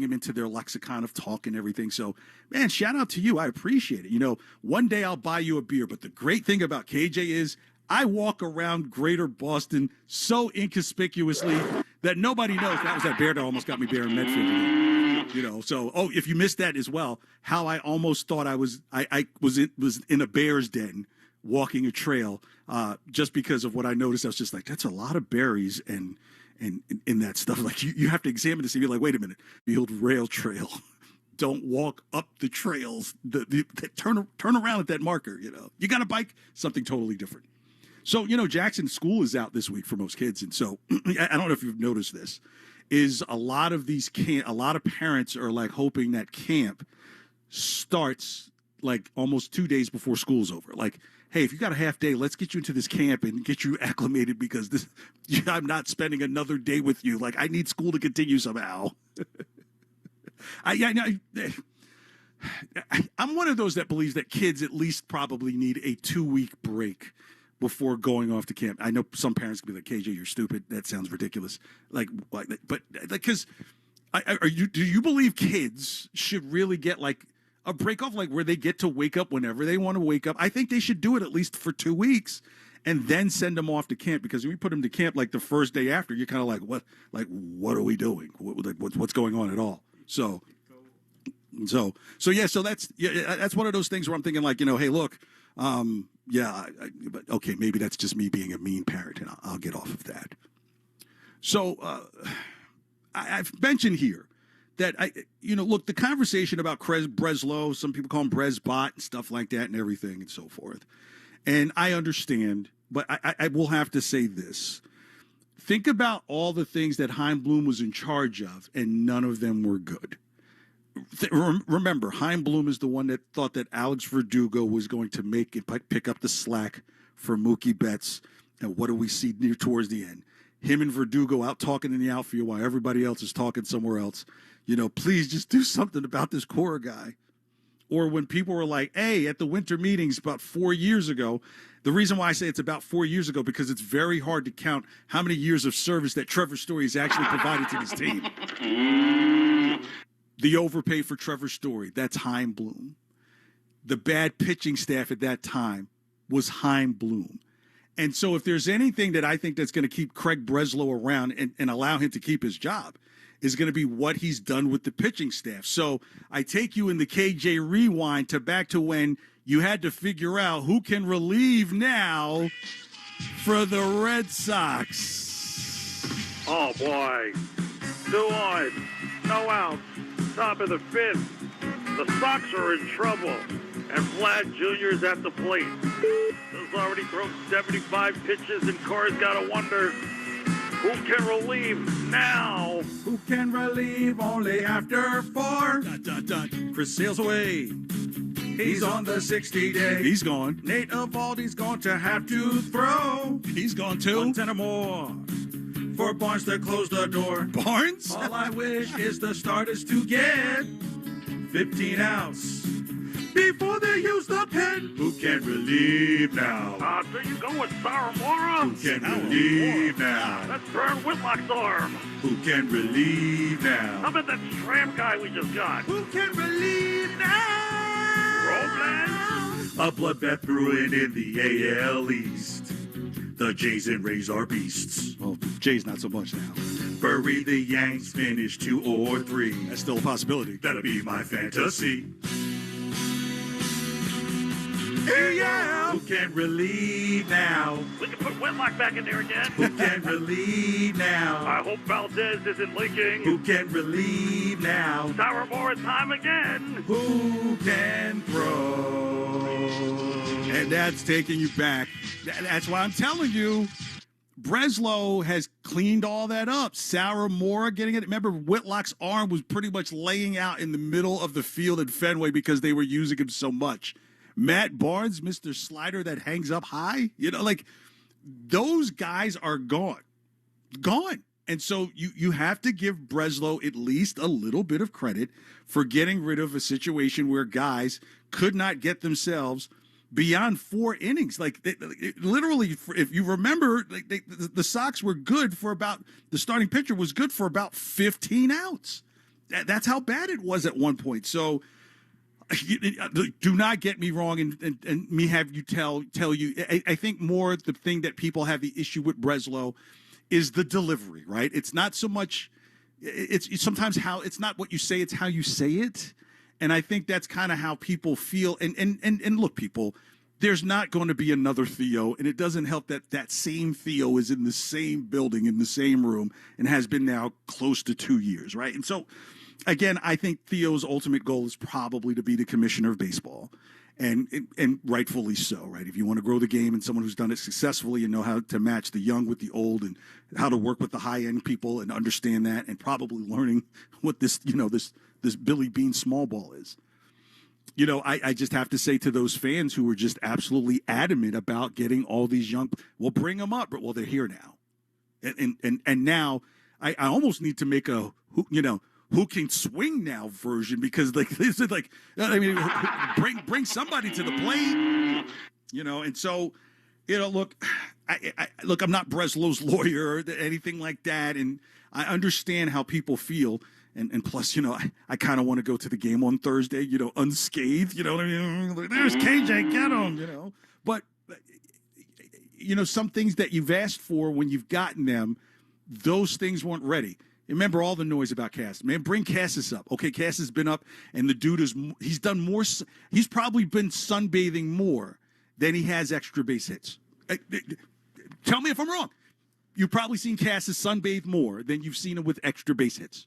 him into their lexicon of talk and everything. So, man, shout out to you. I appreciate it. You know, one day I'll buy you a beer. But the great thing about KJ is I walk around Greater Boston so inconspicuously that nobody knows that was that bear that almost got me Bear in Medfield. You know, so if you missed that as well, how I almost thought I was in a bear's den walking a trail just because of what I noticed. I was just like, that's a lot of berries and in that stuff. Like you have to examine this and be like, wait a minute, the old rail trail. Don't walk up the trails. Turn around at that marker. You know, you got a bike, something totally different. So, you know, Jackson, school is out this week for most kids. And so I don't know if you've noticed this, is a lot of parents are like hoping that camp starts like almost 2 days before school's over. Like, hey, if you got a half day, let's get you into this camp and get you acclimated because I'm not spending another day with you. Like, I need school to continue somehow. I'm one of those that believes that kids at least probably need a 2-week break before going off to camp. I know some parents can be like, KJ, you're stupid. That sounds ridiculous. But because do you believe kids should really get like a break off, like where they get to wake up whenever they want to wake up? I think they should do it at least for 2 weeks and then send them off to camp, because when we put them to camp like the first day after, you're kind of like, what are we doing? What's going on at all? So that's one of those things where I'm thinking like, you know, hey, look, but okay, maybe that's just me being a mean parent, and I'll get off of that. So I've mentioned here that look, the conversation about Breslow, some people call him Bresbot and stuff like that and everything and so forth. And I understand, but I will have to say this. Think about all the things that Chaim Bloom was in charge of, and none of them were good. Remember, Chaim Bloom is the one that thought that Alex Verdugo was going to pick up the slack for Mookie Betts. And what do we see towards the end? Him and Verdugo out talking in the outfield while everybody else is talking somewhere else. You know, please just do something about this Cora guy. Or when people were like, hey, at the winter meetings about 4 years ago, the reason why I say it's about 4 years ago, because it's very hard to count how many years of service that Trevor Story has actually provided to this team. The overpay for Trevor Story, that's Chaim Bloom. The bad pitching staff at that time was Chaim Bloom. And so if there's anything that I think that's going to keep Craig Breslow around and allow him to keep his job, is going to be what he's done with the pitching staff. So I take you in the KJ rewind back to when you had to figure out who can relieve now for the Red Sox. Oh, boy. 2 on, no outs. Top of the 5th. The Sox are in trouble, and Vlad Jr.'s at the plate. He's already thrown 75 pitches, and Cora's got to wonder, who can relieve now? Who can relieve only after 4? Chris Sale's away. He's on the 60-day. He's gone. Nate Eovaldi's going to have to throw. He's gone too. 110 or more. For Barnes to close the door. Barnes? All I wish is the starters to get 15 outs before they use the pen. Who can relieve now? So you go with Saramora? Who can relieve now? That's Vern Whitlock's arm. Who can relieve now? How about that Stram guy we just got? Who can relieve now? Robles? A bloodbath brewing in the AL East. The Jays and Rays are beasts. Well, Jays not so much now. Bury the Yanks, finish 2 or 3. That's still a possibility. That'll be my fantasy. Yeah. Who can relieve now? We can put Whitlock back in there again. Who can relieve now? I hope Valdez isn't leaking. Who can relieve now? Saramora time again. Who can throw? And that's taking you back. That's why I'm telling you, Breslow has cleaned all that up. Saramora getting it. Remember, Whitlock's arm was pretty much laying out in the middle of the field at Fenway because they were using him so much. Matt Barnes, Mr. Slider that hangs up high, like those guys are gone. And so you have to give Breslow at least a little bit of credit for getting rid of a situation where guys could not get themselves beyond 4 innings. Literally, if you remember, the Sox were good for about, the starting pitcher was good for about 15 outs. That's how bad it was at one point. So do not get me wrong and me have you tell you. I think more the thing that people have the issue with Breslow is the delivery, right? It's not so much. It's sometimes how it's not what you say, it's how you say it. And I think that's kind of how people feel. And look, people, there's not going to be another Theo, and it doesn't help that that same Theo is in the same building, in the same room, and has been now close to 2 years, right? And so, again, I think Theo's ultimate goal is probably to be the commissioner of baseball, and rightfully so, right? If you want to grow the game and someone who's done it successfully and know how to match the young with the old and how to work with the high-end people and understand that, and probably learning what this, this Billy Bean small ball is. I just have to say to those fans who were just absolutely adamant about getting all these young, well, bring them up, well, they're here now, and now I almost need to make a who can swing now version, because like this is like, I mean, bring somebody to the plate, and so look, look, I'm not Breslow's lawyer or anything like that, and I understand how people feel. And plus, I kind of want to go to the game on Thursday, unscathed, what I mean? There's KJ, get him, But, some things that you've asked for when you've gotten them, those things weren't ready. Remember all the noise about Cass. Man, bring Cassis up. Okay, Cass has been up, and the dude he's done more. He's probably been sunbathing more than he has extra base hits. Tell me if I'm wrong. You've probably seen Cassis sunbathe more than you've seen him with extra base hits.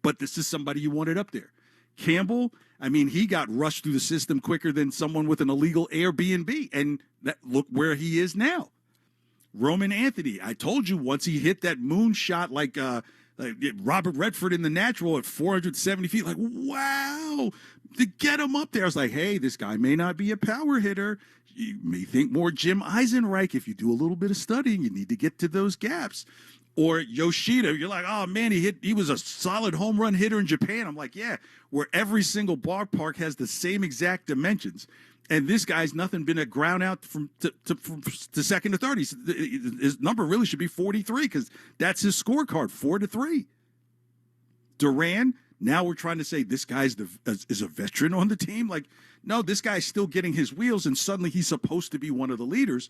But this is somebody you wanted up there. Campbell, I mean, he got rushed through the system quicker than someone with an illegal Airbnb. And look where he is now. Roman Anthony, I told you once he hit that moon shot like Robert Redford in The Natural at 470 feet, like, wow, to get him up there. I was like, hey, this guy may not be a power hitter. You may think more Jim Eisenreich. If you do a little bit of studying, you need to get to those gaps. Or Yoshida, you're like, oh, man, he was a solid home run hitter in Japan. I'm like, yeah, where every single ballpark has the same exact dimensions. And this guy's nothing been a ground out from second to third. His number really should be 43 because that's his scorecard, 4-3. Duran, now we're trying to say this guy's is a veteran on the team. Like, no, this guy's still getting his wheels, and suddenly he's supposed to be one of the leaders.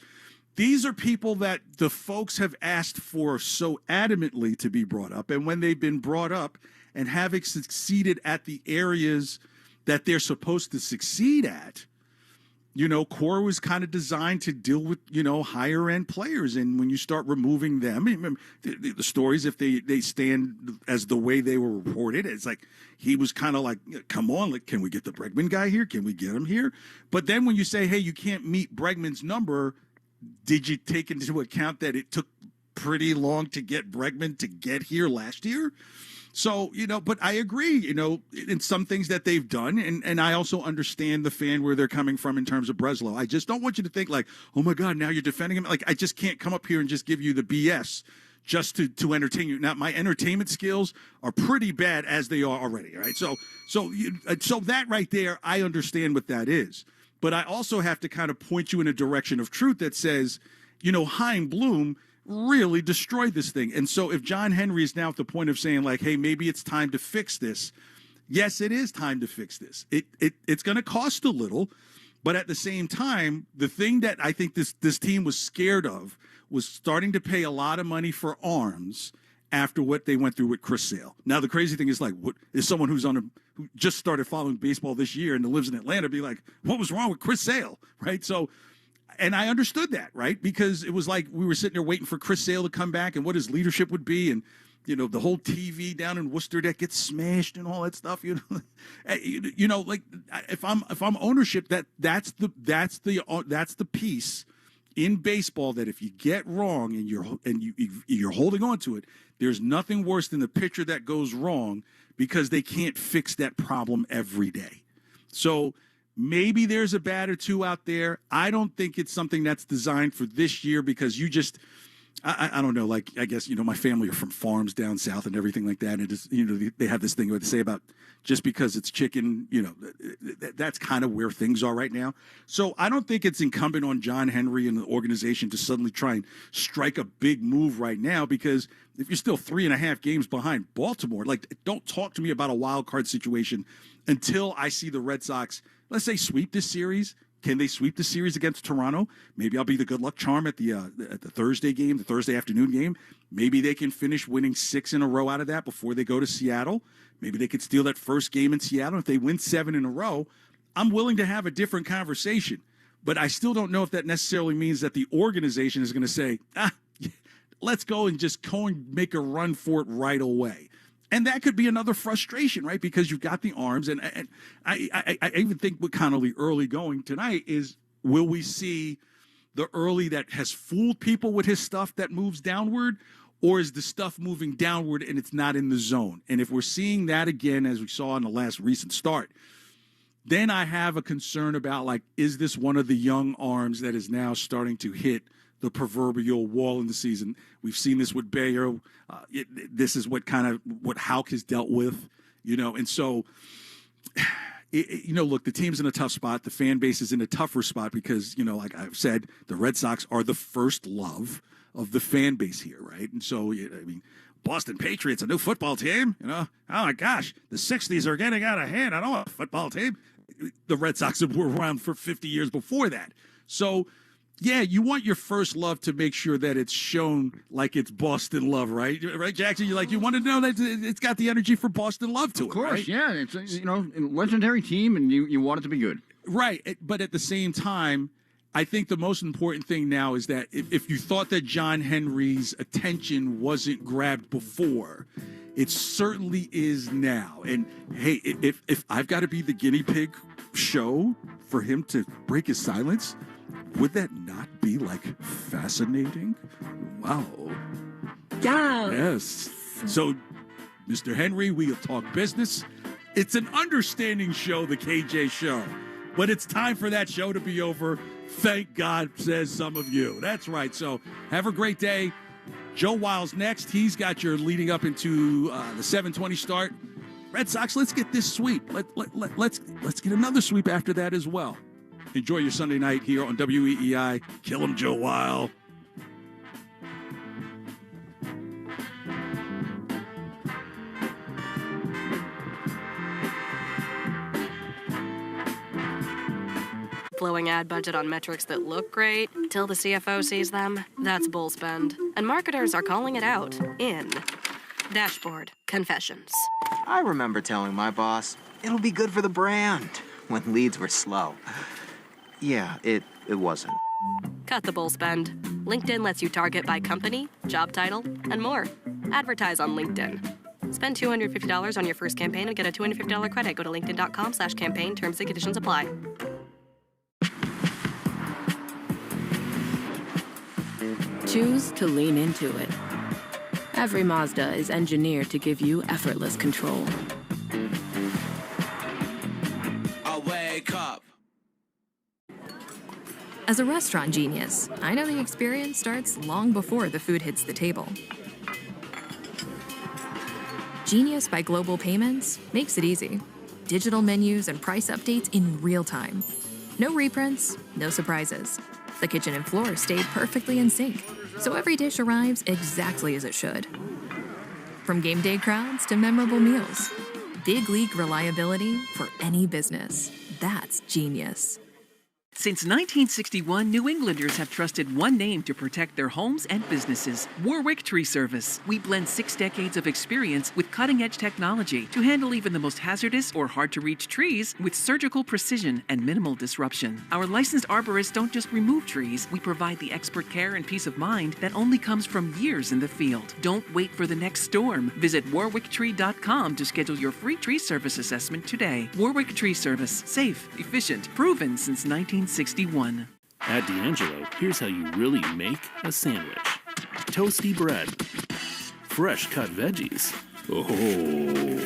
These are people that the folks have asked for so adamantly to be brought up. And when they've been brought up and having succeeded at the areas that they're supposed to succeed at, core was kind of designed to deal with, higher end players. And when you start removing them, the stories, if they stand as the way they were reported, it's like he was kind of like, come on, like, can we get the Bregman guy here? Can we get him here? But then when you say, hey, you can't meet Bregman's number, did you take into account that it took pretty long to get Bregman to get here last year? So, but I agree, in some things that they've done. And I also understand the fan where they're coming from in terms of Breslow. I just don't want you to think like, oh, my God, now you're defending him. Like, I just can't come up here and just give you the BS just to entertain you. Now, my entertainment skills are pretty bad as they are already. Right. So that right there, I understand what that is. But I also have to kind of point you in a direction of truth that says, Chaim Bloom really destroyed this thing. And so if John Henry is now at the point of saying like, hey, maybe it's time to fix this. Yes, it is time to fix this. It's going to cost a little. But at the same time, the thing that I think this team was scared of was starting to pay a lot of money for arms after what they went through with Chris Sale. Now, the crazy thing is, like, what is someone who just started following baseball this year and lives in Atlanta be like, what was wrong with Chris Sale, right? So, and I understood that, right? Because it was like we were sitting there waiting for Chris Sale to come back and what his leadership would be, and the whole TV down in Worcester that gets smashed and all that stuff. Like if I'm ownership, that's the piece in baseball that if you get wrong and you're holding on to it, there's nothing worse than the pitcher that goes wrong because they can't fix that problem every day. So maybe there's a bat or two out there. I don't think it's something that's designed for this year because I don't know, like, I guess, my family are from farms down south and everything like that. And it is, they have this thing where they say about just because it's chicken, that's kind of where things are right now. So I don't think it's incumbent on John Henry and the organization to suddenly try and strike a big move right now, because if you're still 3.5 games behind Baltimore, like, don't talk to me about a wild card situation until I see the Red Sox, let's say, sweep this series. Can they sweep the series against Toronto? Maybe I'll be the good luck charm at the Thursday game, the Thursday afternoon game. Maybe they can finish winning 6 in a row out of that before they go to Seattle. Maybe they could steal that first game in Seattle. If they win 7 in a row, I'm willing to have a different conversation. But I still don't know if that necessarily means that the organization is going to say, let's go and just go and make a run for it right away. And that could be another frustration, right? Because you've got the arms. And I even think with Connelly Early going tonight is, will we see the Early that has fooled people with his stuff that moves downward? Or is the stuff moving downward and it's not in the zone? And if we're seeing that again, as we saw in the last recent start, then I have a concern about, like, is this one of the young arms that is now starting to hit the proverbial wall in the season? We've seen this with Bayer. This is what Houck has dealt with, and so, look, the team's in a tough spot. The fan base is in a tougher spot because, like I've said, the Red Sox are the first love of the fan base here, right? And so, Boston Patriots, a new football team, oh my gosh, the 60s are getting out of hand. I don't want a football team. The Red Sox were around for 50 years before that. So, yeah, you want your first love to make sure that it's shown like it's Boston love, right? Right, Jackson? You want to know that it's got the energy for Boston love to it, of course, right? Yeah. It's a legendary team, and you want it to be good. Right. But at the same time, I think the most important thing now is that if you thought that John Henry's attention wasn't grabbed before, it certainly is now. And, hey, if I've got to be the guinea pig show for him to break his silence, would that not be, like, fascinating? Wow. Yeah. Yes. So, Mr. Henry, we'll talk business. It's an understanding show, the KJ Show. But it's time for that show to be over. Thank God, says some of you. That's right. So, have a great day. Joe Wiles next. He's got your leading up into the 7:20 start. Red Sox, let's get this sweep. Let's get another sweep after that as well. Enjoy your Sunday night here on WEEI. Kill him, Joe Weil. Blowing ad budget on metrics that look great till the CFO sees them, that's bull spend. And marketers are calling it out in Dashboard Confessions. I remember telling my boss, it'll be good for the brand, when leads were slow. Yeah, it wasn't. Cut the bull spend. LinkedIn lets you target by company, job title, and more. Advertise on LinkedIn. Spend $250 on your first campaign and get a $250 credit. Go to linkedin.com/campaign. Terms and conditions apply. Choose to lean into it. Every Mazda is engineered to give you effortless control. I wake up. As a restaurant genius, I know the experience starts long before the food hits the table. Genius by Global Payments makes it easy. Digital menus and price updates in real time. No reprints, no surprises. The kitchen and floor stayed perfectly in sync, so every dish arrives exactly as it should. From game day crowds to memorable meals. Big league reliability for any business. That's genius. Since 1961, New Englanders have trusted one name to protect their homes and businesses: Warwick Tree Service. We blend 6 decades of experience with cutting-edge technology to handle even the most hazardous or hard-to-reach trees with surgical precision and minimal disruption. Our licensed arborists don't just remove trees. We provide the expert care and peace of mind that only comes from years in the field. Don't wait for the next storm. Visit warwicktree.com to schedule your free tree service assessment today. Warwick Tree Service. Safe, efficient, proven since 1961. At D'Angelo, here's how you really make a sandwich. Toasty bread. Fresh cut veggies. Oh.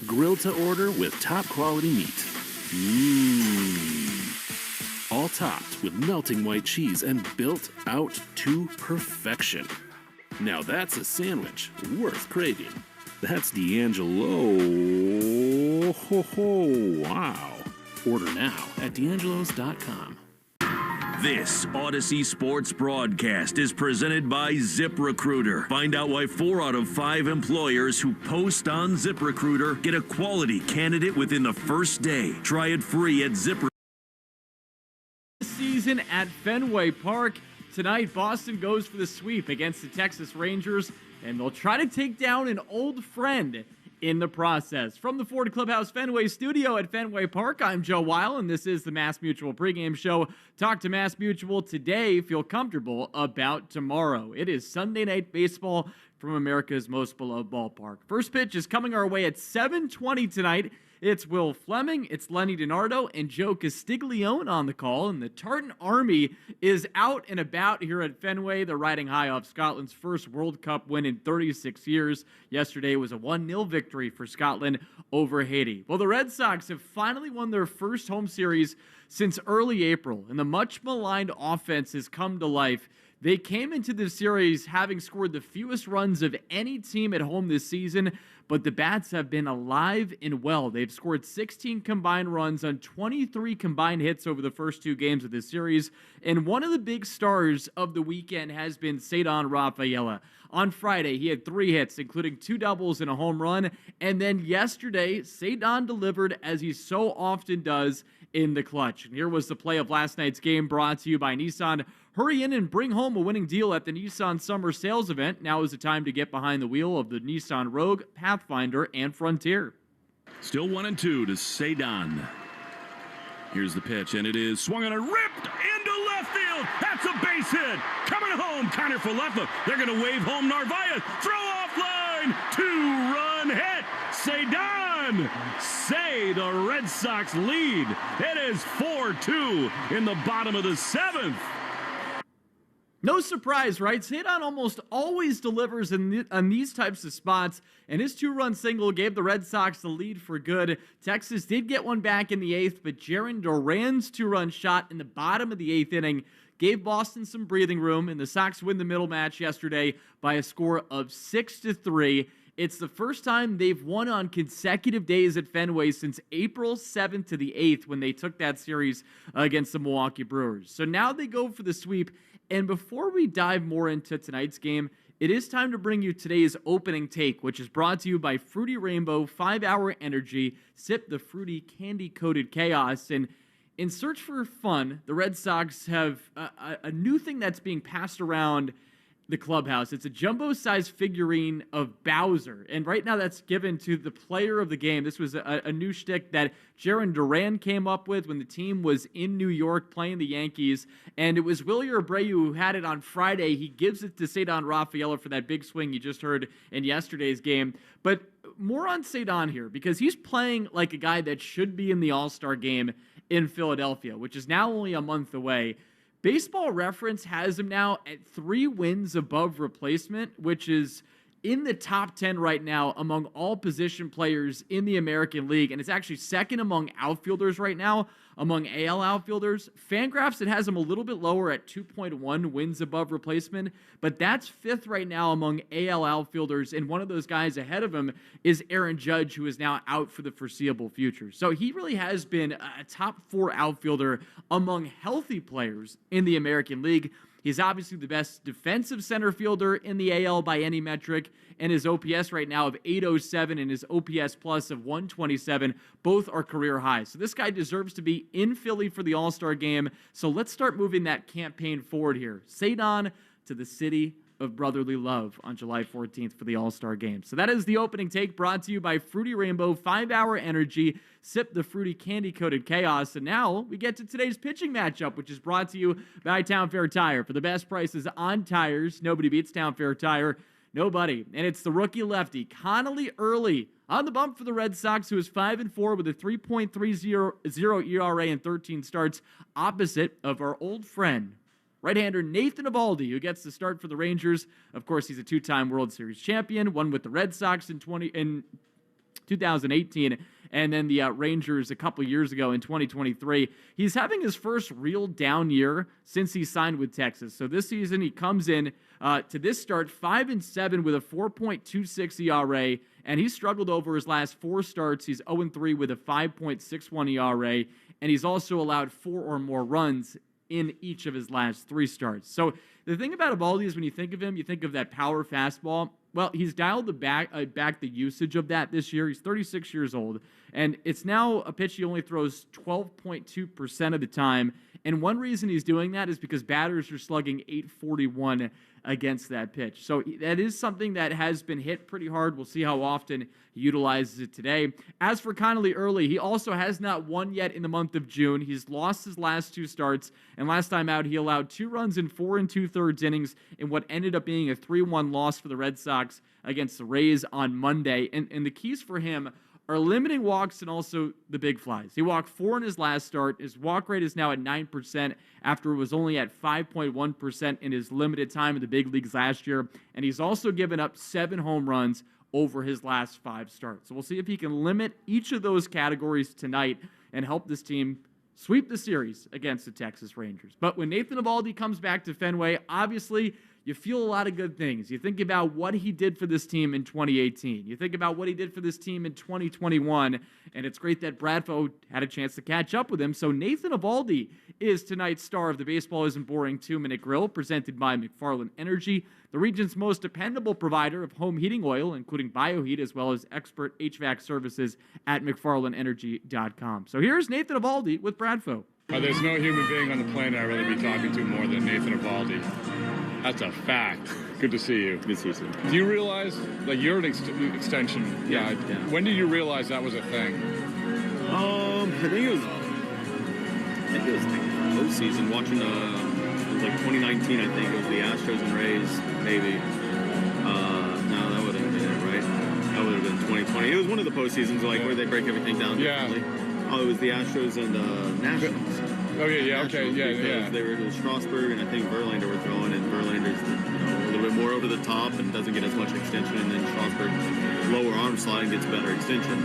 Grilled to order with top quality meat. all topped with melting white cheese and built out to perfection. Now that's a sandwich worth craving. That's D'Angelo. Ho ho, wow. Order now at D'Angelo's.com. This Odyssey Sports broadcast is presented by ZipRecruiter. Find out why 4 out of 5 employers who post on ZipRecruiter get a quality candidate within the first day. Try it free at ZipRecruiter. Season at Fenway Park. Tonight, Boston goes for the sweep against the Texas Rangers, and they'll try to take down an old friend in the process. From the Ford Clubhouse Fenway studio at Fenway Park, I'm Joe Weil, and this is the Mass Mutual pregame show. Talk to Mass Mutual today. Feel comfortable about tomorrow. It is Sunday Night Baseball from America's most beloved ballpark. First pitch is coming our way at 7:20 tonight. It's Will Fleming, it's Lenny DiNardo, and Joe Castiglione on the call, and the Tartan Army is out and about here at Fenway. They're riding high off Scotland's first World Cup win in 36 years. Yesterday was a 1-0 victory for Scotland over Haiti. Well, the Red Sox have finally won their first home series since early April, and the much-maligned offense has come to life. They came into the series having scored the fewest runs of any team at home this season, but the Bats have been alive and well. They've scored 16 combined runs on 23 combined hits over the first 2 games of this series, and one of the big stars of the weekend has been Ceddanne Rafaela. On Friday, he had 3 hits, including 2 doubles and a home run, and then yesterday, Ceddanne delivered as he so often does in the clutch. And here was the play of last night's game, brought to you by Nissan. Hurry in and bring home a winning deal at the Nissan Summer Sales Event. Now is the time to get behind the wheel of the Nissan Rogue, Pathfinder, and Frontier. Still 1-2 to Ceddanne. Here's the pitch, and it is swung on and ripped into left field. That's a base hit. Coming home, Connor for left. They're going to wave home Narvaez. Throw off line. 2-run hit. Ceddanne. Say the Red Sox lead. It is 4-2 in the bottom of the 7th. No surprise, right? Ceddanne almost always delivers on these types of spots, and his 2-run single gave the Red Sox the lead for good. Texas did get one back in the 8th, but Jarren Duran's 2-run shot in the bottom of the 8th inning gave Boston some breathing room, and the Sox win the middle match yesterday by a score of 6-3. It's the first time they've won on consecutive days at Fenway since April 7th to the 8th when they took that series against the Milwaukee Brewers. So now they go for the sweep. And before we dive more into tonight's game, it is time to bring you today's opening take, which is brought to you by Fruity Rainbow 5-Hour Energy. Sip the fruity candy-coated chaos. And in search for fun, the Red Sox have a new thing that's being passed around the clubhouse. It's a jumbo-sized figurine of Bowser, and right now that's given to the player of the game. This was a new shtick that Jarren Duran came up with when the team was in New York playing the Yankees, and it was Willie Abreu who had it on Friday. He gives it to Ceddanne Rafaela for that big swing you just heard in yesterday's game. But more on Ceddanne here, because he's playing like a guy that should be in the All-Star game in Philadelphia, which is now only a month away. Baseball Reference has him now at 3 wins above replacement, which is in the top 10 right now among all position players in the American League, and it's actually second among outfielders right now, among AL outfielders. Fangraphs, it has him a little bit lower at 2.1 wins above replacement, but that's 5th right now among AL outfielders, and one of those guys ahead of him is Aaron Judge, who is now out for the foreseeable future. So he really has been a top 4 outfielder among healthy players in the American League. He's obviously the best defensive center fielder in the AL by any metric, and his OPS right now of 807 and his OPS plus of 127, both are career highs. So this guy deserves to be in Philly for the All-Star game. So let's start moving that campaign forward here. Ceddanne to the city of brotherly love on July 14th for the All-Star game. So that is the opening take, brought to you by Fruity Rainbow 5-Hour Energy. Sip the fruity candy-coated chaos. And now we get to today's pitching matchup, which is brought to you by Town Fair Tire. For the best prices on tires, nobody beats Town Fair Tire. Nobody. And it's the rookie lefty, Connelly Early, on the bump for the Red Sox, who is 5-4 with a 3.30 ERA and 13 starts, opposite of our old friend, right-hander Nathan Eovaldi, who gets the start for the Rangers. Of course, he's a 2-time World Series champion, one with the Red Sox in 2018, and then the Rangers a couple years ago in 2023. He's having his first real down year since he signed with Texas. So this season he comes in to this start 5-7 with a 4.26 ERA, and he struggled over his last 4 starts. He's 0-3 with a 5.61 ERA, and he's also allowed 4 or more runs in each of his last 3 starts. So the thing about Eovaldi is when you think of him, you think of that power fastball. Well, he's dialed back the usage of that this year. He's 36 years old, and it's now a pitch he only throws 12.2% of the time. And one reason he's doing that is because batters are slugging .841 against that pitch. So that is something that has been hit pretty hard. We'll see how often he utilizes it today. As for Connelly Early, he also has not won yet in the month of June. He's lost his last 2 starts, and last time out, he allowed 2 runs in 4 2/3 innings in what ended up being a 3-1 loss for the Red Sox against the Rays on Monday. And the keys for him are limiting walks and also the big flies. He walked 4 in his last start. His walk rate is now at 9% after it was only at 5.1% in his limited time in the big leagues last year. And he's also given up 7 home runs over his last 5 starts. So we'll see if he can limit each of those categories tonight and help this team sweep the series against the Texas Rangers. But when Nathan Eovaldi comes back to Fenway, obviously you feel a lot of good things. You think about what he did for this team in 2018. You think about what he did for this team in 2021, and it's great that Bradfo had a chance to catch up with him. So Nathan Eovaldi is tonight's star of the Baseball Isn't Boring 2-Minute Grill, presented by McFarland Energy, the region's most dependable provider of home heating oil, including BioHeat, as well as expert HVAC services at McFarlandEnergy.com. So here's Nathan Eovaldi with Bradfo. There's no human being on the planet I'd really be talking to more than Nathan Eovaldi. That's a fact. Good to see you. Good to see you. Do you realize, like, you're an extension guy. Yeah. When did you realize that was a thing? I think it was like postseason. Watching it was like 2019. I think it was the Astros and Rays, maybe. No, that would have been it, right? That would have been 2020. It was one of the postseasons, like where they break everything down differently. Oh, it was the Astros and Nationals. Oh yeah, okay, yeah. They were to Strasburg, and I think Verlander were throwing, and Verlander's a little bit more over the top and doesn't get as much extension, and then Strasburg lower arm slide gets better extension.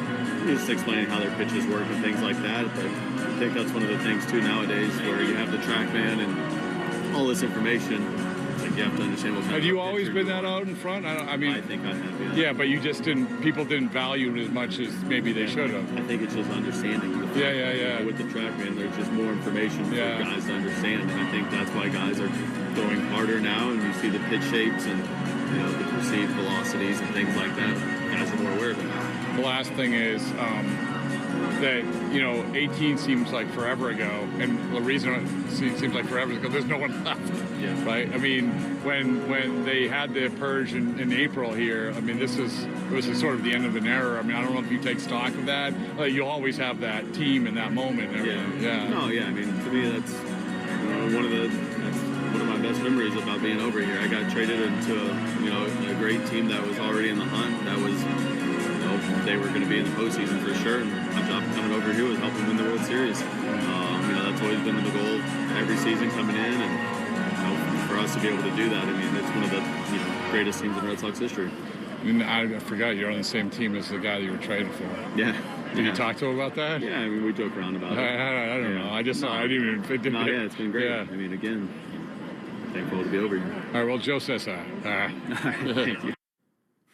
Just explaining how their pitches work and things like that. But I think that's one of the things too nowadays, where you have the TrackMan and all this information. Like you have to understand what. Have you always been that out in front? I mean, I think I have. Yeah. Yeah, but you just didn't. People didn't value it as much as maybe they should have. I think it's just understanding. Yeah. With the TrackMan, there's just more information for guys to understand, and I think that's why guys are throwing harder now. And you see the pitch shapes and the perceived velocities and things like that. Guys are more aware of it now. The last thing is that 18 seems like forever ago, and the reason it seems like forever is because there's no one left. Yeah. Right. I mean, when they had the purge in April here, I mean, this was sort of the end of an era. I mean, I don't know if you take stock of that. You'll always have that team in that moment. Yeah. No. Yeah. I mean, to me, that's one of my best memories about being over here. I got traded into a great team that was already in the hunt. That was. They were going to be in the postseason for sure, and my job coming over here was helping win the World Series. That's always been the goal every season coming in, and for us to be able to do that, I mean, it's one of the greatest teams in Red Sox history. And I forgot you're on the same team as the guy that you were traded for. Yeah. Did you talk to him about that? Yeah, I mean, we joke around about it. I don't know. I just I didn't even. It's been great. Yeah. I mean, again, thankful to be over here. All right. Well, Joe says that. Thank you.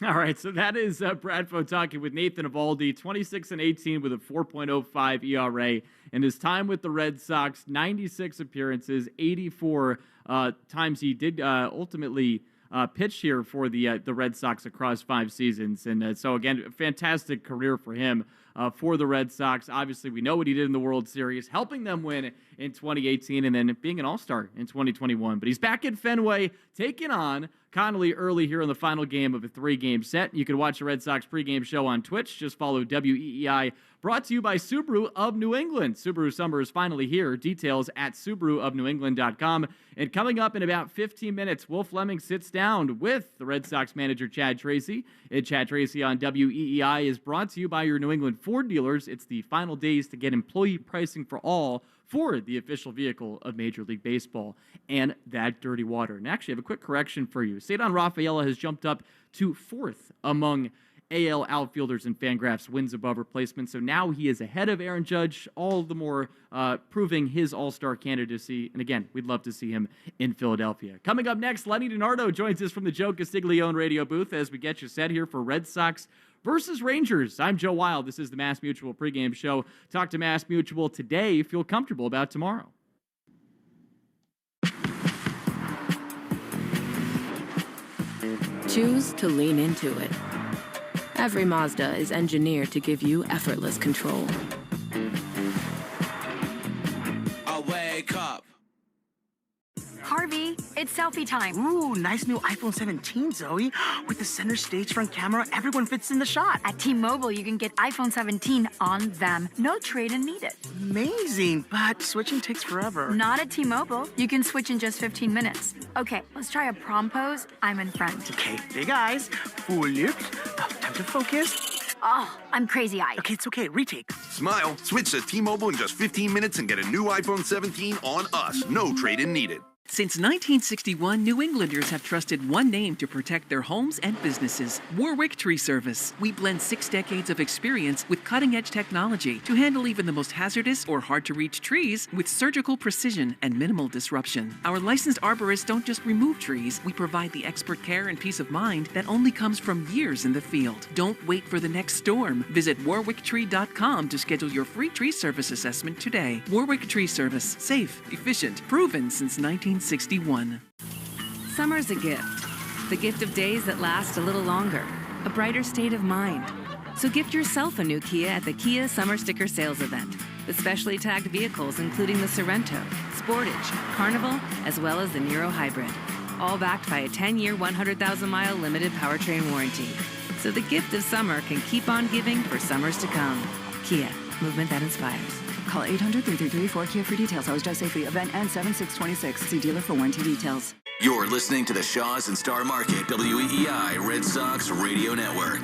All right, so that is Bradfo talking with Nathan Eovaldi, 26-18 with a 4.05 ERA. In his time with the Red Sox, 96 appearances, 84 times he did ultimately pitch here for the Red Sox across 5 seasons. And so, again, a fantastic career for him for the Red Sox. Obviously, we know what he did in the World Series, helping them win in 2018 and then being an all-star in 2021. But he's back at Fenway, taking on Connelly Early here in the final game of a 3-game set. You can watch the Red Sox pregame show on Twitch. Just follow WEEI. Brought to you by Subaru of New England. Subaru summer is finally here. Details at SubaruofNewEngland.com. And coming up in about 15 minutes, Will Fleming sits down with the Red Sox manager Chad Tracy. And Chad Tracy on WEEI is brought to you by your New England Ford dealers. It's the final days to get employee pricing for all Ford, the official vehicle of Major League Baseball, and that dirty water. And actually, I have a quick correction for you. Cedar Rafaela has jumped up to 4th among AL outfielders in Fangraphs wins above replacement. So now he is ahead of Aaron Judge, all the more proving his all-star candidacy. And again, we'd love to see him in Philadelphia. Coming up next, Lenny DiNardo joins us from the Joe Castiglione radio booth as we get you set here for Red Sox versus Rangers. I'm Joe Wild. This is the Mass Mutual pregame show. Talk to Mass Mutual today. Feel comfortable about tomorrow. Choose to lean into it. Every Mazda is engineered to give you effortless control. I wake up. Harvey, it's selfie time. Ooh, nice new iPhone 17, Zoe. With the center stage front camera, everyone fits in the shot. At T-Mobile, you can get iPhone 17 on them. No trade-in needed. Amazing, but switching takes forever. Not at T-Mobile. You can switch in just 15 minutes. Okay, let's try a prom pose. I'm in front. Okay, big eyes, full lips. Oh, time to focus. Oh, I'm crazy-eyed. Okay, it's okay. Retake. Smile. Switch to T-Mobile in just 15 minutes and get a new iPhone 17 on us. No trade-in needed. Since 1961, New Englanders have trusted one name to protect their homes and businesses: Warwick Tree Service. We blend 6 decades of experience with cutting-edge technology to handle even the most hazardous or hard-to-reach trees with surgical precision and minimal disruption. Our licensed arborists don't just remove trees, we provide the expert care and peace of mind that only comes from years in the field. Don't wait for the next storm. Visit warwicktree.com to schedule your free tree service assessment today. Warwick Tree Service. Safe, efficient, proven since 1961. Summer's a gift. The gift of days that last a little longer. A brighter state of mind. So gift yourself a new Kia at the Kia Summer Sticker Sales Event. With specially tagged vehicles including the Sorrento, Sportage, Carnival, as well as the Niro Hybrid. All backed by a 10-year, 100,000-mile limited powertrain warranty. So the gift of summer can keep on giving for summers to come. Kia, movement that inspires. Call 800-333-4KIA for details. Always drive safely. Event ends 7/6/26. See dealer for warranty details. You're listening to the Shaws and Star Market WEEI Red Sox Radio Network.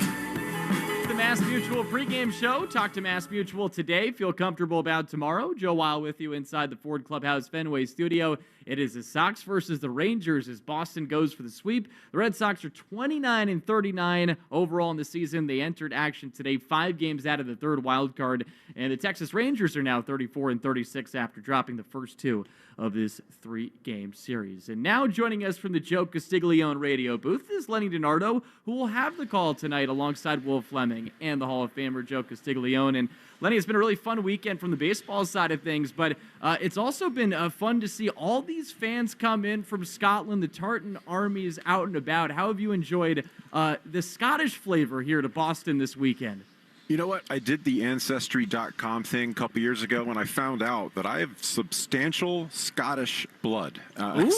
The Mass Mutual pregame show. Talk to Mass Mutual today. Feel comfortable about tomorrow. Joe Wild with you inside the Ford Clubhouse Fenway studio. It is the Sox versus the Rangers as Boston goes for the sweep. The Red Sox are 29-39 overall in the season. They entered action today, 5 games out of the third wild card. And the Texas Rangers are now 34-36 after dropping the first 2 of this 3-game series. And now joining us from the Joe Castiglione radio booth is Lenny DiNardo, who will have the call tonight alongside Will Fleming and the Hall of Famer Joe Castiglione. And Lenny, it's been a really fun weekend from the baseball side of things, but it's also been fun to see all these fans come in from Scotland. The Tartan Army is out and about. How have you enjoyed the Scottish flavor here to Boston this weekend? You know what? I did the Ancestry.com thing a couple years ago, and I found out that I have substantial Scottish blood.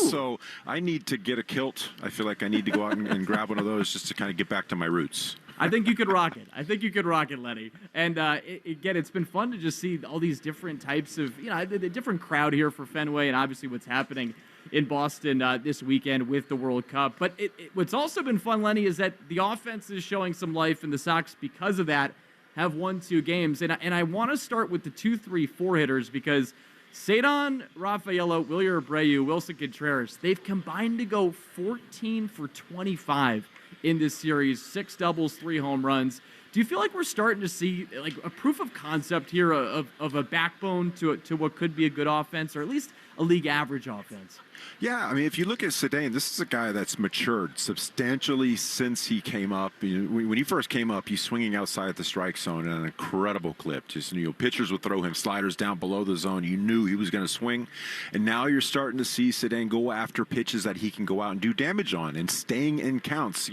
So I need to get a kilt. I feel like I need to go out and grab one of those just to kind of get back to my roots. I think you could rock it. I think you could rock it, Lenny. And again, it's been fun to just see all these different types of, the different crowd here for Fenway and obviously what's happening in Boston this weekend with the World Cup. But what's also been fun, Lenny, is that the offense is showing some life, and the Sox, because of that, have won 2 games. And I want to start with the 2-3-4 hitters because Cedon, Rafaelo, Wilyer Abreu, Wilson Contreras, they've combined to go 14 for 25 in this series, 6 doubles, 3 home runs. Do you feel like we're starting to see like a proof of concept here of a backbone to what could be a good offense, or at least a league average offense? Yeah, I mean, if you look at Cedane, this is a guy that's matured substantially since he came up. When he first came up, he's swinging outside the strike zone at an incredible clip. Just, pitchers would throw him sliders down below the zone. You knew he was going to swing. And now you're starting to see Cedane go after pitches that he can go out and do damage on and staying in counts.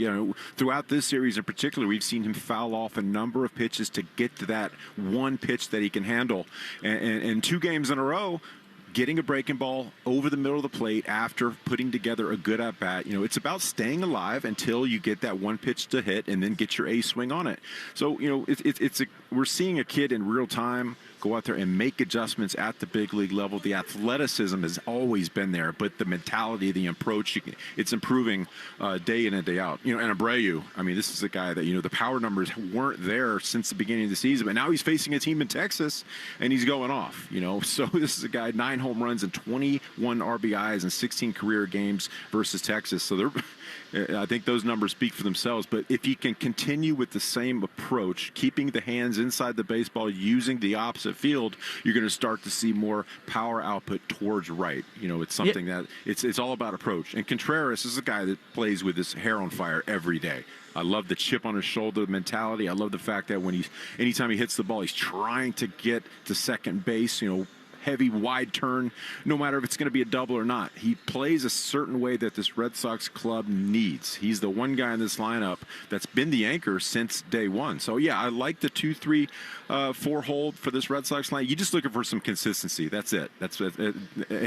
Throughout this series in particular, we've seen him foul off a number of pitches to get to that one pitch that he can handle. And 2 games in a row, getting a breaking ball over the middle of the plate after putting together a good at-bat. It's about staying alive until you get that one pitch to hit and then get your A swing on it. So, we're seeing a kid in real time go out there and make adjustments at the big league level. The athleticism has always been there, but the mentality, the approach, it's improving day in and day out. And Abreu, I mean, this is a guy that, the power numbers weren't there since the beginning of the season, but now he's facing a team in Texas, and he's going off, So this is a guy, 9 home runs and 21 RBIs in 16 career games versus Texas. So I think those numbers speak for themselves. But if he can continue with the same approach, keeping the hands inside the baseball, using the opposite field, you're going to start to see more power output towards right. It's something that it's all about approach. And Contreras is a guy that plays with his hair on fire every day. I love the chip on his shoulder mentality. I love the fact that anytime he hits the ball, he's trying to get to second base, heavy, wide turn, no matter if it's going to be a double or not. He plays a certain way that this Red Sox club needs. He's the one guy in this lineup that's been the anchor since day one. So, yeah, I like the 2-3-4 hold for this Red Sox line. You're just looking for some consistency. That's it. That's at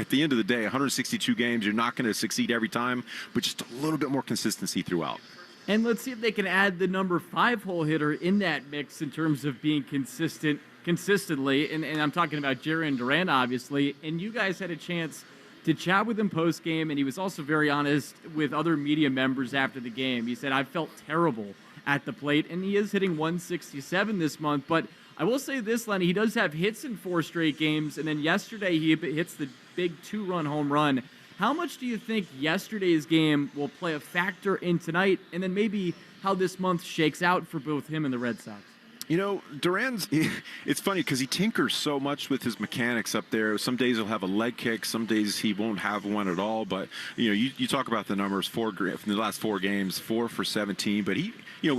the end of the day, 162 games, you're not going to succeed every time, but just a little bit more consistency throughout. And let's see if they can add the number 5 hole hitter in that mix in terms of being consistently. And I'm talking about Jarren Duran, obviously. And you guys had a chance to chat with him post-game, and he was also very honest with other media members after the game. He said, I felt terrible at the plate, and he is hitting 167 this month. But I will say this, Lenny, he does have hits in 4 straight games, and then yesterday he hits the big 2-run home run. How much do you think yesterday's game will play a factor in tonight, and then maybe how this month shakes out for both him and the Red Sox? Duran's, it's funny because he tinkers so much with his mechanics up there. Some days he'll have a leg kick. Some days he won't have one at all. But, you talk about the numbers, from the last 4 games, 4 for 17. But he,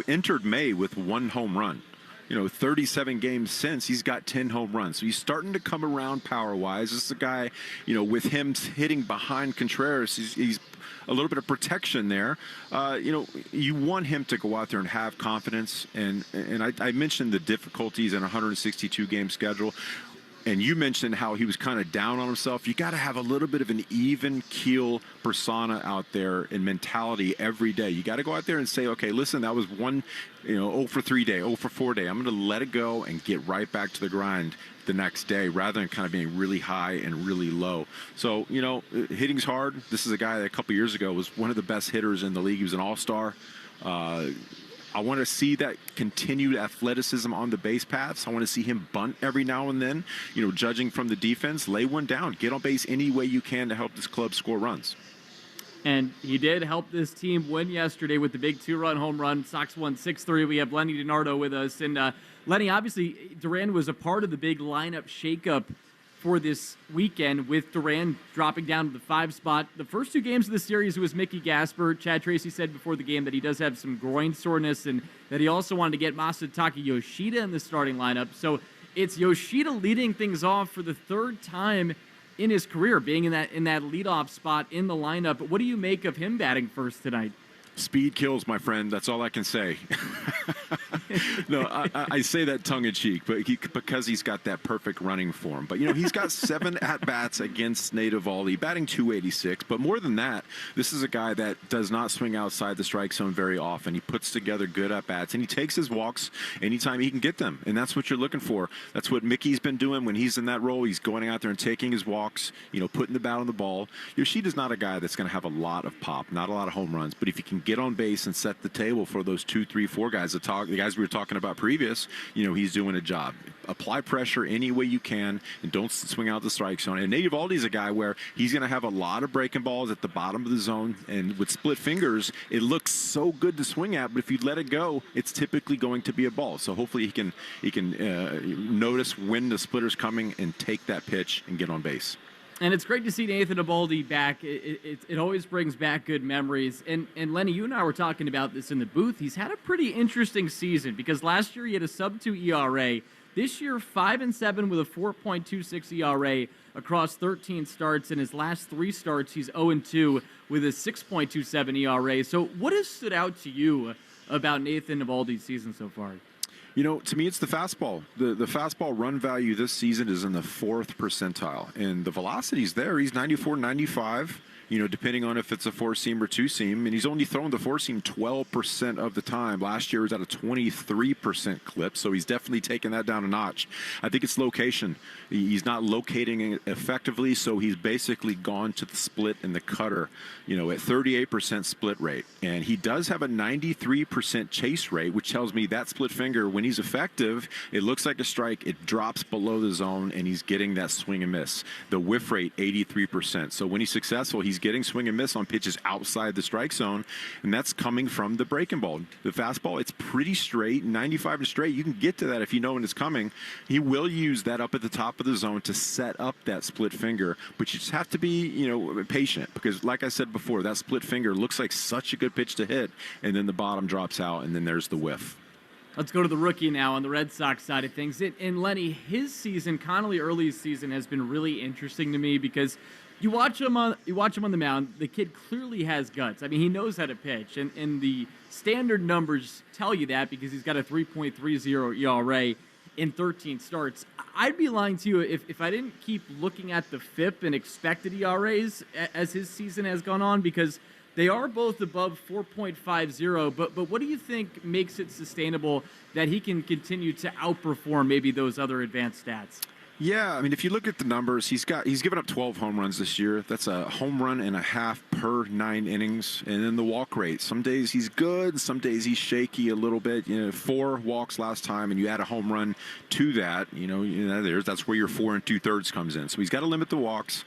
entered May with 1 home run. 37 games since, he's got 10 home runs. So he's starting to come around power-wise. This is a guy, with him hitting behind Contreras, he's a little bit of protection there. You want him to go out there and have confidence. And I mentioned the difficulties in a 162-game schedule. And you mentioned how he was kind of down on himself. You got to have a little bit of an even keel persona out there and mentality every day. You got to go out there and say, okay, listen, that was 0 for 3 day, 0 for 4 day. I'm going to let it go and get right back to the grind the next day rather than kind of being really high and really low. So, hitting's hard. This is a guy that a couple years ago was one of the best hitters in the league. He was an all-star. I want to see that continued athleticism on the base paths. I want to see him bunt every now and then, judging from the defense, lay one down, get on base any way you can to help this club score runs. And he did help this team win yesterday with the big 2-run home run. Sox won 6-3. We have Lenny DiNardo with us. And Lenny, obviously, Duran was a part of the big lineup shakeup for this weekend with Duran dropping down to the 5 spot. The first 2 games of the series was Mickey Gasper. Chad Tracy said before the game that he does have some groin soreness and that he also wanted to get Masataka Yoshida in the starting lineup. So it's Yoshida leading things off for the 3rd time in his career, being in that leadoff spot in the lineup. What do you make of him batting first tonight? Speed kills, my friend. That's all I can say. No, I say that tongue-in-cheek, but because he's got that perfect running form. But, he's got 7 at-bats against Nathan Eovaldi, batting .286. But more than that, this is a guy that does not swing outside the strike zone very often. He puts together good at-bats, and he takes his walks anytime he can get them. And that's what you're looking for. That's what Mickey's been doing when he's in that role. He's going out there and taking his walks, putting the bat on the ball. Yoshida's not a guy that's going to have a lot of pop, not a lot of home runs. But if he can get on base and set the table for those 2, 3, 4 guys, the guys we were talking about previous, he's doing a job. Apply pressure any way you can and don't swing out the strike zone. And Nathan Eovaldi's a guy where he's going to have a lot of breaking balls at the bottom of the zone, and with split fingers, it looks so good to swing at, but if you let it go, it's typically going to be a ball. So hopefully he can notice when the splitter's coming and take that pitch and get on base. And it's great to see Nathan Eovaldi back. It always brings back good memories. And Lenny, you and I were talking about this in the booth. He's had a pretty interesting season because last year he had a sub-2 ERA. This year, 5-7 with a 4.26 ERA across 13 starts. In his last 3 starts, he's 0-2 with a 6.27 ERA. So what has stood out to you about Nathan Eovaldi's season so far? To me, it's the fastball. The fastball run value this season is in the 4th percentile, and the velocity's there. He's 94, 95. depending on if it's a 4-seam or 2-seam. And he's only thrown the 4-seam 12% of the time. Last year was at a 23% clip, so he's definitely taken that down a notch. I think it's location. He's not locating it effectively, so he's basically gone to the split and the cutter, at 38% split rate. And he does have a 93% chase rate, which tells me that split finger, when he's effective, it looks like a strike. It drops below the zone, and he's getting that swing and miss. The whiff rate, 83%. So when he's successful, he's getting swing and miss on pitches outside the strike zone, and that's coming from the breaking ball. The fastball, it's pretty straight, 95 and straight. You can get to that if you know when it's coming. He will use that up at the top of the zone to set up that split finger, but you just have to be, patient, because like I said before, that split finger looks like such a good pitch to hit, and then the bottom drops out, and then there's the whiff. Let's go to the rookie now on the Red Sox side of things. And Lenny, his season, Connelly Early's season, has been really interesting to me because you watch him on the mound. The kid clearly has guts. I mean, he knows how to pitch, and the standard numbers tell you that because he's got a 3.30 ERA in 13 starts. I'd be lying to you if I didn't keep looking at the FIP and expected ERAs as his season has gone on, because they are both above 4.50, but what do you think makes it sustainable that he can continue to outperform maybe those other advanced stats? Yeah, I mean, if you look at the numbers, he's given up 12 home runs this year. That's a home run and a half per 9 innings. And then the walk rate. Some days he's good, some days he's shaky a little bit. 4 walks last time, and you add a home run to that. That's where your 4 2/3 comes in. So he's got to limit the walks.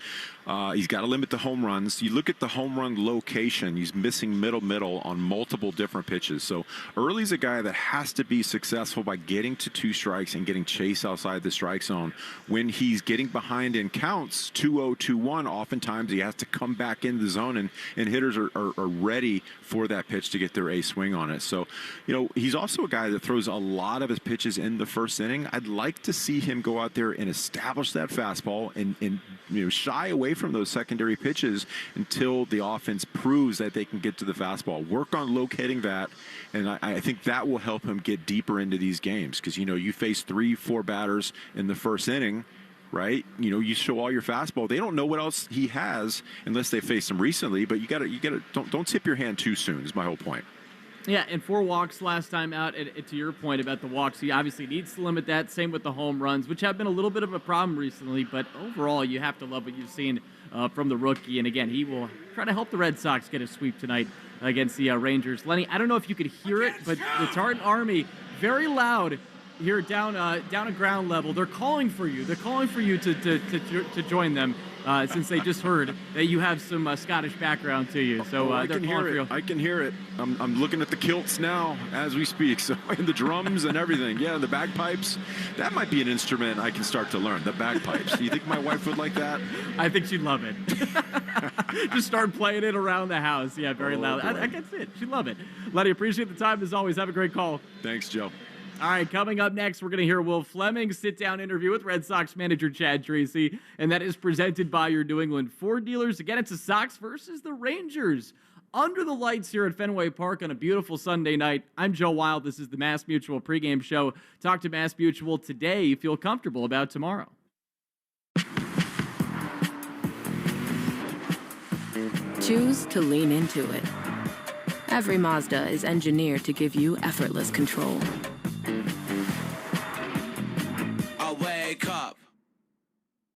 He's got to limit the home runs. You look at the home run location, he's missing middle on multiple different pitches. So Early's a guy that has to be successful by getting to 2 strikes and getting chase outside the strike zone. When he's getting behind in counts, 2-0, 2-1, oftentimes he has to come back into the zone, and hitters are ready for that pitch to get their A swing on it. So, he's also a guy that throws a lot of his pitches in the first inning. I'd like to see him go out there and establish that fastball and shy away from those secondary pitches until the offense proves that they can get to the fastball. Work on locating that, and I think that will help him get deeper into these games, because you face 3-4 batters in the first inning, right? You show all your fastball. They don't know what else he has unless they faced him recently, but you gotta don't tip your hand too soon is my whole point. Yeah, and 4 walks last time out. To your point about the walks, he obviously needs to limit that. Same with the home runs, which have been a little bit of a problem recently. But overall, you have to love what you've seen from the rookie. And again, he will try to help the Red Sox get a sweep tonight against the Rangers. Lenny, I don't know if you could hear it, but the Tartan Army, very loud here down at ground level. They're calling for you. They're calling for you to join them. Since they just heard that you have some Scottish background to you. So I can hear it. I can hear it. I'm looking at the kilts now as we speak. So, and the drums and everything. Yeah, the bagpipes. That might be an instrument I can start to learn. The bagpipes. Do you think my wife would like that? I think she'd love it. Just start playing it around the house. Yeah, very loud. I can see it. She'd love it. Letty, appreciate the time as always. Have a great call. Thanks, Joe. All right, coming up next, we're going to hear Will Fleming's sit-down interview with Red Sox manager Chad Tracy, and that is presented by your New England Ford dealers. Again, it's the Sox versus the Rangers under the lights here at Fenway Park on a beautiful Sunday night. I'm Joe Wild. This is the Mass Mutual pregame show. Talk to Mass Mutual today. Feel comfortable about tomorrow. Choose to lean into it. Every Mazda is engineered to give you effortless control. I wake up.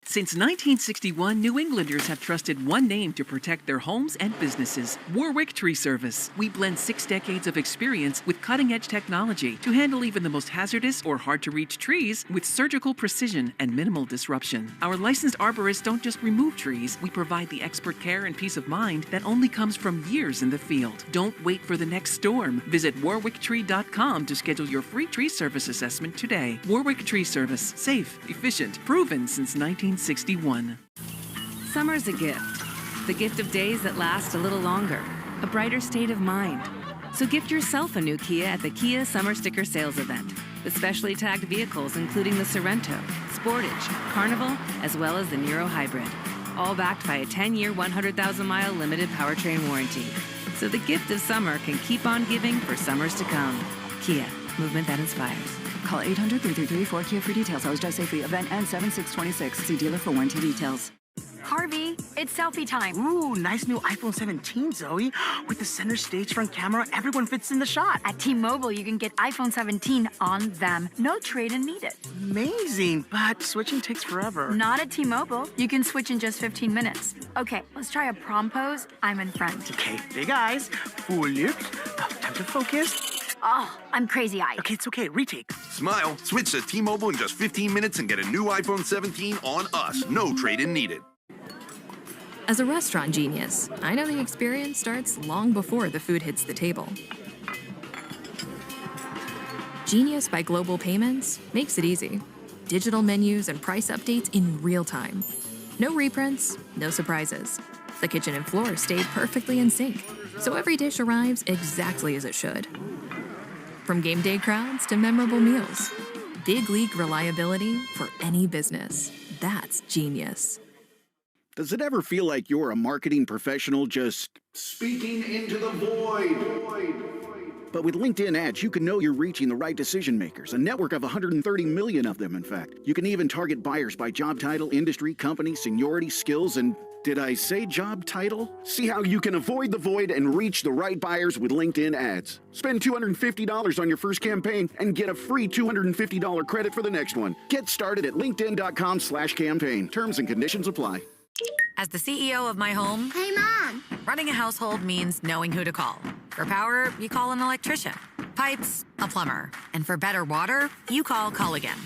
Since 1961, New Englanders have trusted one name to protect their homes and businesses: Warwick Tree Service. We blend 6 decades of experience with cutting-edge technology to handle even the most hazardous or hard-to-reach trees with surgical precision and minimal disruption. Our licensed arborists don't just remove trees, we provide the expert care and peace of mind that only comes from years in the field. Don't wait for the next storm. Visit warwicktree.com to schedule your free tree service assessment today. Warwick Tree Service. Safe, efficient, proven since 1961. Summer's a gift. The gift of days that last a little longer. A brighter state of mind. So gift yourself a new Kia at the Kia Summer Sticker Sales Event. With specially tagged vehicles including the Sorento, Sportage, Carnival, as well as the Niro Hybrid. All backed by a 10-year, 100,000-mile limited powertrain warranty. So the gift of summer can keep on giving for summers to come. Kia, movement that inspires. Call 800-333-4KIA for details. Always drive safely. Event ends 7/6/26. See dealer for warranty details. Harvey, it's selfie time. Ooh, nice new iPhone 17, Zoe. With the center stage front camera, everyone fits in the shot. At T-Mobile, you can get iPhone 17 on them. No trade-in needed. Amazing, but switching takes forever. Not at T-Mobile. You can switch in just 15 minutes. Okay, let's try a prom pose. I'm in front. Okay, big eyes, full lips. Oh, time to focus. Oh, I'm crazy-eyed. Okay, it's okay. Retake. Smile. Switch to T-Mobile in just 15 minutes and get a new iPhone 17 on us. No trade-in needed. As a restaurant genius, I know the experience starts long before the food hits the table. Genius by Global Payments makes it easy. Digital menus and price updates in real time. No reprints, no surprises. The kitchen and floor stayed perfectly in sync, so every dish arrives exactly as it should. From game day crowds to memorable meals, big league reliability for any business. That's genius. Does it ever feel like you're a marketing professional just speaking into the void? But with LinkedIn ads, you can know you're reaching the right decision makers, a network of 130 million of them, in fact. You can even target buyers by job title, industry, company, seniority, skills, and did I say job title? See how you can avoid the void and reach the right buyers with LinkedIn ads. Spend $250 on your first campaign and get a free $250 credit for the next one. Get started at linkedin.com/campaign. Terms and conditions apply. As the CEO of my home, hey Mom, running a household means knowing who to call. For power, you call an electrician. Pipes, a plumber. And for better water, you call Culligan.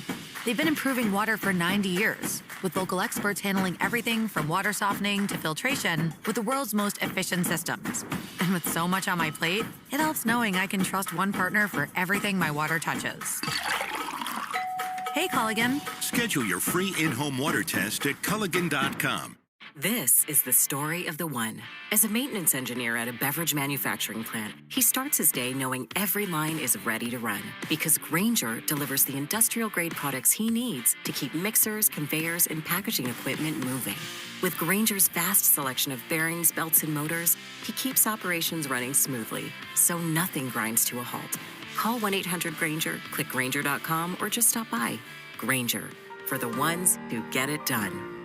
They've been improving water for 90 years, with local experts handling everything from water softening to filtration with the world's most efficient systems. And with so much on my plate, it helps knowing I can trust one partner for everything my water touches. Hey, Culligan. Schedule your free in-home water test at Culligan.com. This is the story of the one. As a maintenance engineer at a beverage manufacturing plant, he starts his day knowing every line is ready to run because Grainger delivers the industrial-grade products he needs to keep mixers, conveyors, and packaging equipment moving. With Grainger's vast selection of bearings, belts, and motors, he keeps operations running smoothly, so nothing grinds to a halt. Call 1-800-GRAINGER, click Grainger.com, or just stop by. Grainger, for the ones who get it done.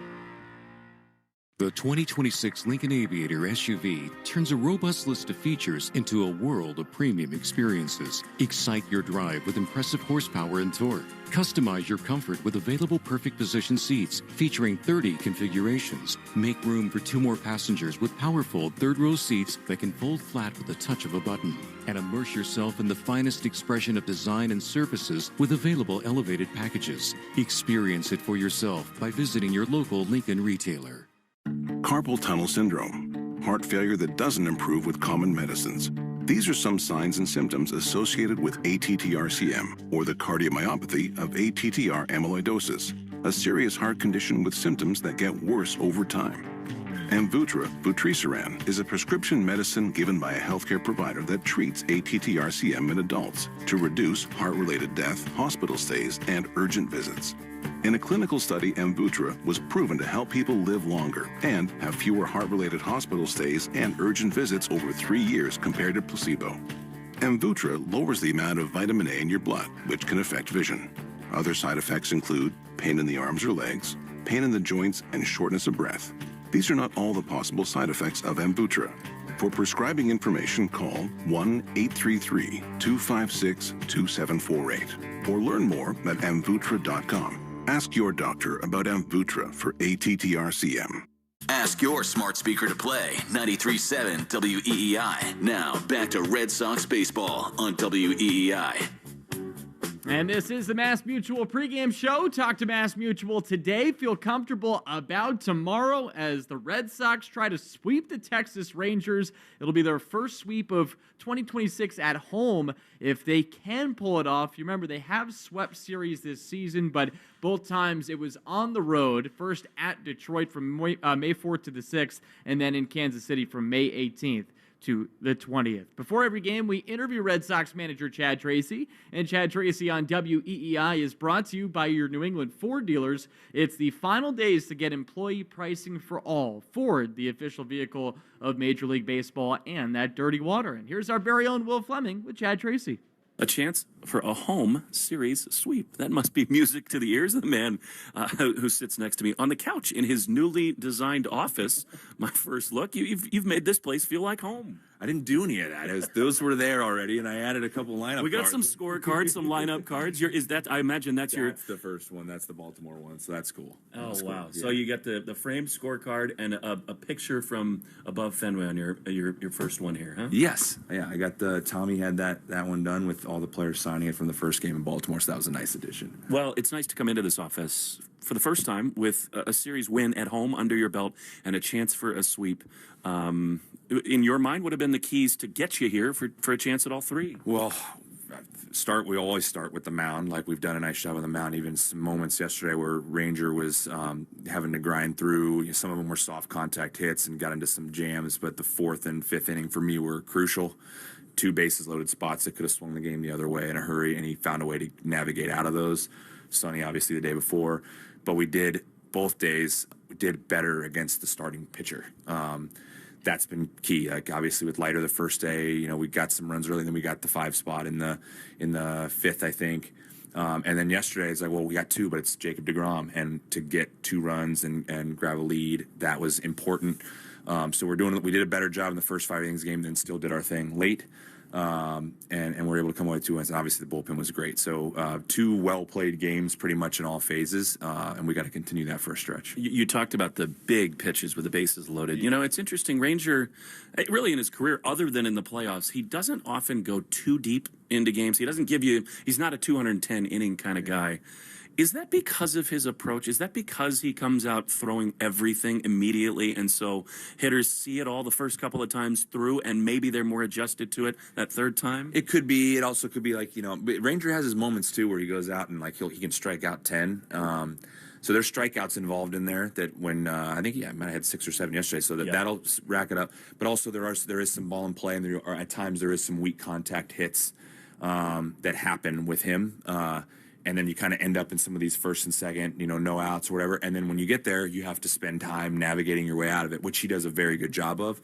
The 2026 Lincoln Aviator SUV turns a robust list of features into a world of premium experiences. Excite your drive with impressive horsepower and torque. Customize your comfort with available perfect position seats featuring 30 configurations. Make room for 2 more passengers with powerful third-row seats that can fold flat with the touch of a button. And immerse yourself in the finest expression of design and surfaces with available elevated packages. Experience it for yourself by visiting your local Lincoln retailer. Carpal tunnel syndrome, heart failure that doesn't improve with common medicines. These are some signs and symptoms associated with ATTR-CM, or the cardiomyopathy of ATTR amyloidosis, a serious heart condition with symptoms that get worse over time. Amvuttra, vutrisiran, is a prescription medicine given by a healthcare provider that treats ATTR-CM in adults to reduce heart-related death, hospital stays, and urgent visits. In a clinical study, Amvuttra was proven to help people live longer and have fewer heart-related hospital stays and urgent visits over 3 years compared to placebo. Amvuttra lowers the amount of vitamin A in your blood, which can affect vision. Other side effects include pain in the arms or legs, pain in the joints, and shortness of breath. These are not all the possible side effects of Amvuttra. For prescribing information, call 1-833-256-2748 or learn more at amvuttra.com. Ask your doctor about Amvuttra for ATTR-CM. Ask your smart speaker to play 93.7 WEEI. Now back to Red Sox baseball on WEEI. And this is the Mass Mutual pregame show. Talk to Mass Mutual today. Feel comfortable about tomorrow as the Red Sox try to sweep the Texas Rangers. It'll be their first sweep of 2026 at home if they can pull it off. You remember they have swept series this season, but both times it was on the road. First at Detroit from May 4th to the 6th, and then in Kansas City from May 18th. To the 20th. Before every game, we interview Red Sox manager Chad Tracy, and Chad Tracy on WEEI is brought to you by your New England Ford dealers. It's the final days to get employee pricing for all. Ford, the official vehicle of Major League Baseball, and that dirty water. And here's our very own Will Fleming with Chad Tracy. a chance for a home series sweep. That must be music to the ears of the man who sits next to me on the couch in his newly designed office. My first look, you've made this place feel like home. I didn't do any of that. Those were there already, and I added a couple lineup. We got cards. some scorecards, some lineup cards. I imagine that's the first one. That's the Baltimore one, so that's cool. Oh, that's wow. Cool. Yeah. So you got the framed scorecard and a picture from above Fenway on your first one here, huh? Yes. Yeah, I got Tommy had that one done with all the players signing it from the first game in Baltimore, so that was a nice addition. Well, it's nice to come into this office for the first time with a series win at home under your belt and a chance for a sweep. In your mind, would have been the keys to get you here for a chance at all three? Well, we always start with the mound, like we've done a nice job on the mound. Even some moments yesterday where Ranger was having to grind through. Some of them were soft contact hits and got into some jams, but the fourth and fifth inning for me were crucial. 2 bases loaded spots that could have swung the game the other way in a hurry, and he found a way to navigate out of those. Sonny, obviously, the day before. But both days, we did better against the starting pitcher. That's been key. Like obviously with Leiter the first day, we got some runs early, then we got the 5 spot in the fifth, I think. And then yesterday it's like, well, we got 2, but it's Jacob deGrom, and to get 2 runs and grab a lead, that was important. So we did a better job in the first 5 innings game, then still did our thing late. And we're able to come away with 2 wins. And obviously, the bullpen was great. So 2 well-played games pretty much in all phases, and we got to continue that for a stretch. You talked about the big pitches with the bases loaded. It's interesting. Ranger, really in his career, other than in the playoffs, he doesn't often go too deep into games. He doesn't he's not a 210-inning kind of guy. Is that because of his approach? Is that because he comes out throwing everything immediately, and so hitters see it all the first couple of times through, and maybe they're more adjusted to it that third time? It could be. It also could be like, Ranger has his moments too where he goes out and like he can strike out 10. So there's strikeouts involved in there that when I think I might have had 6 or 7 yesterday, so that'll rack it up. But also there is some ball in play, and at times there is some weak contact hits that happen with him. And then you kind of end up in some of these first and second, no outs or whatever. And then when you get there, you have to spend time navigating your way out of it, which he does a very good job of.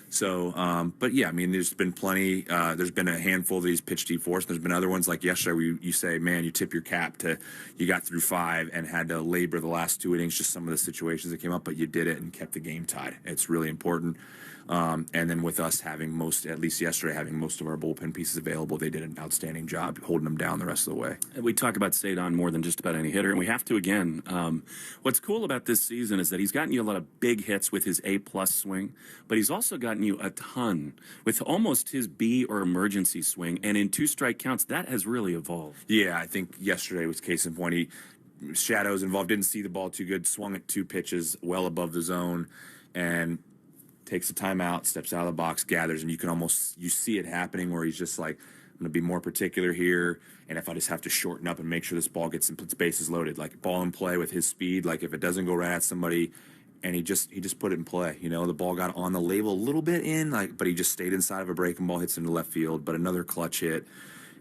So, but yeah, there's been plenty. There's been a handful that he's pitched deep for us. There's been other ones like yesterday where you say, man, you tip your cap to you got through 5 and had to labor the last 2 innings, just some of the situations that came up, but you did it and kept the game tied. It's really important. And then with us having at least yesterday, having most of our bullpen pieces available, they did an outstanding job holding them down the rest of the way. We talk about Cedon more than just about any hitter, and we have to again. What's cool about this season is that he's gotten you a lot of big hits with his A-plus swing, but he's also gotten you a ton with almost his B or emergency swing, and in 2 strike counts, that has really evolved. Yeah, I think yesterday was case in point. Shadows involved, didn't see the ball too good, swung at 2 pitches well above the zone, and takes a timeout, steps out of the box, gathers, and you see it happening where he's just like, I'm going to be more particular here, and if I just have to shorten up and make sure this ball gets its bases loaded, like ball in play with his speed, like if it doesn't go right at somebody, and he just put it in play. The ball got on the label a little bit but he just stayed inside of a breaking ball, hits into left field, but another clutch hit,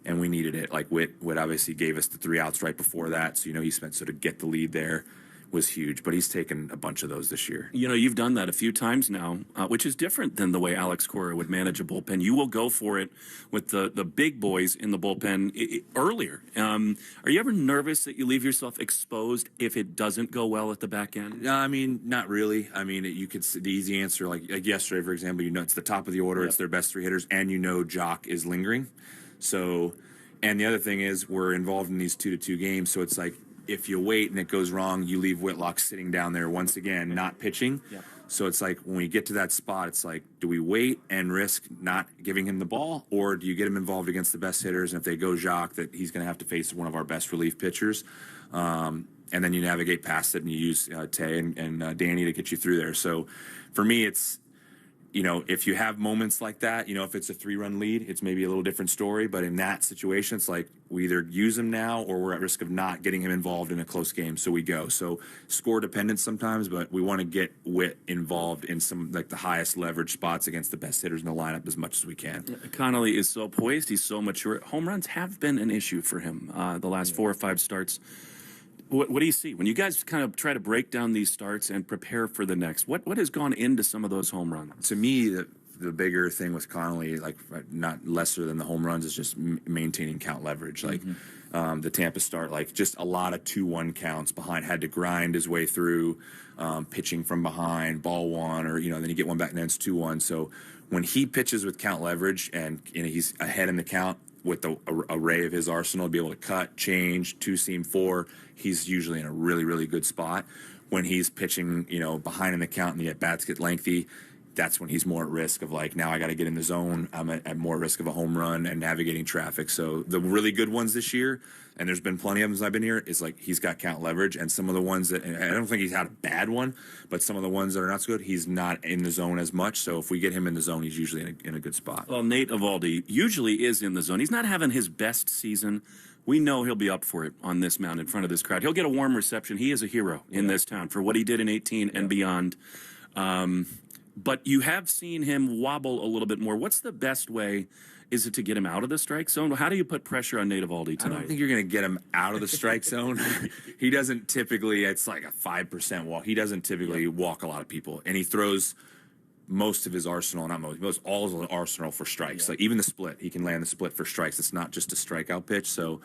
and we needed it. Like Witt obviously gave us the 3 outs right before that, so he spent to get the lead there. Was huge, but he's taken a bunch of those this year. You've done that a few times now, which is different than the way Alex Cora would manage a bullpen. You will go for it with the big boys in the bullpen earlier. Are you ever nervous that you leave yourself exposed if it doesn't go well at the back end? No, not really. You could see the easy answer, like yesterday, for example, it's the top of the order, It's their best 3 hitters, and Jock is lingering. So, and the other thing is we're involved in these 2-2 games, so it's like, if you wait and it goes wrong, you leave Whitlock sitting down there once again, not pitching. Yeah. So it's like when we get to that spot, it's like, do we wait and risk not giving him the ball, or do you get him involved against the best hitters? And if they go Jacques, that he's going to have to face one of our best relief pitchers. And then you navigate past it and you use Tay and Danny to get you through there. So for me, it's, if you have moments like that, if it's a 3-run lead, it's maybe a little different story. But in that situation, it's like we either use him now or we're at risk of not getting him involved in a close game. So we go. So score dependent sometimes, but we want to get Witt involved in some like the highest leverage spots against the best hitters in the lineup as much as we can. Connelly is so poised. He's so mature. Home runs have been an issue for him the last 4 or 5 starts. What do you see when you guys kind of try to break down these starts and prepare for the next? What has gone into some of those home runs? To me, the bigger thing with Connelly, like not lesser than the home runs, is just maintaining count leverage. Like the Tampa start, like just a lot of 2-1 counts behind, had to grind his way through, pitching from behind, ball one, or then you get one back and then it's 2-1. So when he pitches with count leverage and he's ahead in the count with the array of his arsenal to be able to cut, change, 2-seam, 4, he's usually in a really, really good spot. When he's pitching, behind in the count and the at-bats get lengthy, that's when he's more at risk of like, now I got to get in the zone. I'm at more risk of a home run and navigating traffic. So the really good ones this year, and there's been plenty of them since I've been here, is like he's got count leverage. And some of the ones that, and I don't think he's had a bad one, but some of the ones that are not so good, he's not in the zone as much. So if we get him in the zone, he's usually in a good spot. Well, Nate Eovaldi usually is in the zone. He's not having his best season. We know he'll be up for it on this mound in front of this crowd. He'll get a warm reception. He is a hero in this town for what he did in 18 and beyond. But you have seen him wobble a little bit more. What's the best way? Is it to get him out of the strike zone? How do you put pressure on Nate Eovaldi tonight? I don't think you're going to get him out of the strike zone. He doesn't typically, it's like a 5% walk. He doesn't typically walk a lot of people. And he throws most of his arsenal, not most, all of his arsenal for strikes. Like even the split, he can land the split for strikes. It's not just a strikeout pitch. So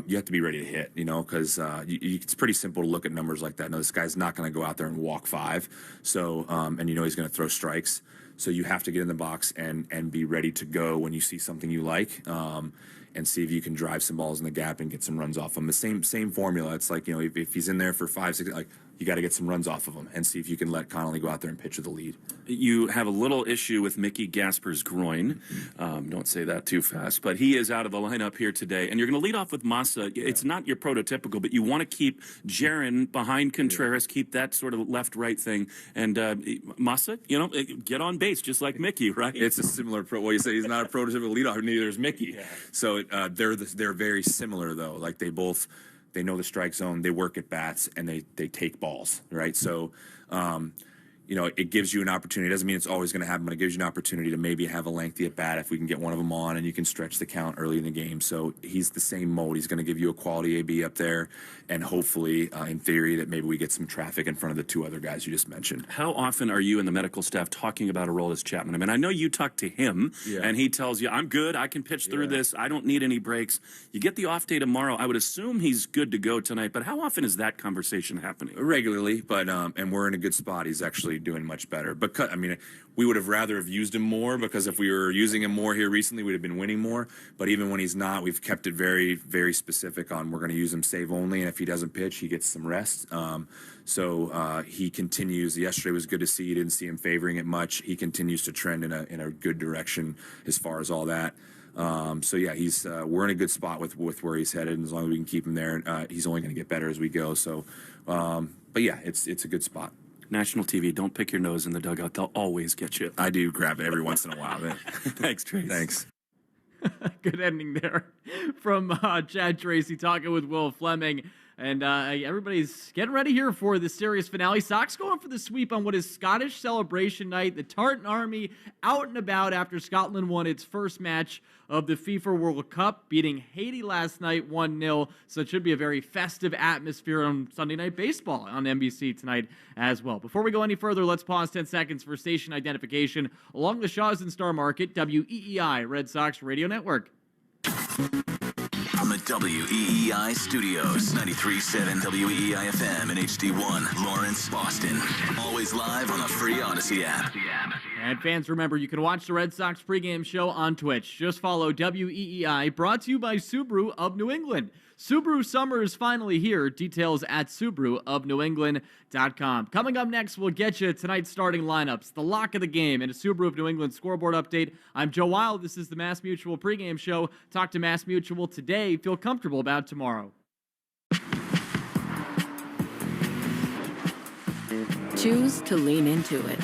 you have to be ready to hit, because it's pretty simple to look at numbers like that. No, this guy's not going to go out there and walk 5. So, and he's going to throw strikes. So you have to get in the box and be ready to go when you see something you like, and see if you can drive some balls in the gap and get some runs off him. The same formula. It's like, if he's in there for 5, 6, like you got to get some runs off of him and see if you can let Connelly go out there and pitch with the lead. You have a little issue with Mickey Gasper's groin. Don't say that too fast, but he is out of the lineup here today. And you're going to lead off with Massa. It's not your prototypical, but you want to keep Jaron behind Contreras, keep that sort of left-right thing. And Massa, get on base just like Mickey, right? It's a similar you say he's not a prototypical leadoff, neither is Mickey. Yeah. So they're very similar though. Like they know the strike zone, they work at bats, and they take balls, right? So, it gives you an opportunity. It doesn't mean it's always going to happen, but it gives you an opportunity to maybe have a lengthy at bat if we can get one of them on, and you can stretch the count early in the game. So he's the same mode. He's going to give you a quality AB up there, and hopefully, in theory, that maybe we get some traffic in front of the 2 other guys you just mentioned. How often are you and the medical staff talking about Aroldis Chapman? I mean, I know you talk to him, and he tells you, I'm good, I can pitch through this, I don't need any breaks. You get the off day tomorrow. I would assume he's good to go tonight, but how often is that conversation happening? Regularly, but and we're in a good spot. He's actually doing much better. Because we would have rather have used him more, because if we were using him more here recently, we'd have been winning more. But even when he's not, we've kept it very, very specific on we're going to use him save only, and if he doesn't pitch, he gets some rest. So he continues. Yesterday was good to see. You didn't see him favoring it much. He continues to trend in a good direction as far as all that. So yeah, we're in a good spot with where he's headed, and as long as we can keep him there, he's only going to get better as we go. So, but yeah, it's a good spot. National TV, don't pick your nose in the dugout. They'll always get you. I do grab it every once in a while. Thanks, Trace. Thanks. Good ending there from Chad Tracy talking with Will Fleming. And everybody's getting ready here for the series finale. Sox going for the sweep on what is Scottish celebration night. The Tartan Army out and about after Scotland won its first match of the FIFA World Cup, beating Haiti last night 1-0. So it should be a very festive atmosphere on Sunday Night Baseball on NBC tonight as well. Before we go any further, let's pause 10 seconds for station identification along the Shaw's and Star Market, WEEI Red Sox Radio Network. From the WEEI studios, 93.7 WEEI FM and HD1, Lawrence, Boston. Always live on the free Odyssey app. And fans, remember, you can watch the Red Sox pregame show on Twitch. Just follow WEEI, brought to you by Subaru of New England. Subaru summer is finally here. Details at SubaruofNewEngland.com. Coming up next, we'll get you tonight's starting lineups, the lock of the game, and a Subaru of New England scoreboard update. I'm Joe Wild. This is the Mass Mutual pregame show. Talk to Mass Mutual today. Feel comfortable about tomorrow. Choose to lean into it.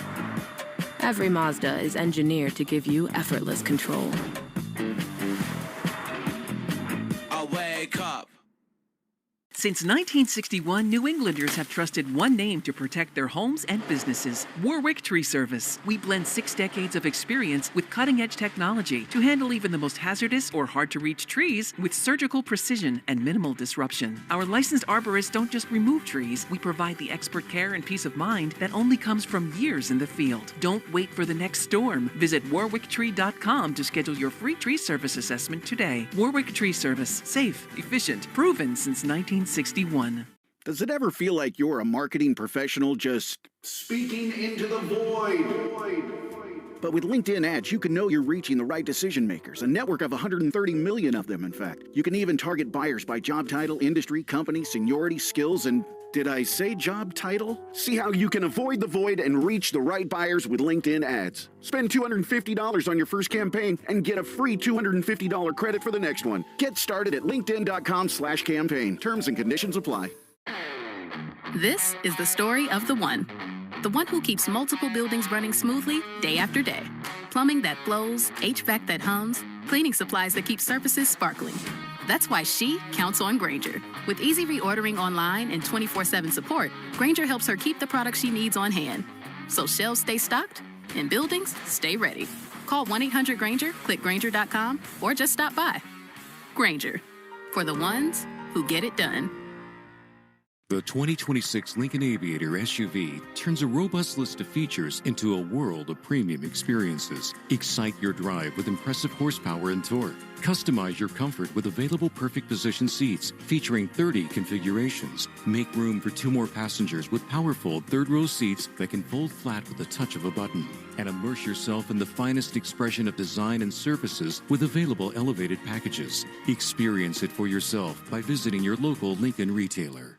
Every Mazda is engineered to give you effortless control. I wake up. Since 1961, New Englanders have trusted one name to protect their homes and businesses: Warwick Tree Service. We blend 6 decades of experience with cutting-edge technology to handle even the most hazardous or hard-to-reach trees with surgical precision and minimal disruption. Our licensed arborists don't just remove trees, we provide the expert care and peace of mind that only comes from years in the field. Don't wait for the next storm. Visit warwicktree.com to schedule your free tree service assessment today. Warwick Tree Service. Safe, efficient, proven since 1961. Does it ever feel like you're a marketing professional just speaking into the void? But with LinkedIn ads, you can know you're reaching the right decision makers, a network of 130 million of them, in fact. You can even target buyers by job title, industry, company, seniority, skills, and did I say job title? See how you can avoid the void and reach the right buyers with LinkedIn ads. Spend $250 on your first campaign and get a free $250 credit for the next one. Get started at linkedin.com/campaign. Terms and conditions apply. This is the story of the one who keeps multiple buildings running smoothly day after day. Plumbing that flows, HVAC that hums, cleaning supplies that keep surfaces sparkling. That's why she counts on Grainger. With easy reordering online and 24/7 support, Grainger helps her keep the products she needs on hand. So shelves stay stocked and buildings stay ready. Call 1-800-GRAINGER, click Grainger.com, or just stop by. Grainger, for the ones who get it done. The 2026 Lincoln Aviator SUV turns a robust list of features into a world of premium experiences. Excite your drive with impressive horsepower and torque. Customize your comfort with available perfect position seats featuring 30 configurations. Make room for 2 more passengers with powerful third-row seats that can fold flat with the touch of a button. And immerse yourself in the finest expression of design and surfaces with available elevated packages. Experience it for yourself by visiting your local Lincoln retailer.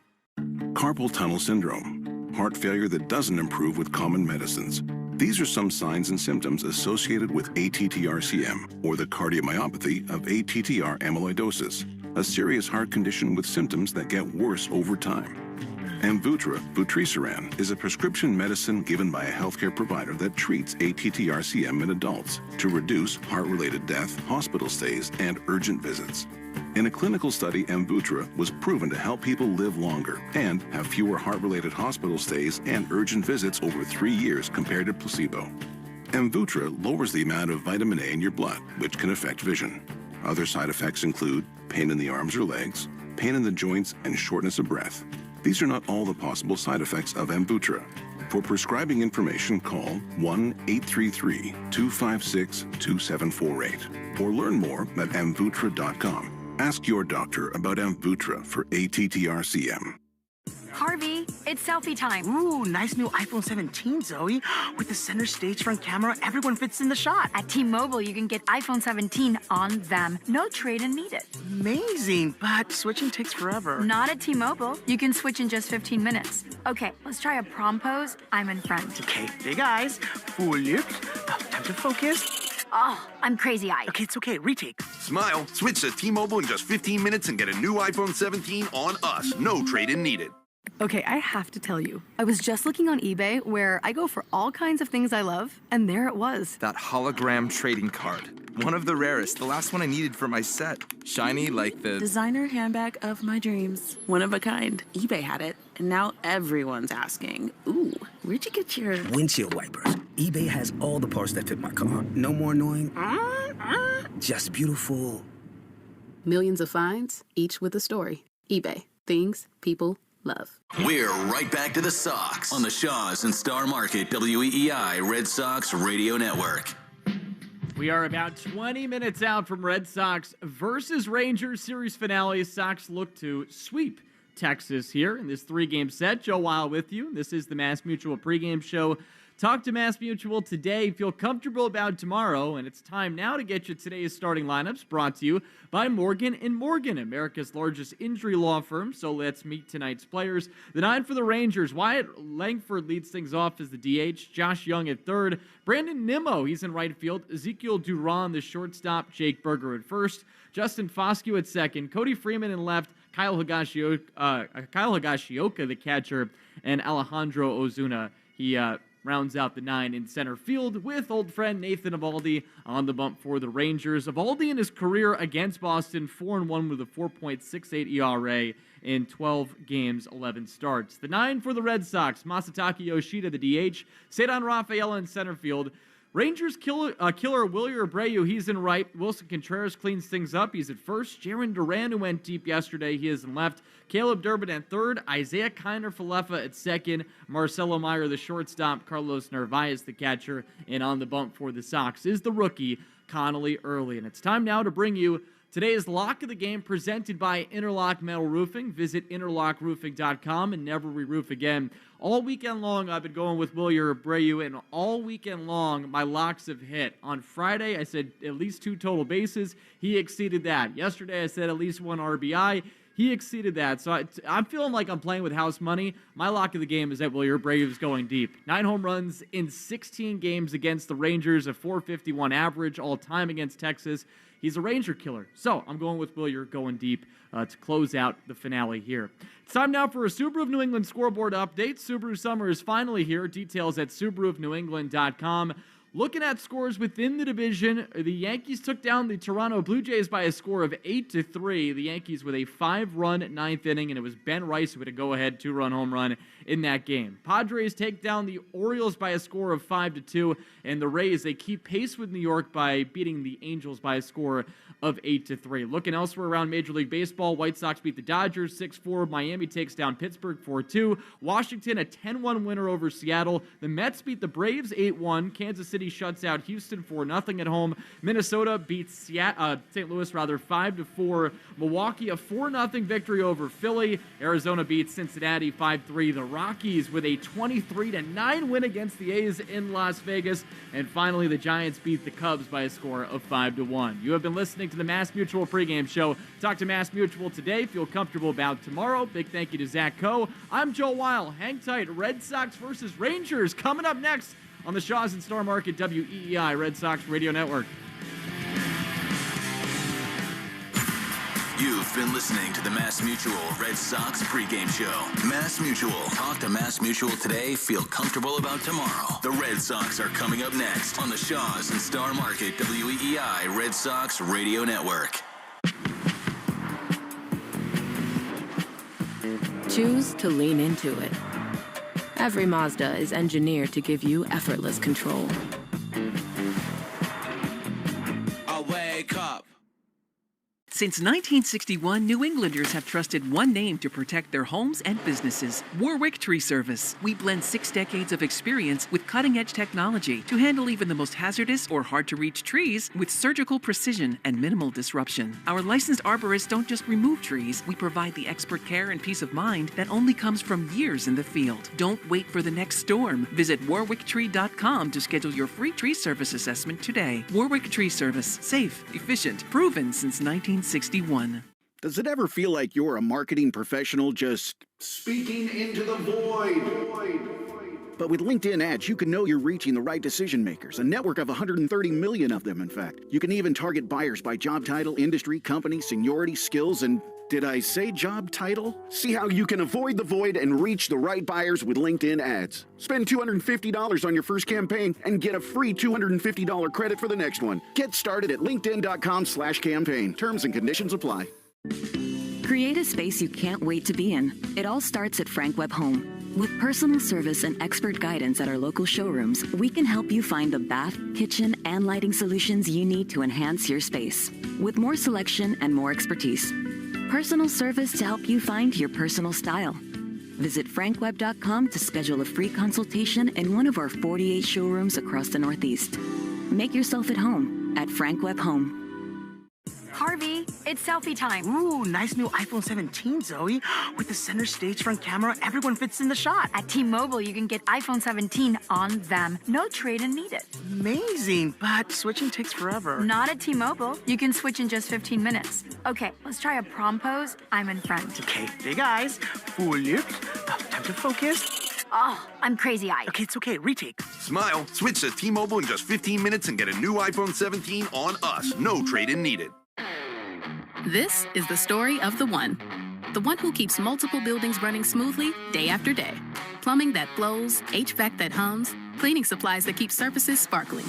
Carpal tunnel syndrome, heart failure that doesn't improve with common medicines. These are some signs and symptoms associated with ATTR-CM, or the cardiomyopathy of ATTR amyloidosis, a serious heart condition with symptoms that get worse over time. Amvuttra, vutrisiran, is a prescription medicine given by a healthcare provider that treats ATTR-CM in adults to reduce heart-related death, hospital stays, and urgent visits. In a clinical study, Amvuttra was proven to help people live longer and have fewer heart-related hospital stays and urgent visits over 3 years compared to placebo. Amvuttra lowers the amount of vitamin A in your blood, which can affect vision. Other side effects include pain in the arms or legs, pain in the joints, and shortness of breath. These are not all the possible side effects of Amvuttra. For prescribing information, call 1-833-256-2748 or learn more at amvuttra.com. Ask your doctor about Amvuttra for ATTR-CM. Harvey, it's selfie time. Ooh, nice new iPhone 17, Zoe. With the center stage front camera, everyone fits in the shot. At T-Mobile, you can get iPhone 17 on them. No trade-in needed. Amazing, but switching takes forever. Not at T-Mobile. You can switch in just 15 minutes. Okay, let's try a prom pose. I'm in front. Okay, big eyes, full lips. Time to focus. Oh, I'm crazy-eyed. Okay, it's okay. Retake. Smile. Switch to T-Mobile in just 15 minutes and get a new iPhone 17 on us. No trade-in needed. Okay, I have to tell you, I was just looking on eBay where I go for all kinds of things I love, and there it was. That hologram trading card. One of the rarest, the last one I needed for my set. Shiny like the designer handbag of my dreams. One of a kind. eBay had it, and now everyone's asking, ooh, where'd you get your windshield wipers? eBay has all the parts that fit my car. No more annoying, just beautiful. Millions of finds, each with a story. eBay. Things people love. We're right back to the Sox on the Shaws and Star Market WEEI Red Sox Radio Network. We are about 20 minutes out from Red Sox versus Rangers series finale. Sox look to sweep Texas here in this 3-game set. Joe Weil with you. This is the Mass Mutual pregame show. Talk to Mass Mutual today. Feel comfortable about tomorrow, and it's time now to get you today's starting lineups, brought to you by Morgan & Morgan, America's largest injury law firm. So let's meet tonight's players. The 9 for the Rangers, Wyatt Langford leads things off as the DH, Josh Young at third, Brandon Nimmo, he's in right field, Ezekiel Duran, the shortstop, Jake Berger at first, Justin Foscue at second, Cody Freeman in left, Kyle Higashioka, the catcher, and Alejandro Ozuna. He rounds out the 9 in center field with old friend Nathan Eovaldi on the bump for the Rangers. Eovaldi in his career against Boston, 4-1 with a 4.68 ERA in 12 games, 11 starts. The 9 for the Red Sox, Masataka Yoshida, the DH, Cedar Rafaela in center field. Rangers killer Wilyer Abreu, he's in right. Wilson Contreras cleans things up. He's at first. Jarren Duran, who went deep yesterday, he is in left. Caleb Durbin at third. Isaiah Kiner-Falefa at second. Marcelo Meyer, the shortstop. Carlos Narvaez, the catcher. And on the bump for the Sox is the rookie, Connelly Early. And it's time now to bring you today's Lock of the Game, presented by Interlock Metal Roofing. Visit interlockroofing.com and never re-roof again. All weekend long, I've been going with Wilyer Abreu, and all weekend long, my locks have hit. On Friday, I said at least 2 total bases. He exceeded that. Yesterday, I said at least 1 RBI. He exceeded that. So I'm feeling like I'm playing with house money. My lock of the game is that Wilyer Abreu is going deep. 9 home runs in 16 games against the Rangers, a .451 average all-time against Texas. He's a Ranger killer. So I'm going with Wilyer going deep to close out the finale here. It's time now for a Subaru of New England scoreboard update. Subaru summer is finally here. Details at SubaruofNewEngland.com. Looking at scores within the division, the Yankees took down the Toronto Blue Jays by a score of 8-3. The Yankees with a 5-run 9th inning, and it was Ben Rice who had a go-ahead 2-run home run in that game. Padres take down the Orioles by a score of 5-2, and the Rays, they keep pace with New York by beating the Angels by a score of 8-3. Looking elsewhere around Major League Baseball, White Sox beat the Dodgers 6-4. Miami takes down Pittsburgh 4-2. Washington a 10-1 winner over Seattle. The Mets beat the Braves 8-1. Kansas City shuts out Houston 4-0 at home. Minnesota beats St. Louis 5-4. Milwaukee a 4-0 victory over Philly. Arizona beats Cincinnati 5-3. The Rockies with a 23-9 win against the A's in Las Vegas. And finally, the Giants beat the Cubs by a score of 5-1. You have been listening to the Mass Mutual pregame show. Talk to Mass Mutual today. Feel comfortable about tomorrow. Big thank you to Zach Coe. I'm Joe Weil. Hang tight. Red Sox versus Rangers coming up next on the Shaws and Star Market WEEI Red Sox Radio Network. You've been listening to the Mass Mutual Red Sox pregame show. Mass Mutual. Talk to Mass Mutual today. Feel comfortable about tomorrow. The Red Sox are coming up next on the Shaws and Star Market WEEI Red Sox Radio Network. Choose to lean into it. Every Mazda is engineered to give you effortless control. I wake up. Since 1961, New Englanders have trusted one name to protect their homes and businesses: Warwick Tree Service. We blend 6 decades of experience with cutting-edge technology to handle even the most hazardous or hard-to-reach trees with surgical precision and minimal disruption. Our licensed arborists don't just remove trees, we provide the expert care and peace of mind that only comes from years in the field. Don't wait for the next storm. Visit warwicktree.com to schedule your free tree service assessment today. Warwick Tree Service. Safe, efficient, proven since 1961. Does it ever feel like you're a marketing professional just speaking into the void? But with LinkedIn ads, you can know you're reaching the right decision makers, a network of 130 million of them, in fact. You can even target buyers by job title, industry, company, seniority, skills, and did I say job title? See how you can avoid the void and reach the right buyers with LinkedIn ads. Spend $250 on your first campaign and get a free $250 credit for the next one. Get started at linkedin.com/campaign. Terms and conditions apply. Create a space you can't wait to be in. It all starts at Frank Webb Home. With personal service and expert guidance at our local showrooms, we can help you find the bath, kitchen, and lighting solutions you need to enhance your space. With more selection and more expertise. Personal service to help you find your personal style. Visit frankwebb.com to schedule a free consultation in one of our 48 showrooms across the Northeast. Make yourself at home at Frank Webb Home. Harvey, it's selfie time. Ooh, nice new iPhone 17, Zoe. With the center stage front camera, everyone fits in the shot. At T-Mobile, you can get iPhone 17 on them. No trade-in needed. Amazing, but switching takes forever. Not at T-Mobile. You can switch in just 15 minutes. Okay, let's try a prom pose. I'm in front. Okay, big eyes, full lips. Time to focus. Oh, I'm crazy-eyed. Okay, it's okay. Retake. Smile. Switch to T-Mobile in just 15 minutes and get a new iPhone 17 on us. No trade-in needed. This is the story of the one who keeps multiple buildings running smoothly day after day. Plumbing that flows, HVAC that hums, cleaning supplies that keep surfaces sparkling.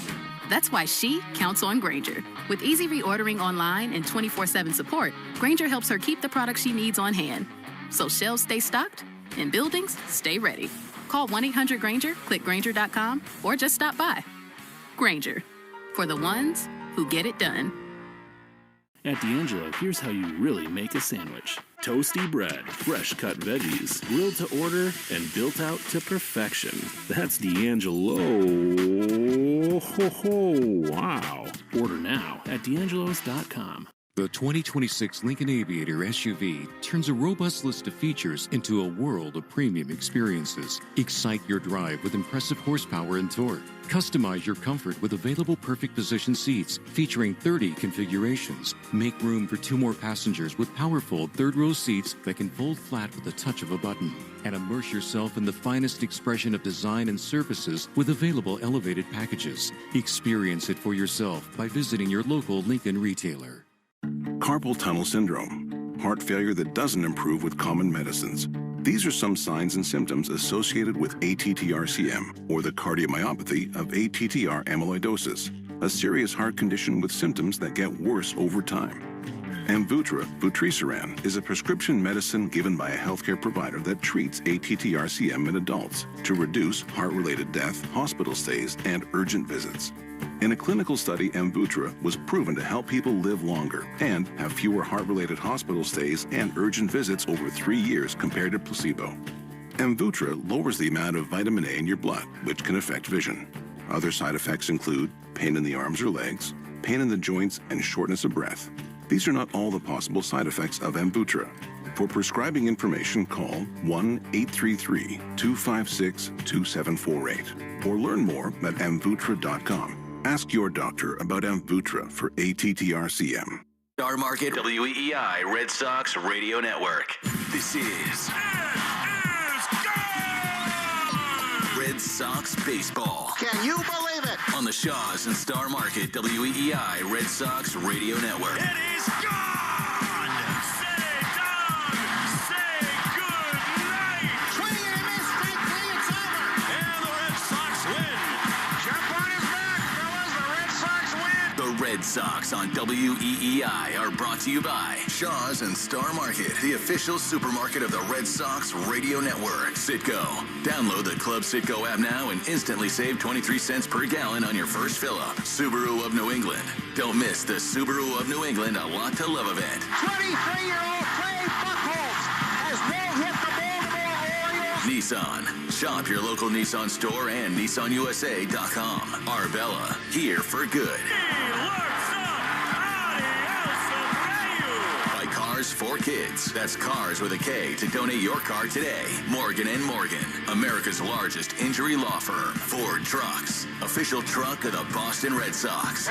That's why she counts on Grainger. With easy reordering online and 24/7 support, Grainger helps her keep the products she needs on hand. So shelves stay stocked and buildings stay ready. Call 1-800-GRAINGER, click Grainger.com, or just stop by. Grainger, for the ones who get it done. At D'Angelo, here's how you really make a sandwich. Toasty bread, fresh-cut veggies, grilled to order, and built out to perfection. That's D'Angelo. Ho, ho, wow. Order now at D'Angelo's.com. The 2026 Lincoln Aviator SUV turns a robust list of features into a world of premium experiences. Excite your drive with impressive horsepower and torque. Customize your comfort with available perfect position seats featuring 30 configurations. Make room for 2 more passengers with powerful third-row seats that can fold flat with the touch of a button. And immerse yourself in the finest expression of design and surfaces with available elevated packages. Experience it for yourself by visiting your local Lincoln retailer. Carpal tunnel syndrome, heart failure that doesn't improve with common medicines. These are some signs and symptoms associated with ATTR-CM, or the cardiomyopathy of ATTR amyloidosis, a serious heart condition with symptoms that get worse over time. Amvuttra, vutrisiran, is a prescription medicine given by a healthcare provider that treats ATTR-CM in adults to reduce heart-related death, hospital stays, and urgent visits. In a clinical study, Amvuttra was proven to help people live longer and have fewer heart-related hospital stays and urgent visits over 3 years compared to placebo. Amvuttra lowers the amount of vitamin A in your blood, which can affect vision. Other side effects include pain in the arms or legs, pain in the joints, and shortness of breath. These are not all the possible side effects of Amvuttra. For prescribing information, call 1-833-256-2748 or learn more at amvuttra.com. Ask your doctor about Amvuttra for ATTR-CM. Star Market, WEEI, Red Sox Radio Network. This is Red Sox Baseball. Can you believe it? On the Shaws and Star Market, WEEI, Red Sox Radio Network. It is gone! Sit down! Say good night! Swing and a miss, strike 3, it's over! And the Red Sox win! Jump on his back, fellas, the Red Sox win! The Red Sox on WEEI are brought to you by Shaws and Star Market, the official supermarket of the Red Sox Radio Network. Citgo. Download the Club Citgo app now and instantly save 23 cents per gallon on your first fill-up. Subaru of New England. Don't miss the Subaru of New England A Lot to Love event. 23-year-old Trey Buchholz has no-hit the Baltimore Orioles. Nissan. Shop your local Nissan store and NissanUSA.com. Arbella. Here for good. Cars for Kids. That's Cars with a K to donate your car today. Morgan & Morgan, America's largest injury law firm. Ford Trucks, official truck of the Boston Red Sox.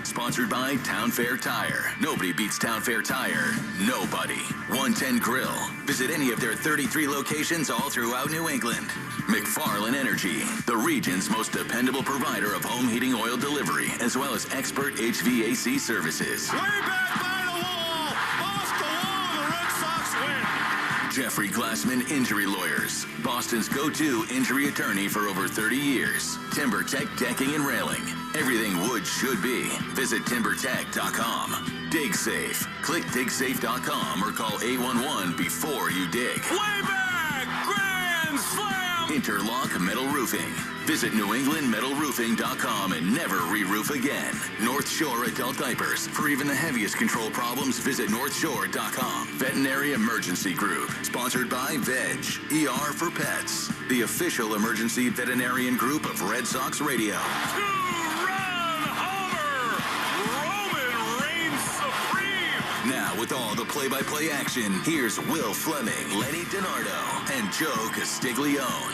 Sponsored by Town Fair Tire. Nobody beats Town Fair Tire. Nobody. 110 Grill. Visit any of their 33 locations all throughout New England. McFarland Energy, the region's most dependable provider of home heating oil delivery, as well as expert HVAC services. Way back by the wall! Off the wall, the Red Sox win! Jeffrey Glassman Injury Lawyers, Boston's go-to injury attorney for over 30 years. TimberTech Decking and Railing. Everything wood should be. Visit timbertech.com. Dig Safe. Click digsafe.com or call 811 before you dig. Way back! Grand slam! Interlock Metal Roofing. Visit NewEnglandMetalRoofing.com and never re-roof again. North Shore Adult Diapers. For even the heaviest control problems, visit NorthShore.com. Veterinary Emergency Group. Sponsored by Veg. ER for Pets. The official emergency veterinarian group of Red Sox Radio. Now, with all the play-by-play action, here's Will Fleming, Lenny DiNardo, and Joe Castiglione.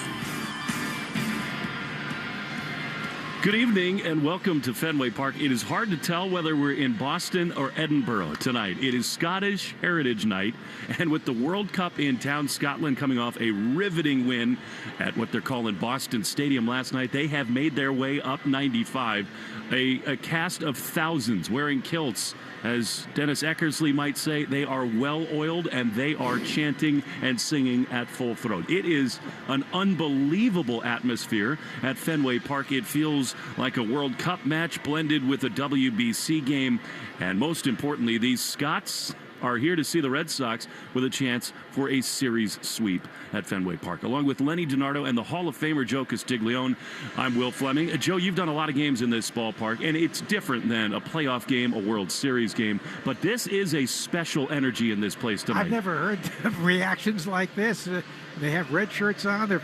Good evening and welcome to Fenway Park. It is hard to tell whether we're in Boston or Edinburgh tonight. It is Scottish Heritage Night, and with the World Cup in town, Scotland coming off a riveting win at what they're calling Boston Stadium last night, they have made their way up 95. A cast of thousands wearing kilts. As Dennis Eckersley might say, they are well-oiled and they are chanting and singing at full throat. It is an unbelievable atmosphere at Fenway Park. It feels like a World Cup match blended with a WBC game. And most importantly, these Scots are here to see the Red Sox with a chance for a series sweep at Fenway Park. Along with Lenny DiNardo and the Hall of Famer Joe Castiglione, I'm Will Fleming. Joe, you've done a lot of games in this ballpark, and it's different than a playoff game, a World Series game, but this is a special energy in this place tonight. I've never heard reactions like this. They have red shirts on, their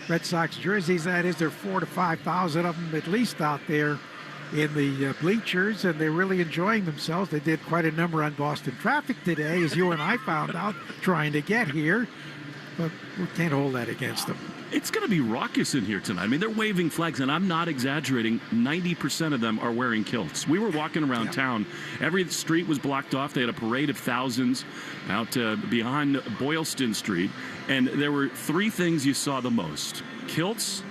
Red Sox jerseys, that is. There are 4,000 to 5,000 of them at least out there in the bleachers, and they're really enjoying themselves. They did quite a number on Boston traffic today, as you and I found out, trying to get here, but we can't hold that against them. It's going to be raucous in here tonight. I mean, they're waving flags, and I'm not exaggerating. 90% of them are wearing kilts. We were walking around town. Every street was blocked off. They had a parade of thousands out behind Boylston Street, and there were three things you saw the most: kilts,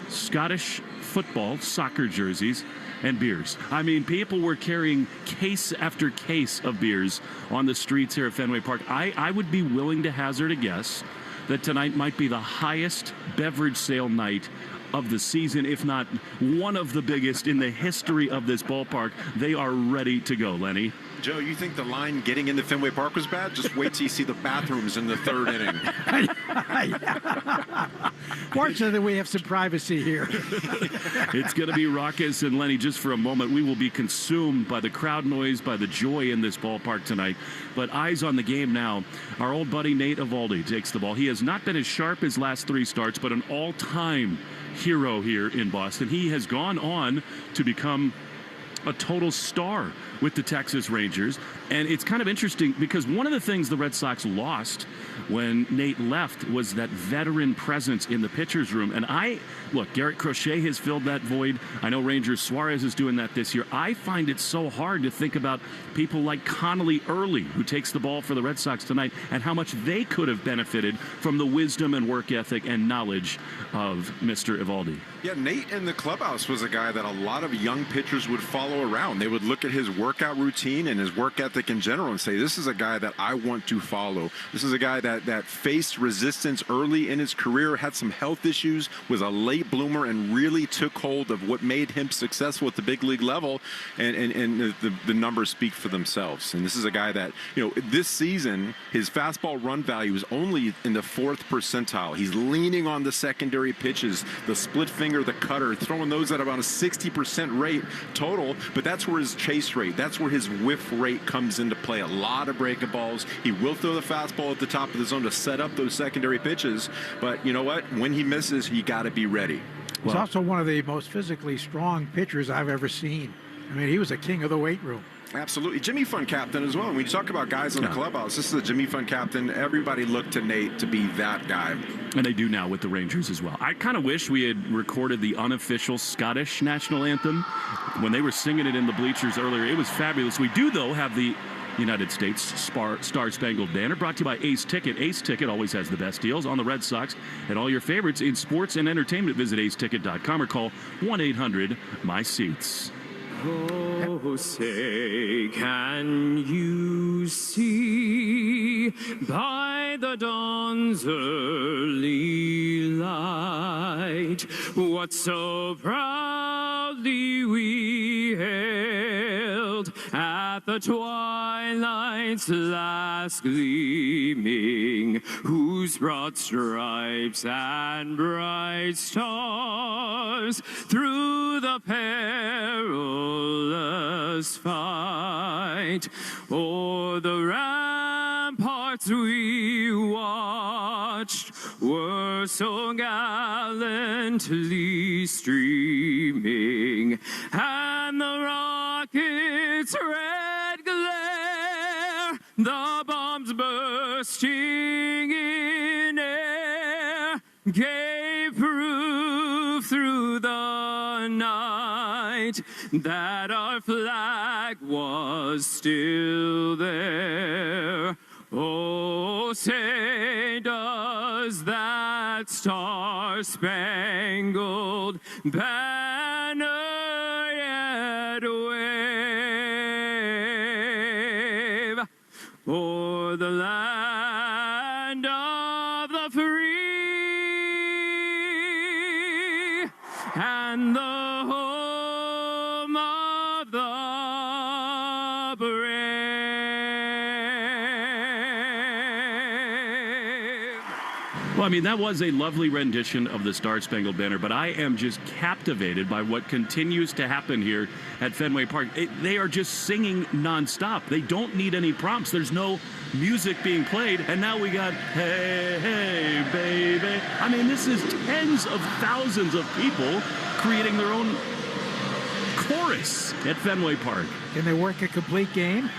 Scottish football, soccer jerseys, and beers. I mean, people were carrying case after case of beers on the streets here at Fenway Park. I would be willing to hazard a guess that tonight might be the highest beverage sale night of the season, if not one of the biggest in the history of this ballpark. They are ready to go, Lenny. Joe, you think the line getting into Fenway Park was bad? Just wait till you see the bathrooms in the third inning. Fortunately, we have some privacy here. It's going to be raucous, and Lenny, just for a moment, we will be consumed by the crowd noise, by the joy in this ballpark tonight. But eyes on the game now. Our old buddy Nate Eovaldi takes the ball. He has not been as sharp as last three starts, but an all-time hero here in Boston. He has gone on to become a total star with the Texas Rangers. And it's kind of interesting because one of the things the Red Sox lost when Nate left was that veteran presence in the pitcher's room. And look, Garrett Crochet has filled that void. I know Ranger Suarez is doing that this year. I find it so hard to think about people like Connelly Early, who takes the ball for the Red Sox tonight, and how much they could have benefited from the wisdom and work ethic and knowledge of Mr. Eovaldi. Yeah, Nate in the clubhouse was a guy that a lot of young pitchers would follow around. They would look at his workout routine and his work ethic in general and say, this is a guy that I want to follow. This is a guy that faced resistance early in his career, had some health issues, was a late bloomer, and really took hold of what made him successful at the big league level. And the numbers speak for themselves. And this is a guy that, this season, his fastball run value is only in the 4th percentile. He's leaning on the secondary pitches, the split finger, the cutter, throwing those at about a 60% rate total. But that's where his chase rate, that's where his whiff rate comes into play. A lot of breaking balls. He will throw the fastball at the top of the zone to set up those secondary pitches. But you know what? When he misses, you got to be ready. He's also one of the most physically strong pitchers I've ever seen. I mean, he was a king of the weight room. Absolutely. Jimmy Fund captain as well. When you talk about guys in the clubhouse, this is a Jimmy Fund captain. Everybody looked to Nate to be that guy. And they do now with the Rangers as well. I kind of wish we had recorded the unofficial Scottish national anthem when they were singing it in the bleachers earlier. It was fabulous. We do, though, have the United States Star-Spangled Banner, brought to you by Ace Ticket. Ace Ticket always has the best deals on the Red Sox and all your favorites in sports and entertainment. Visit aceticket.com or call 1-800-MY-SEATS. Oh, say, can you see by the dawn's early light what so proudly we hailed at the twilight's last gleaming, whose broad stripes and bright stars through the perilous fight o'er the ramparts we watched were so gallantly streaming, and the rocket's red glare, the bombs bursting in air, gave proof through the one night that our flag was still there. Oh, say does that star-spangled banner yet wave o'er the land of the free and the home of the brave. Well, I mean, that was a lovely rendition of the Star-Spangled Banner, but I am just captivated by what continues to happen here at Fenway Park. They are just singing nonstop. They don't need any prompts. There's no music being played, and now we got, hey, hey, baby. I mean, this is tens of thousands of people creating their own chorus at Fenway Park. Can they work a complete game?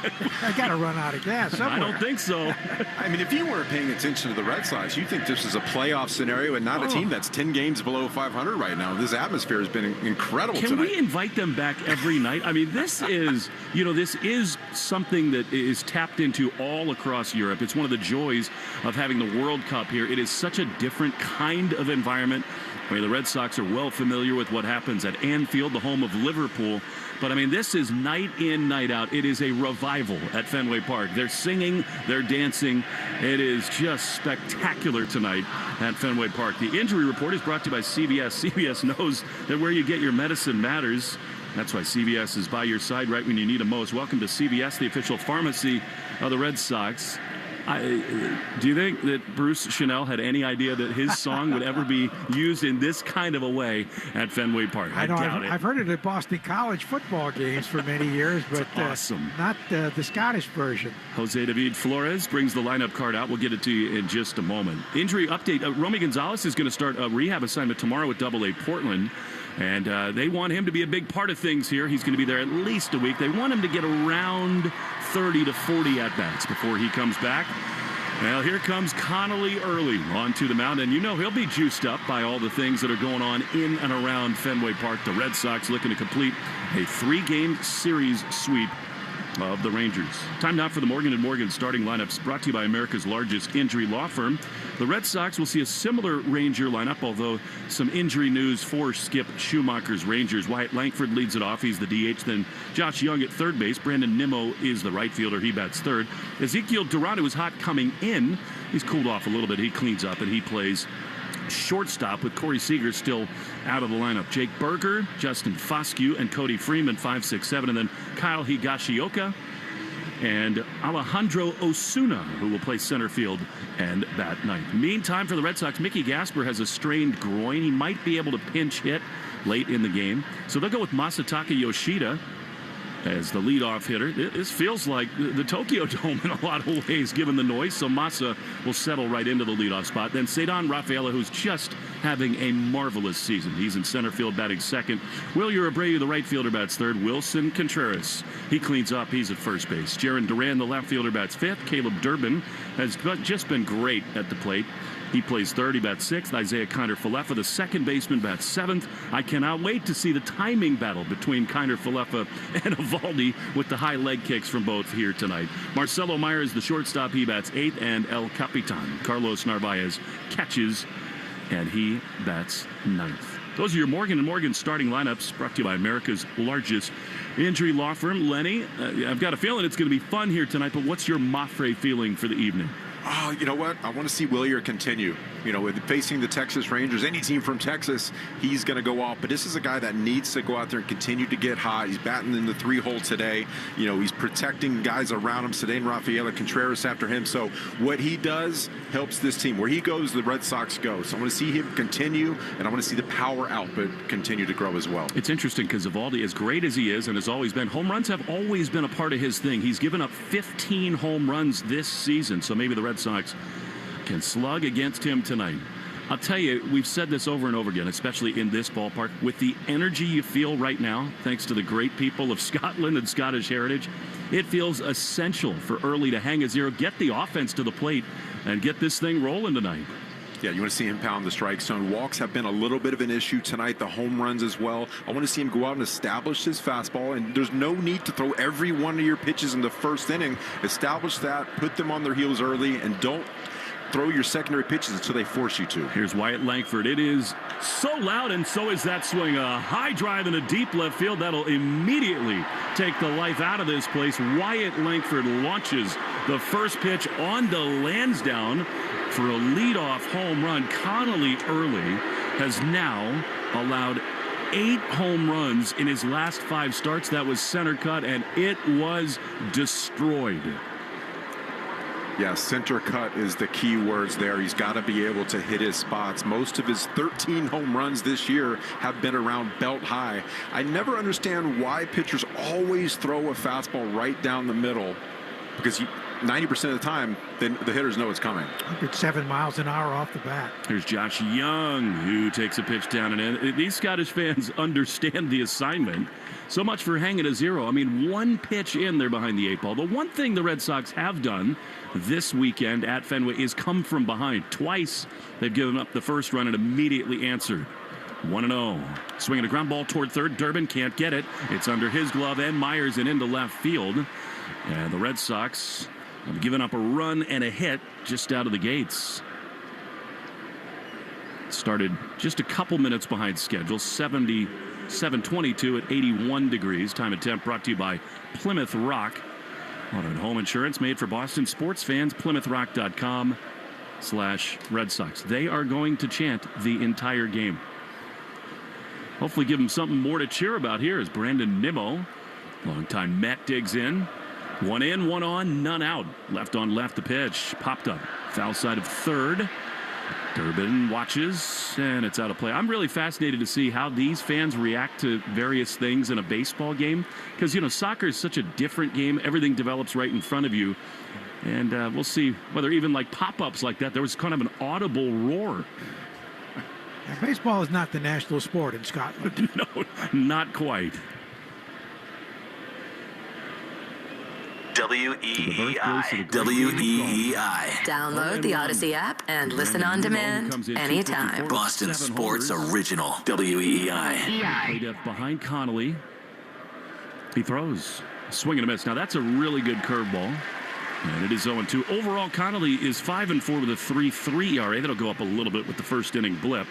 I got to run out of gas somewhere. I don't think so. I mean, if you weren't paying attention to the Red Sox, you think this is a playoff scenario and not a team that's 10 games below 500 right now. This atmosphere has been incredible tonight. Can we invite them back every night? I mean, this is, this is something that is tapped into all across Europe. It's one of the joys of having the World Cup here. It is such a different kind of environment. I mean, the Red Sox are well familiar with what happens at Anfield, the home of Liverpool. But, I mean, this is night in, night out. It is a revival at Fenway Park. They're singing, they're dancing. It is just spectacular tonight at Fenway Park. The injury report is brought to you by CVS. CVS knows that where you get your medicine matters. That's why CVS is by your side right when you need them most. Welcome to CVS, the official pharmacy of the Red Sox. Do you think that Bruce Chanel had any idea that his song would ever be used in this kind of a way at Fenway Park? I doubt it. I've heard it at Boston College football games for many years, but awesome. Not the Scottish version. Jose David Flores brings the lineup card out. We'll get it to you in just a moment. Injury update. Romy Gonzalez is going to start a rehab assignment tomorrow with AA Portland. And they want him to be a big part of things here. He's going to be there at least a week. They want him to get around 30 to 40 at-bats before he comes back. Well, here comes Connelly Early onto the mound, and he'll be juiced up by all the things that are going on in and around Fenway Park. The Red Sox looking to complete a 3-game series sweep of the Rangers. Time now for the Morgan & Morgan starting lineups, brought to you by America's largest injury law firm. The Red Sox will see a similar Ranger lineup, although some injury news for Skip Schumacher's Rangers. Wyatt Langford leads it off. He's the DH. Then Josh Young at third base. Brandon Nimmo is the right fielder. He bats third. Ezekiel Duran is hot coming in. He's cooled off a little bit. He cleans up and he plays shortstop with Corey Seager still out of the lineup. Jake Berger, Justin Foscue, and Cody Freeman, 5, 6, 7. And then Kyle Higashioka and Alejandro Osuna, who will play center field and bat ninth. Meantime, for the Red Sox, Mickey Gasper has a strained groin. He might be able to pinch hit late in the game. So they'll go with Masataka Yoshida as the leadoff hitter. This feels like the Tokyo Dome in a lot of ways, given the noise. So Masa will settle right into the leadoff spot. Then Cedon Rafaela, who's just having a marvelous season. He's in center field batting second. Wilyer Abreu, the right fielder, bats third. Wilson Contreras, he cleans up. He's at first base. Jaron Duran, the left fielder, bats fifth. Caleb Durbin has just been great at the plate. He plays third. He bats sixth. Isaiah Kinder-Falefa, the second baseman, bats seventh. I cannot wait to see the timing battle between Kinder-Falefa and Eovaldi with the high leg kicks from both here tonight. Marcelo Myers, the shortstop, he bats eighth. And El Capitan, Carlos Narvaez, catches, and he bats ninth. Those are your Morgan & Morgan starting lineups, brought to you by America's largest injury law firm. Lenny, I've got a feeling it's going to be fun here tonight, but what's your Mafre feeling for the evening? Oh, you know what? I want to see Wilyer continue. With facing the Texas Rangers, any team from Texas, he's going to go off. But this is a guy that needs to go out there and continue to get hot. He's batting in the 3-hole today. He's protecting guys around him. Cedon Rafaela, Contreras after him. So what he does helps this team. Where he goes, the Red Sox go. So I want to see him continue, and I want to see the power output continue to grow as well. It's interesting because Eovaldi, as great as he is and has always been, home runs have always been a part of his thing. He's given up 15 home runs this season. So maybe the Red Sox can slug against him tonight. I'll tell you, we've said this over and over again, especially in this ballpark. With the energy you feel right now, thanks to the great people of Scotland and Scottish heritage, it feels essential for Early to hang a zero, get the offense to the plate, and get this thing rolling tonight. Yeah, you want to see him pound the strike zone. Walks have been a little bit of an issue tonight. The home runs as well. I want to see him go out and establish his fastball. And there's no need to throw every one of your pitches in the first inning. Establish that, put them on their heels early, and don't throw your secondary pitches until they force you to. Here's Wyatt Langford. It is so loud, and so is that swing. A high drive in a deep left field. That'll immediately take the life out of this place. Wyatt Langford launches the first pitch on to Lansdowne for a leadoff home run. Connelly Early has now allowed 8 home runs in his last 5 starts. That was center cut, and it was destroyed. Yeah, center cut is the key words there. He's got to be able to hit his spots. Most of his 13 home runs this year have been around belt high. I never understand why pitchers always throw a fastball right down the middle, because 90% of the time, the hitters know it's coming. 107 miles an hour off the bat. Here's Josh Young, who takes a pitch down and in. These Scottish fans understand the assignment. So much for hanging a 0. I mean, 1 pitch in, they're behind the 8 ball. The one thing the Red Sox have done this weekend at Fenway is come from behind. Twice they've given up the first run and immediately answered. 1-0. Swinging a ground ball toward third. Durbin can't get it. It's under his glove and Myers and into left field. And the Red Sox have given up a run and a hit just out of the gates. Started just a couple minutes behind schedule. 7:22 at 81 degrees. Time and temp brought to you by Plymouth Rock. Auto and home insurance made for Boston sports fans. PlymouthRock.com/Red Sox. They are going to chant the entire game. Hopefully give them something more to cheer about here as Brandon Nimmo, longtime Met, digs in. 1 in, 1 on, none out. Left on left, the pitch popped up. Foul side of third. Durbin watches, and it's out of play. I'm really fascinated to see how these fans react to various things in a baseball game, because, you know, soccer is such a different game. Everything develops right in front of you, and we'll see whether even like pop-ups like that, there was kind of an audible roar. Now, baseball is not the national sport in Scotland. No, not quite. WEEI. WEEI. Download the Odyssey app and listen on demand anytime. Boston Sports Original. WEEI. Played up behind Connelly. He throws. Swing and a miss. Now that's a really good curveball. And it is 0-2. Overall, Connelly is 5-4 with a 3.3 ERA. That'll go up a little bit with the first inning blip.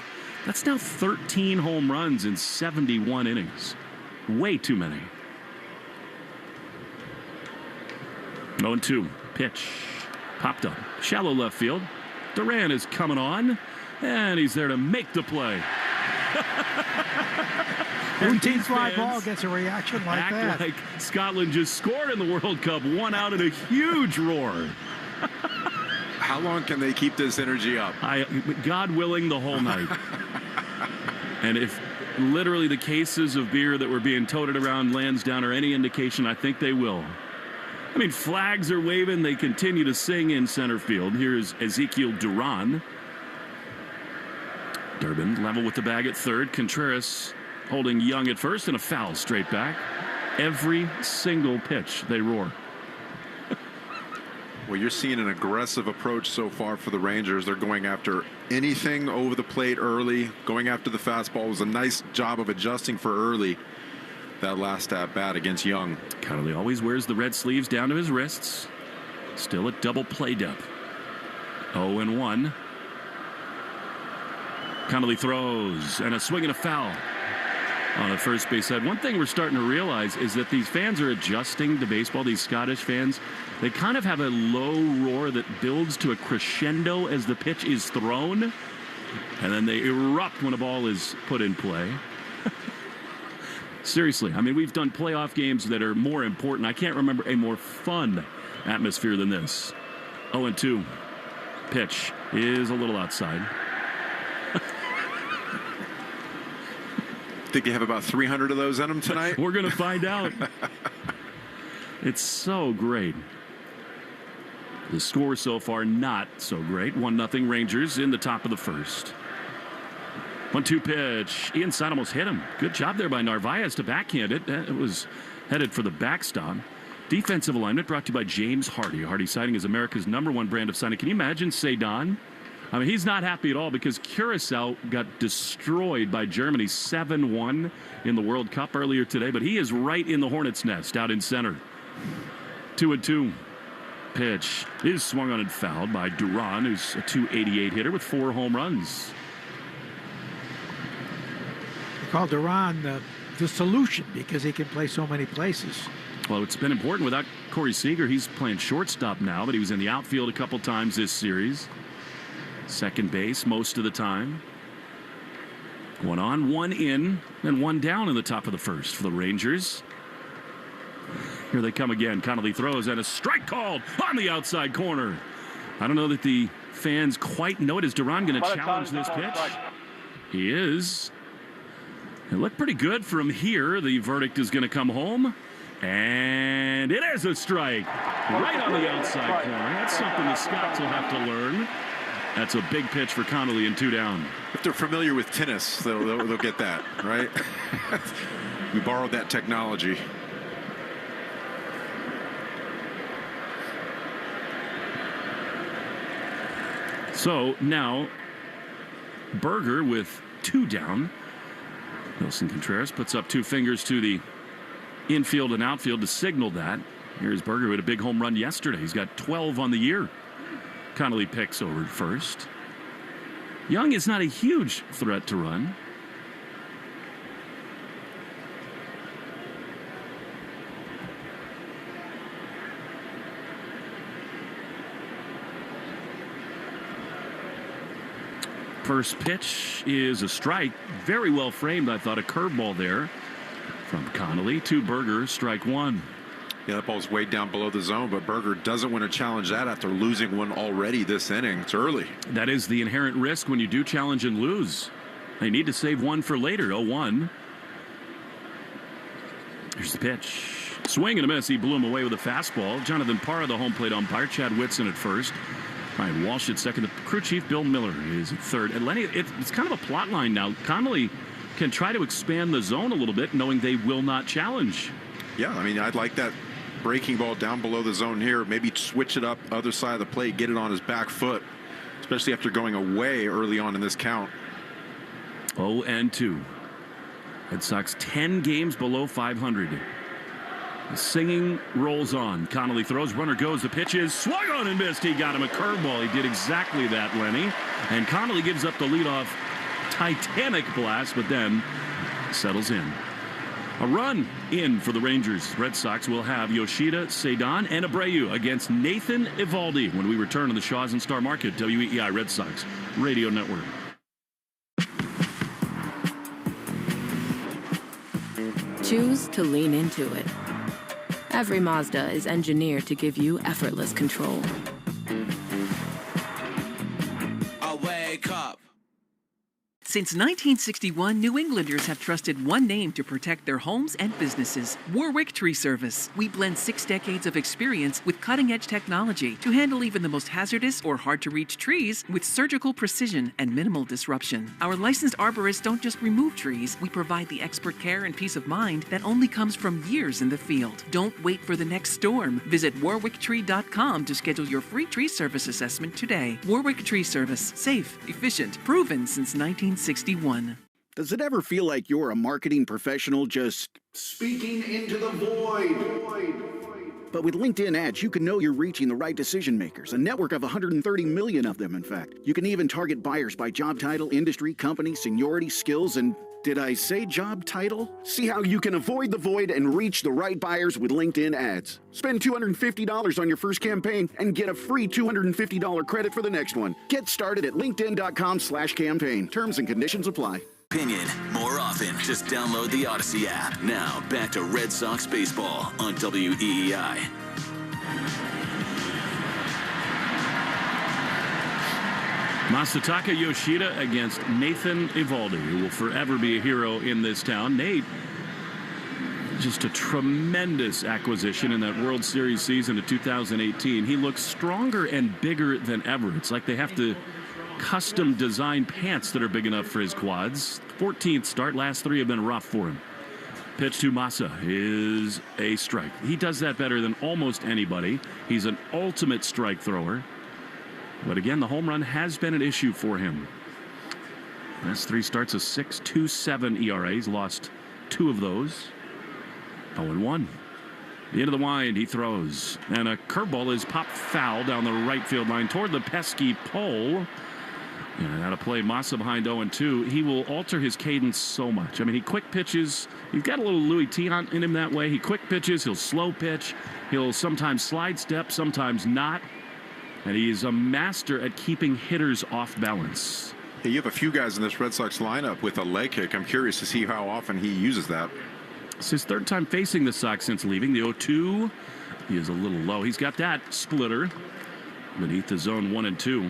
That's now 13 home runs in 71 innings. Way too many. 0-2. Pitch. Popped up. Shallow left field. Duran is coming on. And he's there to make the play. Routine fly ball gets a reaction like that. Act like Scotland just scored in the World Cup. 1 out in a huge roar. How long can they keep this energy up? God willing, the whole night. And if literally the cases of beer that were being toted around Lansdowne are any indication, I think they will. I mean, flags are waving. They continue to sing in center field. Here's Ezekiel Duran. Durbin level with the bag at third. Contreras holding Young at first, and a foul straight back. Every single pitch they roar. Well, you're seeing an aggressive approach so far for the Rangers. They're going after anything over the plate early, going after the fastball. It was a nice job of adjusting for early. That last at bat against Young. Connelly always wears the red sleeves down to his wrists. Still at double play depth. 0-1. Connelly throws, and a swing and a foul on the first base side. One thing we're starting to realize is that these fans are adjusting to baseball. These Scottish fans, they kind of have a low roar that builds to a crescendo as the pitch is thrown, and then they erupt when a ball is put in play. Seriously, I mean, we've done playoff games that are more important. I can't remember a more fun atmosphere than this. 0-2. Pitch is a little outside. Think you have about 300 of those in them tonight? We're going to find out. It's so great. The score so far not so great. 1-0 Rangers in the top of the first. 1-2 pitch. Inside almost hit him. Good job there by Narvaez to backhand it. It was headed for the backstop. Defensive alignment brought to you by James Hardy. Hardy Siding is America's #1 brand of siding. Can you imagine Cedon I mean, he's not happy at all because Curacao got destroyed by Germany 7-1 in the World Cup earlier today, but he is right in the hornet's nest out in center. 2-2. Pitch is swung on and fouled by Duran, who's a .288 hitter with 4 home runs. They call Duran the solution because he can play so many places. Well, it's been important without Corey Seager. He's playing shortstop now, but he was in the outfield a couple times this series. Second base most of the time. 1 on, 1 in, and 1 down in the top of the first for the Rangers. Here they come again. Connelly throws and a strike called on the outside corner. I don't know that the fans quite know it. Is Duran going to challenge this pitch? He is. It looked pretty good from here. The verdict is going to come home. And it is a strike right on the outside corner. That's something the Scots will have to learn. That's a big pitch for Connelly and 2 down. If they're familiar with tennis, they'll get that, right? We borrowed that technology. So now Berger with 2 down. Wilson Contreras puts up 2 fingers to the infield and outfield to signal that. Here's Berger, who had a big home run yesterday. He's got 12 on the year. Connelly picks over first. Young is not a huge threat to run. First pitch is a strike. Very well framed, I thought. A curveball there from Connelly to Berger, strike 1. Yeah, that ball's way down below the zone, but Berger doesn't want to challenge that after losing one already this inning. It's early. That is the inherent risk when you do challenge and lose. They need to save one for later. 0-1. Here's the pitch. Swing and a miss. He blew him away with a fastball. Jonathan Parra, the home plate umpire. Chad Whitson at first. Brian Walsh at second. The crew chief, Bill Miller, is at third. And Lenny, it's kind of a plot line now. Connelly can try to expand the zone a little bit, knowing they will not challenge. Yeah, I mean, I'd like that breaking ball down below the zone here. Maybe switch it up other side of the plate, get it on his back foot, especially after going away early on in this count. 0-2. Red Sox 10 games below 500. The singing rolls on. Connelly throws, runner goes, the pitch is swung on and missed. He got him a curveball. He did exactly that, Lenny. And Connelly gives up the leadoff Titanic blast, but then settles in. A run in for the Rangers. Red Sox will have Yoshida, Cedon, and Abreu against Nathan Eovaldi when we return to the Shaws and Star Market, WEEI Red Sox Radio Network. Choose to lean into it. Every Mazda is engineered to give you effortless control. I wake up. Since 1961, New Englanders have trusted one name to protect their homes and businesses: Warwick Tree Service. We blend 6 decades of experience with cutting-edge technology to handle even the most hazardous or hard-to-reach trees with surgical precision and minimal disruption. Our licensed arborists don't just remove trees, we provide the expert care and peace of mind that only comes from years in the field. Don't wait for the next storm. Visit warwicktree.com to schedule your free tree service assessment today. Warwick Tree Service. Safe, efficient, proven since 1961. Does it ever feel like you're a marketing professional just speaking into the void? But with LinkedIn ads, you can know you're reaching the right decision makers, a network of 130 million of them, in fact. You can even target buyers by job title, industry, company, seniority, skills, and did I say job title? See how you can avoid the void and reach the right buyers with LinkedIn ads. Spend $250 on your first campaign and get a free $250 credit for the next one. Get started at linkedin.com/campaign. Terms and conditions apply. Opinion more often. Just download the Odyssey app. Now back to Red Sox baseball on WEEI. Masataka Yoshida against Nathan Eovaldi, who will forever be a hero in this town. Nate, just a tremendous acquisition in that World Series season of 2018. He looks stronger and bigger than ever. It's like they have to custom design pants that are big enough for his quads. 14th start, last 3 have been rough for him. Pitch to Massa is a strike. He does that better than almost anybody. He's an ultimate strike thrower. But again, the home run has been an issue for him. Last 3 starts, a 6.27 ERA. He's lost 2 of those. 0-1. The end of the wind, he throws. And a curveball is popped foul down the right field line toward the pesky pole. And out of play, Massa behind 0-2. He will alter his cadence so much. I mean, he quick pitches. He's got a little Louis T in him that way. He quick pitches. He'll slow pitch. He'll sometimes slide step, sometimes not. And he's a master at keeping hitters off balance. Yeah, you have a few guys in this Red Sox lineup with a leg kick. I'm curious to see how often he uses that. It's his 3rd time facing the Sox since leaving. The 0-2, he is a little low. He's got that splitter beneath the zone 1 and 2.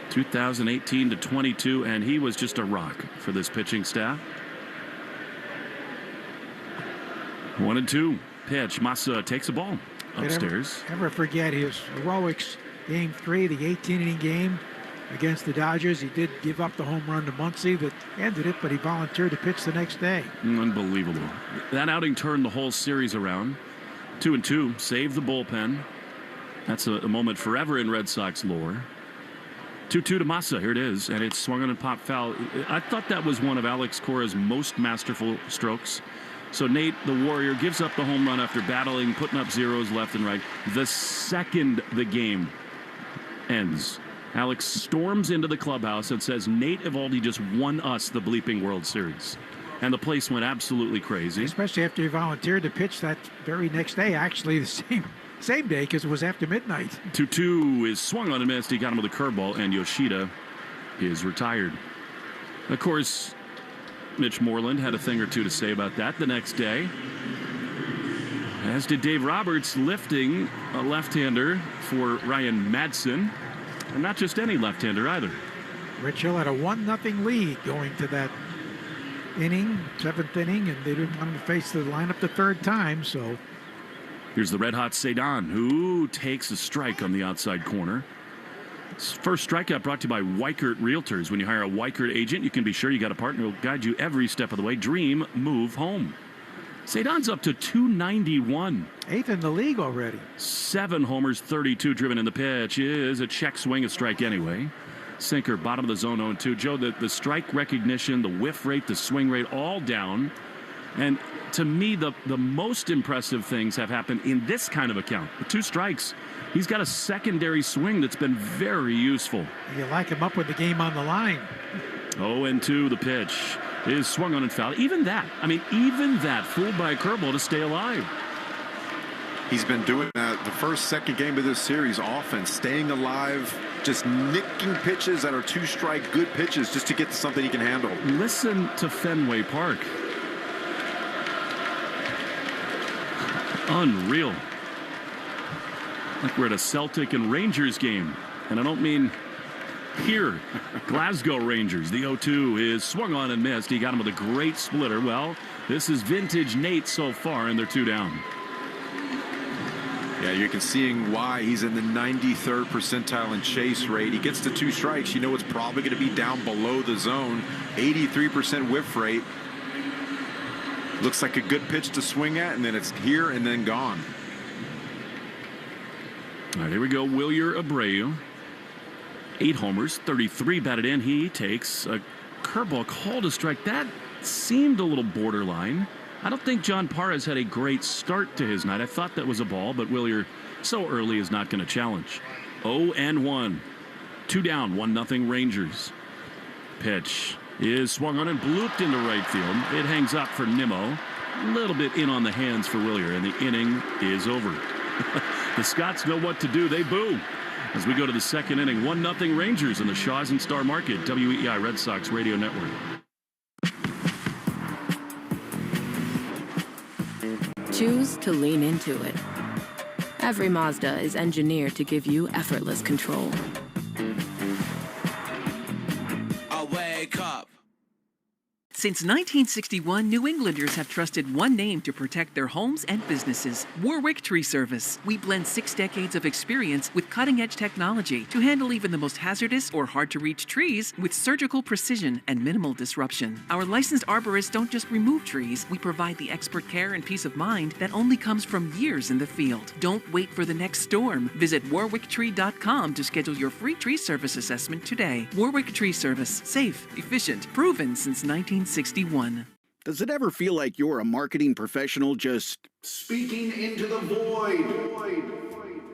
2018 to 22, and he was just a rock for this pitching staff. 1-2 pitch. Massa takes a ball upstairs. Never forget his heroics. Game 3, the 18-inning game against the Dodgers. He did give up the home run to Muncy that ended it, but he volunteered to pitch the next day. Unbelievable. That outing turned the whole series around. 2-2, save the bullpen. That's a moment forever in Red Sox lore. 2-2 to Massa. Here it is, and it's swung on and popped foul. I thought that was one of Alex Cora's most masterful strokes. So Nate, the Warrior, gives up the home run after battling, putting up zeros left and right. The second the game ends, Alex storms into the clubhouse and says, Nate Eovaldi just won us the bleeping World Series. And the place went absolutely crazy. Especially after he volunteered to pitch that very next day, actually the same day, because it was after midnight. 2-2 is swung on and missed. He got him with a curveball, and Yoshida is retired. Of course, Mitch Moreland had a thing or two to say about that the next day, as did Dave Roberts, lifting a left-hander for Ryan Madsen, and not just any left-hander either. Rich Hill had a 1-0 lead going to that inning, 7th inning, and they didn't want him to face the lineup the 3rd time, so. Here's the red-hot Cedon, who takes a strike on the outside corner. First strikeout brought to you by Weichert Realtors. When you hire a Weichert agent, you can be sure you got a partner who will guide you every step of the way. Dream, move home. Cedon's up to 291. 8th in the league already. 7 homers, 32 driven in. The pitch is a check swing, a strike anyway. Sinker, bottom of the zone, 0-2. Joe, the strike recognition, the whiff rate, the swing rate, all down. And to me, the most impressive things have happened in this kind of account. The 2 strikes. He's got a secondary swing that's been very useful. You like him up with the game on the line. 0-2, the pitch is swung on and fouled. Even that, fooled by a curveball to stay alive. He's been doing that the first, second game of this series often, staying alive, just nicking pitches that are 2-strike good pitches just to get to something he can handle. Listen to Fenway Park. Unreal. Like we're at a Celtic and Rangers game. And I don't mean here. Glasgow Rangers. The 0-2 is swung on and missed. He got him with a great splitter. Well, this is vintage Nate so far, and they're 2 down. Yeah, you can see why he's in the 93rd percentile in chase rate. He gets to 2 strikes. You know it's probably going to be down below the zone. 83% whiff rate. Looks like a good pitch to swing at, and then it's here and then gone. All right, here we go. Wilyer Abreu. 8 homers, 33 batted in. He takes a curveball called a strike. That seemed a little borderline. I don't think John Parras had a great start to his night. I thought that was a ball, but Wilyer so early is not going to challenge. 0-1. 2 down, 1-0 Rangers. Pitch is swung on and blooped into right field. It hangs up for Nimmo. A little bit in on the hands for Wilyer, and the inning is over. The Scots know what to do. They boo. As we go to the 2nd inning, 1-0 Rangers in the Shaw's and Star Market, WEEI Red Sox Radio Network. Choose to lean into it. Every Mazda is engineered to give you effortless control. I wake up Since 1961, New Englanders have trusted one name to protect their homes and businesses: Warwick Tree Service. We blend 6 decades of experience with cutting-edge technology to handle even the most hazardous or hard-to-reach trees with surgical precision and minimal disruption. Our licensed arborists don't just remove trees, we provide the expert care and peace of mind that only comes from years in the field. Don't wait for the next storm. Visit warwicktree.com to schedule your free tree service assessment today. Warwick Tree Service. Safe, efficient, proven since 1961. Does it ever feel like you're a marketing professional just speaking into the void?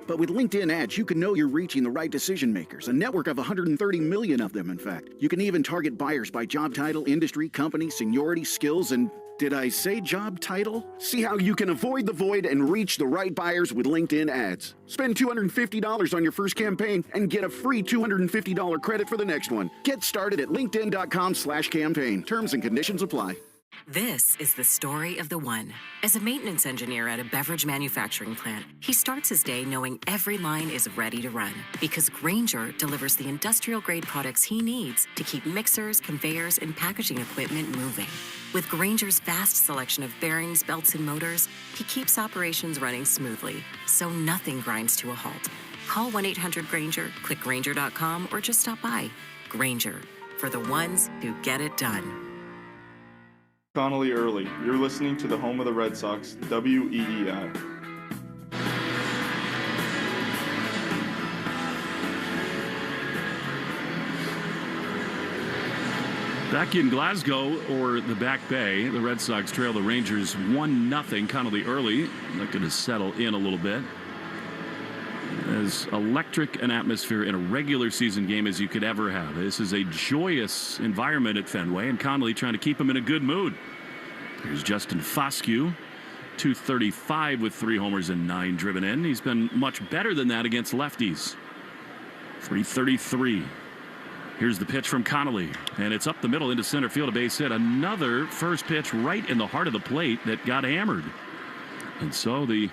But with LinkedIn ads, you can know you're reaching the right decision makers, a network of 130 million of them, in fact. You can even target buyers by job title, industry, company, seniority, skills, and did I say job title? See how you can avoid the void and reach the right buyers with LinkedIn ads. Spend $250 on your first campaign and get a free $250 credit for the next one. Get started at linkedin.com/campaign. Terms and conditions apply. This is the story of the one. As a maintenance engineer at a beverage manufacturing plant, he starts his day knowing every line is ready to run because Grainger delivers the industrial-grade products he needs to keep mixers, conveyors, and packaging equipment moving. With Grainger's vast selection of bearings, belts, and motors, he keeps operations running smoothly, so nothing grinds to a halt. Call 1-800-GRAINGER, click Grainger.com, or just stop by. Grainger, for the ones who get it done. Connelly Early. You're listening to the home of the Red Sox, WEEI. Back in Glasgow, or the Back Bay, the Red Sox trail the Rangers 1-0. Connelly Early looking to settle in a little bit. As electric an atmosphere in a regular season game as you could ever have. This is a joyous environment at Fenway, and Connelly trying to keep him in a good mood. Here's Justin Foscue, .235 with 3 homers and 9 driven in. He's been much better than that against lefties. .333. Here's the pitch from Connelly, and it's up the middle into center field, a base hit. Another first pitch right in the heart of the plate that got hammered. And so the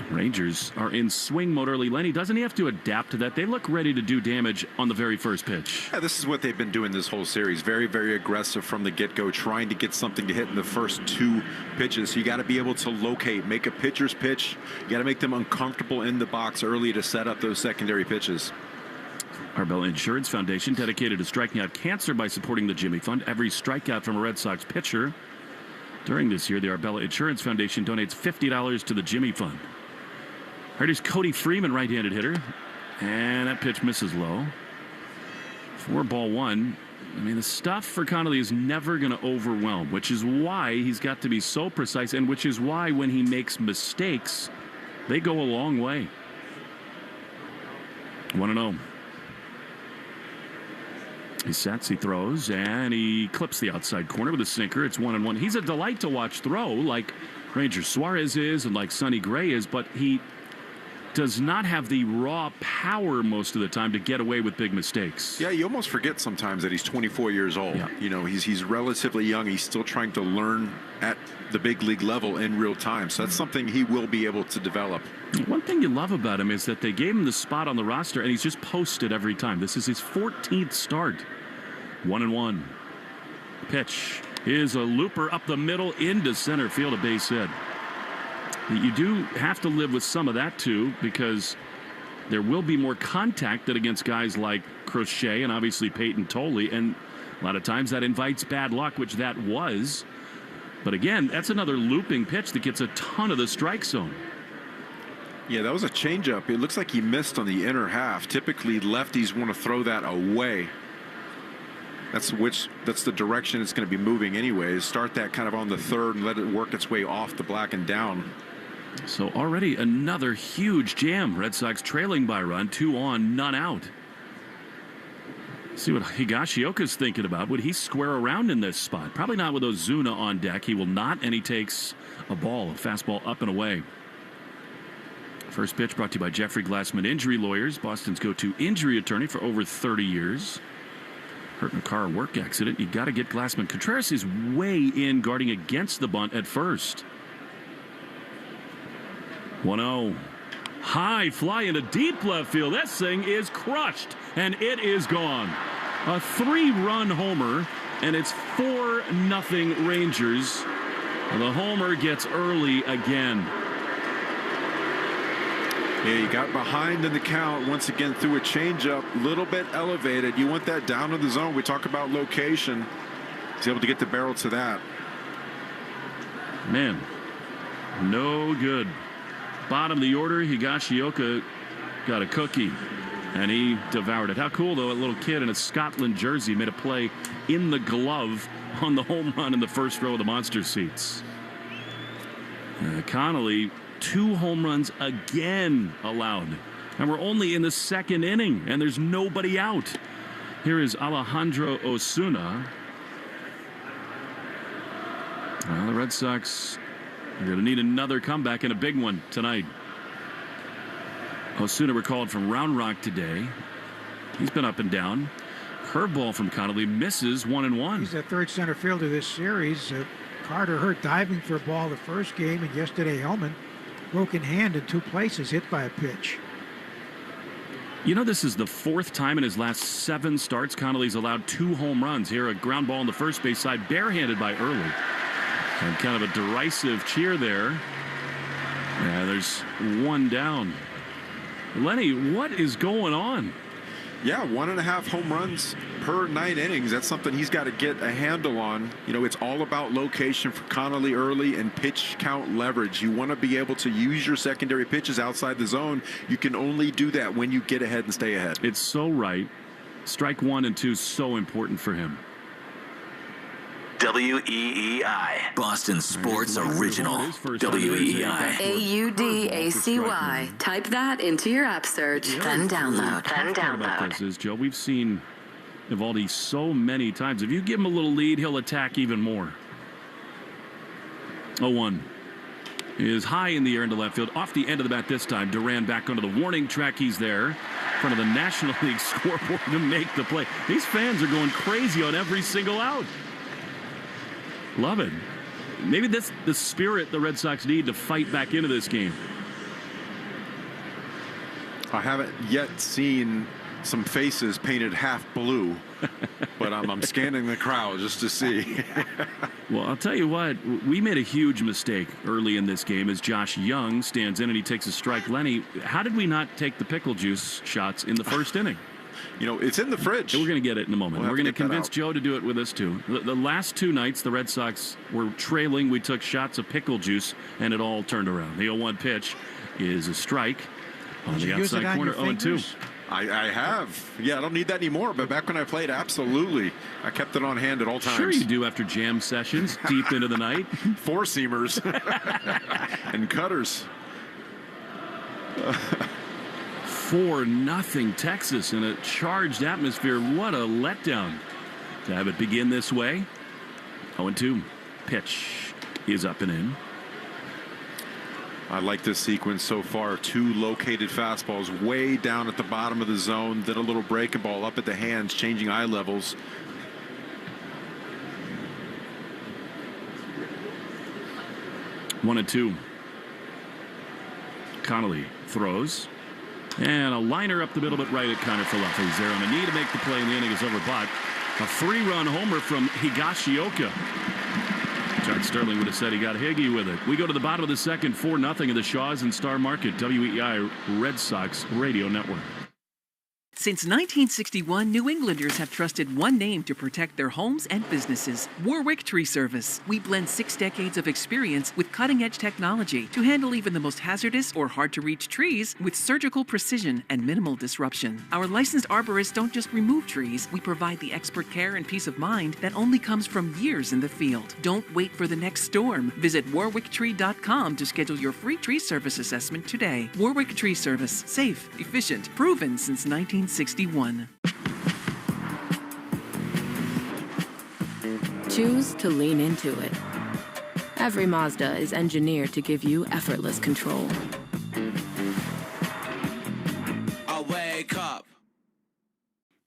Rangers are in swing mode early. Lenny, doesn't he have to adapt to that? They look ready to do damage on the very first pitch. Yeah, this is what they've been doing this whole series. Very, very aggressive from the get-go, trying to get something to hit in the first 2 pitches. So you got to be able to locate, make a pitcher's pitch. You got to make them uncomfortable in the box early to set up those secondary pitches. Arbella Insurance Foundation, dedicated to striking out cancer by supporting the Jimmy Fund. Every strikeout from a Red Sox pitcher during this year, the Arbella Insurance Foundation donates $50 to the Jimmy Fund. Here's Cody Freeman, right-handed hitter, and that pitch misses low. 4-1. I mean, the stuff for Connelly is never going to overwhelm, which is why he's got to be so precise, and which is why when he makes mistakes, they go a long way. 1-0. He sets, he throws, and he clips the outside corner with a sinker. It's 1-1. He's a delight to watch throw, like Ranger Suarez is and like Sonny Gray is, but he does not have the raw power most of the time to get away with big mistakes. Yeah, you almost forget sometimes that he's 24 years old. Yeah. You know, he's relatively young. He's still trying to learn at the big league level in real time. So that's something he will be able to develop. One thing you love about him is that they gave him the spot on the roster, and he's just posted every time. This is his 14th start. 1-1. Pitch is a looper up the middle into center field, a base hit. You do have to live with some of that, too, because there will be more contact than against guys like Crochet and obviously Peyton Tolley, and a lot of times that invites bad luck, which that was. But again, that's another looping pitch that gets a ton of the strike zone. Yeah, that was a changeup. It looks like he missed on the inner half. Typically, lefties want to throw that away. That's the direction it's going to be moving anyways. Start that kind of on the third and let it work its way off the black and down. So already another huge jam. Red Sox trailing by a run, 2 on, none out. See what Higashioka's thinking about. Would he square around in this spot? Probably not with Ozuna on deck. He will not, and he takes a fastball up and away. First pitch brought to you by Jeffrey Glassman Injury Lawyers, Boston's go-to injury attorney for over 30 years. Hurt in a car work accident. You got to get Glassman. Contreras is way in guarding against the bunt at first. 1-0. High fly into deep left field. This thing is crushed, and it is gone. A 3-run homer and it's 4-0 Rangers. The homer gets early again. Yeah, he got behind in the count once again through a changeup, a little bit elevated. You want that down in the zone. We talk about location. He's able to get the barrel to that. Man, no good. Bottom of the order, Higashioka got a cookie, and he devoured it. How cool, though, a little kid in a Scotland jersey made a play in the glove on the home run in the first row of the monster seats. Connelly, 2 home runs again allowed. And we're only in the second inning, and there's nobody out. Here is Alejandro Osuna. Well, the Red Sox are going to need another comeback and a big one tonight. Osuna recalled from Round Rock today. He's been up and down. Curveball from Connelly misses 1-1. He's the third center fielder this series. Carter hurt diving for a ball the first game, and yesterday Hellman broken hand in 2 places, hit by a pitch. You know, this is the 4th time in his last 7 starts Connelly's allowed 2 home runs. Here, a ground ball on the first base side, barehanded by Early. And kind of a derisive cheer there. Yeah, there's 1 down. Lenny, what is going on? Yeah, 1.5 home runs per 9 innings. That's something he's got to get a handle on. You know, it's all about location for Connelly Early and pitch count leverage. You want to be able to use your secondary pitches outside the zone. You can only do that when you get ahead and stay ahead. It's so right. Strike 1 and 2 so important for him. WEEI, Boston Sports Original. WEEI. AUDACY. Type that into your app search, then download. About this is, Joe, we've seen Eovaldi so many times. If you give him a little lead, he'll attack even more. 0-1. He is high in the air into left field. Off the end of the bat this time. Duran back onto the warning track. He's there in front of the National League scoreboard to make the play. These fans are going crazy on every single out. Love it. Maybe that's the spirit the Red Sox need to fight back into this game. I haven't yet seen some faces painted half blue, but I'm scanning the crowd just to see. Well, I'll tell you what, we made a huge mistake early in this game as Josh Young stands in and he takes a strike. Lenny, how did we not take the pickle juice shots in the first inning? You know, it's in the fridge. We're going to get it in a moment. We're going to convince Joe to do it with us, too. The last 2 nights, the Red Sox were trailing. We took shots of pickle juice, and it all turned around. The 0-1 pitch is a strike on the outside corner, 0-2. I have. Yeah, I don't need that anymore, but back when I played, absolutely. I kept it on hand at all times. Sure you do after jam sessions deep into the night. 4-seamers and cutters. 4-0 Texas in a charged atmosphere. What a letdown to have it begin this way. 0-2. Pitch is up and in. I like this sequence so far. 2 located fastballs way down at the bottom of the zone, then a little breaking ball up at the hands, changing eye levels. One and 2. Connelly throws. And a liner up the middle, but right at Connor Falefa. He's there on a knee to make the play, and the inning is over. But a 3-run homer from Higashioka. John Sterling would have said he got Higgy with it. We go to the bottom of the second, 4-0 in the Shaws and Star Market. WEEI Red Sox Radio Network. Since 1961, New Englanders have trusted one name to protect their homes and businesses: Warwick Tree Service. We blend 6 decades of experience with cutting-edge technology to handle even the most hazardous or hard-to-reach trees with surgical precision and minimal disruption. Our licensed arborists don't just remove trees, we provide the expert care and peace of mind that only comes from years in the field. Don't wait for the next storm. Visit warwicktree.com to schedule your free tree service assessment today. Warwick Tree Service. Safe, efficient, proven since 1961. Choose to lean into it. Every Mazda is engineered to give you effortless control. I wake up.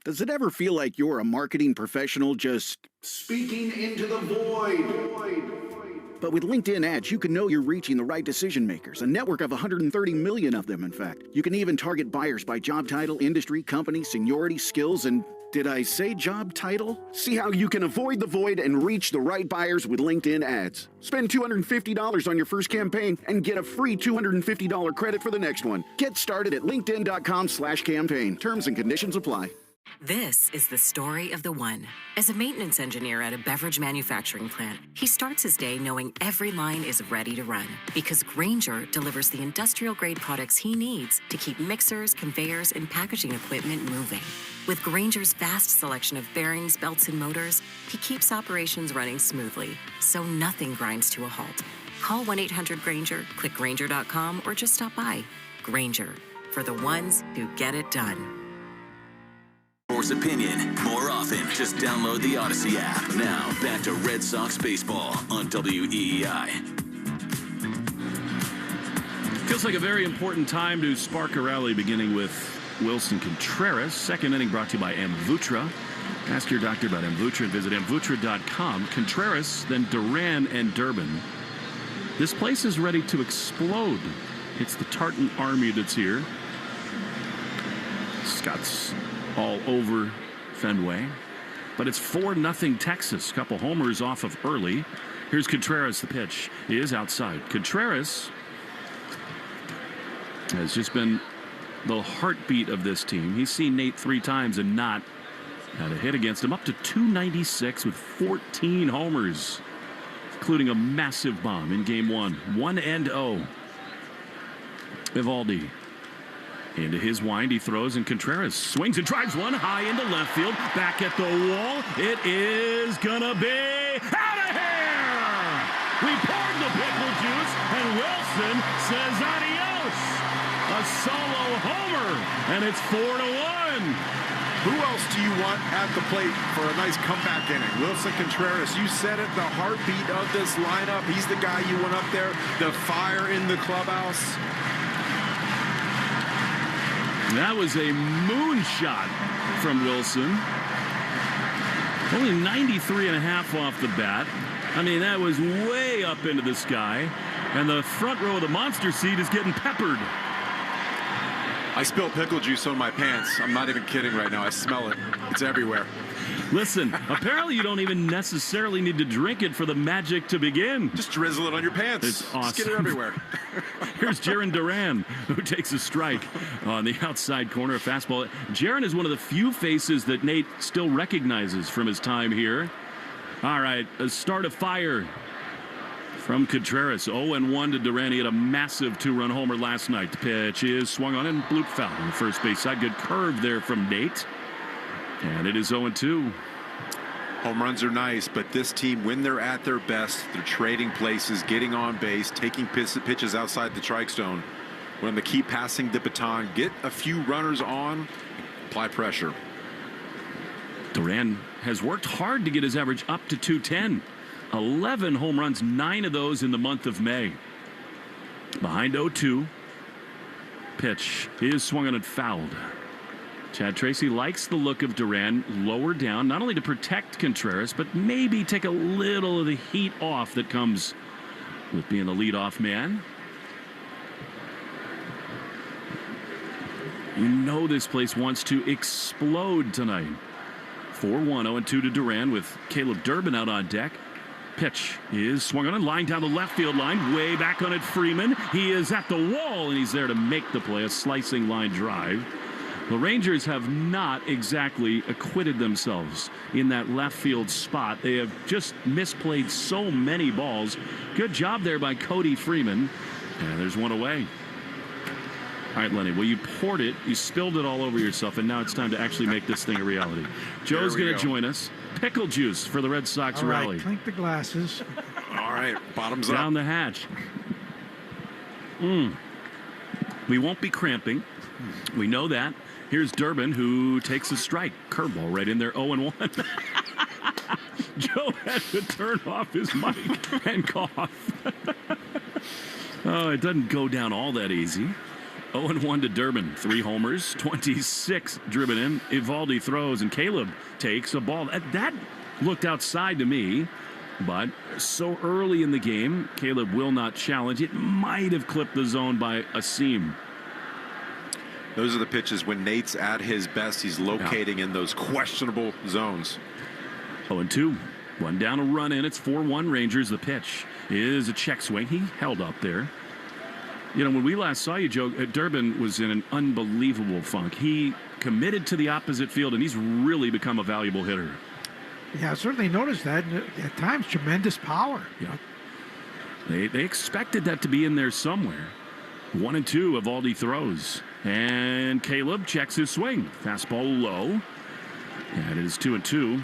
Does it ever feel like you're a marketing professional just Speaking into the void. But with LinkedIn ads, you can know you're reaching the right decision makers, a network of 130 million of them, in fact. You can even target buyers by job title, industry, company, seniority, skills, and Did I say job title? See how you can avoid the void and reach the right buyers with LinkedIn ads. Spend $250 on your first campaign and get a free $250 credit for the next one. Get started at linkedin.com/campaign. Terms and conditions apply. This is the story of the one. As a maintenance engineer at a beverage manufacturing plant, he starts his day knowing every line is ready to run because Grainger delivers the industrial-grade products he needs to keep mixers, conveyors, and packaging equipment moving. With Grainger's vast selection of bearings, belts, and motors, he keeps operations running smoothly, so nothing grinds to a halt. Call 1-800-GRAINGER, click Grainger.com, or just stop by. Grainger, for the ones who get it done. Sports opinion more often. Just download the Odyssey app. Now, back to Red Sox baseball on WEEI. Feels like a very important time to spark a rally, beginning with Wilson Contreras. Second inning brought to you by Amvuttra. Ask your doctor about Amvuttra and visit Amvuttra.com. Contreras, then Duran and Durbin. This place is ready to explode. It's the Tartan Army that's here. Scott's all over Fenway. But it's 4-0 Texas. Couple homers off of Early. Here's Contreras. The pitch is outside. Contreras has just been the heartbeat of this team. He's seen Nate 3 times and not had a hit against him. Up to 296 with 14 homers, including a massive bomb in game 1. 1-0. Eovaldi into his wind. He throws, and Contreras swings and drives one high into left field. Back at the wall. It is gonna be out of here. We poured the pickle juice, and Wilson says adios. A solo homer, and it's 4-1. Who else do you want at the plate for a nice comeback inning? Wilson Contreras, you said it, the heartbeat of this lineup. He's the guy you want up there, the fire in the clubhouse. That was a moonshot from Wilson. Only 93.5 off the bat. I mean, that was way up into the sky. And the front row of the monster seat is getting peppered. I spilled pickle juice on my pants. I'm not even kidding right now. I smell it. It's everywhere. Listen, apparently you don't even necessarily need to drink it for the magic to begin. Just drizzle it on your pants. It's awesome. Just get it everywhere. Here's Jaron Duran, who takes a strike on the outside corner of fastball. Jaron is one of the few faces that Nate still recognizes from his time here. All right, a start of fire from Contreras. 0-1 to Duran. He had a massive 2-run homer last night. The pitch is swung on and bloop foul on the first base side. Good curve there from Nate. And it is 0-2. Home runs are nice, but this team, when they're at their best, they're trading places, getting on base, taking pitches outside the strike zone. When they keep passing the baton, get a few runners on, apply pressure. Duran has worked hard to get his average up to 210. 11 home runs, 9 of those in the month of May. Behind 0-2. Pitch is swung on and fouled. Chad Tracy likes the look of Duran lower down, not only to protect Contreras, but maybe take a little of the heat off that comes with being the leadoff man. You know this place wants to explode tonight. 4-1, 0-2 to Duran with Caleb Durbin out on deck. Pitch is swung on and lined down the left field line. Way back on it, Freeman. He is at the wall, and he's there to make the play. A slicing line drive. The Rangers have not exactly acquitted themselves in that left field spot. They have just misplayed so many balls. Good job there by Cody Freeman. And there's one away. All right, Lenny, well, you poured it, you spilled it all over yourself, and now it's time to actually make this thing a reality. Joe's going to join us. Pickle juice for the Red Sox all right, rally. Clink the glasses. All right, bottoms down up. the hatch. We won't be cramping. We know that. Here's Durbin, who takes a strike. Curveball right in there, 0-1. Joe had to turn off his mic and cough. Oh, it doesn't go down all that easy. 0-1 to Durbin. 3 homers, 26 driven in. Eovaldi throws, and Caleb takes a ball. That looked outside to me, but so early in the game, Caleb will not challenge. It might have clipped the zone by a seam. Those are the pitches when Nate's at his best. He's locating in those questionable zones. 0-2. One down, a run in. It's 4-1 Rangers. The pitch is a check swing. He held up there. You know, when we last saw you, Joe, Durbin was in an unbelievable funk. He committed to the opposite field, and he's really become a valuable hitter. Yeah, I certainly noticed that. At times, tremendous power. Yeah. They expected that to be in there somewhere. 1-2, Eovaldi throws. And Caleb checks his swing. Fastball low. And it is 2-2.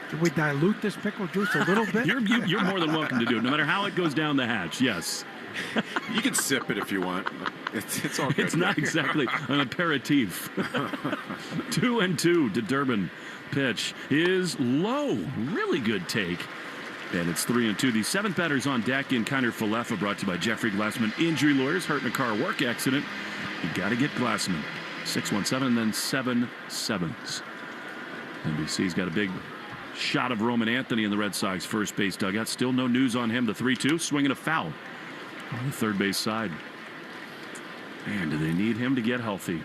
Can we dilute this pickle juice a little bit? You're more than welcome to do it, no matter how it goes down the hatch, yes. You can sip it if you want. It's all good. It's not exactly an aperitif. 2-2 to Durbin. Pitch is low. Really good take. And it's 3-2. The seventh batter's on deck in Kiner Falefa, brought to you by Jeffrey Glassman Injury Lawyers. Hurt in a car work accident. You got to get Glassman. 6-1-7 and then 7-7s. NBC's got a big shot of Roman Anthony in the Red Sox first base dugout. Still no news on him. The 3-2, swinging a foul on the third base side. Man, do they need him to get healthy?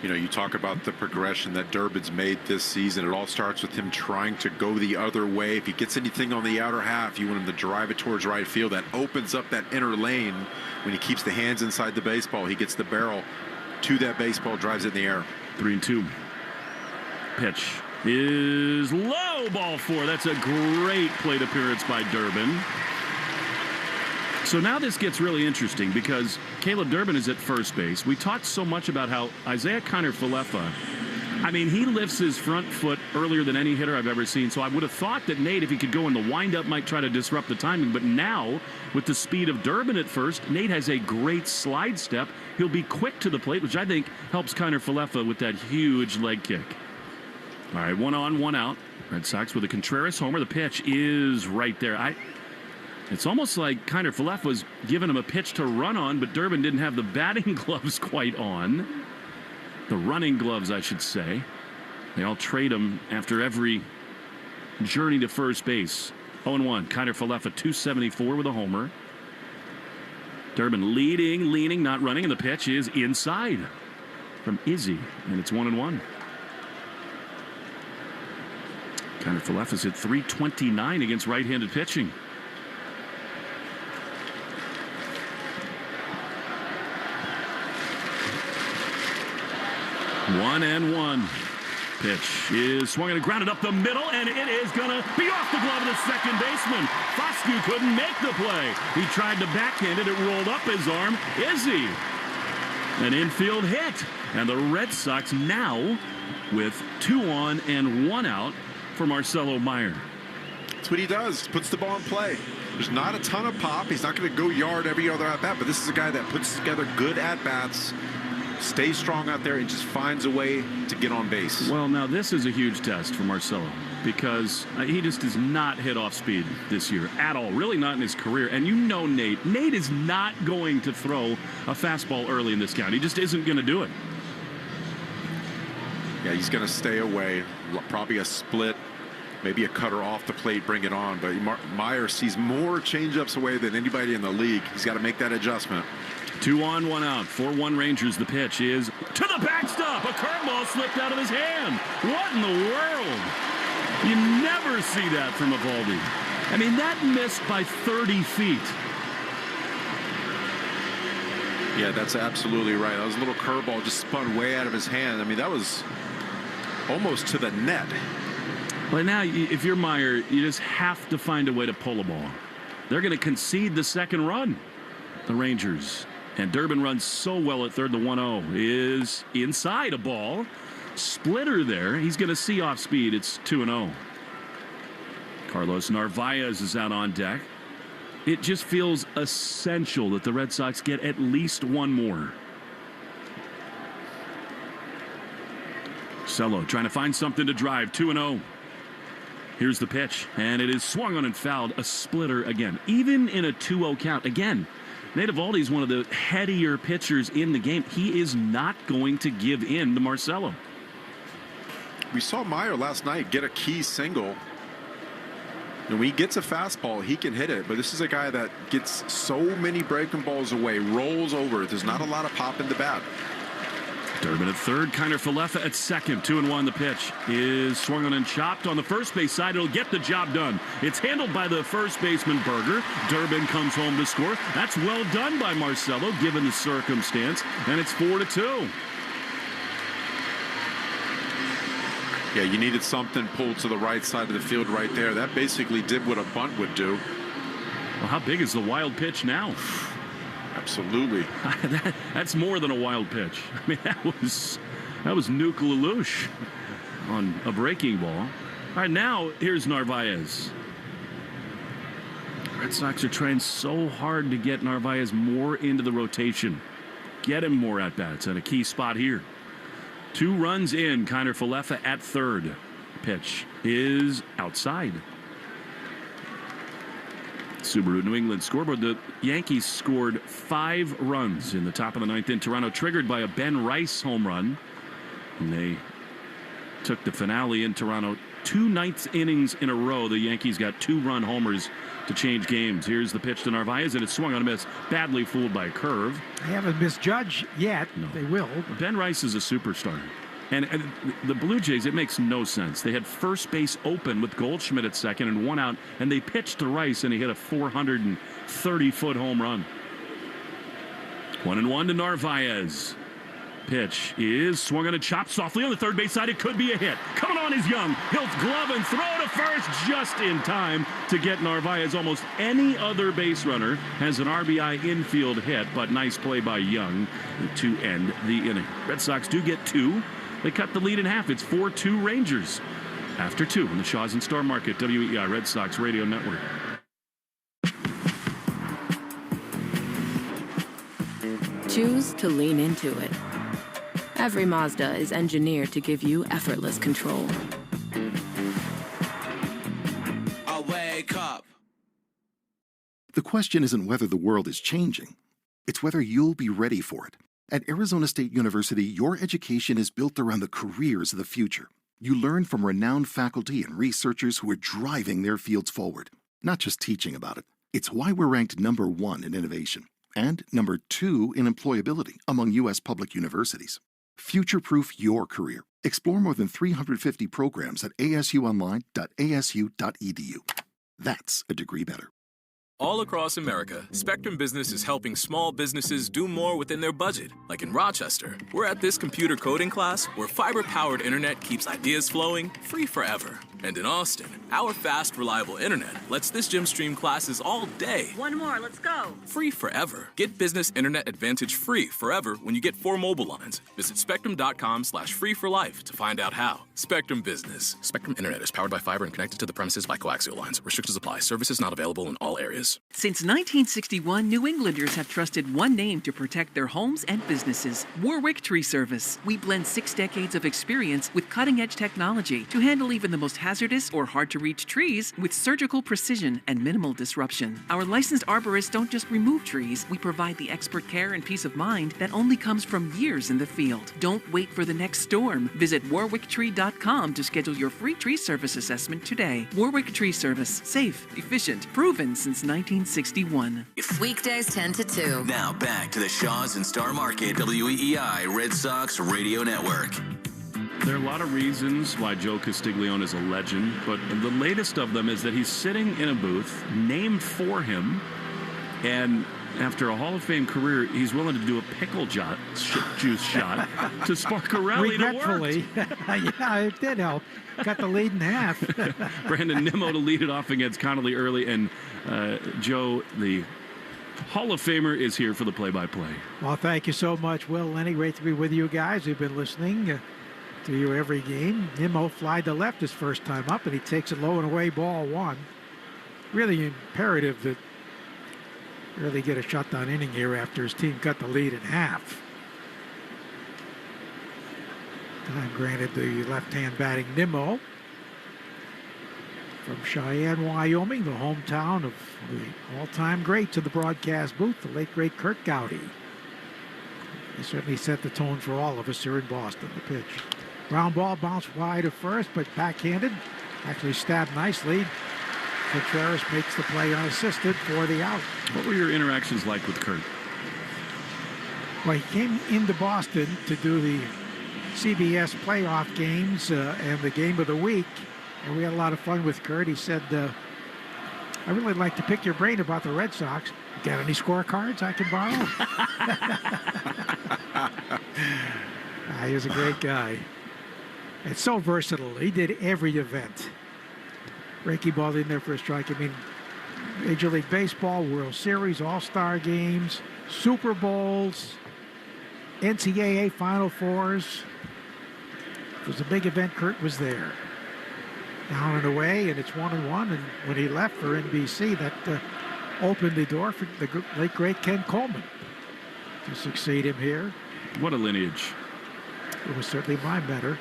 You know, you talk about the progression that Durbin's made this season. It all starts with him trying to go the other way. If he gets anything on the outer half, you want him to drive it towards right field. That opens up that inner lane. When he keeps the hands inside the baseball, he gets the barrel to that baseball, drives it in the air. 3-2. Pitch is low, ball 4. That's a great plate appearance by Durbin. So now this gets really interesting because Caleb Durbin is at first base. We talked so much about how Isaiah Kiner Falefa, I mean, he lifts his front foot earlier than any hitter I've ever seen. So I would have thought that Nate, if he could go in the windup, might try to disrupt the timing. But now, with the speed of Durbin at first, Nate has a great slide step. He'll be quick to the plate, which I think helps Kiner Falefa with that huge leg kick. All right, 1 on, 1 out. Red Sox with a Contreras homer. The pitch is right there. It's almost like Kiner Falefa was giving him a pitch to run on, but Durbin didn't have the batting gloves quite on. The running gloves, I should say. They all trade him after every journey to first base. 0-1. Kiner Falefa, 274 with a homer. Durbin leaning, not running, and the pitch is inside from Izzy, and it's 1-1. Kiner Falefa's hit .329 against right-handed pitching. 1-1. Pitch is swung and grounded up the middle, and it is going to be off the glove of the second baseman. Foscue couldn't make the play. He tried to backhand it. It rolled up his arm. Izzy. An infield hit. And the Red Sox now with 2 on and 1 out for Marcelo Meyer. That's what he does. Puts the ball in play. There's not a ton of pop. He's not going to go yard every other at-bat, but this is a guy that puts together good at-bats, stays strong out there, and just finds a way to get on base. Well, now this is a huge test for Marcelo because he just does not hit off speed this year at all, really not in his career. And you know Nate. Nate is not going to throw a fastball early in this count. He just isn't going to do it. Yeah, he's going to stay away. Probably a split, maybe a cutter off the plate, bring it on. But Meyer sees more changeups away than anybody in the league. He's got to make that adjustment. 2 on, 1 out. 4-1 Rangers. The pitch is to the backstop. A curveball slipped out of his hand. What in the world? You never see that from Eovaldi. I mean, that missed by 30 feet. Yeah, that's absolutely right. That was a little curveball just spun way out of his hand. I mean, that was almost to the net. Well, now, if you're Meyer, you just have to find a way to pull a ball. They're going to concede the second run, the Rangers. And Durbin runs so well at third. The 1-0 is inside a ball. Splitter there. He's going to see off speed. It's 2-0. Carlos Narvaez is out on deck. It just feels essential that the Red Sox get at least one more. Cello trying to find something to drive. 2-0. Here's the pitch, and it is swung on and fouled. A splitter again. Even in a 2-0 count, again, Nate Eovaldi is one of the headier pitchers in the game. He is not going to give in to Marcelo. We saw Meyer last night get a key single And when he gets a fastball, he can hit it. But this is a guy that gets so many breaking balls away, rolls over. There's not a lot of pop in the bat. Durbin at third, Kiner Falefa at second. 2-1. The pitch is swung on and chopped on the first base side. It'll get the job done. It's handled by the first baseman, Berger. Durbin comes home to score. That's well done by Marcelo, given the circumstance. And it's 4-2. Yeah, you needed something pulled to the right side of the field right there. That basically did what a bunt would do. Well, how big is the wild pitch now? Absolutely. That's more than a wild pitch. I mean, that was Nuke Lelouch on a breaking ball. All right, now here's Narvaez. Red Sox are trying so hard to get Narvaez more into the rotation. Get him more at-bats at a key spot here. 2 runs in. Kiner Falefa at third. Pitch is outside. Subaru New England scoreboard. The Yankees scored 5 runs in the top of the 9th in Toronto, triggered by a Ben Rice home run. And they took the finale in Toronto. 2 9th innings in a row. The Yankees got 2-run homers to change games. Here's the pitch to Narvaez, and it's swung on a miss. Badly fooled by a curve. They haven't misjudged yet. No. They will. Ben Rice is a superstar. And the Blue Jays, it makes no sense. They had first base open with Goldschmidt at second and 1 out, and they pitched to Rice, and he hit a 430-foot home run. 1-1 to Narvaez. Pitch is swung on a chop softly on the third base side. It could be a hit. Coming on is Young. He'll glove and throw to first just in time to get Narvaez. Almost any other base runner has an RBI infield hit, but nice play by Young to end the inning. Red Sox do get 2. They cut the lead in half. It's 4-2 Rangers. After 2 on the Shaws and Star Market, WEI Red Sox Radio Network. Choose to lean into it. Every Mazda is engineered to give you effortless control. I wake up. The question isn't whether the world is changing. It's whether you'll be ready for it. At Arizona State University, your education is built around the careers of the future. You learn from renowned faculty and researchers who are driving their fields forward, not just teaching about it. It's why we're ranked #1 in innovation and #2 in employability among U.S. public universities. Future-proof your career. Explore more than 350 programs at asuonline.asu.edu. That's a degree better. All across America, Spectrum Business is helping small businesses do more within their budget. Like in Rochester, we're at this computer coding class where fiber-powered internet keeps ideas flowing free forever. And in Austin, our fast, reliable internet lets this gym stream classes all day. One more, let's go. Free forever. Get Business Internet Advantage free forever when you get 4 mobile lines. Visit spectrum.com/free for life to find out how. Spectrum Business. Spectrum Internet is powered by fiber and connected to the premises by coaxial lines. Restrictions apply. Services not available in all areas. Since 1961, New Englanders have trusted one name to protect their homes and businesses: Warwick Tree Service. We blend 6 decades of experience with cutting-edge technology to handle even the most hazardous or hard-to-reach trees with surgical precision and minimal disruption. Our licensed arborists don't just remove trees. We provide the expert care and peace of mind that only comes from years in the field. Don't wait for the next storm. Visit warwicktree.com to schedule your free tree service assessment today. Warwick Tree Service. Safe, efficient, proven since 1961. Weekdays 10 to 2. Now back to the Shaws and Star Market, WEEI Red Sox Radio Network. There are a lot of reasons why Joe Castiglione is a legend, but the latest of them is that he's sitting in a booth named for him, and after a Hall of Fame career, he's willing to do a pickle juice shot to spark a rally to work. Regretfully, yeah, it did help. Got the lead in half. Brandon Nimmo to lead it off against Connelly Early, and Joe, the Hall of Famer, is here for the play-by-play. Well, thank you so much, Will, Lenny. Great to be with you guys. We've been listening to you every game. Nimmo flied to left his first time up, and he takes it low and away, ball 1. Really imperative that really get a shutdown inning here after his team cut the lead in half. Time granted the left-hand batting Nimmo from Cheyenne, Wyoming, the hometown of the all-time great to the broadcast booth, the late great Kurt Gowdy. He certainly set the tone for all of us here in Boston. The pitch. Ground ball bounced wide at first, but backhanded. Actually stabbed nicely. Contreras makes the play unassisted for the out. What were your interactions like with Kurt? Well, he came into Boston to do the CBS playoff games and the game of the week, and we had a lot of fun with Kurt. He said, I really like to pick your brain about the Red Sox. Got any scorecards I can borrow? He was a great guy. It's so versatile. He did every event. Breaking ball in there for a strike. I mean, Major League Baseball, World Series, All-Star games, Super Bowls, NCAA Final Fours. It was a big event. Kurt was there. Down and away, and it's 1-1. And when he left for NBC, that opened the door for the late, great Ken Coleman to succeed him here. What a lineage. It was certainly my better.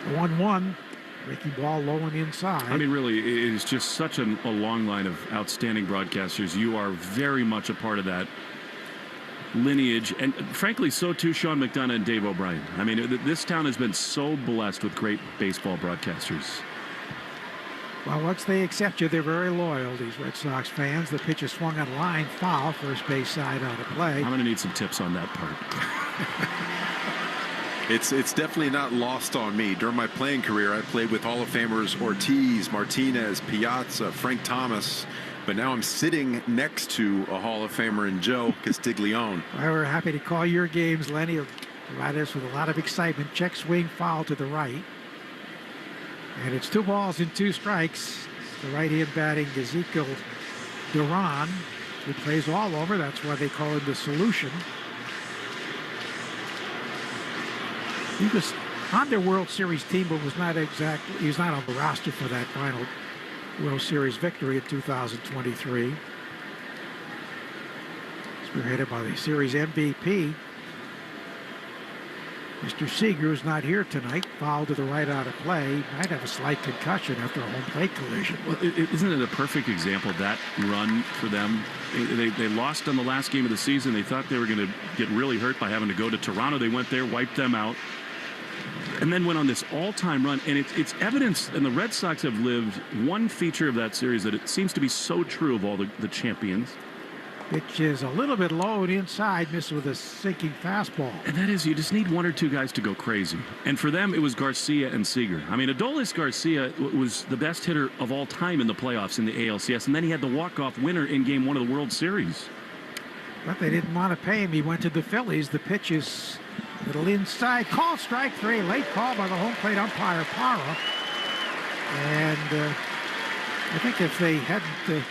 1-1. Breaking ball low and inside. I mean, really, it is just such a long line of outstanding broadcasters. You are very much a part of that lineage. And frankly, so too Sean McDonough and Dave O'Brien. I mean, this town has been so blessed with great baseball broadcasters. Well, once they accept you, they're very loyal, these Red Sox fans. The pitch is swung on line, foul, first base side out of play. I'm going to need some tips on that part. It's definitely not lost on me. During my playing career, I played with Hall of Famers Ortiz, Martinez, Piazza, Frank Thomas. But now I'm sitting next to a Hall of Famer in Joe Castiglione. Well, we're happy to call your games, Lenny. You'll provide us with a lot of excitement. Check swing, foul to the right. And it's 2 balls and 2 strikes. The right-hand batting Ezekiel Duran, who plays all over. That's why they call him the solution. He was on their World Series team, but was not exactly, he was not on the roster for that final World Series victory in 2023. Spearheaded by the series MVP. Mr. Seager, who's not here tonight, fouled to the right out of play. Might have a slight concussion after a home plate collision. Well, isn't it a perfect example, that run for them? They lost on the last game of the season. They thought they were going to get really hurt by having to go to Toronto. They went there, wiped them out, and then went on this all-time run. And it's evidence, and the Red Sox have lived one feature of that series that it seems to be so true of all the champions. Which is a little bit low and inside, missed with a sinking fastball. And that is, you just need 1 or 2 guys to go crazy. And for them, it was Garcia and Seager. I mean, Adolis Garcia was the best hitter of all time in the playoffs in the ALCS, and then he had the walk-off winner in Game 1 of the World Series. But they didn't want to pay him. He went to the Phillies. The pitch is a little inside. Call strike 3. Late call by the home plate umpire, Parra. And I think if they hadn't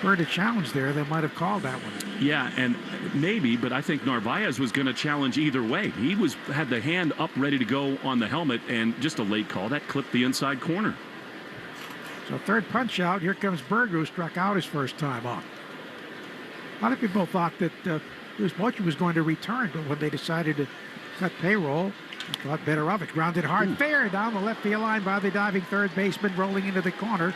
burned a challenge there, they might have called that one. Yeah, and maybe, but I think Narvaez was going to challenge either way. He had the hand up ready to go on the helmet, and just a late call. That clipped the inside corner. So third punch out. Here comes Berger, who struck out his first time up. A lot of people thought that Bruce Bochy was going to return, but when they decided to cut payroll, he thought better of it. Grounded hard, fair down the left field line by the diving third baseman, rolling into the corner.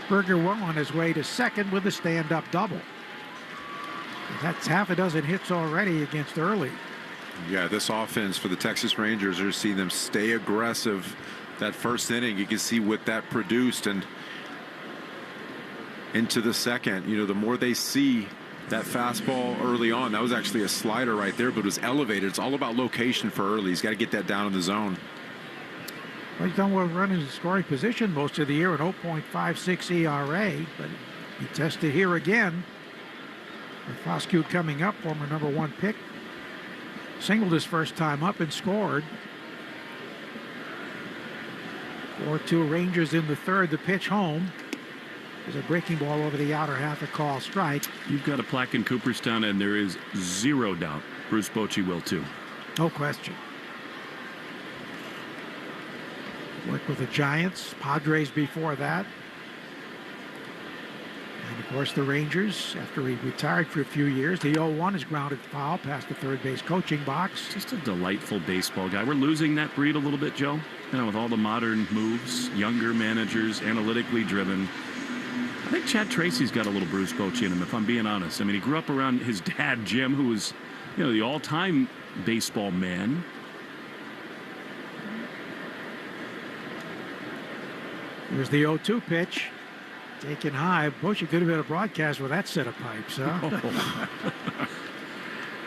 Berger well on his way to second with a stand-up double. And that's half a dozen hits already against Early. Yeah, this offense for the Texas Rangers, you're seeing them stay aggressive. That first inning, you can see what that produced. And into the second, you know, the more they see that fastball early on, that was actually a slider right there, but it was elevated. It's all about location for Early. He's got to get that down in the zone. Well, he's done well running in scoring position most of the year, an 0.56 ERA, but he tested here again. With Foscue coming up, former #1 pick, singled his first time up and scored. 4-2 Rangers in the third. The pitch home. There's a breaking ball over the outer half, a call strike. You've got a plaque in Cooperstown, and there is zero doubt Bruce Bochy will too. No question. Worked with the Giants, Padres before that. And of course the Rangers, after he retired for a few years. The 0-1 is grounded foul past the third base coaching box. Just a delightful baseball guy. We're losing that breed a little bit, Joe. You know, with all the modern moves, younger managers, analytically driven. I think Chad Tracy's got a little Bruce Bochy in him, if I'm being honest. I mean, he grew up around his dad, Jim, who was, you know, the all-time baseball man. Here's the 0-2 pitch. Taken high. Bush, you could have been a broadcast with that set of pipes, huh? Oh.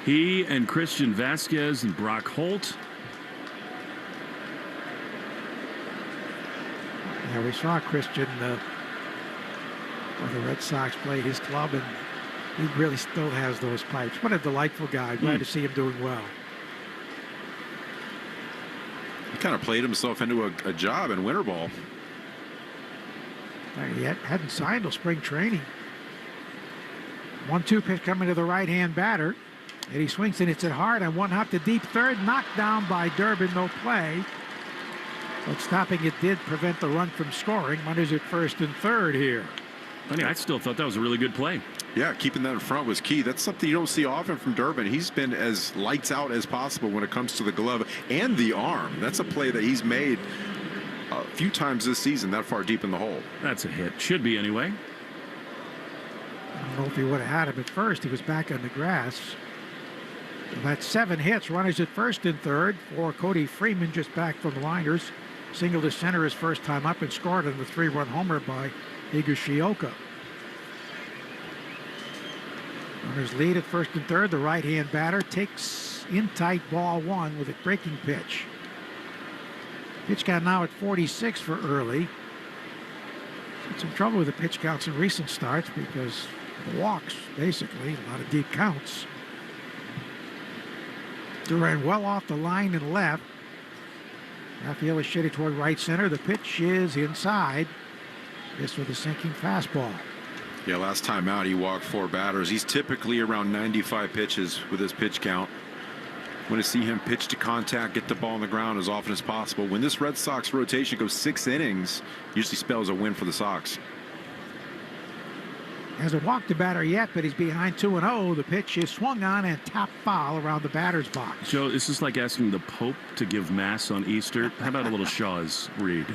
He and Christian Vasquez and Brock Holt. Yeah, we saw Christian when the Red Sox played his club, and he really still has those pipes. What a delightful guy. Glad to see him doing well. He kind of played himself into a job in winter ball. He hadn't signed till spring training. 1-2 pitch coming to the right-hand batter. And he swings and hits it hard on one hop to deep third. Knocked down by Durbin, no play. But stopping it did prevent the run from scoring. Runners at first and third here. I still thought that was a really good play. Yeah, keeping that in front was key. That's something you don't see often from Durbin. He's been as lights out as possible when it comes to the glove and the arm. That's a play that he's made a few times this season that far deep in the hole. That's a hit. Should be anyway. I don't know if he would have had him at first. He was back on the grass. So that's 7 hits. Runners at first and third for Cody Freeman, just back from the minors. Single to center his first time up and scored on the 3-run homer by Higashioka. Runners lead at first and third. The right-hand batter takes in tight ball 1 with a breaking pitch. Pitch count now at 46 for Early. Had some trouble with the pitch counts in recent starts because the walks, basically, a lot of deep counts. Duran well off the line and left. Rafael is shitty toward right center. The pitch is inside. This with a sinking fastball. Yeah, last time out he walked 4 batters. He's typically around 95 pitches with his pitch count. Want to see him pitch to contact, get the ball on the ground as often as possible. When this Red Sox rotation goes 6 innings, usually spells a win for the Sox. Hasn't walked the batter yet, but he's behind 2-0. The pitch is swung on and top foul around the batter's box. Joe, this is like asking the Pope to give mass on Easter. How about a little Shaw's read?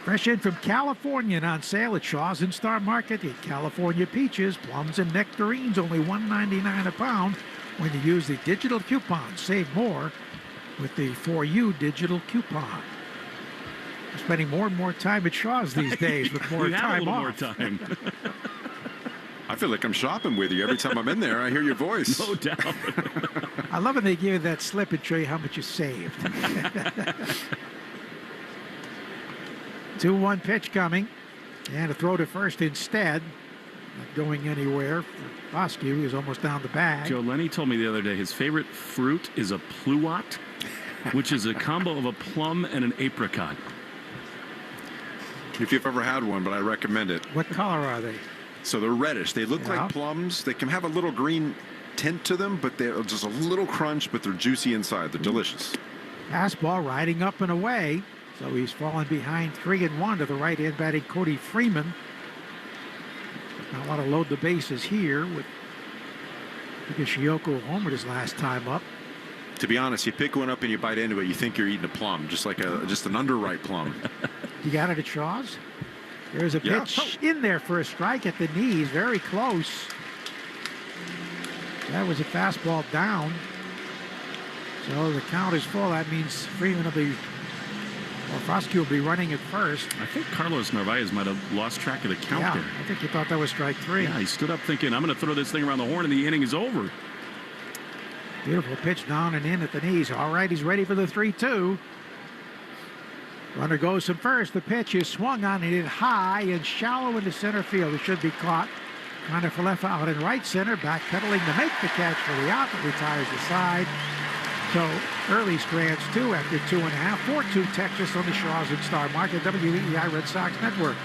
Fresh in from California and on sale at Shaw's in Star Market. The California peaches, plums, and nectarines, only $1.99 a pound when you use the digital coupon. Save more with the For You digital coupon. We're spending more and more time at Shaw's these days with more time off. More time. I feel like I'm shopping with you. Every time I'm in there, I hear your voice. No doubt. I love when they give you that slip and show you how much you saved. 2-1 pitch coming. And a throw to first instead. Not going anywhere for Bosque. He was almost down the bag. Joe, Lenny told me the other day his favorite fruit is a pluot, which is a combo of a plum and an apricot. If you've ever had one, but I recommend it. What color are they? So they're reddish. They look like plums. They can have a little green tint to them, but they're just a little crunch, but they're juicy inside. They're delicious. Fastball riding up and away. So he's fallen behind 3-1 to the right-hand batting Cody Freeman. Not want to load the bases here with Higashioka homered his last time up. To be honest, you pick one up and you bite into it, you think you're eating a plum, just like just an underripe plum. You got it at Shaw's? There's a pitch in there for a strike at the knees, very close. That was a fastball down. So the count is full. That means Freeman will be, or Fosque will be running at first. I think Carlos Narvaez might have lost track of the count there. I think he thought that was strike 3. Yeah, he stood up thinking, I'm going to throw this thing around the horn and the inning is over. Beautiful pitch down and in at the knees. All right, he's ready for the 3-2. Runner goes from first. The pitch is swung on and hit high and shallow into center field. It should be caught. Connor Falefa out in right center, backpedaling to make the catch for the out that retires the side. So Early strands 2 after 2.5. 4-2 Texas on the Shaw's and Star Market. WEEI Red Sox Network.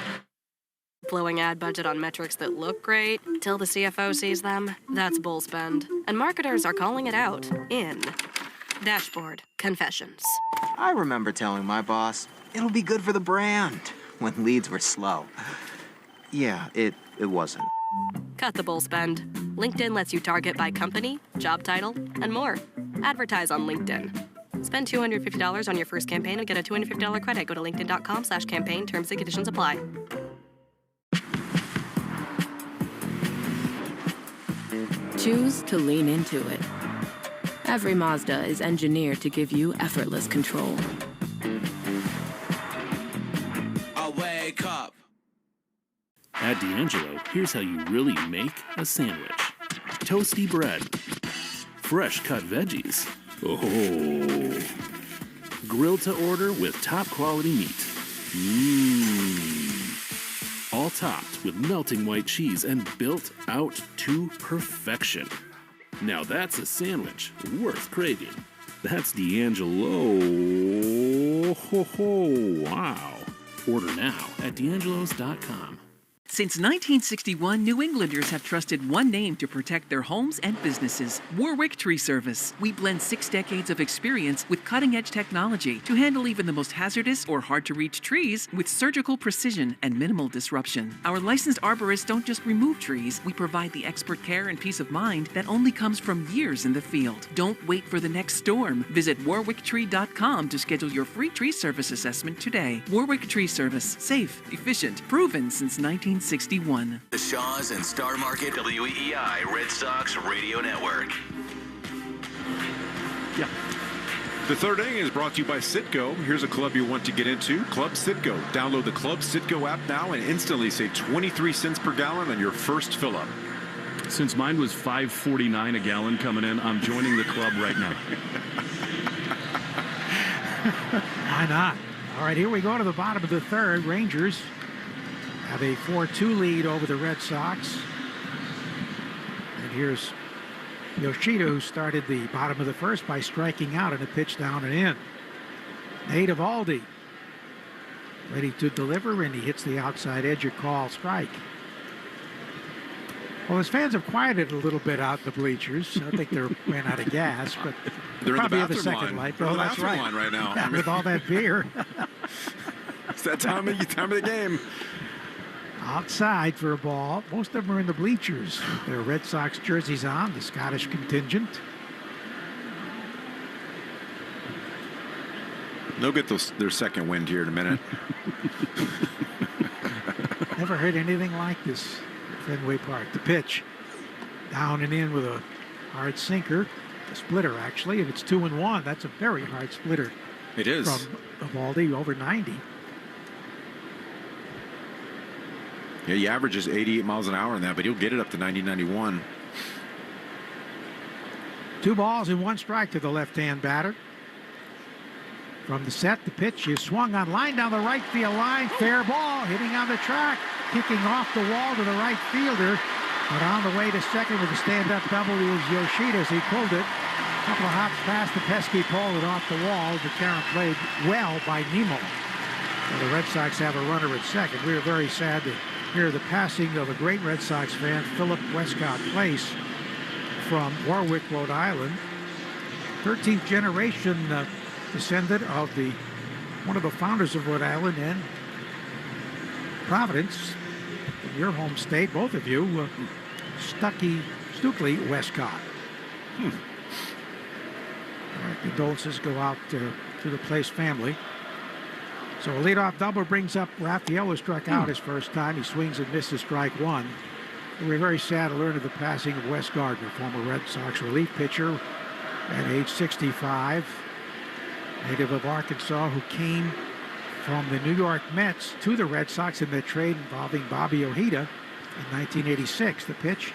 Blowing ad budget on metrics that look great till the CFO sees them. That's bull spend. And marketers are calling it out in Dashboard Confessions. I remember telling my boss, it'll be good for the brand, when leads were slow. Yeah, it wasn't. Cut the bull spend. LinkedIn lets you target by company, job title, and more. Advertise on LinkedIn. Spend $250 on your first campaign and get a $250 credit. Go to linkedin.com/campaign. Terms and conditions apply. Choose to lean into it. Every Mazda is engineered to give you effortless control. I wake up. At D'Angelo, here's how you really make a sandwich. Toasty bread. Fresh cut veggies. Oh. Grilled to order with top quality meat. All topped with melting white cheese and built out to perfection. Now that's a sandwich worth craving. That's D'Angelo. Ho ho, wow. Order now at D'Angelo's.com. Since 1961, New Englanders have trusted one name to protect their homes and businesses: Warwick Tree Service. We blend 6 decades of experience with cutting-edge technology to handle even the most hazardous or hard-to-reach trees with surgical precision and minimal disruption. Our licensed arborists don't just remove trees, we provide the expert care and peace of mind that only comes from years in the field. Don't wait for the next storm. Visit warwicktree.com to schedule your free tree service assessment today. Warwick Tree Service. Safe, efficient, proven since 1961. The Shaws and Star Market WEEI Red Sox Radio Network. Yeah. The third inning is brought to you by Citgo. Here's a club you want to get into, Club Citgo. Download the Club Citgo app now and instantly save 23 cents per gallon on your first fill-up. Since mine was $5.49 a gallon coming in, I'm joining the club right now. Why not? All right, here we go to the bottom of the third. Rangers have a 4-2 lead over the Red Sox. And here's Yoshida, who started the bottom of the first by striking out in a pitch down and in. Nathan Eovaldi ready to deliver, and he hits the outside edge. Your call, strike. Well, his fans have quieted a little bit out in the bleachers. I think they ran out of gas, but they're in the probably bathroom have the second line. light. They're in Oh, the that's bathroom right. line right now. Yeah, with all that beer. It's that time of the game. Outside for a ball. Most of them are in the bleachers. Their Red Sox jerseys on, the Scottish contingent. They'll get their second wind here in a minute. Never heard anything like this at Fenway Park. The pitch. Down and in with a hard sinker. A splitter, actually, and it's 2-1. That's a very hard splitter. It is. From Eovaldi, over 90. Yeah, he averages 88 miles an hour in that, but he'll get it up to 90, 91. 2 balls and 1 strike to the left-hand batter. From the set, the pitch is swung on line down the right field line. Fair ball, hitting on the track, kicking off the wall to the right fielder. But on the way to second with a stand-up double is Yoshida as he pulled it. A couple of hops past the pesky pole and off the wall. The Karen played well by Nemo. And the Red Sox have a runner at second. We are very sad to hear the passing of a great Red Sox fan, Philip Westcott Place, from Warwick, Rhode Island. 13th generation descendant of one of the founders of Rhode Island and Providence, in your home state, both of you, Stukely Westcott. All right, condolences go out to the Place family. So a leadoff double brings up Raphael, who struck out his first time. He swings and misses strike 1. We're very sad to learn of the passing of Wes Gardner, former Red Sox relief pitcher at age 65. Native of Arkansas, who came from the New York Mets to the Red Sox in the trade involving Bobby Ojeda in 1986. The pitch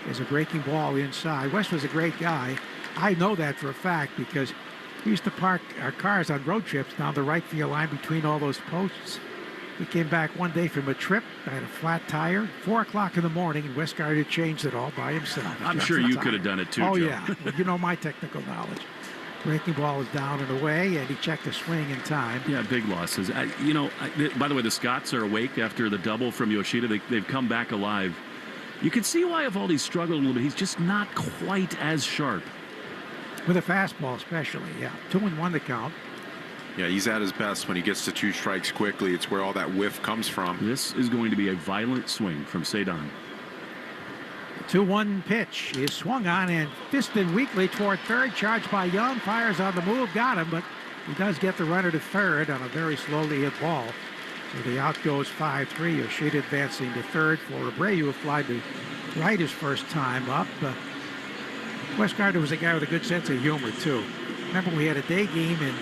is a breaking ball inside. Wes was a great guy. I know that for a fact because we used to park our cars on road trips down the right field line between all those posts. We came back one day from a trip. I had a flat tire, 4 o'clock in the morning, and Wes Gardner changed it all by himself. I'm sure you could have done it too, Oh, Joe. yeah. Well, you know my technical knowledge. Breaking ball is down and away, and he checked the swing in time. Yeah, big losses. By the way, the Scots are awake after the double from Yoshida. They've come back alive. You can see why Eovaldi struggled a little bit. He's just not quite as sharp. With a fastball especially, yeah. 2-1 the count. Yeah, he's at his best when he gets to 2 strikes quickly. It's where all that whiff comes from. This is going to be a violent swing from Cedon. 2-1 pitch is swung on and fisted weakly toward third. Charged by Young. Fires on the move. Got him, but he does get the runner to third on a very slowly hit ball. So the out goes 5-3. Yoshida advancing to third for Abreu, who flied to right his first time up. Wes Gardner was a guy with a good sense of humor, too. Remember, we had a day game in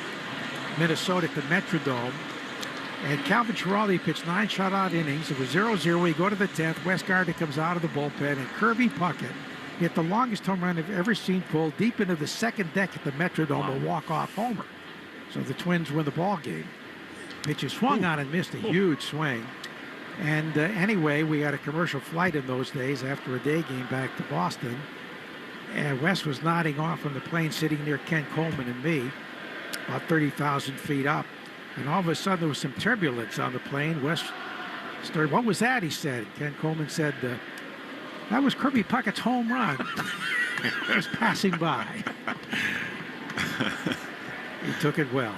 Minnesota at the Metrodome, And Calvin Giraldi pitched 9 shutout innings. It was 0-0. We go to the 10th. Wes Gardner comes out of the bullpen, and Kirby Puckett hit the longest home run I've ever seen pulled deep into the second deck at the Metrodome, a walk-off homer. So the Twins win the ball game. Pitch is swung on and missed a huge swing. And anyway, we had a commercial flight in those days after a day game back to Boston. And Wes was nodding off from the plane sitting near Ken Coleman and me, about 30,000 feet up. And all of a sudden there was some turbulence on the plane. Wes started, "What was that?" he said. Ken Coleman said, "That was Kirby Puckett's home run." Just passing by. He took it well.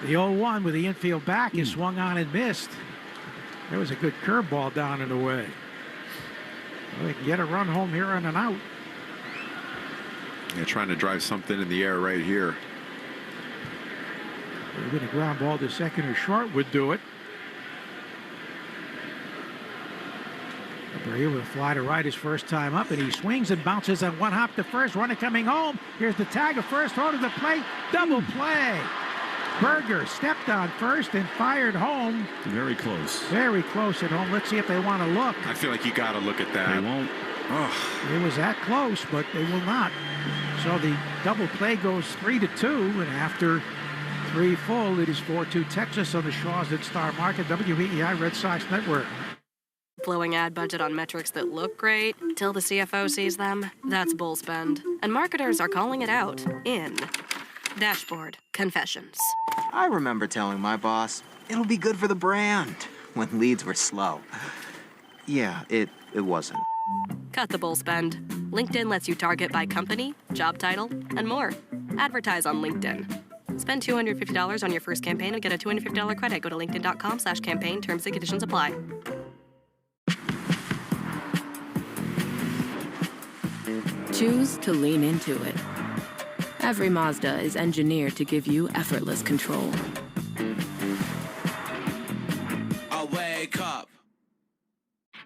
The 0-1 with the infield back is swung on and missed. There was a good curveball down and away. Well, they can get a run home here on an out. Yeah, trying to drive something in the air right here. Maybe a ground ball to second or short would do it. Here with a fly to right his first time up, and he swings and bounces on one hop to first. Runner coming home. Here's the tag of first. Throw to the plate. Double play. Berger stepped on first and fired home. Very close. Very close at home. Let's see if they want to look. I feel like you got to look at that. They won't. Oh. It was that close, but they will not. So the double play goes 3-2, and after 3 full, it is 4-2 Texas on the Shaws at Star Market, WEEI Red Sox Network. Blowing ad budget on metrics that look great till the CFO sees them, that's bull spend. And marketers are calling it out in Dashboard Confessions. I remember telling my boss, it'll be good for the brand, when leads were slow. Yeah, it wasn't. Cut the bull spend. LinkedIn lets you target by company, job title, and more. Advertise on LinkedIn. Spend $250 on your first campaign and get a $250 credit. Go to linkedin.com/campaign. Terms and conditions apply. Choose to lean into it. Every Mazda is engineered to give you effortless control. I wake up.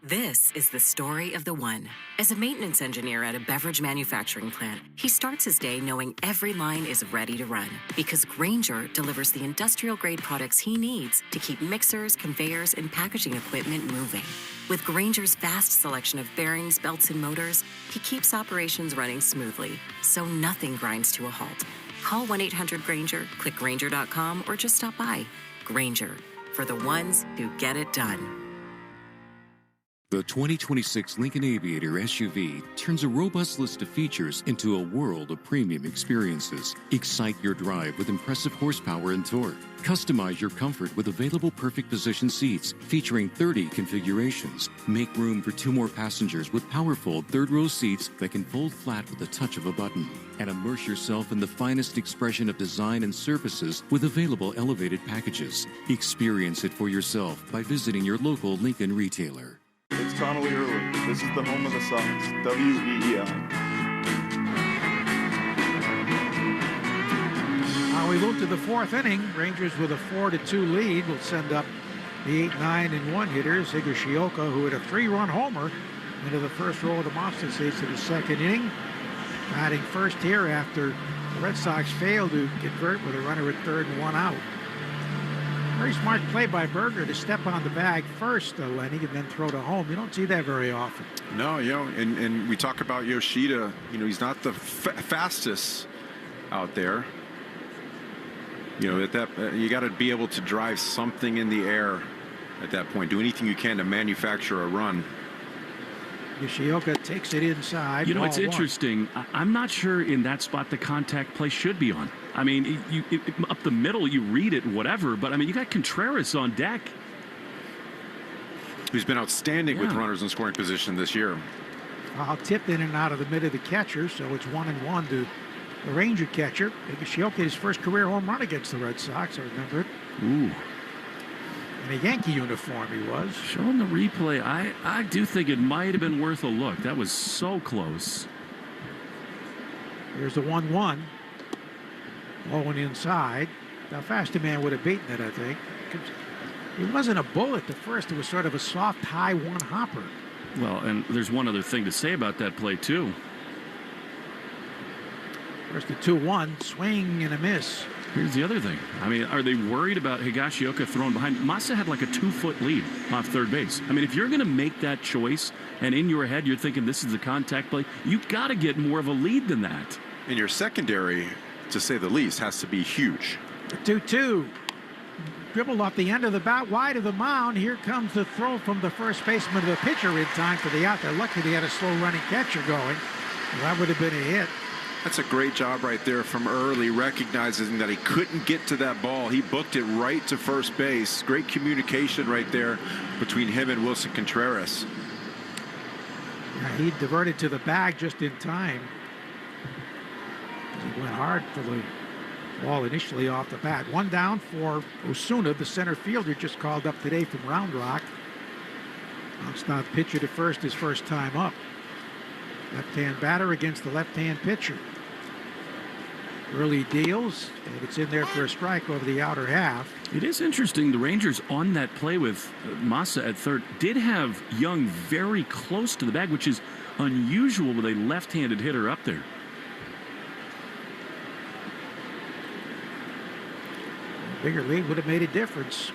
This is the story of the one. As a maintenance engineer at a beverage manufacturing plant, he starts his day knowing every line is ready to run because Grainger delivers the industrial-grade products he needs to keep mixers, conveyors, and packaging equipment moving. With Grainger's vast selection of bearings, belts, and motors, he keeps operations running smoothly, so nothing grinds to a halt. Call 1-800-GRAINGER, click Grainger.com, or just stop by. Grainger, for the ones who get it done. The 2026 Lincoln Aviator SUV turns a robust list of features into a world of premium experiences. Excite your drive with impressive horsepower and torque. Customize your comfort with available perfect position seats featuring 30 configurations. Make room for 2 more passengers with powerful third-row seats that can fold flat with the touch of a button. And immerse yourself in the finest expression of design and surfaces with available elevated packages. Experience it for yourself by visiting your local Lincoln retailer. It's Connelly Early. This is the home of the Sox, WEEI. Now we move to the 4th inning. Rangers with a 4-2 lead will send up the 8, 9, and 1 hitters. Higashioka, who hit a 3-run homer into the first row of the monster seats of the 2nd inning. Batting first here after the Red Sox failed to convert with a runner at 3rd and 1 out. Very smart play by Berger to step on the bag first, Lenny, and then throw to home. You don't see that very often. No, and we talk about Yoshida. He's not the fastest out there. You got to be able to drive something in the air at that point. Do anything you can to manufacture a run. Yoshioka takes it inside. It's interesting. I'm not sure in that spot the contact play should be on. I mean, up the middle, you read it, whatever. But, I mean, you got Contreras on deck. Who's been outstanding with runners in scoring position this year. Tipped in and out of the mid of the catcher, so it's 1-1 to the Ranger catcher. Higashioka, his first career home run against the Red Sox, I remember it. Ooh. In a Yankee uniform he was. Showing the replay, I do think it might have been worth a look. That was so close. Here's the 1-1. Low and inside. Now, faster man would have beaten it, I think. It wasn't a bullet to first. It was sort of a soft, high one-hopper. Well, and there's one other thing to say about that play, too. First the 2-1. Swing and a miss. Here's the other thing. I mean, are they worried about Higashioka throwing behind? Masa had like a 2-foot lead off third base. I mean, if you're going to make that choice and in your head you're thinking this is a contact play, you've got to get more of a lead than that. And your secondary, to say the least, has to be huge. 2-2. Dribbled off the end of the bat, wide of the mound. Here comes the throw from the first baseman to the pitcher in time for the out. They're lucky they had a slow running catcher going. That would have been a hit. That's a great job right there from Early, recognizing that he couldn't get to that ball. He booked it right to first base. Great communication right there between him and Wilson Contreras. Yeah, he diverted to the bag just in time. He went hard for the ball initially off the bat. One down for Osuna, the center fielder, just called up today from Round Rock. Bounced out pitcher to first his first time up. Left-hand batter against the left-hand pitcher. Early deals, and it's in there for a strike over the outer half. It is interesting. The Rangers on that play with Masa at third did have Young very close to the bag, which is unusual with a left-handed hitter up there. A bigger lead would have made a difference.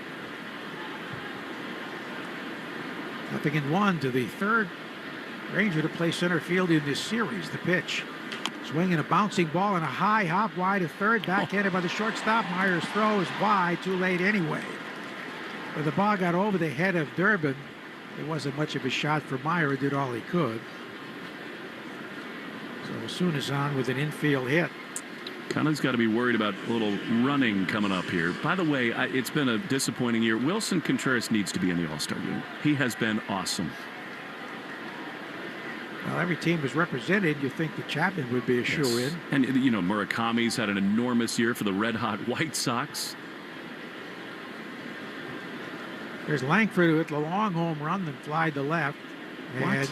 0-1 to the third Ranger to play center field in this series. The pitch. Swinging a bouncing ball and a high hop wide of third. Backhanded by the shortstop. Myers' throw is wide. Too late anyway. But the ball got over the head of Durbin. It wasn't much of a shot for Meyer. He did all he could. So Osuna's on with an infield hit. Connelly's got to be worried about a little running coming up here. By the way, it's been a disappointing year. Wilson Contreras needs to be in the All-Star game. He has been awesome. Well, every team is represented. You think the Chapman would be a shoe-in. And, you know, Murakami's had an enormous year for the red-hot White Sox. There's Langford who hit the long home run, then flied to left. What? And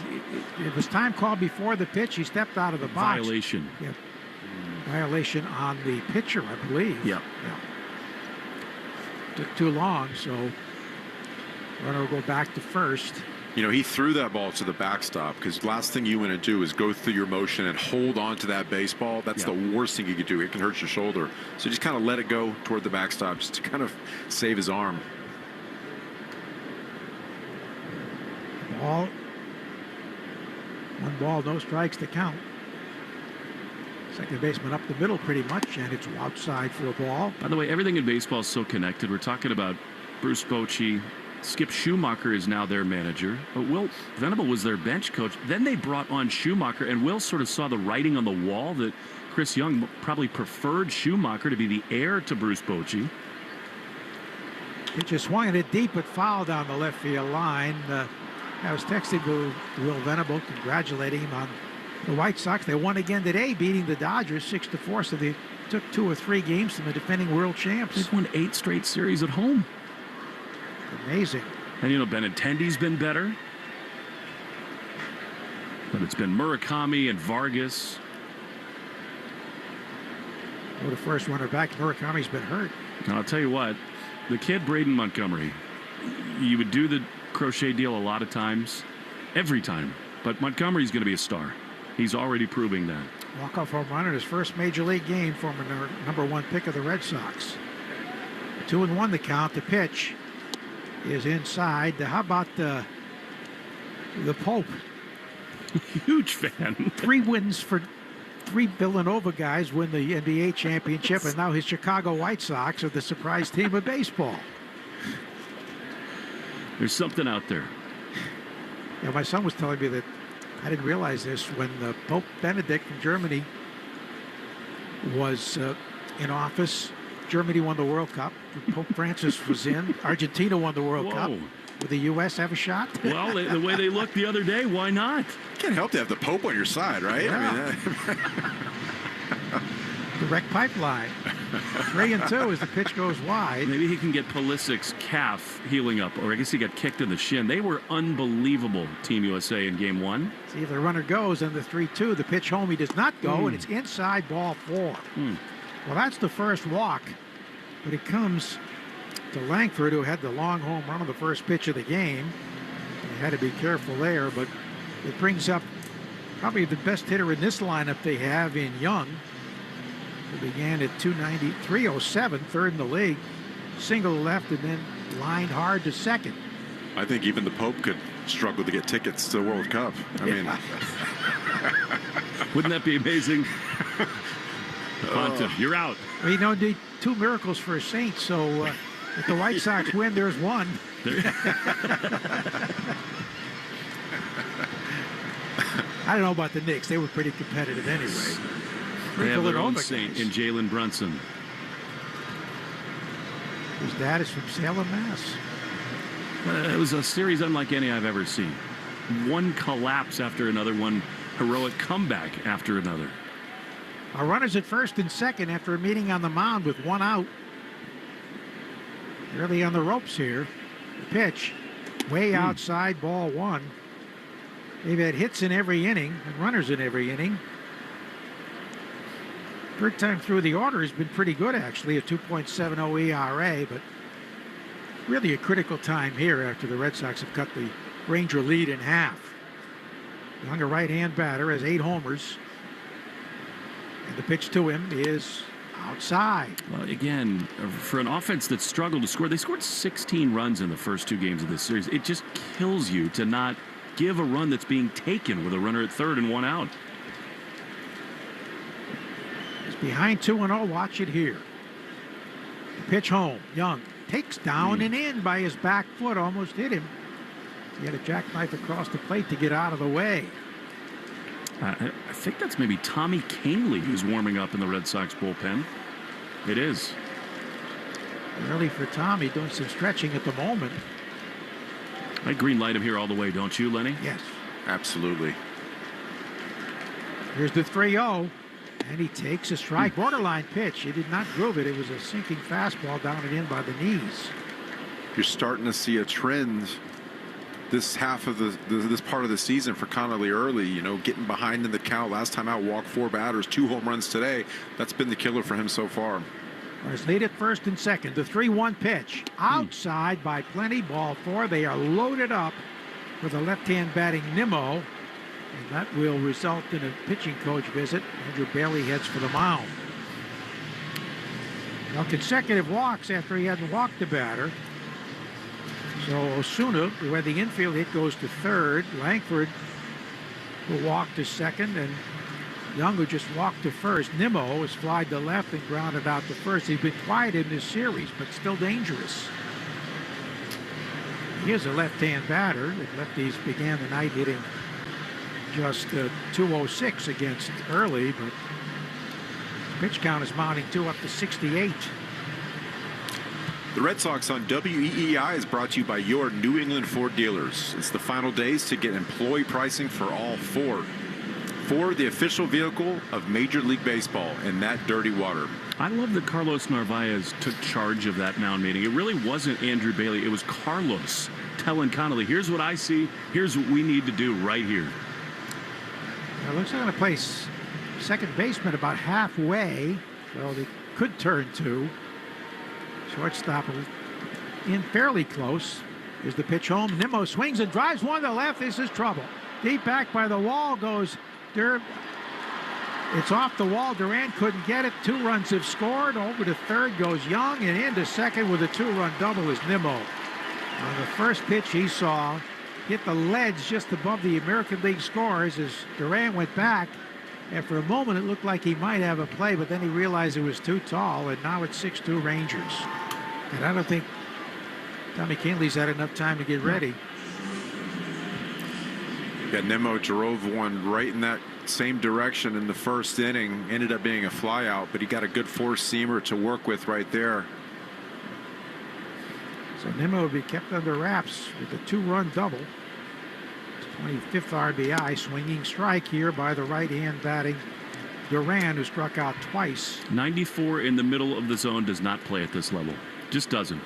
it was time called before the pitch. He stepped out of the box. Violation. Yeah. Violation on the pitcher, I believe. Yeah. Took too long, so runner will go back to first. You know, he threw that ball to the backstop because last thing you want to do is go through your motion and hold on to that baseball. That's the worst thing you could do. It can hurt your shoulder. So just kind of let it go toward the backstop just to kind of save his arm. Ball. One ball, no strikes to count. Second baseman up the middle pretty much, and it's outside for a ball. By the way, everything in baseball is so connected. We're talking about Bruce Bochy. Skip Schumacher is now their manager. But Will Venable was their bench coach. Then they brought on Schumacher, and Will sort of saw the writing on the wall that Chris Young probably preferred Schumacher to be the heir to Bruce Bochy. He just swung at it deep, but fouled down the left field line. I was texting to Will Venable, congratulating him on the White Sox. They won again today, beating the Dodgers 6-4. So they took 2 or 3 games from the defending world champs. They've won 8 straight series at home. Amazing. And, you know, Benintendi's been better. But it's been Murakami and Vargas. Well, the first runner back, Murakami's been hurt. And I'll tell you what, the kid Braden Montgomery, you would do the crochet deal a lot of times, every time. But Montgomery's going to be a star. He's already proving that. Walk-off home run in his first major league game, former #1 pick of the Red Sox. 2-1 the count. The pitch is inside. How about the Pope? Huge fan. 3 wins for 3 Villanova guys win the NBA championship, and now his Chicago White Sox are the surprise team of baseball. There's something out there. Yeah, my son was telling me that I didn't realize this when Pope Benedict from Germany was in office. Germany won the World Cup. Pope Francis was in. Argentina won the World Cup. Would the U.S. have a shot? Well, the way they looked the other day, why not? Can't help to have the Pope on your side, right? Yeah. I mean, direct pipeline. 3-2 as the pitch goes wide. Maybe he can get Pulisic's calf healing up, or I guess he got kicked in the shin. They were unbelievable, Team USA, in Game 1. See if the runner goes, and the 3-2, the pitch home, he does not go, and it's inside ball 4. Well, that's the first walk, but it comes to Langford, who had the long home run on the first pitch of the game. He had to be careful there, but it brings up probably the best hitter in this lineup they have in Young. It began at 307, third in the league. Single left and then lined hard to second. I think even the Pope could struggle to get tickets to the World Cup. I mean, wouldn't that be amazing? Pontiff, you're out. We don't need two miracles for a saint, so if the White Sox win, there's one. I don't know about the Knicks. They were pretty competitive anyway. They have their own saint in Jalen Brunson. His dad is from Salem, Mass. It was a series unlike any I've ever seen. One collapse after another, one heroic comeback after another. Our runners at first and second after a meeting on the mound with one out. Early on the ropes here. The pitch way outside, ball one. They've had hits in every inning and runners in every inning. Third time through the order has been pretty good, actually, a 2.70 ERA, but really a critical time here after the Red Sox have cut the Ranger lead in half. Young, a right-hand batter, has 8 homers. And the pitch to him is outside. Well, again, for an offense that struggled to score, they scored 16 runs in the first 2 games of this series. It just kills you to not give a run that's being taken with a runner at third and 1 out. He's behind 2-0. Watch it here. The pitch home. Young takes down and in by his back foot. Almost hit him. He had a jackknife across the plate to get out of the way. I think that's maybe Tommy Kahnle who's warming up in the Red Sox bullpen. It is. Early for Tommy, doing some stretching at the moment. I green light him here all the way, don't you, Lenny? Yes. Absolutely. Here's the 3-0. And he takes a strike. Borderline pitch. He did not groove it. It was a sinking fastball down and in by the knees. You're starting to see a trend this half of this part of the season for Connelly Early, you know, getting behind in the count. Last time out, walked 4 batters, 2 home runs today. That's been the killer for him so far. Let's lead at first and second. The 3-1 pitch. Outside by plenty. Ball 4. They are loaded up with a left-hand batting Nimmo. And that will result in a pitching coach visit. Andrew Bailey heads for the mound. Now consecutive walks after he hadn't walked the batter. So Osuna, who had the infield hit, goes to third. Langford will walk to second, and Young, who just walked to first. Nimmo is flied to left and grounded out to first. He's been quiet in this series, but still dangerous. He is a left-hand batter. The lefties began the night hitting just 206 against Early, but pitch count is mounting up to 68. The Red Sox on WEEI is brought to you by your New England Ford dealers. It's the final days to get employee pricing for all Ford. Ford, the official vehicle of Major League Baseball, in that dirty water. I love that Carlos Narvaez took charge of that mound meeting. It really wasn't Andrew Bailey. It was Carlos telling Connelly, here's what I see. Here's what we need to do right here. It looks like they're going to place second baseman about halfway. So they could turn to. Shortstop in fairly close. Here's the pitch home. Nimmo swings and drives one to left. This is trouble. Deep back by the wall goes Durb. It's off the wall. Duran couldn't get it. 2 runs have scored. Over to third goes Young, and into second with a 2-run double is Nimmo. On the first pitch he saw, hit the ledge just above the American League scores as Duran went back. And for a moment, it looked like he might have a play, but then he realized it was too tall, and now it's 6-2 Rangers. And I don't think Tommy Kahnle's had enough time to get ready. Yeah, Nimmo drove one right in that same direction in the first inning. Ended up being a flyout, but he got a good four-seamer to work with right there. So Nimmo will be kept under wraps with a 2-run double. 25th RBI, swinging strike here by the right-hand batting Duran, who struck out twice. 94 in the middle of the zone does not play at this level. Just doesn't.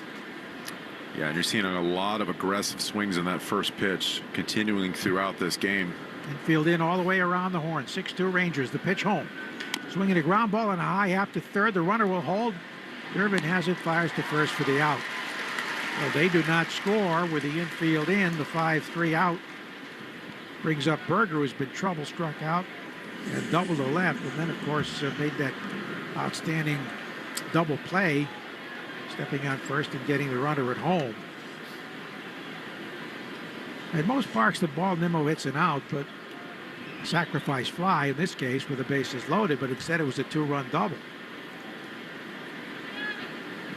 Yeah, and you're seeing a lot of aggressive swings in that first pitch, continuing throughout this game. Infield in all the way around the horn. 6-2 Rangers. The pitch home. Swinging a ground ball and a high hop to third. The runner will hold. Durbin has it, fires to first for the out. Well, they do not score with the infield in. The 5-3 out brings up Berger, who's been trouble struck out, and double to left, and then of course made that outstanding double play, stepping on first and getting the runner at home. At most parks, the ball Nimmo hits an out, but sacrifice fly in this case with the bases loaded, but instead it was a 2-run double.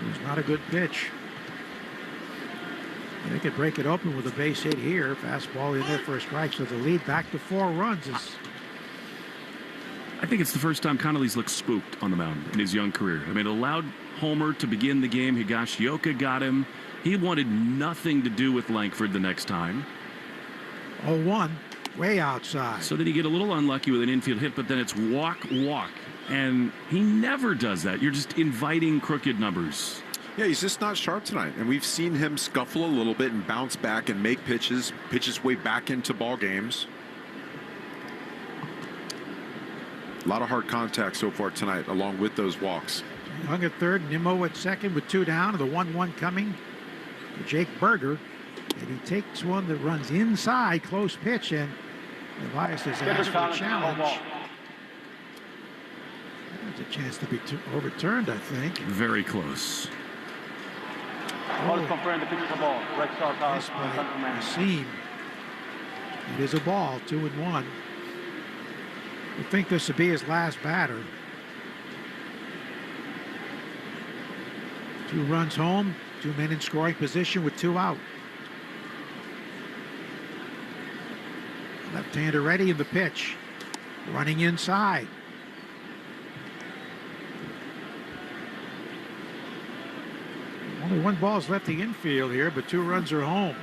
It was not a good pitch. They could break it open with a base hit here. Fastball in there for a strike, so the lead back to 4 runs is. I think it's the first time Connelly's looked spooked on the mound in his young career. I mean, allowed homer to begin the game. Higashioka got him. He wanted nothing to do with Langford the next time. 0-1, way outside. So then you get a little unlucky with an infield hit, but then it's walk. And he never does that. You're just inviting crooked numbers. Yeah, he's just not sharp tonight. And we've seen him scuffle a little bit and bounce back and make pitch his way back into ball games. A lot of hard contact so far tonight, along with those walks. Young at third, Nimmo at second with 2 down. The 1-1 coming to Jake Berger. And he takes one that runs inside, close pitch, and Elias is asked for a challenge. There's a chance to be overturned, I think. Very close. Yes, by Seam. It is a ball, 2-1. I think this would be his last batter. 2 runs home, 2 men in scoring position with 2 out. Left-hander ready in the pitch. Running inside. Only 1 ball's left the infield here, but 2 runs are home.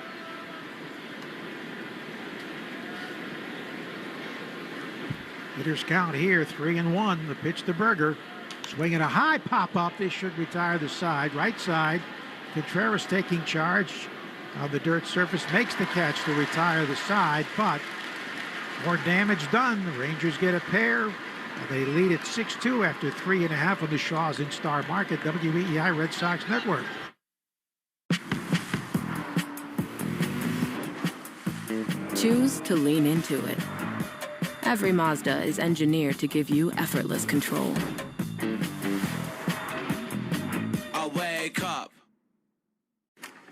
Hitters count here, 3-1. The pitch to Berger. Swinging a high pop-up. This should retire the side. Right side. Contreras taking charge on the dirt surface. Makes the catch to retire the side, but more damage done. The Rangers get a pair. They lead at 6-2 after 3.5 on the Shaws in Star Market. WEEI Red Sox Network. Choose to lean into it. Every Mazda is engineered to give you effortless control. I wake up.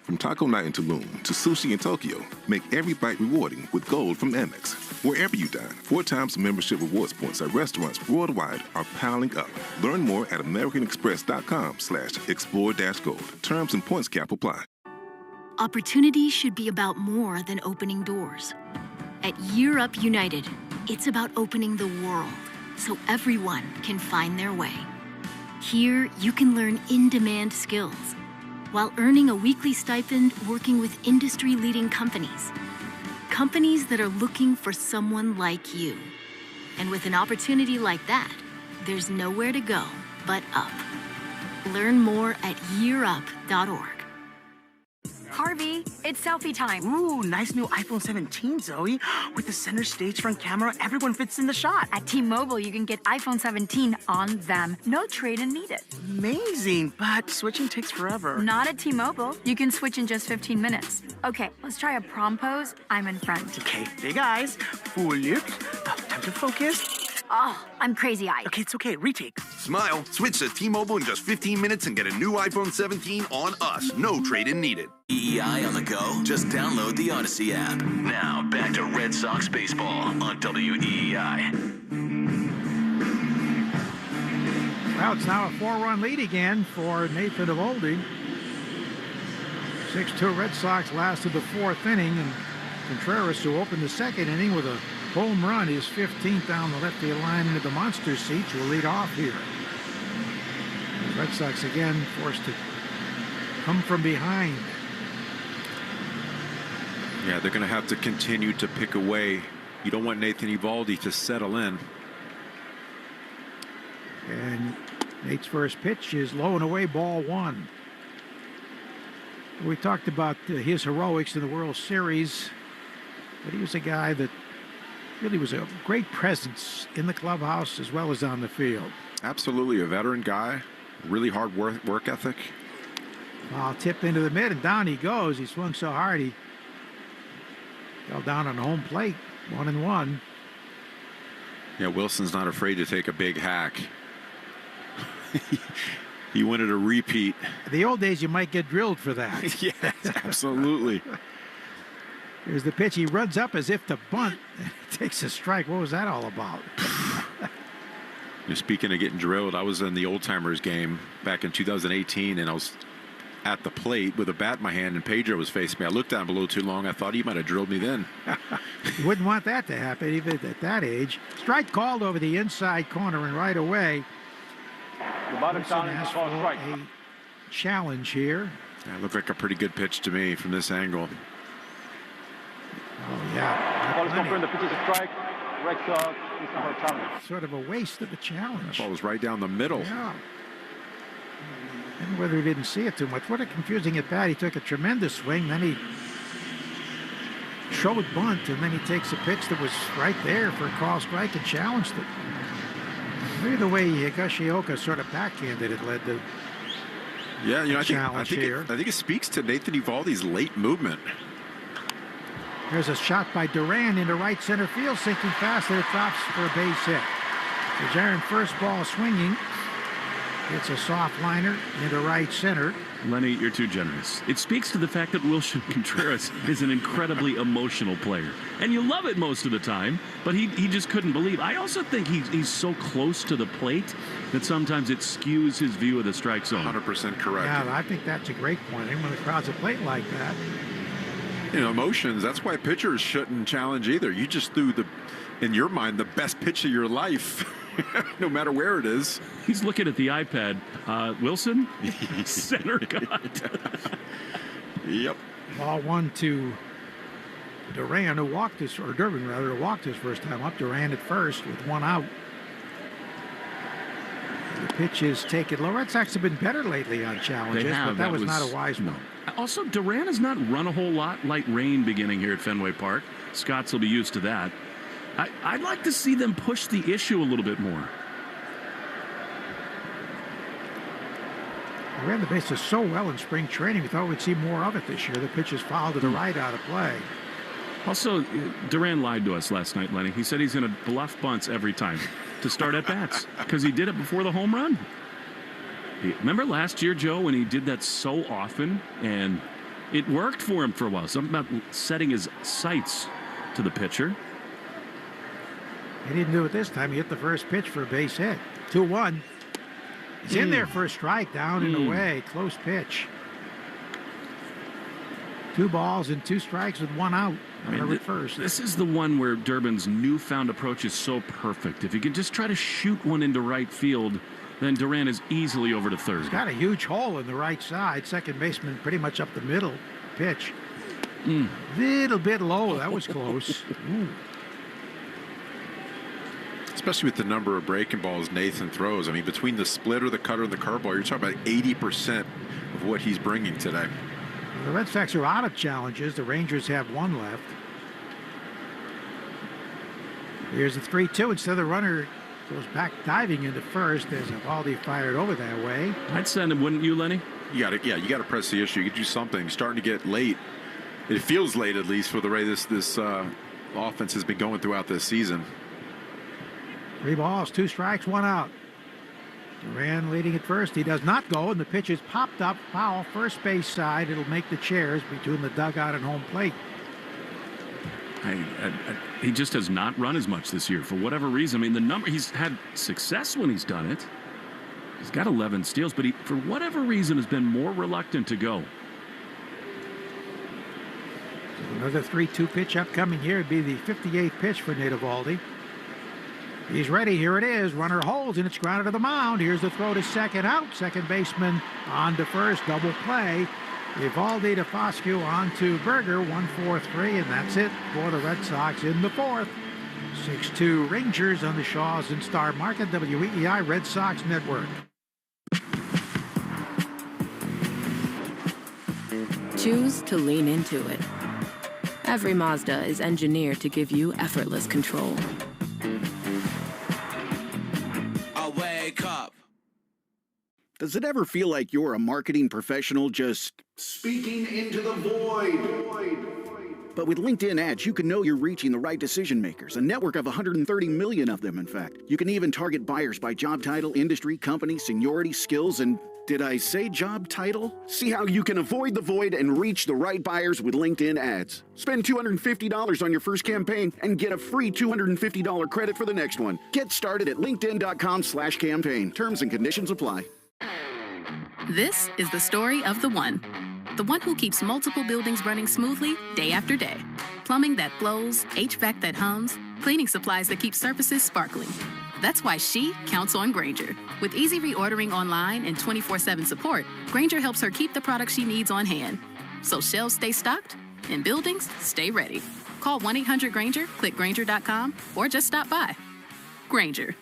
From taco night in Tulum to sushi in Tokyo, make every bite rewarding with Gold from Amex. Wherever you dine, 4 times the membership rewards points at restaurants worldwide are piling up. Learn more at americanexpress.com/explore-gold. Terms and points cap apply. Opportunity should be about more than opening doors. At Year Up United, it's about opening the world so everyone can find their way. Here, you can learn in-demand skills while earning a weekly stipend working with industry-leading companies. Companies that are looking for someone like you. And with an opportunity like that, there's nowhere to go but up. Learn more at yearup.org. Harvey, it's selfie time. Ooh, nice new iPhone 17, Zoe. With the center stage front camera, everyone fits in the shot. At T-Mobile, you can get iPhone 17 on them. No trade-in needed. Amazing, but switching takes forever. Not at T-Mobile. You can switch in just 15 minutes. Okay, let's try a prom pose. I'm in front. Okay, big eyes, full lips. Oh, time to focus. Oh, I'm crazy-eyed. Okay, it's okay. Retake. Smile. Switch to T-Mobile in just 15 minutes and get a new iPhone 17 on us. No trade-in needed. EEI on the go? Just download the Odyssey app. Now, back to Red Sox baseball on WEEI. Well, it's now a 4-run lead again for Nathan Eovaldi. 6-2 Red Sox lasted the 4th inning, and Contreras, who opened the 2nd inning with a home run, his 15th down the left field line into the monster seats, will lead off here. The Red Sox again forced to come from behind. Yeah, they're going to have to continue to pick away. You don't want Nathan Eovaldi to settle in. And Nate's first pitch is low and away, ball 1. We talked about his heroics in the World Series, but he was a guy that really was a great presence in the clubhouse as well as on the field. Absolutely a veteran guy, really hard work ethic. Foul tip into the mid, and down he goes. He swung so hard he fell down on home plate. 1-1. Yeah, Wilson's not afraid to take a big hack. He wanted a repeat. The old days, you might get drilled for that. Yes, absolutely. Here's the pitch. He runs up as if to bunt. Takes a strike. What was that all about? Speaking of getting drilled, I was in the Old Timers game back in 2018, and I was at the plate with a bat in my hand, and Pedro was facing me. I looked down below too long. I thought he might have drilled me then. You wouldn't want that to happen, even at that age. Strike called over the inside corner, and right away, The bottom sound is called strike. a challenge here. That looked like a pretty good pitch to me from this angle. Oh, yeah. Ball is confirmed. The pitch is a strike. Red Sox is for a challenge. Sort of a waste of a challenge. That ball was right down the middle. Yeah. And whether he didn't see it too much. What a confusing at bat. He took a tremendous swing, then he showed bunt, and then he takes a pitch that was right there for a call strike and challenged it. Maybe the way Higashioka sort of backhanded it led to Yeah, you know, I challenge here. think it speaks to Nathan Eovaldi's late movement. There's a shot by Duran into right center field, sinking fast, and it drops for a base hit. So Jaron first ball swinging. It's a soft liner into right center. Lenny, you're too generous. It speaks to the fact that Wilson Contreras is an incredibly emotional player. And you love it most of the time, but he just couldn't believe. I also think he's so close to the plate that sometimes it skews his view of the strike zone. 100% correct. Yeah, I think that's a great point. And when the crowd's a plate like that. You know, emotions, that's why pitchers shouldn't challenge either. You just threw, in your mind, the best pitch of your life. No matter where it is. He's looking at the iPad. Wilson, center cut. Yep. Ball one to Duran, who walked his, or Durbin rather, who walked his first time up. Duran at first with one out. The pitch is taken low. Red Sox have been better lately on challenges, but that was not a wise one. Also, Duran has not run a whole lot. Light rain beginning here at Fenway Park. Scotts will be used to that. I'd like to see them push the issue a little bit more. He ran the bases so well in spring training. We thought we'd see more of it this year. The pitches fouled to the right out of play. Also, Duran lied to us last night, Lenny. He said he's going to bluff bunts every time to start at bats because he did it before the home run. Remember last year, Joe, when he did that so often and it worked for him for a while? Something about setting his sights to the pitcher. He didn't do it this time. He hit the first pitch for a base hit. 2-1. He's in there for a strike, down and away. Close pitch. 2 balls and 2 strikes with 1 out. First. This is the one where Durbin's newfound approach is so perfect. If he can just try to shoot one into right field, then Duran is easily over to third. He's got a huge hole in the right side. Second baseman pretty much up the middle. Pitch. Little bit low. That was close. Especially with the number of breaking balls Nathan throws. I mean, between the splitter, the cutter, and the curveball, you're talking about 80% of what he's bringing today. The Red Sox are out of challenges. The Rangers have 1 left. Here's a 3-2. Instead, the runner goes back diving into first as Eovaldi fired over that way. I'd send him, wouldn't you, Lenny? You got to press the issue. You got to do something. It's starting to get late. It feels late, at least, for the way this offense has been going throughout this season. 3 balls, 2 strikes, 1 out. Duran leading at first. He does not go, and the pitch is popped up foul first base side. It'll make the chairs between the dugout and home plate. He just has not run as much this year for whatever reason. I mean, he's had success when he's done it. He's got 11 steals, but he, for whatever reason, has been more reluctant to go. Another 3-2 pitch upcoming here. It'd be the 58th pitch for Nathan Eovaldi. He's ready. Here it is. Runner holds, and it's grounded to the mound. Here's the throw to second out. Second baseman on to first. Double play. Eovaldi to Foscue on to Berger. 1-4-3, and that's it for the Red Sox in the 4th. 6-2 Rangers on the Shaws and Star Market. WEEI Red Sox Network. Choose to lean into it. Every Mazda is engineered to give you effortless control. Wake up. Does it ever feel like you're a marketing professional just speaking into the void? But with LinkedIn ads, you can know you're reaching the right decision makers, a network of 130 million of them, in fact. You can even target buyers by job title, industry, company, seniority, skills, and did I say job title? See how you can avoid the void and reach the right buyers with LinkedIn ads. Spend $250 on your first campaign and get a free $250 credit for the next one. Get started at linkedin.com/campaign. Terms and conditions apply. This is the story of the one who keeps multiple buildings running smoothly day after day. Plumbing that flows, HVAC that hums, cleaning supplies that keep surfaces sparkling. That's why she counts on Grainger. With easy reordering online and 24/7 support, Grainger helps her keep the products she needs on hand. So shelves stay stocked and buildings stay ready. Call 1-800-GRAINGER, click Grainger.com, or just stop by. Grainger,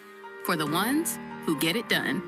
for the ones who get it done.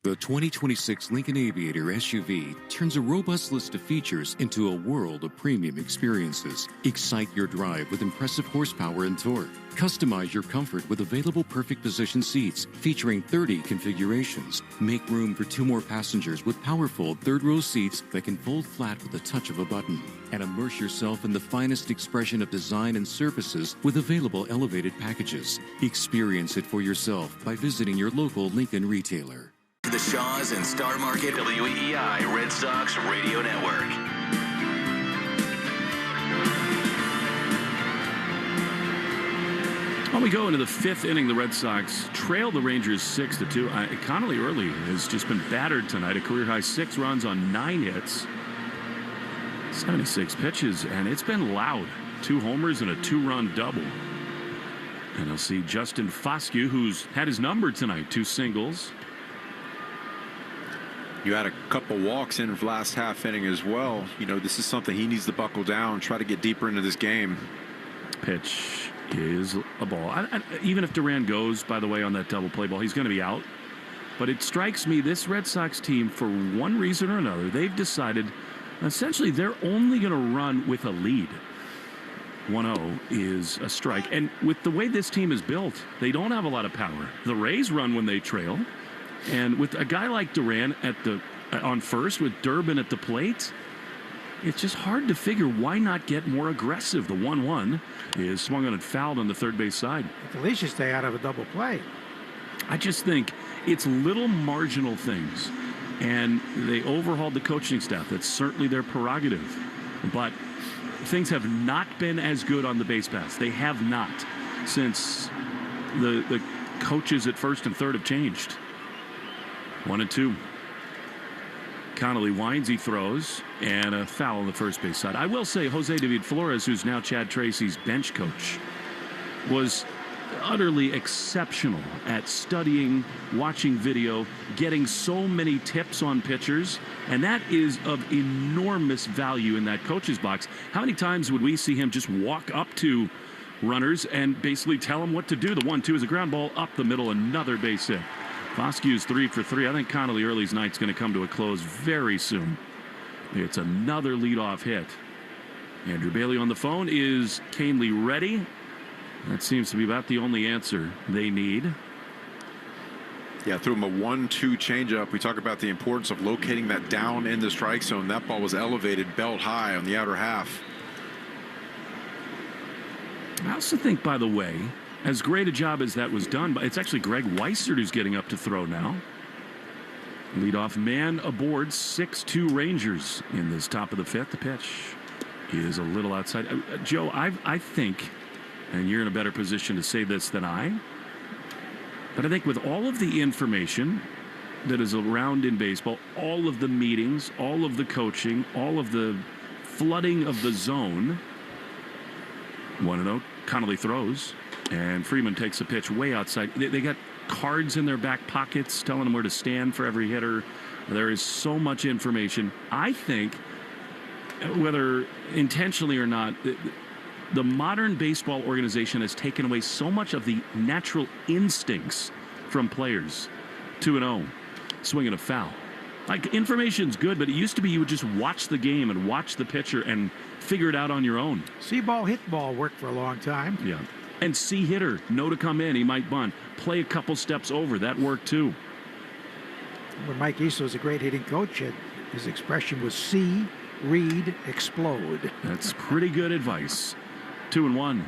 The 2026 Lincoln Aviator SUV turns a robust list of features into a world of premium experiences. Excite your drive with impressive horsepower and torque. Customize your comfort with available perfect position seats featuring 30 configurations. Make room for 2 more passengers with powerful third-row seats that can fold flat with the touch of a button. And immerse yourself in the finest expression of design and surfaces with available elevated packages. Experience it for yourself by visiting your local Lincoln retailer. The Shaws and Star Market WEEI Red Sox Radio Network. Well, we go into the 5th inning. The Red Sox trail the Rangers 6-2. Connelly Early has just been battered tonight. A career-high 6 runs on 9 hits. 76 pitches, and it's been loud. 2 homers and a 2-run double. And I'll see Justin Foscue, who's had his number tonight. 2 singles. You had a couple walks in the last half inning as well. You know, this is something he needs to buckle down, try to get deeper into this game. Pitch is a ball. Even if Duran goes, by the way, on that double play ball, he's going to be out. But it strikes me this Red Sox team, for one reason or another, they've decided essentially they're only going to run with a lead. 1-0 is a strike. And with the way this team is built, they don't have a lot of power. The Rays run when they trail. And with a guy like Duran on first, with Durbin at the plate, it's just hard to figure why not get more aggressive. The 1-1 is swung on and fouled on the third base side. At least you stay out of a double play. I just think it's little marginal things. And they overhauled the coaching staff. That's certainly their prerogative. But things have not been as good on the base paths. They have not, since the coaches at first and third have changed. 1-2. Connelly winds, he throws, and a foul on the first base side. I will say Jose David Flores, who's now Chad Tracy's bench coach, was utterly exceptional at studying, watching video, getting so many tips on pitchers, and that is of enormous value in that coach's box. How many times would we see him just walk up to runners and basically tell them what to do? The 1-2 is a ground ball up the middle, another base hit. Foscue's 3 for 3. I think Connelly Early's night's going to come to a close very soon. It's another leadoff hit. Andrew Bailey on the phone. Is Canely ready? That seems to be about the only answer they need. Yeah, threw him a 1-2 changeup. We talk about the importance of locating that down in the strike zone. That ball was elevated belt high on the outer half. I also think, by the way, as great a job as that was done, but it's actually Greg Weissert who's getting up to throw now. Leadoff man aboard, 6-2 Rangers in this top of the 5th. The pitch is a little outside. Joe, I think, and you're in a better position to say this than I, but I think with all of the information that is around in baseball, all of the meetings, all of the coaching, all of the flooding of the zone, 1-0, Connelly throws. And Freeman takes a pitch way outside. They got cards in their back pockets telling them where to stand for every hitter. There is so much information. I think, whether intentionally or not, the modern baseball organization has taken away so much of the natural instincts from players. 2-0, swinging a foul. Like, information's good, but it used to be you would just watch the game and watch the pitcher and figure it out on your own. See ball, hit ball worked for a long time. Yeah. And see hitter, know to come in, he might bunt. Play a couple steps over, that worked too. When Mike East was a great hitting coach, his expression was see, read, explode. That's pretty good advice. 2-1.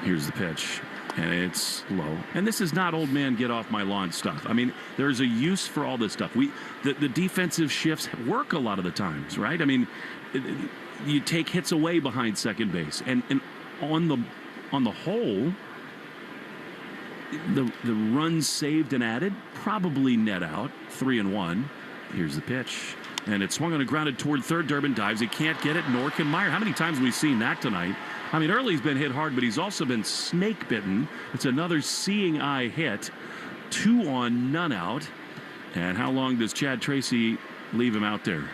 Here's the pitch, and it's low. And this is not old man get off my lawn stuff. I mean, there's a use for all this stuff. The defensive shifts work a lot of the times, right? I mean, you take hits away behind second base, and on the whole, the runs saved and added probably net out. 3-1. Here's the pitch, and it's swung on and grounded toward third. Durbin dives. He can't get it, nor can Meyer. How many times have we seen that tonight? I mean, Early's been hit hard, but he's also been snake bitten. It's another seeing eye hit. 2 on, none out. And how long does Chad Tracy leave him out there?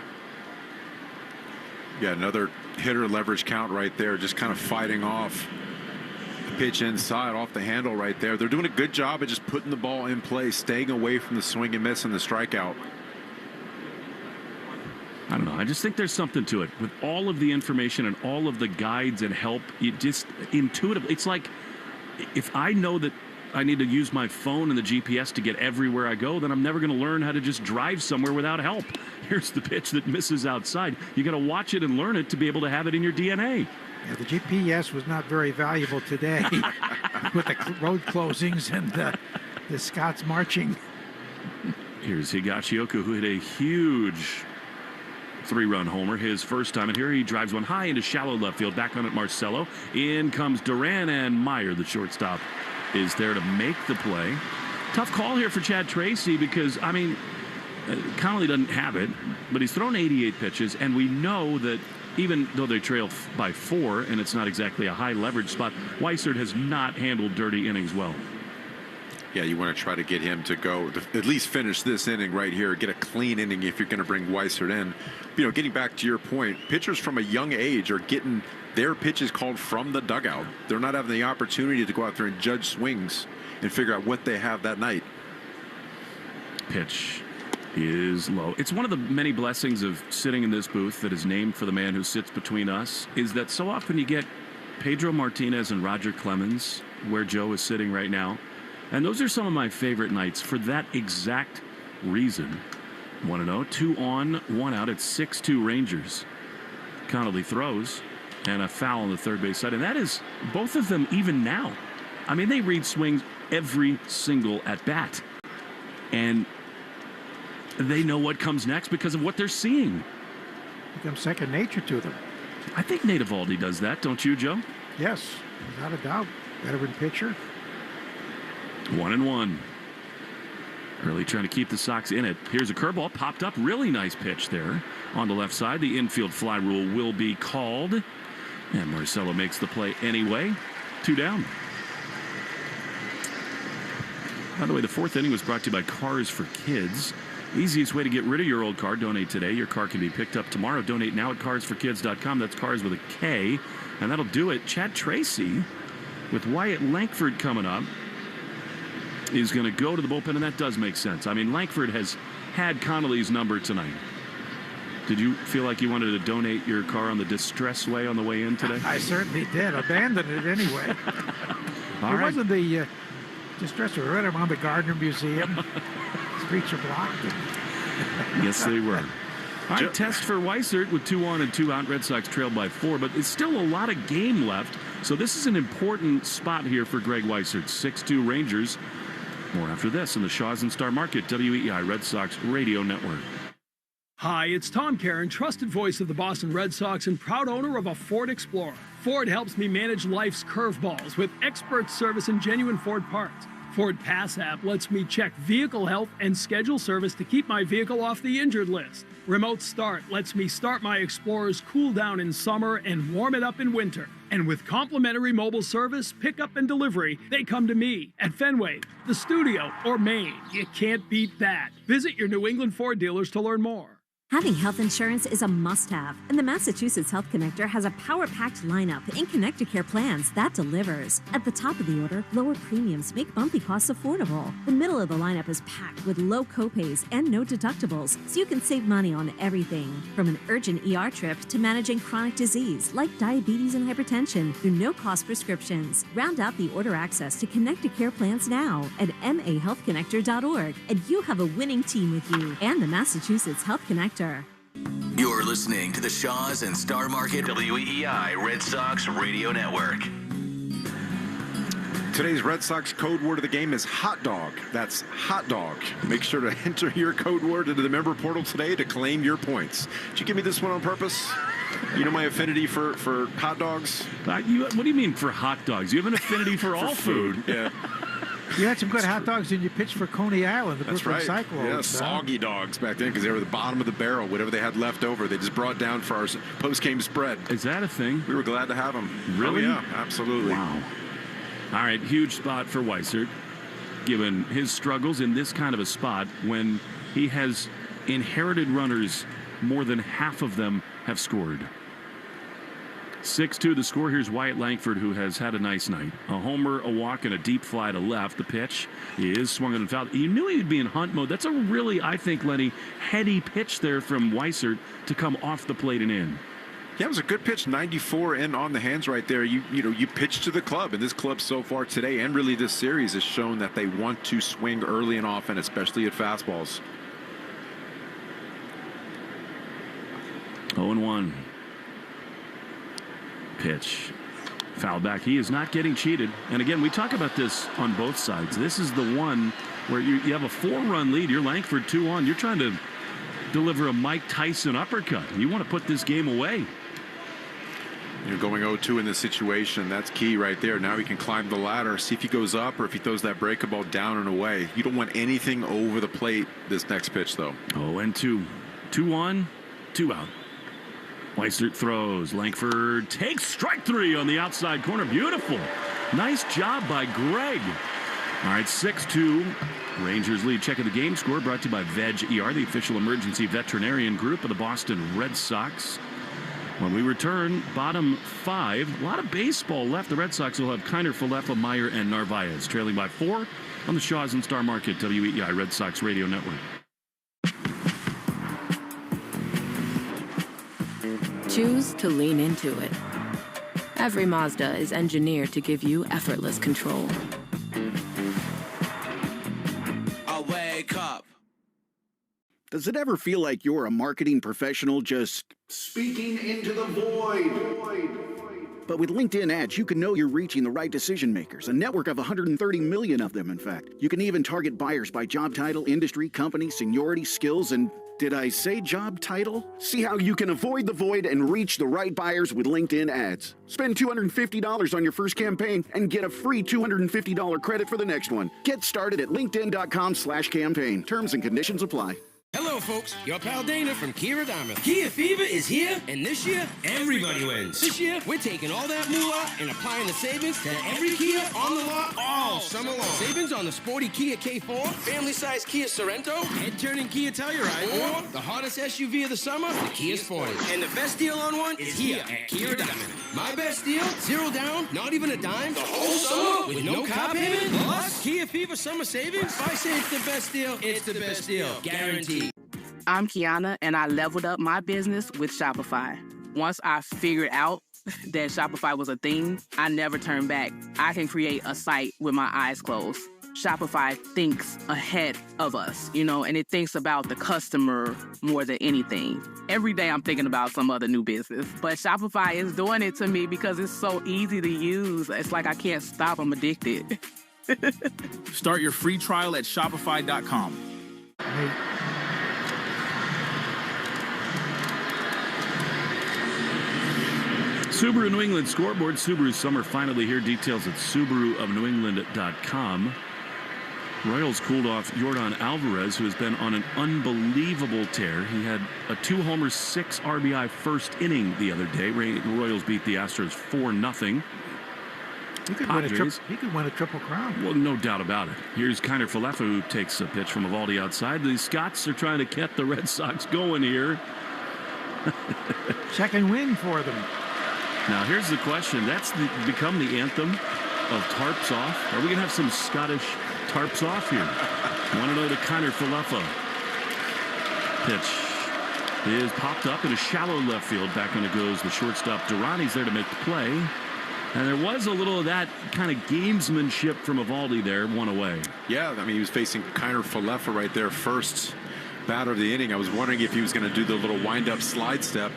Yeah, another hitter leverage count right there, just kind of fighting off the pitch inside off the handle right there. They're doing a good job of just putting the ball in play, staying away from the swing and miss and the strikeout. I don't know. I just think there's something to it. With all of the information and all of the guides and help, it just intuitively, it's like if I know that I need to use my phone and the GPS to get everywhere I go, then I'm never going to learn how to just drive somewhere without help. Here's the pitch that misses outside. You got to watch it and learn it to be able to have it in your DNA. Yeah, the GPS was not very valuable today with the road closings and the Scots marching. Here's Higashioka, who hit a huge 3-run homer, his first time. And here he drives one high into shallow left field. Back on it, Marcelo. In comes Duran, and Meyer, the shortstop, is there to make the play. Tough call here for Chad Tracy because, I mean, Connelly doesn't have it, but he's thrown 88 pitches, and we know that even though they trail by 4, and it's not exactly a high leverage spot, Weissert has not handled dirty innings well. Yeah, you want to try to get him to go at least finish this inning right here, get a clean inning if you're going to bring Weissert in. You know, getting back to your point, pitchers from a young age are getting their pitches called from the dugout. They're not having the opportunity to go out there and judge swings and figure out what they have that night. Pitch is low. It's one of the many blessings of sitting in this booth that is named for the man who sits between us, is that so often you get Pedro Martinez and Roger Clemens where Joe is sitting right now. And those are some of my favorite nights for that exact reason. 1-0, 2 on, 1 out. It's 6-2 Rangers. Connelly throws, and a foul on the third base side. And that is both of them even now. I mean, they read swings every single at bat. And they know what comes next because of what they're seeing. Becomes second nature to them. I think Nathan Eovaldi does that, don't you, Joe? Yes, without a doubt. Veteran pitcher. 1-1. Early trying to keep the Sox in it. Here's a curveball popped up. Really nice pitch there on the left side. The infield fly rule will be called. And Marcelo makes the play anyway. 2 down. By the way, the 4th inning was brought to you by Cars for Kids. Easiest way to get rid of your old car. Donate today. Your car can be picked up tomorrow. Donate now at carsforkids.com. That's cars with a K. And that'll do it. Chad Tracy with Wyatt Langford coming up is going to go to the bullpen, and that does make sense. I mean, Langford has had Connelly's number tonight. Did you feel like you wanted to donate your car on the distress way on the way in today? I certainly did. Abandoned it anyway. It wasn't the distress. We read around the Gardner Museum. Streets are blocked. Yes, they were. All right, test for Weissert with 2 on and 2 out. Red Sox trailed by 4, but it's still a lot of game left. So this is an important spot here for Greg Weissert. 6-2 Rangers. More after this in the Shaws and Star Market, WEEI Red Sox Radio Network. Hi, it's Tom Caron, trusted voice of the Boston Red Sox and proud owner of a Ford Explorer. Ford helps me manage life's curveballs with expert service and genuine Ford parts. Ford Pass app lets me check vehicle health and schedule service to keep my vehicle off the injured list. Remote Start lets me start my Explorer's cool down in summer and warm it up in winter. And with complimentary mobile service, pickup and delivery, they come to me at Fenway, the studio, or Maine. You can't beat that. Visit your New England Ford dealers to learn more. Having health insurance is a must-have, and the Massachusetts Health Connector has a power-packed lineup in Connect-to-Care plans that delivers. At the top of the order, lower premiums make bumpy costs affordable. The middle of the lineup is packed with low copays and no deductibles, so you can save money on everything. From an urgent ER trip to managing chronic disease like diabetes and hypertension through no-cost prescriptions. Round out the order access to Connect-to-Care plans now at mahealthconnector.org, and you have a winning team with you and the Massachusetts Health Connector. Connector. You're listening to the Shaws and Star Market WEEI Red Sox Radio Network. Today's Red Sox code word of the game is hot dog. That's hot dog. Make sure to enter your code word into the member portal today to claim your points. Did you give me this one on purpose? You know my affinity for hot dogs? What do you mean for hot dogs? You have an affinity for all food. Yeah. You had some good hot dogs when you pitched for Coney Island, the That's Brooklyn right. Cyclones. Yeah, soggy dogs back then because they were the bottom of the barrel. Whatever they had left over, they just brought down for our post-game spread. Is that a thing? We were glad to have them. Really? Oh, yeah, absolutely. Wow. All right, huge spot for Weissert, given his struggles in this kind of a spot when he has inherited runners, more than half of them have scored. 6-2 the score. Here's Wyatt Langford, who has had a nice night. A homer, a walk, and a deep fly to left. The pitch is swung and fouled. You knew he'd be in hunt mode. That's a really, I think, Lenny, heady pitch there from Weissert to come off the plate and in. Yeah, it was a good pitch, 94 in on the hands right there. You pitch to the club, and this club so far today and really this series has shown that they want to swing early and often, especially at fastballs. 0-1. Pitch. Foul back. He is not getting cheated. And again, we talk about this on both sides. This is the one where you have a 4-run lead. You're Langford 2-on. You're trying to deliver a Mike Tyson uppercut. You want to put this game away. You're going 0-2 in this situation. That's key right there. Now he can climb the ladder, see if he goes up or if he throws that breaker ball down and away. You don't want anything over the plate this next pitch, though. 0-2. 2-on, 2 out. Weissert throws. Langford takes strike 3 on the outside corner. Beautiful. Nice job by Greg. All right, 6-2. Rangers lead. Check of the game score brought to you by Veg ER, the official emergency veterinarian group of the Boston Red Sox. When we return, bottom 5. A lot of baseball left. The Red Sox will have Kiner, Falefa, Meyer, and Narvaez, trailing by 4 on the Shaws and Star Market WEEI Red Sox Radio Network. Choose to lean into it. Every Mazda is engineered to give you effortless control. I wake up. Does it ever feel like you're a marketing professional just speaking into the void? But with LinkedIn ads, you can know you're reaching the right decision makers, a network of 130 million of them, in fact. You can even target buyers by job title, industry, company, seniority, skills, and did I say job title? See how you can avoid the void and reach the right buyers with LinkedIn ads. Spend $250 on your first campaign and get a free $250 credit for the next one. Get started at linkedin.com/campaign. Terms and conditions apply. Hello, folks. Your pal Dana from Kia Diamond. Kia Fever is here, and this year, everybody wins. This year, we're taking all that moolah and applying the savings to every Kia on the lot all summer long. Savings on the sporty Kia K4, family-sized Kia Sorento, head-turning Kia Telluride, or the hottest SUV of the summer, the Kia Sportage. And the best deal on one is here at Kia Diamond. My best deal, 0 down, not even a dime, the whole summer with no car payment, plus Kia Fever summer savings. If I say it's the best deal, it's the best deal. Guaranteed. I'm Kiana, and I leveled up my business with Shopify. Once I figured out that Shopify was a thing, I never turned back. I can create a site with my eyes closed. Shopify thinks ahead of us, and it thinks about the customer more than anything. Every day I'm thinking about some other new business, but Shopify is doing it to me because it's so easy to use. It's like I can't stop. I'm addicted. Start your free trial at Shopify.com. Subaru New England scoreboard. Subaru's summer finally here. Details at SubaruofNewEngland.com. Royals cooled off Yordan Alvarez, who has been on an unbelievable tear. He had a 2-homer, 6 RBI first inning the other day. The Royals beat the Astros 4-0. He could win a triple crown. Well, no doubt about it. Here's Kiner Falefa, who takes a pitch from Eovaldi outside. The Scots are trying to get the Red Sox going here. Second win for them. Now, here's the question. That's become the anthem of tarps off. Are we going to have some Scottish tarps off here? 1-0 to Kiner Falefa. Pitch is popped up in a shallow left field. Back when it goes the shortstop. Durrani's there to make the play. And there was a little of that kind of gamesmanship from Eovaldi there, one away. Yeah, I mean, he was facing Kiner Falefa right there first. batter of the inning. I was wondering if he was going to do the little wind-up slide step.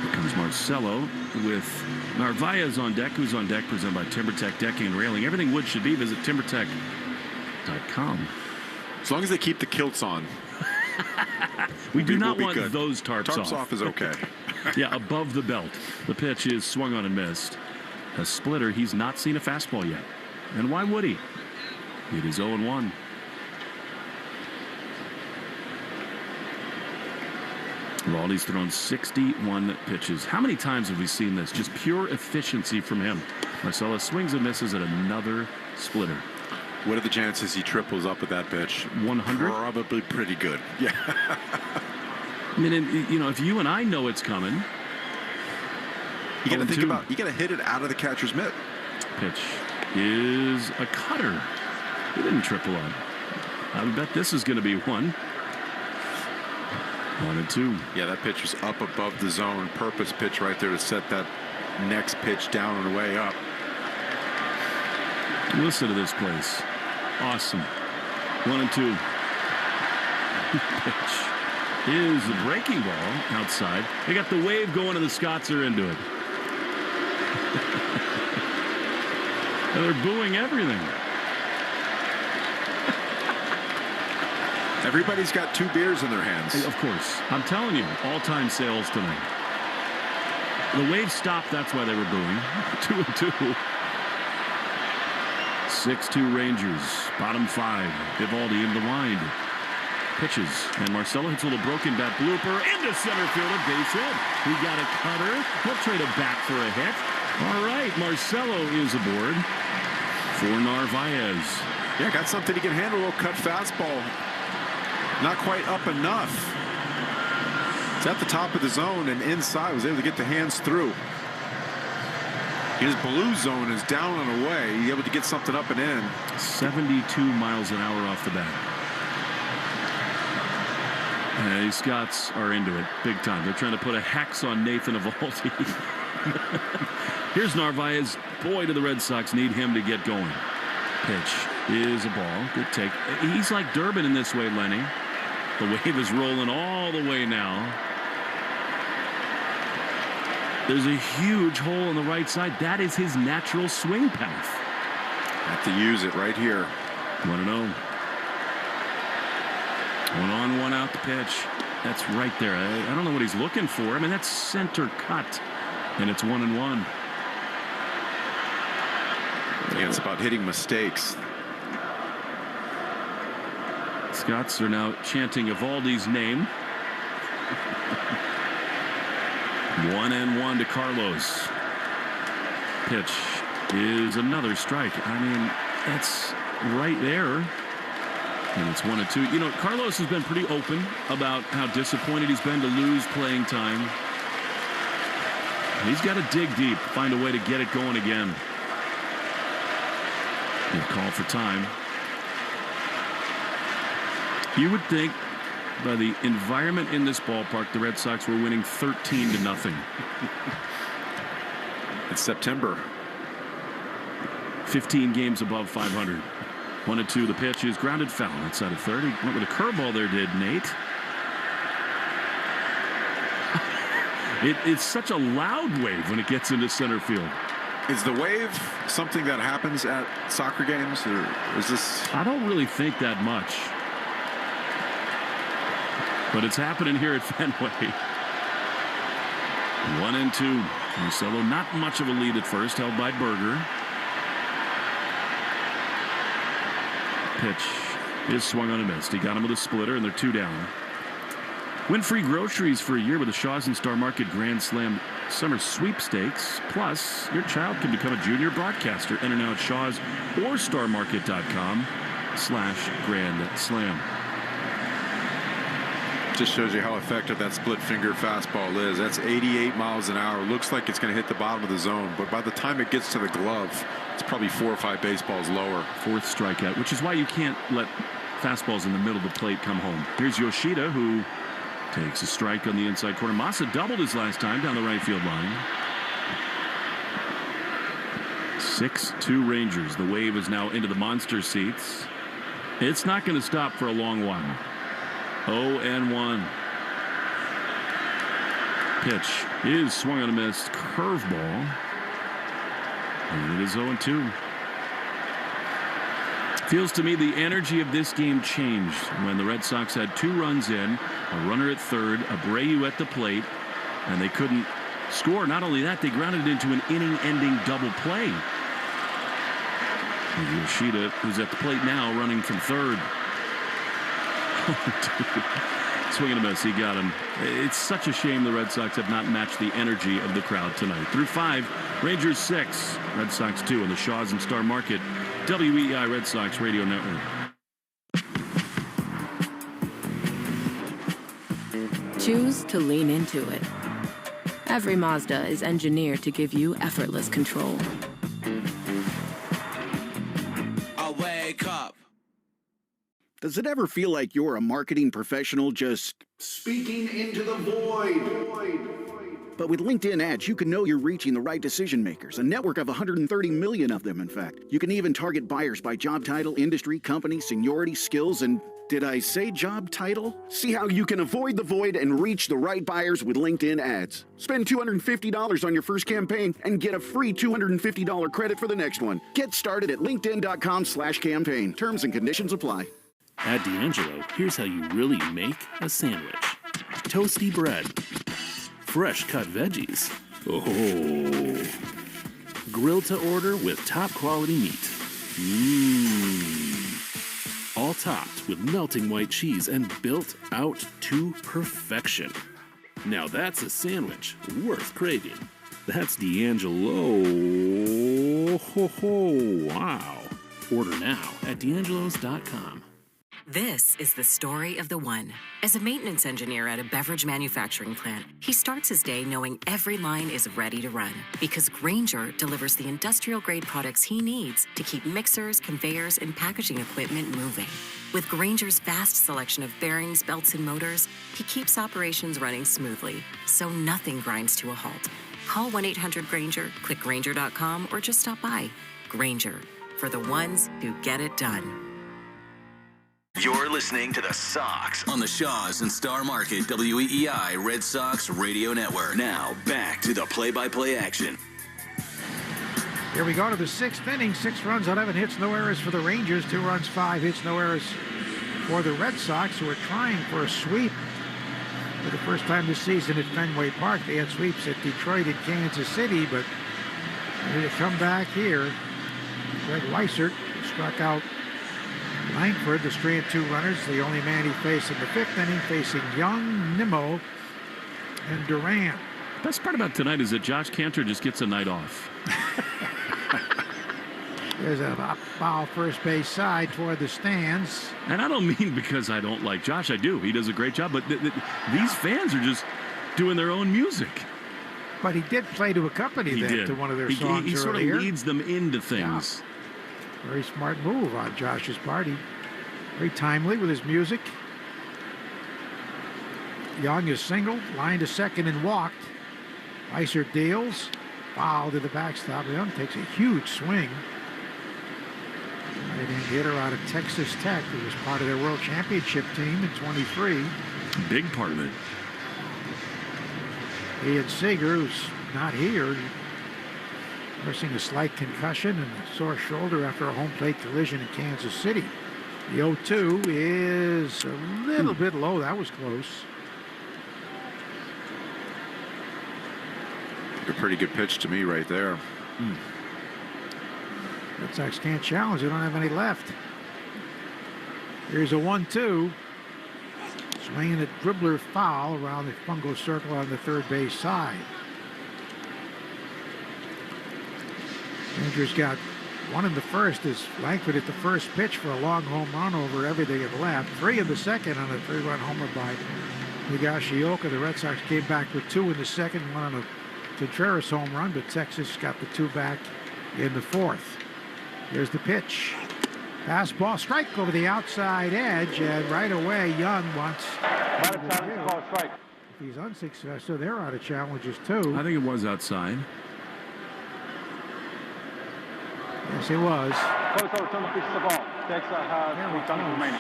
Here comes Marcelo with Narvaez on deck. Who's on deck? Presented by TimberTech Decking and Railing. Everything wood should be. Visit timbertech.com. As long as they keep the kilts on. We do not want those tarps off. Tarps off is okay. Yeah, above the belt. The pitch is swung on and missed. A splitter. He's not seen a fastball yet. And why would he? It is 0-1. Eovaldi's thrown 61 pitches. How many times have we seen this? Just pure efficiency from him. Marcelo swings and misses at another splitter. What are the chances he triples up with that pitch? 100? Probably pretty good. Yeah. I mean, you know, if you and I know it's coming. You got to think about, you got to hit it out of the catcher's mitt. Pitch is a cutter. He didn't triple up. I would bet this is going to be 1. 1-2. Yeah, that pitch was up above the zone. Purpose pitch right there to set that next pitch down and way up. Listen to this place. Awesome. 1-2. Pitch is the breaking ball outside. They got the wave going and the Scots are into it. And they're booing everything. Everybody's got 2 beers in their hands. Of course. I'm telling you, all-time sales tonight. The wave stopped. That's why they were booing. 2-2. 6-2 Rangers. Bottom 5. Eovaldi in the wind. Pitches. And Marcelo hits a little broken bat blooper into center field. A base hit. He got a cutter. He'll trade it back for a hit. All right. Marcelo is aboard for Narvaez. Yeah, got something he can handle. A little cut fastball. Not quite up enough. It's at the top of the zone and inside. Was able to get the hands through. His blue zone is down and away. He's able to get something up and in. 72 miles an hour off the bat. And these Scots are into it big time. They're trying to put a hex on Nathan Eovaldi. Here's Narvaez. Boy, do the Red Sox need him to get going. Pitch is a ball. Good take. He's like Durbin in this way, Lenny. The wave is rolling all the way now. There's a huge hole on the right side. That is his natural swing path. Have to use it right here. 1-0. 1 on, 1 out the pitch. That's right there. I don't know what he's looking for. I mean, that's center cut. And it's 1-1. Yeah, it's about hitting mistakes. Scots are now chanting Eovaldi's name. 1-1 to Carlos. Pitch is another strike. I mean, that's right there. And it's 1-2. You know, Carlos has been pretty open about how disappointed he's been to lose playing time. He's got to dig deep, find a way to get it going again. Good call for time. You would think by the environment in this ballpark, the Red Sox were winning 13-0. It's September. 15 games above 500. 1-2. The pitch is grounded foul outside of third. He went with a curveball there, did Nate. It's such a loud wave when it gets into center field. Is the wave something that happens at soccer games, or is this? I don't really think that much. But it's happening here at Fenway. 1-2. Marcelo not much of a lead at first, held by Berger. Pitch is swung on and missed. He got him with a splitter, and they're 2 down. Win free groceries for a year with the Shaw's and Star Market Grand Slam Summer Sweepstakes. Plus, your child can become a junior broadcaster. Enter now at Shaw's or starmarket.com/Grand Slam. Just shows you how effective that split finger fastball is. That's 88 miles an hour. Looks like it's going to hit the bottom of the zone, but by the time it gets to the glove, it's probably 4 or 5 baseballs lower. 4th strikeout, which is why you can't let fastballs in the middle of the plate come home. Here's Yoshida, who takes a strike on the inside corner. Massa doubled his last time down the right field line. 6-2 Rangers. The wave is now into the monster seats. It's not going to stop for a long while. 0-1. Pitch is swung on a missed curveball. And it is 0-2. Feels to me the energy of this game changed when the Red Sox had 2 runs in, a runner at third, Abreu at the plate, and they couldn't score. Not only that, they grounded into an inning-ending double play. Yoshida, who's at the plate now, running from third. Swing and a miss. He got him. It's such a shame the Red Sox have not matched the energy of the crowd tonight. Through 5, Rangers 6, Red Sox 2 on the Shaws and Star Market WEEI Red Sox Radio Network. Choose to lean into it. Every Mazda is engineered to give you effortless control. I wake up. Does it ever feel like you're a marketing professional just speaking into the void? But with LinkedIn ads, you can know you're reaching the right decision makers, a network of 130 million of them, in fact. You can even target buyers by job title, industry, company, seniority, skills, and did I say job title? See how you can avoid the void and reach the right buyers with LinkedIn ads. Spend $250 on your first campaign and get a free $250 credit for the next one. Get started at linkedin.com/campaign. Terms and conditions apply. At D'Angelo, here's how you really make a sandwich. Toasty bread. Fresh cut veggies. Oh. Grilled to order with top quality meat. All topped with melting white cheese and built out to perfection. Now that's a sandwich worth craving. That's D'Angelo. Ho ho, wow. Order now at D'Angelo's.com. This is the story of the one. As a maintenance engineer at a beverage manufacturing plant, he starts his day knowing every line is ready to run because Grainger delivers the industrial-grade products he needs to keep mixers, conveyors, and packaging equipment moving. With Grainger's vast selection of bearings, belts, and motors, he keeps operations running smoothly, so nothing grinds to a halt. Call 1-800-GRAINGER, click Grainger.com, or just stop by. Grainger, for the ones who get it done. You're listening to the Sox on the Shaws and Star Market WEEI Red Sox Radio Network. Now, back to the play-by-play action. Here we go to the 6th inning. 6 runs, 11 hits, no errors for the Rangers. 2 runs, 5 hits, no errors for the Red Sox, who are trying for a sweep for the first time this season at Fenway Park. They had sweeps at Detroit and Kansas City, but they come back here. Greg Weissert struck out Langford, the strand 2 runners, the only man he faced in the 5th inning, facing Young, Nimmo, and Duran. Best part about tonight is that Josh Cantor just gets a night off. There's a foul first base side toward the stands. And I don't mean because I don't like Josh. I do. He does a great job. But these fans are just doing their own music. But he did play to accompany them to one of their songs he sort of earlier. leads them into things. Yeah. Very smart move on Josh's part. Very timely with his music. Young is singled, lined to second and walked. Weissert deals. Foul to the backstop. Young takes a huge swing. Right-hand hitter out of Texas Tech, who was part of their World Championship team in 23. Big part of it. Ian Seager, who's not here, nursing a slight concussion and a sore shoulder after a home plate collision in Kansas City. The 0-2 is a little bit low. That was close. A pretty good pitch to me right there. Red Sox can't challenge. They don't have any left. Here's a 1-2. Swinging a dribbler foul around the fungo circle on the third base side. Rangers got one in the first as Langford hit the first pitch for a long home run over everything in left. 3 in the second on a 3-run homer by Higashioka. The Red Sox came back with 2 in the second, 1 on a Contreras home run, but Texas got the 2 back in the 4th. Here's the pitch. Fastball strike over the outside edge, and right away Young wants. Strike. If he's unsuccessful, they're out of challenges too. I think it was outside. Yes, it was. Coach overturned the pitch of the ball. Texas has Very 1 time remaining.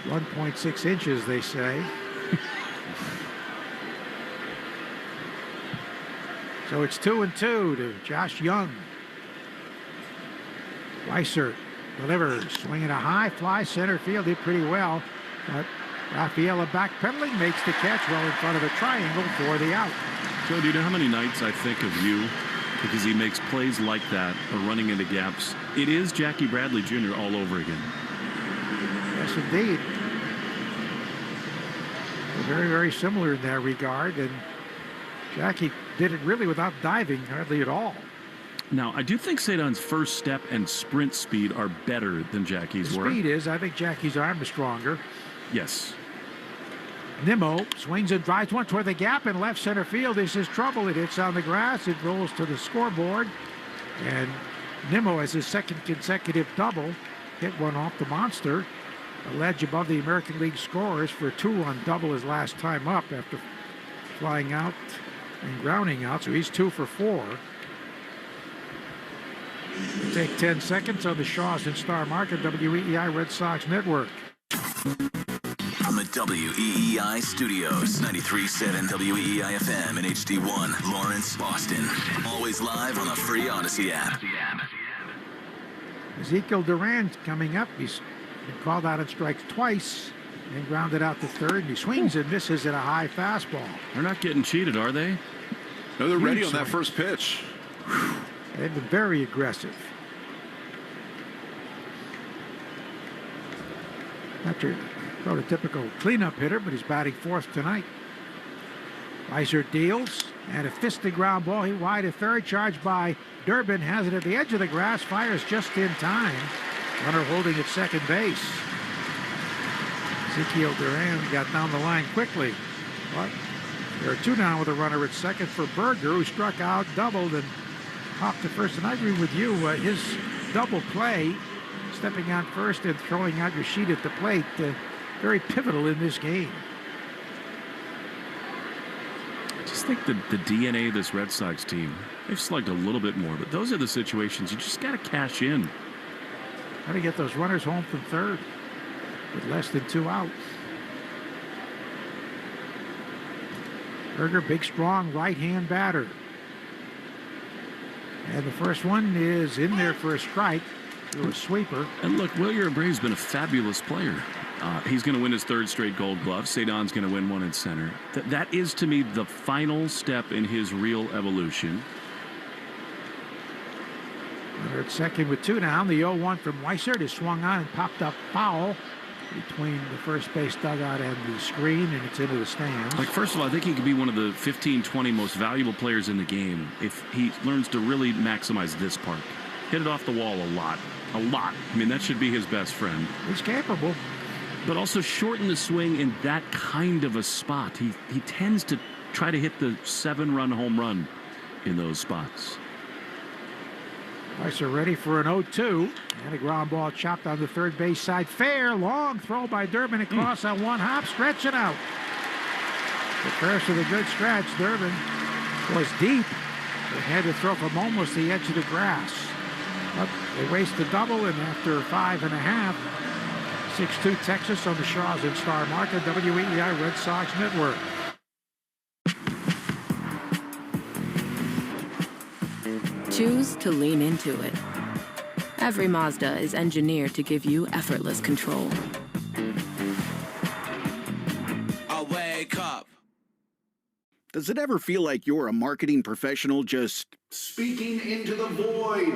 1.6 inches, they say. So it's 2-2 to Josh Young. Weissert delivers, swinging a high fly center field, did pretty well, but Rafaela backpedaling makes the catch well in front of the triangle for the out. Joe, do you know how many nights I think of you because he makes plays like that or running into gaps? It is Jackie Bradley Jr. all over again. Yes, indeed. They're very, very similar in that regard, and Jackie did it really without diving hardly at all. Now, I do think Cedon's first step and sprint speed are better than Jackie's were. Speed is. I think Jackie's arm is stronger. Yes. Nimmo swings and drives one toward the gap in left center field. This is trouble. It hits on the grass. It rolls to the scoreboard. And Nimmo has his second consecutive double. Hit one off the monster. A ledge above the American League scorers for 2 on double his last time up after flying out and grounding out. So he's 2 for 4. We'll take 10 seconds on the Shaws and Star Market WEEI Red Sox Network. From the WEEI studios, 93.7 WEEI FM and HD1, Lawrence, Boston. Always live on the free Odyssey app. Ezekiel Duran coming up. He's been called out on strikes twice and grounded out to third. He swings and misses at a high fastball. They're not getting cheated, are they? No, they're ready on that first pitch. They've been very aggressive. Not your prototypical cleanup hitter, but he's batting fourth tonight. Weiser deals, and a fisted ground ball. He wide to third, charged by Durbin. Has it at the edge of the grass, fires just in time. Runner holding at second base. Ezekiel Duran got down the line quickly. But there are 2 down with a runner at second for Berger, who struck out, doubled, and hopped to first. And I agree with you, his double play, stepping out first and throwing out your sheet at the plate, very pivotal in this game. I just think the DNA of this Red Sox team, they've slugged a little bit more, but those are the situations you just got to cash in. Got to get those runners home from third with less than 2 outs. Berger, big, strong right-hand batter. And the first one is in there for a strike through a sweeper. And look, Wilyer Abreu's been a fabulous player. He's going to win his 3rd straight Gold Glove. Cedon's going to win one in center. That is, to me, the final step in his real evolution. Runner at second with 2 down. The 0-1 from Weissert is swung on and popped up foul between the first base dugout and the screen, and it's into the stands. Like, first of all, I think he could be one of the 15, 20 most valuable players in the game if he learns to really maximize this part. Hit it off the wall a lot. A lot. I mean, that should be his best friend. He's capable. But also shorten the swing in that kind of a spot. He tends to try to hit the 7-run home run in those spots. Weissert ready for an 0-2. And a ground ball chopped on the third base side. Fair, long throw by Durbin across on one hop, stretching out. The first of the good stretch, Durbin was deep. They had to throw from almost the edge of the grass. But they waste the double, and after 5.5, 6-2 Texas on the Shaws and Star Market, WEEI Red Sox Network. Choose to lean into it. Every Mazda is engineered to give you effortless control. I wake up. Does it ever feel like you're a marketing professional just speaking into the void?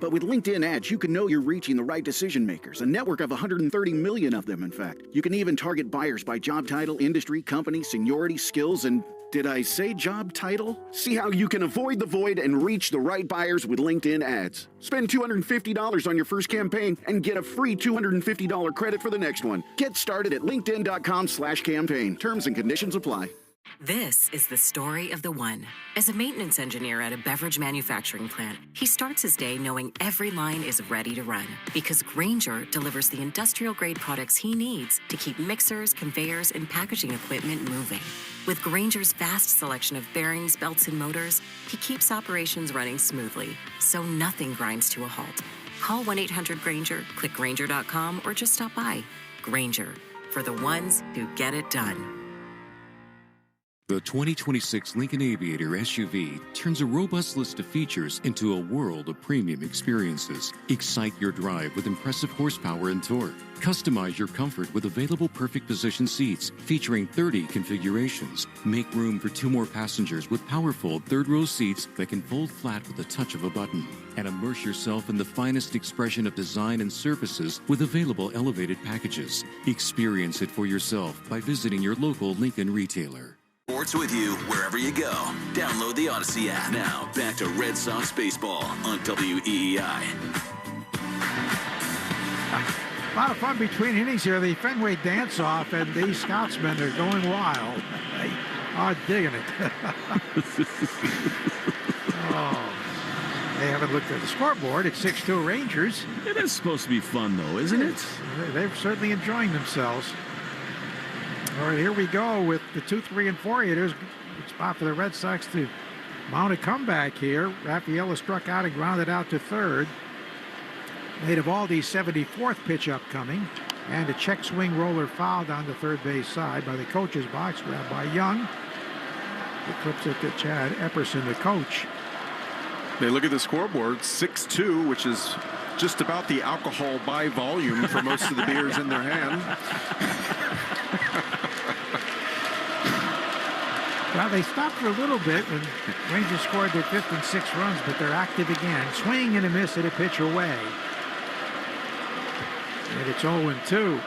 But with LinkedIn ads, you can know you're reaching the right decision makers, a network of 130 million of them, in fact. You can even target buyers by job title, industry, company, seniority, skills, and did I say job title? See how you can avoid the void and reach the right buyers with LinkedIn ads. Spend $250 on your first campaign and get a free $250 credit for the next one. Get started at linkedin.com/campaign. Terms and conditions apply. This is the story of the one. As a maintenance engineer at a beverage manufacturing plant, he starts his day knowing every line is ready to run because Grainger delivers the industrial-grade products he needs to keep mixers, conveyors, and packaging equipment moving. With Grainger's vast selection of bearings, belts, and motors, he keeps operations running smoothly, so nothing grinds to a halt. Call 1-800-GRAINGER, click Grainger.com, or just stop by. Grainger, for the ones who get it done. The 2026 Lincoln Aviator SUV turns a robust list of features into a world of premium experiences. Excite your drive with impressive horsepower and torque. Customize your comfort with available perfect position seats featuring 30 configurations. Make room for 2 more passengers with powerful third-row seats that can fold flat with the touch of a button. And immerse yourself in the finest expression of design and surfaces with available elevated packages. Experience it for yourself by visiting your local Lincoln retailer. Sports with you wherever you go. Download the Odyssey app. Now, back to Red Sox baseball on WEEI. A lot of fun between innings here. The Fenway dance-off, and these Scotsmen are going wild. They are digging it. They haven't looked at the scoreboard. It's 6-2 Rangers. It is supposed to be fun, though, isn't it? They're certainly enjoying themselves. All right, here we go with the 2, 3, and 4 hitters. Good spot for the Red Sox to mount a comeback here. Raffaella struck out and grounded out to third. Nate Eovaldi's 74th pitch upcoming, and a check swing roller foul down the third base side by the coach's box, grabbed by Young. It flips it to Chad Epperson, the coach. They look at the scoreboard, 6-2, which is just about the alcohol by volume for most of the beers in their hand. Well, they stopped for a little bit when Rangers scored their 5th and 6th runs, but they're active again. Swing and a miss at a pitch away. And it's 0-2.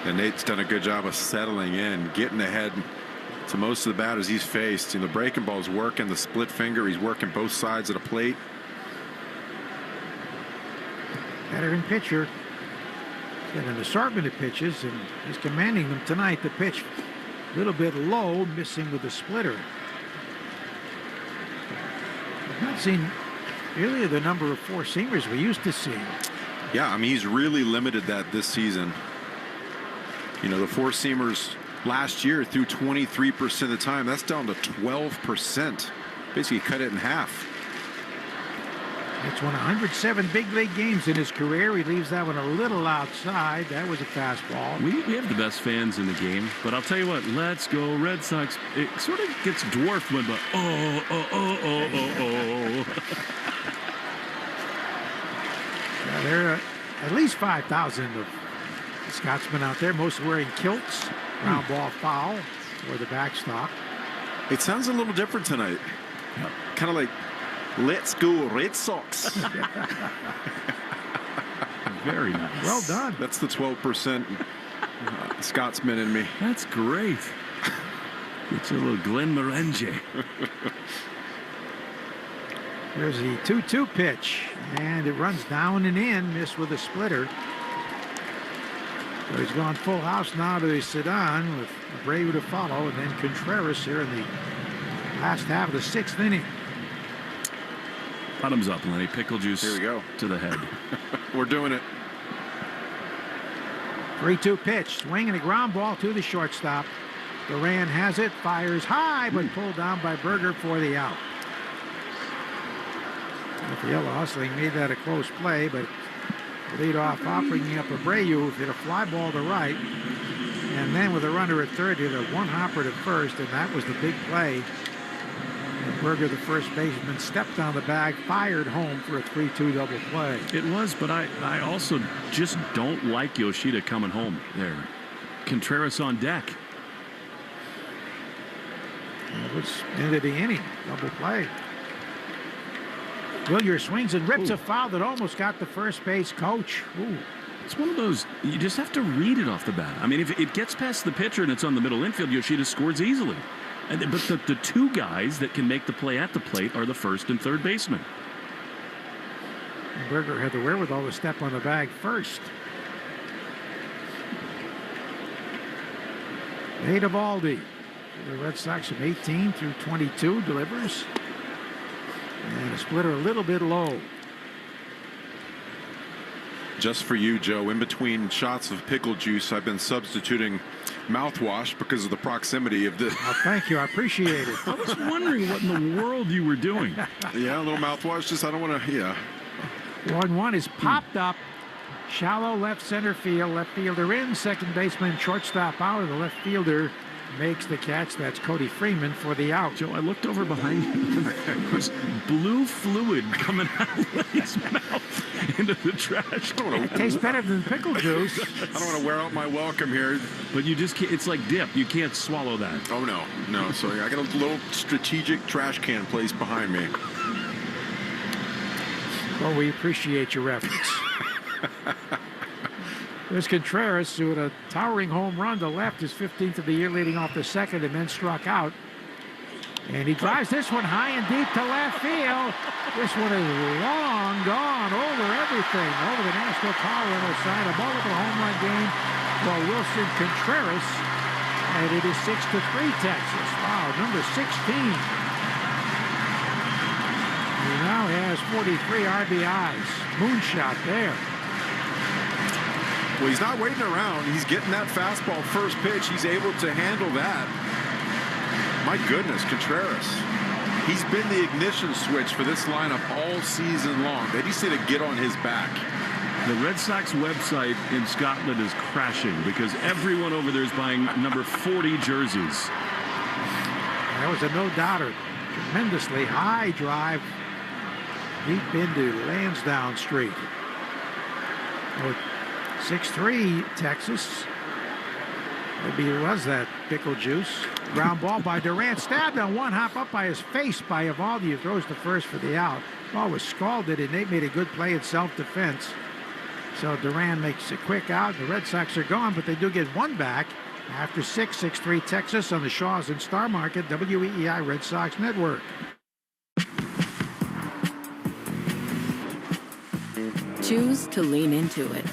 And Nate's done a good job of settling in, getting ahead to most of the batters he's faced. The breaking ball's working, the split finger, he's working both sides of the plate. Veteran pitcher. He's got an assortment of pitches, and he's commanding them tonight. The pitch a little bit low, missing with the splitter. I've not seen really the number of 4-seamers we used to see. Yeah, I mean, he's really limited that this season. The 4-seamers last year threw 23% of the time. That's down to 12%. Basically cut it in half. It's won 107 big league games in his career. He leaves that one a little outside. That was a fastball. We have the best fans in the game, but I'll tell you what, let's go Red Sox. It sort of gets dwarfed when, but Yeah, there are at least 5,000 of the Scotsmen out there, most wearing kilts. Ground ball foul or the backstop. It sounds a little different tonight. Yep. Kind of like, let's go Red Sox. Very nice. Well done. That's the 12% Scotsman in me. That's great. It's a little Glenn Morange. There's the 2-2 pitch, and it runs down and in, missed with a splitter. So he's gone full house now to the Sedan with Abreu to follow, and then Contreras here in the last half of the 6th inning. Bottoms up, Lenny. Pickle juice. Here we go. To the head. We're doing it. 3-2 pitch, swing and a ground ball to the shortstop. Duran has it, fires high, but pulled down by Berger for the out. Raffaella hustling made that a close play, but leadoff offering up Abreu hit a fly ball to right, and then with a runner at third, hit a one-hopper to first, and that was the big play. And Berger, the first baseman, stepped on the bag, fired home for a 3-2 double play. It was, but I also just don't like Yoshida coming home there. Contreras on deck. That was end of the inning, double play. Willier swings and rips a foul that almost got the first base coach. Ooh. It's one of those, you just have to read it off the bat. I mean, if it gets past the pitcher and it's on the middle infield, Yoshida scores easily. But the two guys that can make the play at the plate are the first and third baseman. And Berger had the wherewithal to step on the bag first. Nathan Eovaldi for the Red Sox from 18 through 22 delivers. And a splitter a little bit low. Just for you, Joe, in between shots of pickle juice, I've been substituting mouthwash because of the proximity of the... Oh, thank you. I appreciate it. I was wondering what in the world you were doing. Yeah, a little mouthwash. Just, I don't want to, yeah. 1-1 is popped up. Shallow left center field. Left fielder in. Second baseman, shortstop out. The left fielder makes the catch. That's Cody Freeman for the out. Joe, I looked over behind you. There was blue fluid coming out of his mouth into the trash. It tastes better than pickle juice. I don't want to wear out my welcome here. But you just can't, it's like dip. You can't swallow that. Oh, no. No. So I got a little strategic trash can placed behind me. Well, we appreciate your efforts. There's Contreras with a towering home run to left, his 15th of the year, leading off the second, and then struck out. And he drives this one high and deep to left field. This one is long gone over everything, over the National Colorado side. A multiple home run game for Wilson Contreras, and it is 6-3 Texas. Wow, number 16. He now has 43 RBIs. Moonshot there. Well, he's not waiting around. He's getting that fastball first pitch. He's able to handle that. My goodness, Contreras. He's been the ignition switch for this lineup all season long. They just need to get on his back. The Red Sox website in Scotland is crashing because everyone over there is buying number 40 jerseys. That was a no-doubter. Tremendously high drive deep into Lansdowne Street. 6-3 Texas. Maybe it was that pickle juice. Ground ball by Durant. Stabbed on one hop up by his face by Eovaldi, who throws the first for the out. Ball was scalded, and they made a good play in self-defense. So Duran makes a quick out. The Red Sox are gone, but they do get one back after 6-3 Texas on the Shaws and Star Market WEEI Red Sox Network. Choose to lean into it.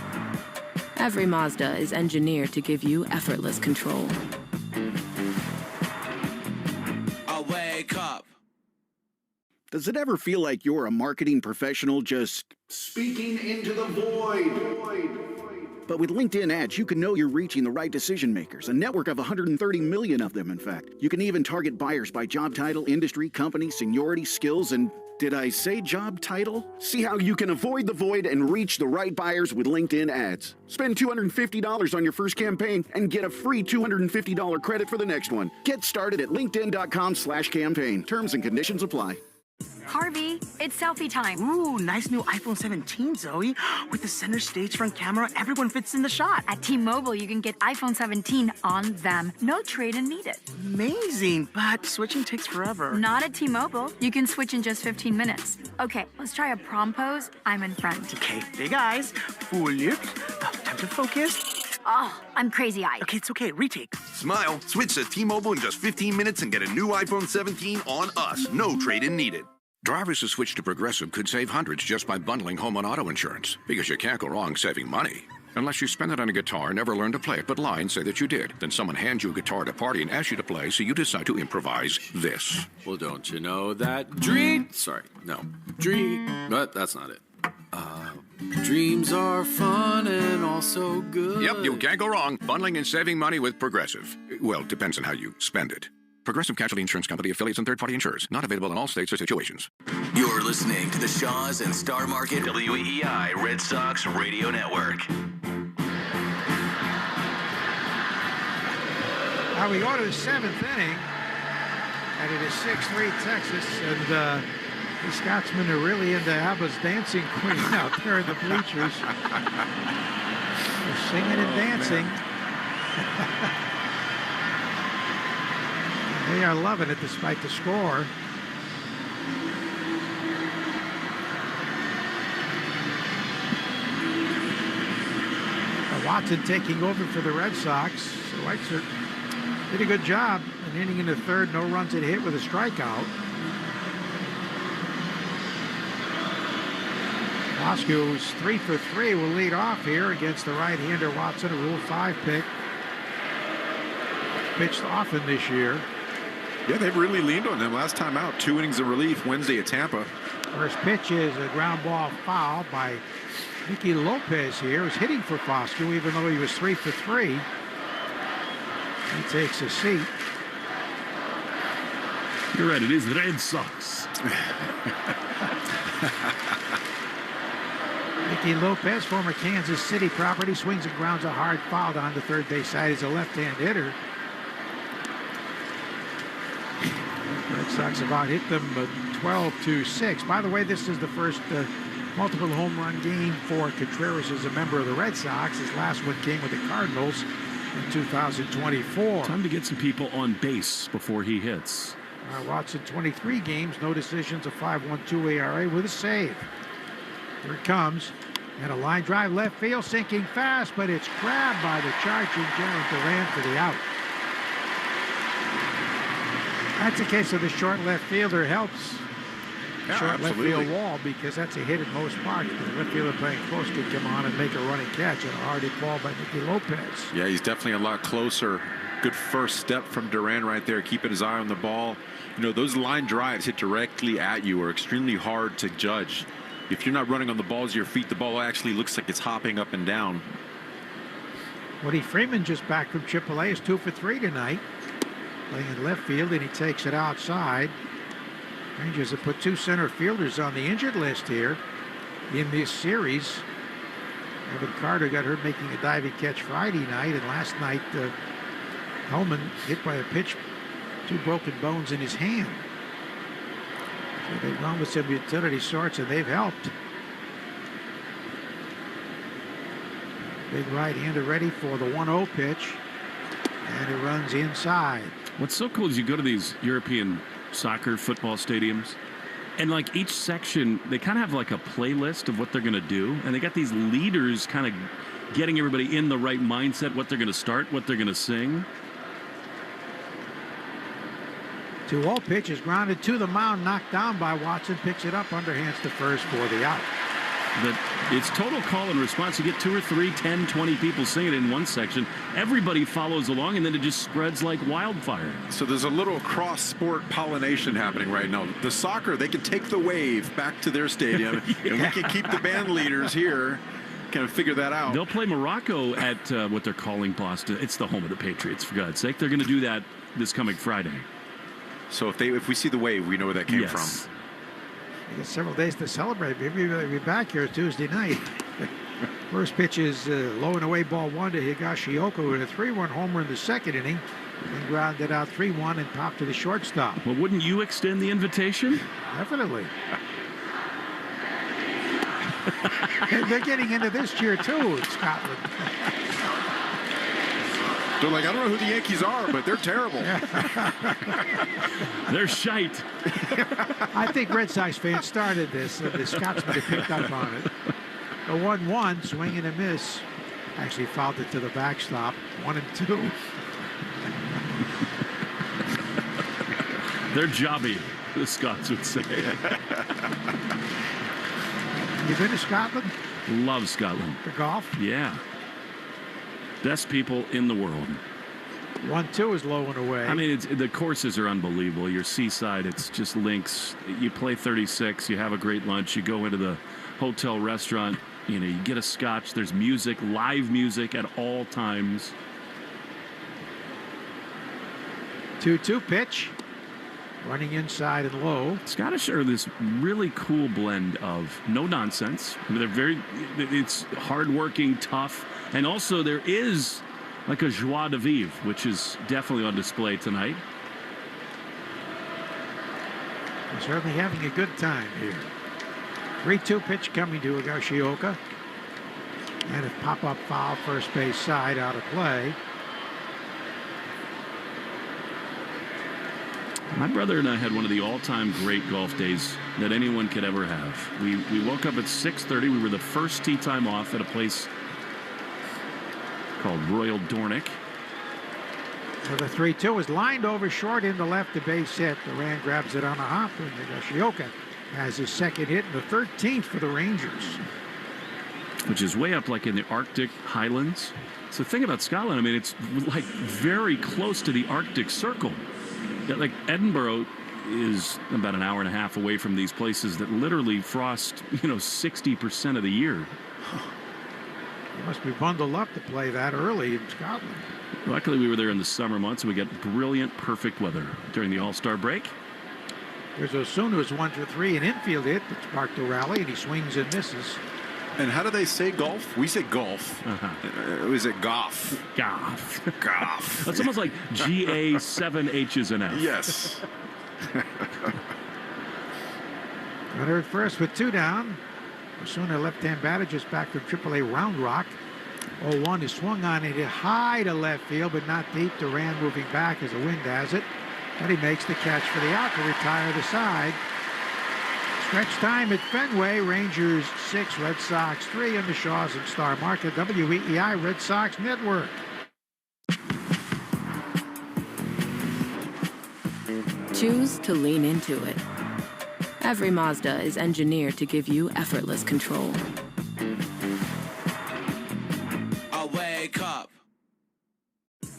Every Mazda is engineered to give you effortless control. I wake up. Does it ever feel like you're a marketing professional just speaking into the void? But with LinkedIn ads, you can know you're reaching the right decision makers, a network of 130 million of them, in fact. You can even target buyers by job title, industry, company, seniority, skills, and did I say job title? See how you can avoid the void and reach the right buyers with LinkedIn ads. Spend $250 on your first campaign and get a free $250 credit for the next one. Get started at linkedin.com/campaign. Terms and conditions apply. Harvey, it's selfie time. Ooh, nice new iPhone 17, Zoe. With the center stage front camera, everyone fits in the shot. At T-Mobile, you can get iPhone 17 on them. No trade-in needed. Amazing, but switching takes forever. Not at T-Mobile. You can switch in just 15 minutes. Okay, let's try a prom pose. I'm in front. Okay, big eyes, full lips. Oh, time to focus. Oh, I'm crazy-eyed. Okay, it's okay. Retake. Smile. Switch to T-Mobile in just 15 minutes and get a new iPhone 17 on us. No trade-in needed. Drivers who switch to Progressive could save hundreds just by bundling home and auto insurance, because you can't go wrong saving money. Unless you spend it on a guitar, never learn to play it, but lie and say that you did. Then someone hands you a guitar at a party and asks you to play, so you decide to improvise this. Well, don't you know that dream... Sorry, no. Dream... But that's not it. Dreams are fun and also good. Yep, you can't go wrong bundling and saving money with Progressive. Well, depends on how you spend it. Progressive Casualty Insurance Company, affiliates, and third-party insurers. Not available in all states or situations. You're listening to the Shaws and Star Market WEEI Red Sox Radio Network. Now we go to the 7th inning, and it is 6-3 Texas, and the Scotsmen are really into ABBA's Dancing Queen out there in the bleachers. They're singing and dancing. They are loving it despite the score. Watson taking over for the Red Sox. The Whites did a good job. An inning in the third, no runs in hit with a strikeout. Moscow, who's 3 for 3, will lead off here against the right-hander Watson, a Rule 5 pick. pitched often this year. Yeah, they've really leaned on them last time out. 2 innings of relief Wednesday at Tampa. First pitch is a ground ball foul by Nicky Lopez here. He's hitting for Fosco, even though he was 3 for 3. He takes a seat. You're right, it is Red Sox. Nicky Lopez, former Kansas City property, swings and grounds a hard foul down the third base side. He's a left-hand hitter. Red Sox about hit them 12-6. By the way, this is the first multiple home run game for Contreras as a member of the Red Sox. His last one came with the Cardinals in 2024. Time to get some people on base before he hits. Watson, 23 games, no decisions, a 5.12 ERA with a save. Here it comes. And a line drive left field, sinking fast, but it's grabbed by the charging Jarren Duran for the out. That's a case of the short left fielder helps. Yeah, Short absolutely. left field wall, because that's a hit at most parts. The left fielder playing close could come on and make a running catch. And a hard hit ball by Nicky Lopez. Yeah, he's definitely a lot closer. Good first step from Duran right there, keeping his eye on the ball. You know, those line drives hit directly at you are extremely hard to judge. If you're not running on the balls of your feet, the ball actually looks like it's hopping up and down. Woody Freeman, just back from AAA, is 2 for 3 tonight. Playing in left field, and he takes it outside. Rangers have put 2 center fielders on the injured list here in this series. Evan Carter got hurt making a diving catch Friday night, and last night Hellman hit by a pitch, 2 broken bones in his hand. So they've gone with some utility sorts, and they've helped. Big right-hander ready for the 1-0 pitch, and it runs inside. What's so cool is you go to these European soccer football stadiums, and like each section, they kind of have like a playlist of what they're going to do, and they got these leaders kind of getting everybody in the right mindset, what they're going to start, what they're going to sing. 2-0 pitch is grounded to the mound, knocked down by Watson, picks it up, underhands to first for the out. But it's total call and response. You get 2 or 3, 10, 20 people singing in one section. Everybody follows along, and then it just spreads like wildfire. So there's a little cross-sport pollination happening right now. The soccer, they can take the wave back to their stadium, and we can keep the band leaders here. Kind of figure that out. They'll play Morocco at what they're calling Boston. It's the home of the Patriots, for God's sake. They're going to do that this coming Friday. So if we see the wave, we know where that came from. We got several days to celebrate. Maybe we'll be back here Tuesday night. First pitch is low and away, ball 1 to Higashioka with a 3-1 homer in the second inning. And grounded out 3-1 and popped to the shortstop. Well, wouldn't you extend the invitation? Definitely. They're getting into this year too in Scotland. They're like, I don't know who the Yankees are, but they're terrible. They're shite. I think Red Sox fans started this. The Scotsmen have picked up on it. The 1-1, swing and a miss. Actually fouled it to the backstop. 1-2. They're jobby, the Scots would say. You been to Scotland? Love Scotland. For golf? Yeah. Best people in the world. 1-2 is low and away. I mean, the courses are unbelievable. You're seaside. It's just links. You play 36. You have a great lunch. You go into the hotel restaurant. You know, you get a scotch. There's music, live music at all times. 2-2 pitch. Running inside and low. Scottish are this really cool blend of no nonsense. I mean, it's hardworking, tough, and also there is like a joie de vivre, which is definitely on display tonight. They're certainly having a good time here. 3-2 pitch coming to Higashioka. And a pop-up foul, first base side, out of play. My brother and I had one of the all-time great golf days that anyone could ever have. We woke up at 6:30. We were the first tee time off at a place called Royal Dornick. So the 3-2 is lined over short into left, the base hit. Duran grabs it on a hop, and Higashioka has his second hit and the 13th for the Rangers. which is way up like in the Arctic highlands. So the thing about Scotland, I mean, it's like very close to the Arctic Circle. Like Edinburgh is about an hour and a half away from these places that literally frost, 60% of the year. You must be bundled up to play that early in Scotland. Luckily, we were there in the summer months, and we got brilliant, perfect weather during the All-Star break. There's Osuna who's 1 for 3, an infield hit that sparked a rally, and he swings and misses. And how do they say golf? We say golf. Is it golf? Golf. Golf. That's almost like G-A, 7 H's and F. Yes. Runner at first with 2 down. Osuna left-hand batter just back from AAA Round Rock. 0-1 is swung on it high to left field, but not deep. Duran moving back as the wind has it. But he makes the catch for the out to retire the side. Stretch time at Fenway. Rangers 6, Red Sox 3 on the Shaws and Star Market. WEEI Red Sox Network. Choose to lean into it. Every Mazda is engineered to give you effortless control. I wake up.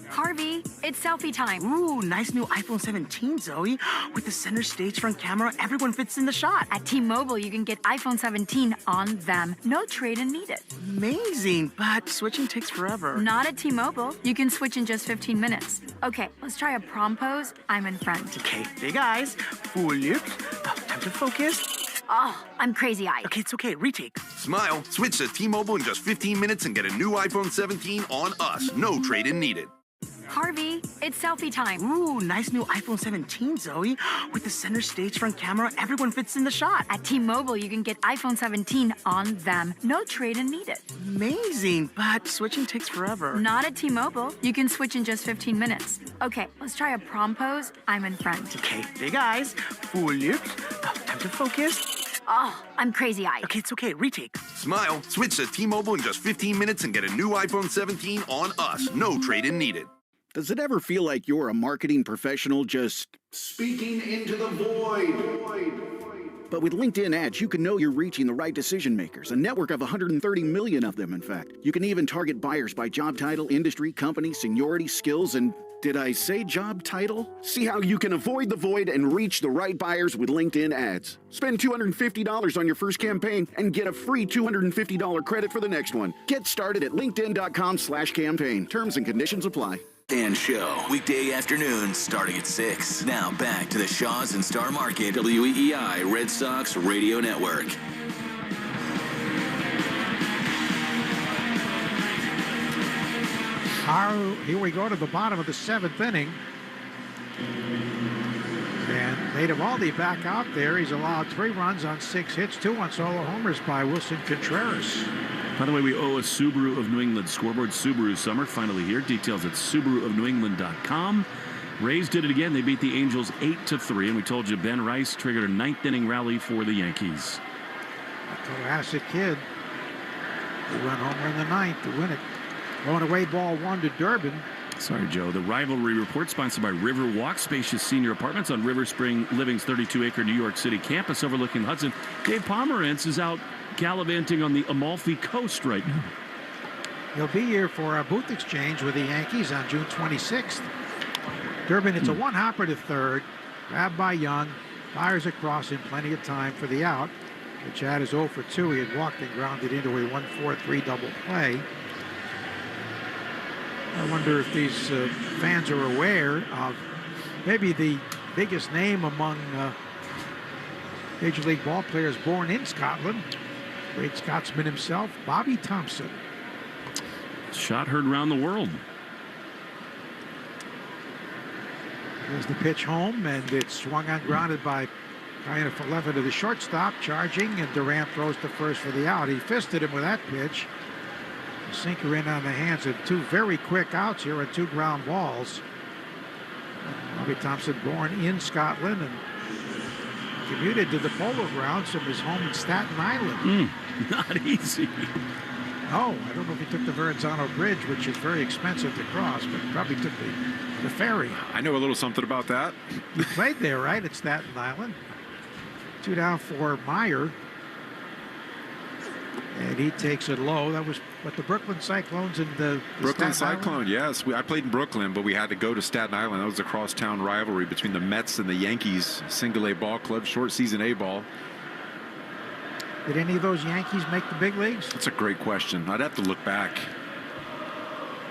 Harvey, it's selfie time. Ooh, nice new iPhone 17, Zoe. With the center stage front camera, everyone fits in the shot. At T-Mobile, you can get iPhone 17 on them. No trade-in needed. Amazing, but switching takes forever. Not at T-Mobile. You can switch in just 15 minutes. Okay, let's try a prom pose. I'm in front. Okay, big eyes, full lips. Time to focus. Oh, I'm crazy-eyed. Okay, it's okay. Retake. Smile. Switch to T-Mobile in just 15 minutes and get a new iPhone 17 on us. No trade-in needed. Harvey, it's selfie time. Ooh, nice new iPhone 17, Zoe. With the center stage front camera, everyone fits in the shot. At T-Mobile, you can get iPhone 17 on them. No trade-in needed. Amazing, but switching takes forever. Not at T-Mobile. You can switch in just 15 minutes. Okay, let's try a prom pose. I'm in front. Okay, big eyes, full lips. Time to focus. Oh, I'm crazy-eyed. Okay, it's okay. Retake. Smile. Switch to T-Mobile in just 15 minutes and get a new iPhone 17 on us. No trade-in needed. Does it ever feel like you're a marketing professional just speaking into the void? But with LinkedIn ads, you can know you're reaching the right decision makers, a network of 130 million of them, in fact. You can even target buyers by job title, industry, company, seniority, skills, and did I say job title? See how you can avoid the void and reach the right buyers with LinkedIn ads. Spend $250 on your first campaign and get a free $250 credit for the next one. Get started at linkedin.com/campaign. Terms and conditions apply. Dan Show, weekday afternoons starting at 6. Now back to the Shaws and Star Market, WEEI Red Sox Radio Network. Here we go to the bottom of the 7th inning. And Nathan Eovaldi back out there. He's allowed 3 runs on 6 hits, 2 on solo homers by Wilson Contreras. By the way, we owe a Subaru of New England scoreboard. Subaru summer finally here. Details at SubaruofNewEngland.com. Rays did it again. They beat the Angels 8-3, and we told you Ben Rice triggered a 9th inning rally for the Yankees. Tallahassee kid. They run homer in the 9th to win it. Going away, ball 1 to Durbin. Sorry, Joe. The Rivalry Report sponsored by Riverwalk, spacious senior apartments on River Spring Living's 32-acre New York City campus overlooking Hudson. Dave Pomerantz is out gallivanting on the Amalfi Coast right now. He'll be here for a booth exchange with the Yankees on June 26th. Durbin, it's a one-hopper to third. Grabbed by Young. Fires across in plenty of time for the out. The Chad is 0 for 2. He had walked and grounded into a 1-4-3 double play. I wonder if these fans are aware of maybe the biggest name among Major League ball players born in Scotland. Great Scotsman himself, Bobby Thompson. Shot heard around the world. There's the pitch home, and it's swung on, grounded by Ryan Falefa to the shortstop, charging, and Durant throws to first for the out. He fisted him with that pitch. The sinker in on the hands of 2 very quick outs here and 2 ground balls. Bobby Thompson, born in Scotland and commuted to the Polo Grounds from his home in Staten Island. Not easy. No, I don't know if he took the Verrazano Bridge, which is very expensive to cross, but probably took the ferry. I know a little something about that. He played there, right, at Staten Island. 2 down for Meyer. And he takes it low. That was what the Brooklyn Cyclones and the Brooklyn Staten Cyclone, Island? yes. I played in Brooklyn, but we had to go to Staten Island. That was a crosstown rivalry between the Mets and the Yankees. Single A ball club, short season A ball. Did any of those Yankees make the big leagues? That's a great question. I'd have to look back.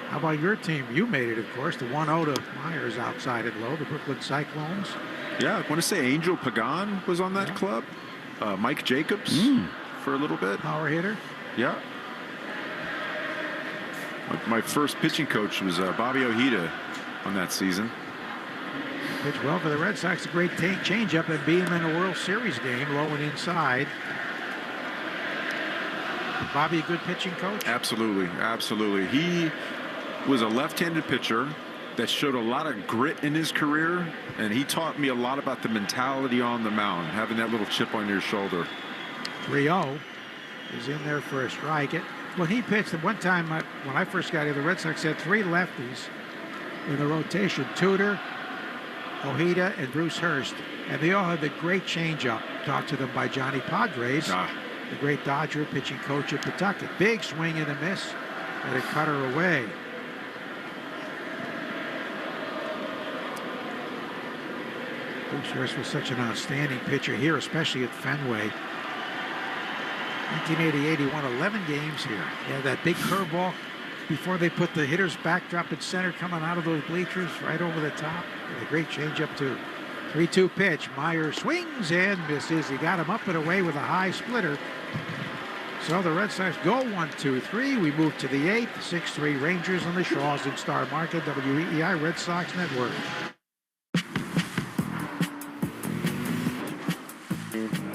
How about your team? You made it, of course. The 1-0 to Myers outside and low, the Brooklyn Cyclones. Yeah, I want to say Angel Pagan was on that club. Mike Jacobs for a little bit. Power hitter. Yeah. My first pitching coach was Bobby Ojeda on that season. Pitched well for the Red Sox. A great changeup and beat him in a World Series game, low and inside. Bobby, a good pitching coach? Absolutely, absolutely. He was a left-handed pitcher that showed a lot of grit in his career, and he taught me a lot about the mentality on the mound, having that little chip on your shoulder. 3-0 is in there for a strike. When he pitched, at one time when I first got here, the Red Sox had 3 lefties in the rotation: Tudor, Ojeda, and Bruce Hurst. And they all had the great changeup taught to them by Johnny Padres, the great Dodger pitching coach at Pawtucket. Big swing and a miss, and it cut her away. Bruce Hurst was such an outstanding pitcher here, especially at Fenway. 1988, he won 11 games here. Yeah, that big curveball before they put the hitter's backdrop at center coming out of those bleachers right over the top. And a great changeup, too. 3-2 pitch. Myers swings and misses. He got him up and away with a high splitter. So the Red Sox go 1-2-3. We move to the 8th. 6-3 Rangers on the Shaws in Star Market, WEEI Red Sox Network.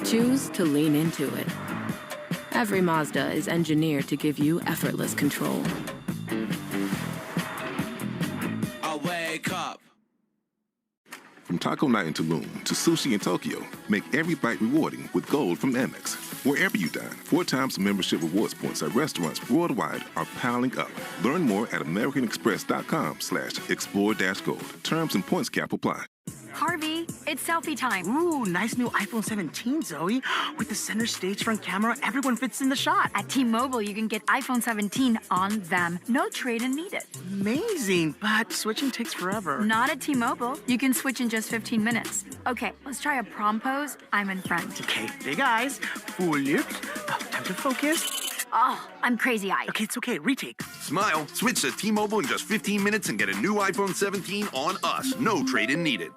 Choose to lean into it. Every Mazda is engineered to give you effortless control. I wake up. From taco night in Tulum to sushi in Tokyo, make every bite rewarding with Gold from Amex. Wherever you dine, 4 times the membership rewards points at restaurants worldwide are piling up. Learn more at americanexpress.com/explore-gold. Terms and points cap apply. Harvey, it's selfie time. Ooh, nice new iPhone 17, Zoe. With the center stage front camera, everyone fits in the shot. At T-Mobile, you can get iPhone 17 on them. No trade-in needed. Amazing, but switching takes forever. Not at T-Mobile. You can switch in just 15 minutes. Okay, let's try a prom pose. I'm in front. Okay, big eyes, full lips. Time to focus. Oh, I'm crazy-eyed. Okay, it's okay. Retake. Smile. Switch to T-Mobile in just 15 minutes and get a new iPhone 17 on us. No trade-in needed.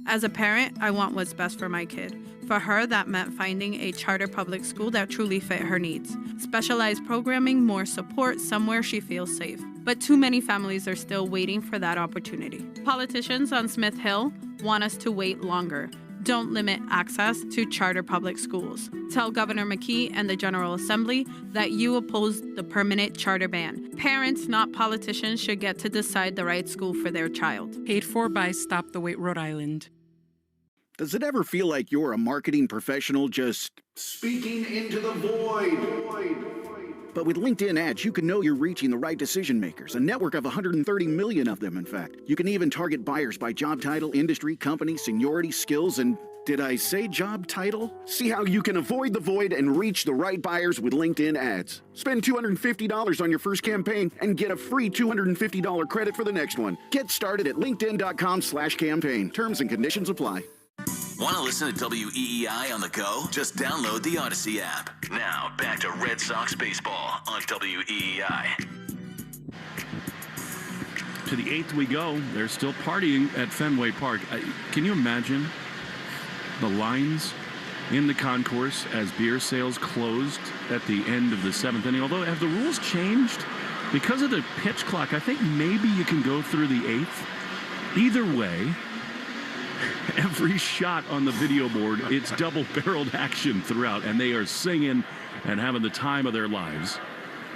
As a parent, I want what's best for my kid. For her, that meant finding a charter public school that truly fit her needs. Specialized programming, more support, somewhere she feels safe. But too many families are still waiting for that opportunity. Politicians on Smith Hill want us to wait longer. Don't limit access to charter public schools. Tell Governor McKee and the General Assembly that you oppose the permanent charter ban. Parents, not politicians, should get to decide the right school for their child. Paid for by Stop the Wait Rhode Island. Does it ever feel like you're a marketing professional just speaking into the void? But with LinkedIn ads, you can know you're reaching the right decision makers, a network of 130 million of them, in fact. You can even target buyers by job title, industry, company, seniority, skills, and did I say job title? See how you can avoid the void and reach the right buyers with LinkedIn ads. Spend $250 on your first campaign and get a free $250 credit for the next one. Get started at linkedin.com/campaign. Terms and conditions apply. Want to listen to WEEI on the go? Just download the Odyssey app. Now, back to Red Sox baseball on WEEI. To the 8th we go. They're still partying at Fenway Park. Can you imagine the lines in the concourse as beer sales closed at the end of the 7th inning? Although, have the rules changed? Because of the pitch clock, I think maybe you can go through the 8th. Either way, every shot on the video board, it's double-barreled action throughout, and they are singing and having the time of their lives.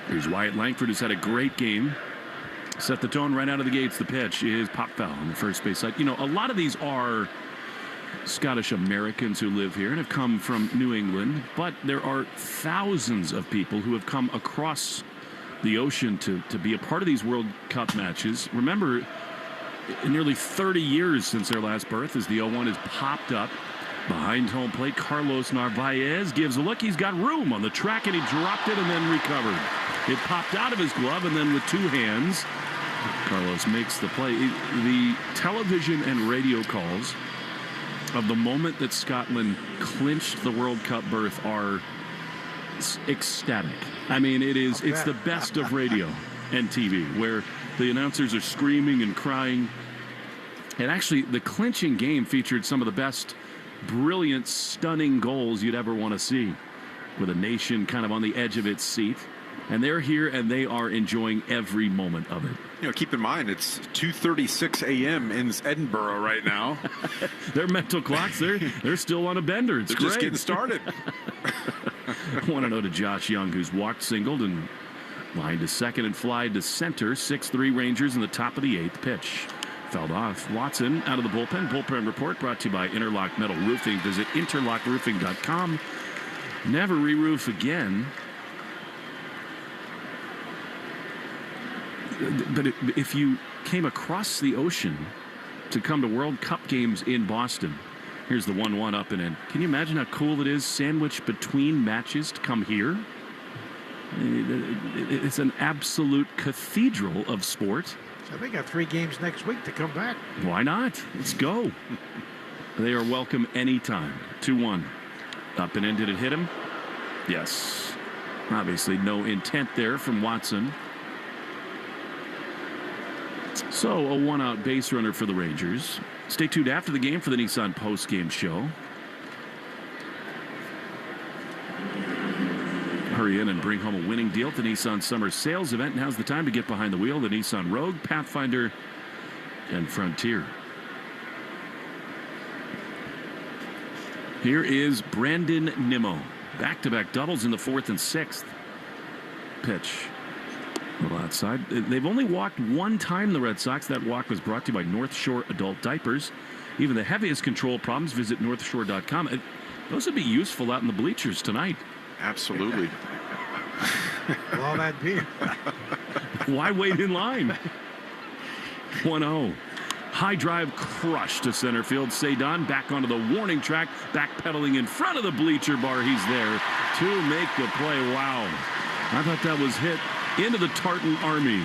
Here's Wyatt Langford, who's had a great game. Set the tone right out of the gates. The pitch is pop foul on the first base side. You know, a lot of these are Scottish Americans who live here and have come from New England, but there are thousands of people who have come across the ocean to be a part of these World Cup matches. Remember, in nearly 30 years since their last birth, as the 0-1 has popped up Behind home plate, Carlos Narvaez gives a look. He's got room on the track, and he dropped it and then recovered. It popped out of his glove, and then with two hands, Carlos makes the play. The television and radio calls of the moment that Scotland clinched the World Cup berth are ecstatic. I mean, it's the best of radio and TV, where the announcers are screaming and crying. And actually, the clinching game featured some of the best brilliant, stunning goals you'd ever want to see, with a nation kind of on the edge of its seat. And they're here, and they are enjoying every moment of it. You know, keep in mind, it's 2:36 a.m. in Edinburgh right now. Their mental clocks, they're still on a bender. It's They're great. just getting started. 1-0 to Josh Young, who's walked, singled, and lined to second and fly to center. 6-3 Rangers in the top of the 8th pitch. Fouled off. Watson out of the bullpen. Bullpen report brought to you by Interlock Metal Roofing. Visit interlockroofing.com. Never re-roof again. But if you came across the ocean to come to World Cup games in Boston, here's the 1-1 up and in. Can you imagine how cool it is, sandwiched between matches, to come here? It's an absolute cathedral of sport. So they got 3 games next week to come back. Why not? Let's go. They are welcome anytime. 2-1. Up and in. Did it hit him? Yes. Obviously no intent there from Watson. So a 1-out base runner for the Rangers. Stay tuned after the game for the Nissan post-game show. Hurry in and bring home a winning deal at the Nissan Summer Sales Event. Now's the time to get behind the wheel. The Nissan Rogue, Pathfinder, and Frontier. Here is Brandon Nimmo. Back-to-back doubles in the 4th and 6th. Pitch. A little outside. They've only walked one time, the Red Sox. That walk was brought to you by North Shore Adult Diapers. Even the heaviest control problems, visit northshore.com. Those would be useful out in the bleachers tonight. Absolutely. All that beer. Why wait in line? 1-0. High drive crush to center field. Cedon back onto the warning track, backpedaling in front of the bleacher bar. He's there to make the play. Wow. I thought that was hit into the Tartan Army,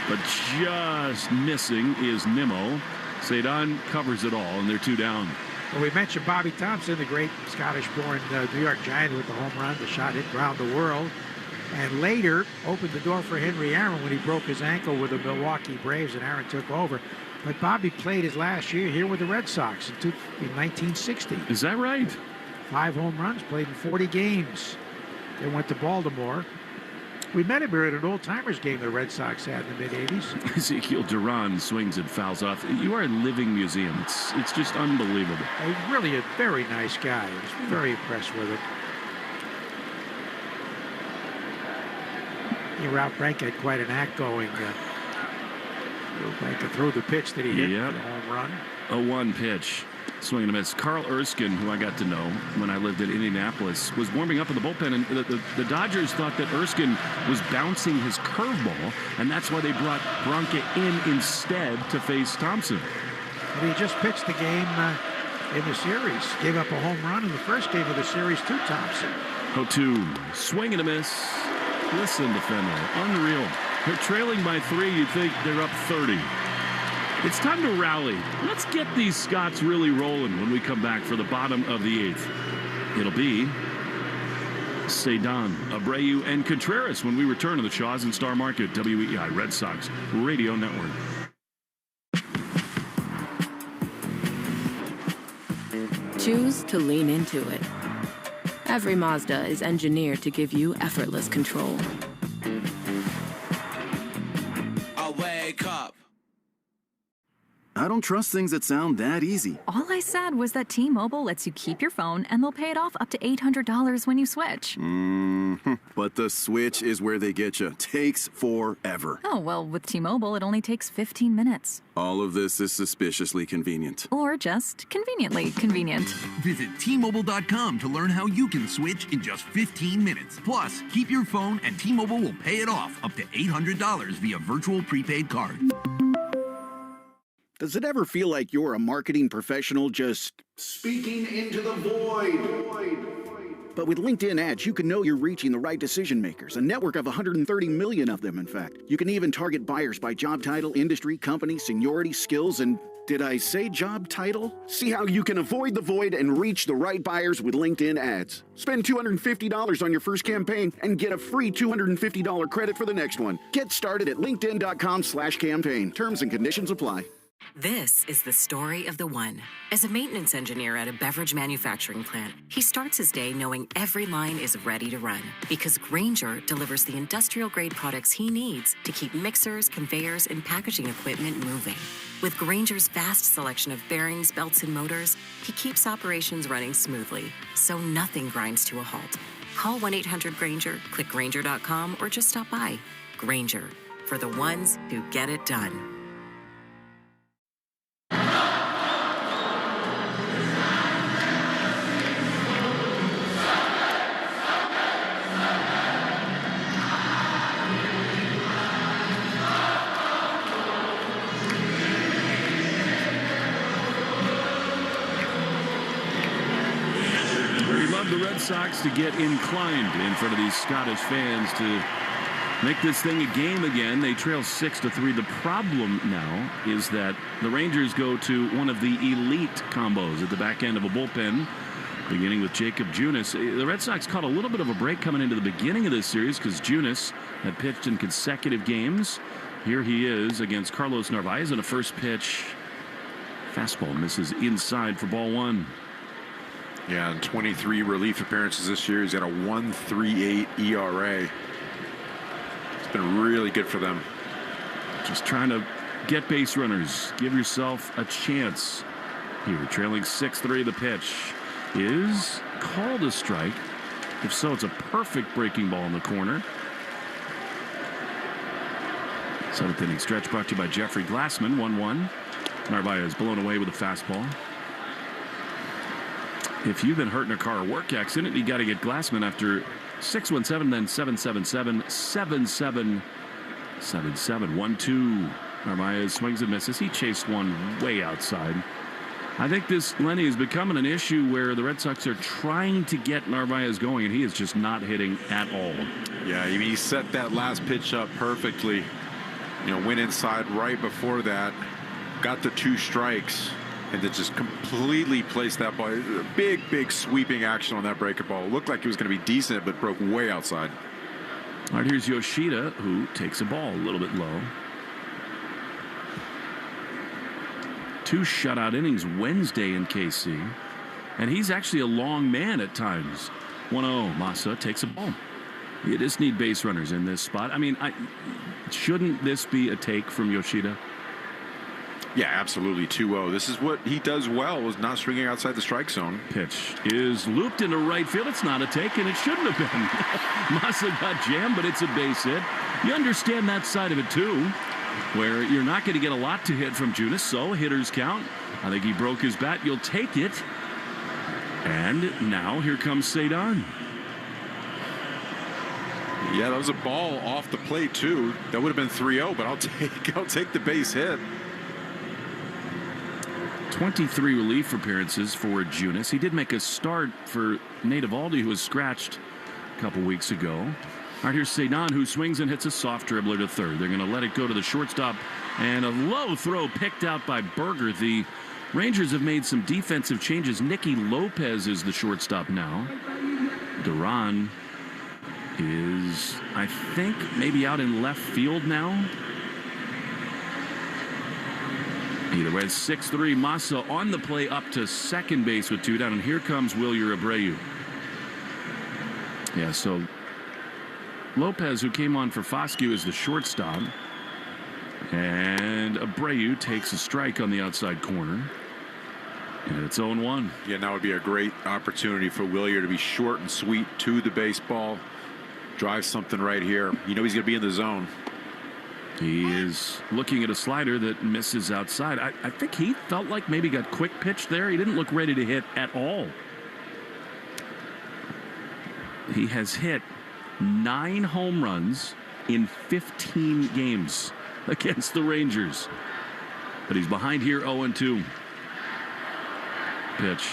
but just missing is Nimmo. Cedon covers it all, and they're 2 down. Well, we mentioned Bobby Thompson, the great Scottish-born New York Giant with the home run. The shot hit around the world. And later opened the door for Henry Aaron when he broke his ankle with the Milwaukee Braves, and Aaron took over. But Bobby played his last year here with the Red Sox in 1960. Is that right? 5 home runs, played in 40 games. They went to Baltimore. We met him here at an old-timers game the Red Sox had in the mid-'80s. Ezekiel Duran swings and fouls off. You are a living museum. It's just unbelievable. He's really a very nice guy. I was very impressed with him. Ralph Brank had quite an act going. Brank threw the pitch that he hit for the home run. A 1 pitch. Swing and a miss. Carl Erskine, who I got to know when I lived in Indianapolis, was warming up in the bullpen, and the Dodgers thought that Erskine was bouncing his curveball, and that's why they brought Branca in instead to face Thompson. And he just pitched the game in the series. Gave up a home run in the first game of the series to Thompson. 0-2. Swing and a miss. Listen to Fenway. Unreal. They're trailing by 3. You'd think they're up 30. It's time to rally. Let's get these Scots really rolling when we come back for the bottom of the 8th. It'll be Cedon, Abreu, and Contreras when we return to the Shaws and Star Market, WEI Red Sox Radio Network. Choose to lean into it. Every Mazda is engineered to give you effortless control. I wake up. I don't trust things that sound that easy. All I said was that T-Mobile lets you keep your phone and they'll pay it off up to $800 when you switch. But the switch is where they get you. Takes forever. Oh, well, with T-Mobile, it only takes 15 minutes. All of this is suspiciously convenient. Or just conveniently convenient. Visit T-Mobile.com to learn how you can switch in just 15 minutes. Plus, keep your phone and T-Mobile will pay it off up to $800 via virtual prepaid card. Does it ever feel like you're a marketing professional just Speaking into the void. But with LinkedIn ads, you can know you're reaching the right decision makers, a network of 130 million of them, in fact. You can even target buyers by job title, industry, company, seniority, skills, and did I say job title? See how you can avoid the void and reach the right buyers with LinkedIn ads. Spend $250 on your first campaign and get a free $250 credit for the next one. Get started at linkedin.com/campaign. Terms and conditions apply. This is the story of the one. As a maintenance engineer at a beverage manufacturing plant, he starts his day knowing every line is ready to run because Grainger delivers the industrial-grade products he needs to keep mixers, conveyors, and packaging equipment moving. With Grainger's vast selection of bearings, belts, and motors, he keeps operations running smoothly, so nothing grinds to a halt. Call 1-800-GRAINGER, click Grainger.com, or just stop by. Grainger, for the ones who get it done. The Red Sox to get inclined in front of these Scottish fans to make this thing a game again. They trail 6-3. The problem now is that the Rangers go to one of the elite combos at the back end of a bullpen, beginning with Jacob Junis. The Red Sox caught a little bit of a break coming into the beginning of this series because Junis had pitched in consecutive games. Here he is against Carlos Narvaez in a first pitch. Fastball misses inside for ball one. Yeah, and 23 relief appearances this year. He's got a 1.38 ERA. It's been really good for them. Just trying to get base runners. Give yourself a chance. Here, trailing 6-3. The pitch is called a strike. If so, it's a perfect breaking ball in the corner. Seventh inning stretch brought to you by Jeffrey Glassman. 1-1. Narvaez blown away with a fastball. If you've been hurt in a car or work accident, you got to get Glassman after 617, then 777, 7777. 1-2. Narvaez swings and misses. He chased one way outside. I think this, Lenny, is becoming an issue where the Red Sox are trying to get Narvaez going, and he is just not hitting at all. Yeah, he set that last pitch up perfectly. Went inside right before that, got the 2 strikes. And then just completely placed that ball. Big sweeping action on that breaking ball. Looked like it was going to be decent, but broke way outside. All right, here's Yoshida, who takes a ball a little bit low. 2 shutout innings Wednesday in KC. And he's actually a long man at times. 1-0, Massa takes a ball. You just need base runners in this spot. I mean, shouldn't this be a take from Yoshida? Yeah, absolutely. 2-0. This is what he does well, is not swinging outside the strike zone. Pitch is looped into right field. It's not a take, and it shouldn't have been. Massa got jammed, but it's a base hit. You understand that side of it, too, where you're not going to get a lot to hit from Junis, so hitters count. I think he broke his bat. You'll take it. And now here comes Cedon. Yeah, that was a ball off the plate, too. That would have been 3-0, but I'll take the base hit. 23 relief appearances for Junis. He did make a start for Nathan Eovaldi, who was scratched a couple weeks ago. All right, here's Cedon, who swings and hits a soft dribbler to third. They're going to let it go to the shortstop, and a low throw picked out by Berger. The Rangers have made some defensive changes. Nicky Lopez is the shortstop now. Duran is, I think, maybe out in left field now. Either way, it's 6-3. Massa on the play up to second base with 2 down. And here comes Wilyer Abreu. Yeah, so Lopez, who came on for Foscue, is the shortstop. And Abreu takes a strike on the outside corner. And it's 0-1. Yeah, now would be a great opportunity for Wilyer to be short and sweet to the baseball. Drive something right here. He's going to be in the zone. He is looking at a slider that misses outside. I think he felt like maybe got quick pitch there. He didn't look ready to hit at all. He has hit 9 home runs in 15 games against the Rangers. But he's behind here 0-2. Pitch.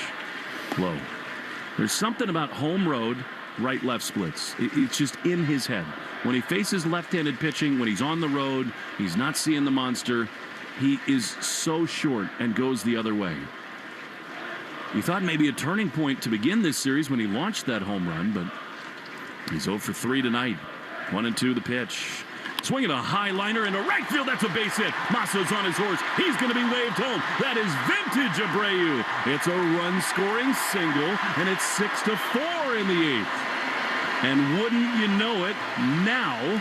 Low. There's something about home road, right-left splits. It's just in his head. When he faces left-handed pitching, when he's on the road, he's not seeing the monster. He is so short and goes the other way. You thought maybe a turning point to begin this series when he launched that home run, but he's 0 for 3 tonight. 1-2 the pitch. Swinging a high liner into right field. That's a base hit. Masso's on his horse. He's going to be waved home. That is vintage Abreu. It's a run-scoring single, and it's 6-4 in the 8th. And wouldn't you know it, now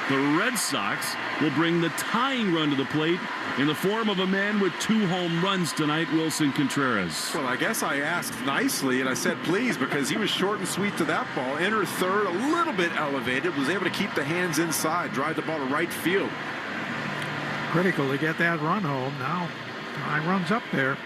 the Red Sox will bring the tying run to the plate in the form of a man with 2 home runs tonight, Wilson Contreras. Well, I guess I asked nicely, and I said please, because he was short and sweet to that ball. Entered third, a little bit elevated, was able to keep the hands inside, drive the ball to right field. Critical to get that run home. Now, tying run's up there.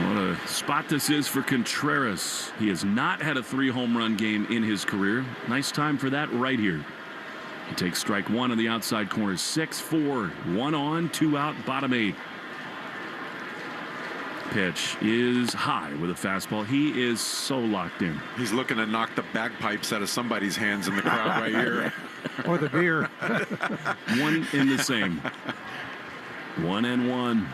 What a spot this is for Contreras. He has not had a 3 home run game in his career. Nice time for that right here. He takes strike 1 on the outside corner. 6-4. 1 on, 2 out, bottom 8. Pitch is high with a fastball. He is so locked in. He's looking to knock the bagpipes out of somebody's hands in the crowd right here. Or the beer. One in the same. 1-1.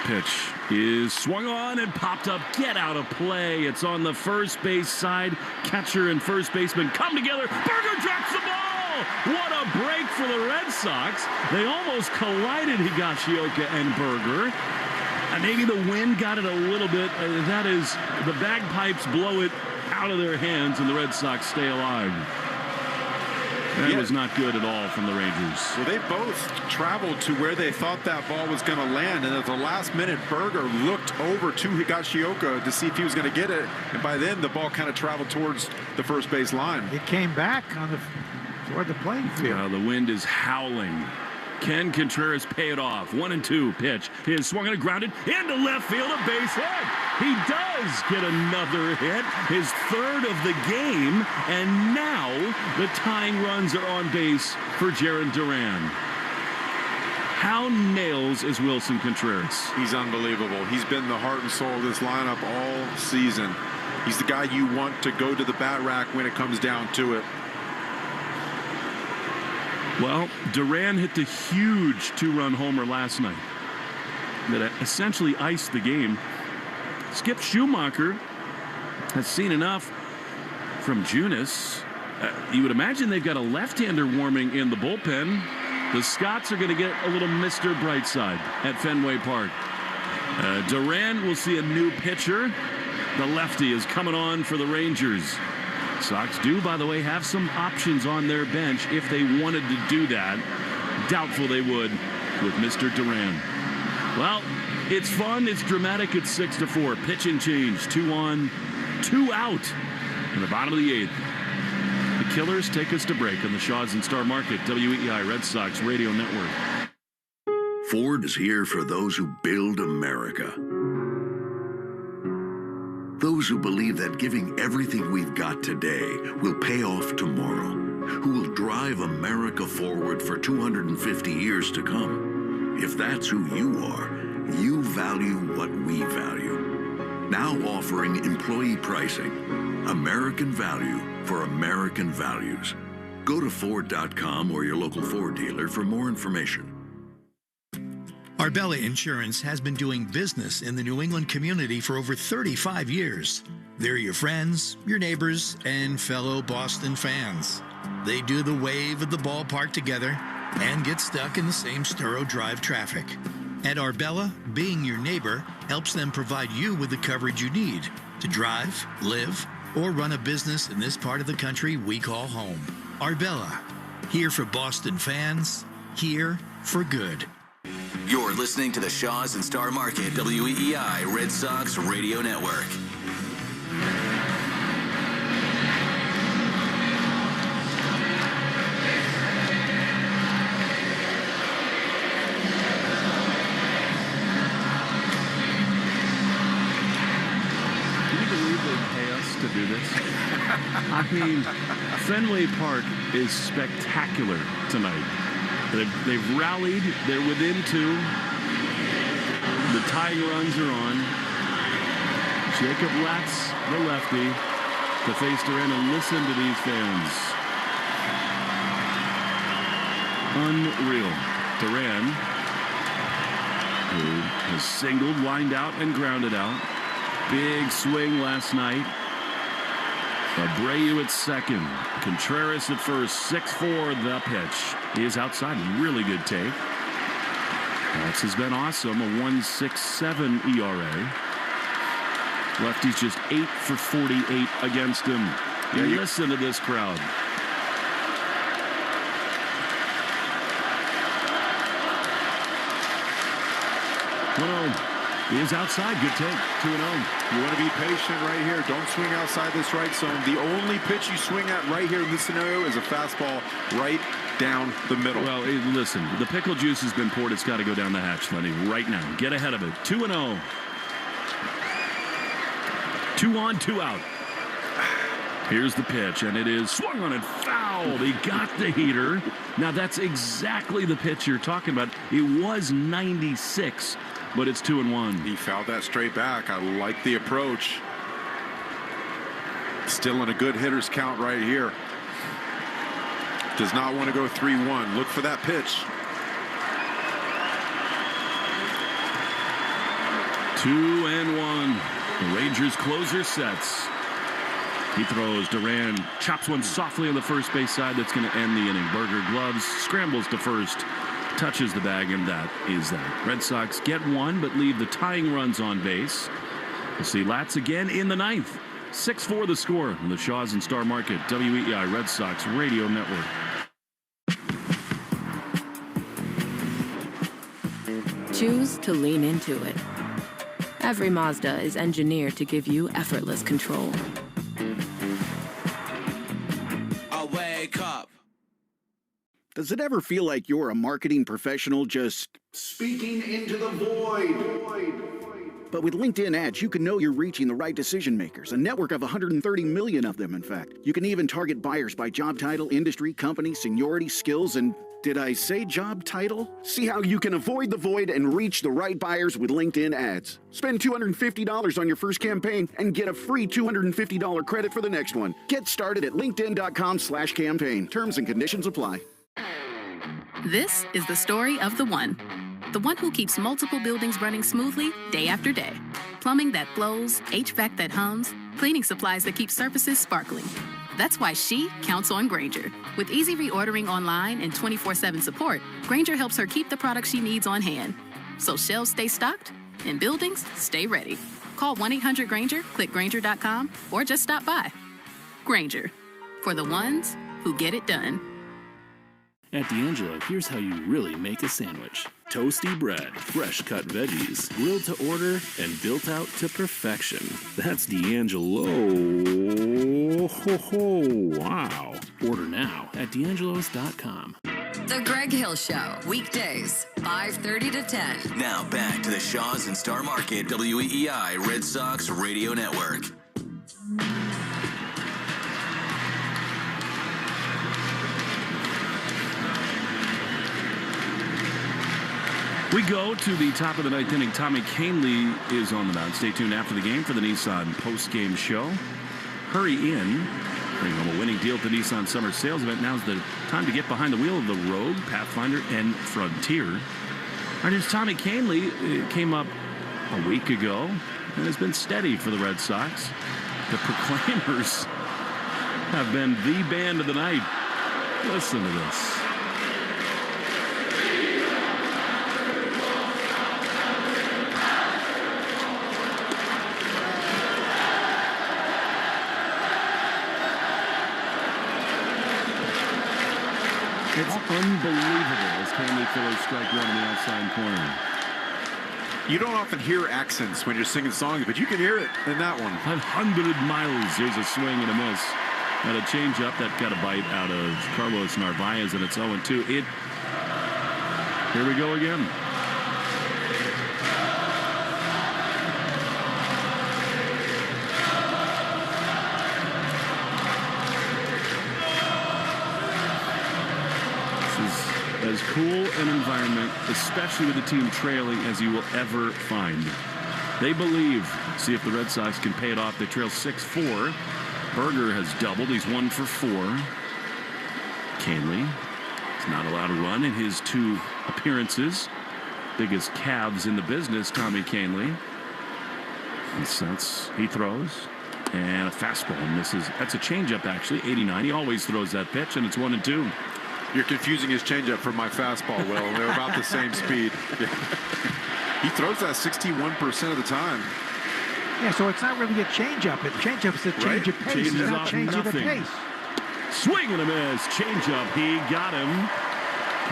Pitch is swung on and popped up. Get out of play. It's on the first base side. Catcher and first baseman come together. Berger drops the ball. What a break for the Red Sox. They almost collided, Higashioka and Berger. And maybe the wind got it a little bit. That is, the bagpipes blow it out of their hands and the Red Sox stay alive. That was not good at all from the Rangers. Well, they both traveled to where they thought that ball was going to land, and at the last minute, Berger looked over to Higashioka to see if he was going to get it, and by then the ball kind of traveled towards the first base line. It came back on toward the playing field. The wind is howling. Can Contreras pay it off? 1-2 pitch. He is swung and grounded into left field, a base hit. He does get another hit, his 3rd of the game, and now the tying runs are on base for Jarren Duran. How nails is Wilson Contreras? He's unbelievable. He's been the heart and soul of this lineup all season. He's the guy you want to go to the bat rack when it comes down to it. Well, Duran hit the huge 2-run homer last night that essentially iced the game. Skip Schumacher has seen enough from Junis. You would imagine they've got a left-hander warming in the bullpen. The Scots are going to get a little Mr. Brightside at Fenway Park. Duran will see a new pitcher. The lefty is coming on for the Rangers. Sox do, by the way, have some options on their bench if they wanted to do that. Doubtful they would with Mr. Duran. Well, it's fun, it's dramatic, it's 6-4. Pitching change, 2 on, 2 out in the bottom of the 8th. The Killers take us to break on the Shaws and Star Market, WEEI Red Sox Radio Network. Ford is here for those who build America. Those who believe that giving everything we've got today will pay off tomorrow, who will drive America forward for 250 years to come. If that's who you are, you value what we value. Now offering employee pricing, American value for American values. Go to Ford.com or your local Ford dealer for more information. Arbella Insurance has been doing business in the New England community for over 35 years. They're your friends, your neighbors, and fellow Boston fans. They do the wave at the ballpark together and get stuck in the same Sturo Drive traffic. At Arbella, being your neighbor helps them provide you with the coverage you need to drive, live, or run a business in this part of the country we call home. Arbella, here for Boston fans, here for good. You're listening to the Shaws and Star Market WEEI Red Sox Radio Network. Can you believe that pay us to do this? I mean, Fenway Park is spectacular tonight. They've rallied. They're within 2. The tying runs are on. Jacob Latz, the lefty, to face Duran, and listen to these fans. Unreal. Duran, who has singled, lined out, and grounded out. Big swing last night. Abreu at second. Contreras at first. 6-4 the pitch. He is outside. Really good take. Latz has been awesome. A 1.67 ERA. Lefty's just 8 for 48 against him. Listen to this crowd. He is outside. Good take. 2-0. You want to be patient right here. Don't swing outside this right zone. The only pitch you swing at right here in this scenario is a fastball right down the middle. Well, listen, the pickle juice has been poured. It's got to go down the hatch, Lenny, right now. Get ahead of it. 2-0. 2 on, 2 out. Here's the pitch, and it is swung on and fouled. He got the heater. Now, that's exactly the pitch you're talking about. It was 96, but it's 2-1. He fouled that straight back. I like the approach. Still in a good hitter's count right here. Does not want to go 3-1. Look for that pitch. 2-1. The Rangers closer sets. He throws. Duran chops one softly on the first base side. That's going to end the inning. Berger gloves, scrambles to first, touches the bag, and that is that. Red Sox get 1, but leave the tying runs on base. We'll see Latz again in the 9th. 6-4 the score on the Shaws and Star Market WEI Red Sox Radio Network. Choose to lean into it. Every Mazda is engineered to give you effortless control. I wake up. Does it ever feel like you're a marketing professional just Speaking into the void. But with LinkedIn ads, you can know you're reaching the right decision makers, a network of 130 million of them, in fact. You can even target buyers by job title, industry, company, seniority, skills, and did I say job title? See how you can avoid the void and reach the right buyers with LinkedIn ads. Spend $250 on your first campaign and get a free $250 credit for the next one. Get started at linkedin.com/campaign. Terms and conditions apply. This is the story of the one who keeps multiple buildings running smoothly day after day. Plumbing that flows, HVAC that hums, cleaning supplies that keep surfaces sparkling. That's why she counts on Grainger. With easy reordering online and 24/7 support, Grainger helps her keep the products she needs on hand. So shelves stay stocked and buildings stay ready. Call 1-800-GRAINGER, click Grainger.com, or just stop by. Grainger, for the ones who get it done. At D'Angelo, here's how you really make a sandwich. Toasty bread, fresh-cut veggies, grilled to order, and built out to perfection. That's D'Angelo. Ho, ho, wow. Order now at D'Angelo's.com. The Greg Hill Show, weekdays, 5:30 to 10. Now back to the Shaws and Star Market WEI Red Sox Radio Network. We go to the top of the 9th inning. Tommy Kahnle is on the mound. Stay tuned after the game for the Nissan post-game show. Hurry in. Bring home a winning deal at the Nissan Summer Sales Event. Now's the time to get behind the wheel of the Rogue, Pathfinder, and Frontier. Our news, Tommy Kahnle came up a week ago and has been steady for the Red Sox. The Proclaimers have been the band of the night. Listen to this. It's unbelievable as Kahnle throws strike one in the outside corner. You don't often hear accents when you're singing songs, but you can hear it in that one. 500 miles. Here's a swing and a miss. And a changeup that got a bite out of Carlos Narvaez, and it's 0-2. Here we go again. as cool an environment, especially with the team trailing, as you will ever find. They believe. See if the Red Sox can pay it off. They trail 6-4. Berger has doubled. He's 1 for 4. Connelly is not allowed to run in his 2 appearances. Biggest calves in the business, Tommy Connelly. He throws. And a fastball misses. That's a changeup, actually. 89. He always throws that pitch, and it's 1-2. You're confusing his changeup for my fastball, Will. They're about the same speed. He throws that 61% of the time. Yeah, so it's not really a changeup. A changeup's a change of pace. It's not changing the pace. Swing and a miss. Changeup. He got him.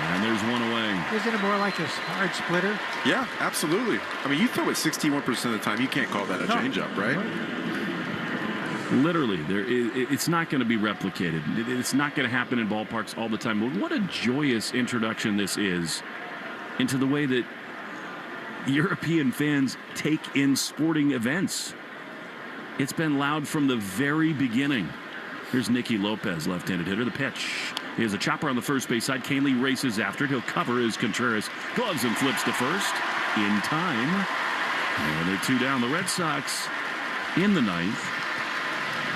And there's one away. Isn't it more like a hard splitter? Yeah, absolutely. I mean, you throw it 61% of the time. You can't call that a changeup, right? Literally, it's not going to be replicated. It's not going to happen in ballparks all the time. But what a joyous introduction this is into the way that European fans take in sporting events. It's been loud from the very beginning. Here's Nicky Lopez, left-handed hitter. The pitch. He has a chopper on the first base side. Connelly races after it. He'll cover as Contreras gloves and flips to first in time. And they're 2 down. The Red Sox in the 9th.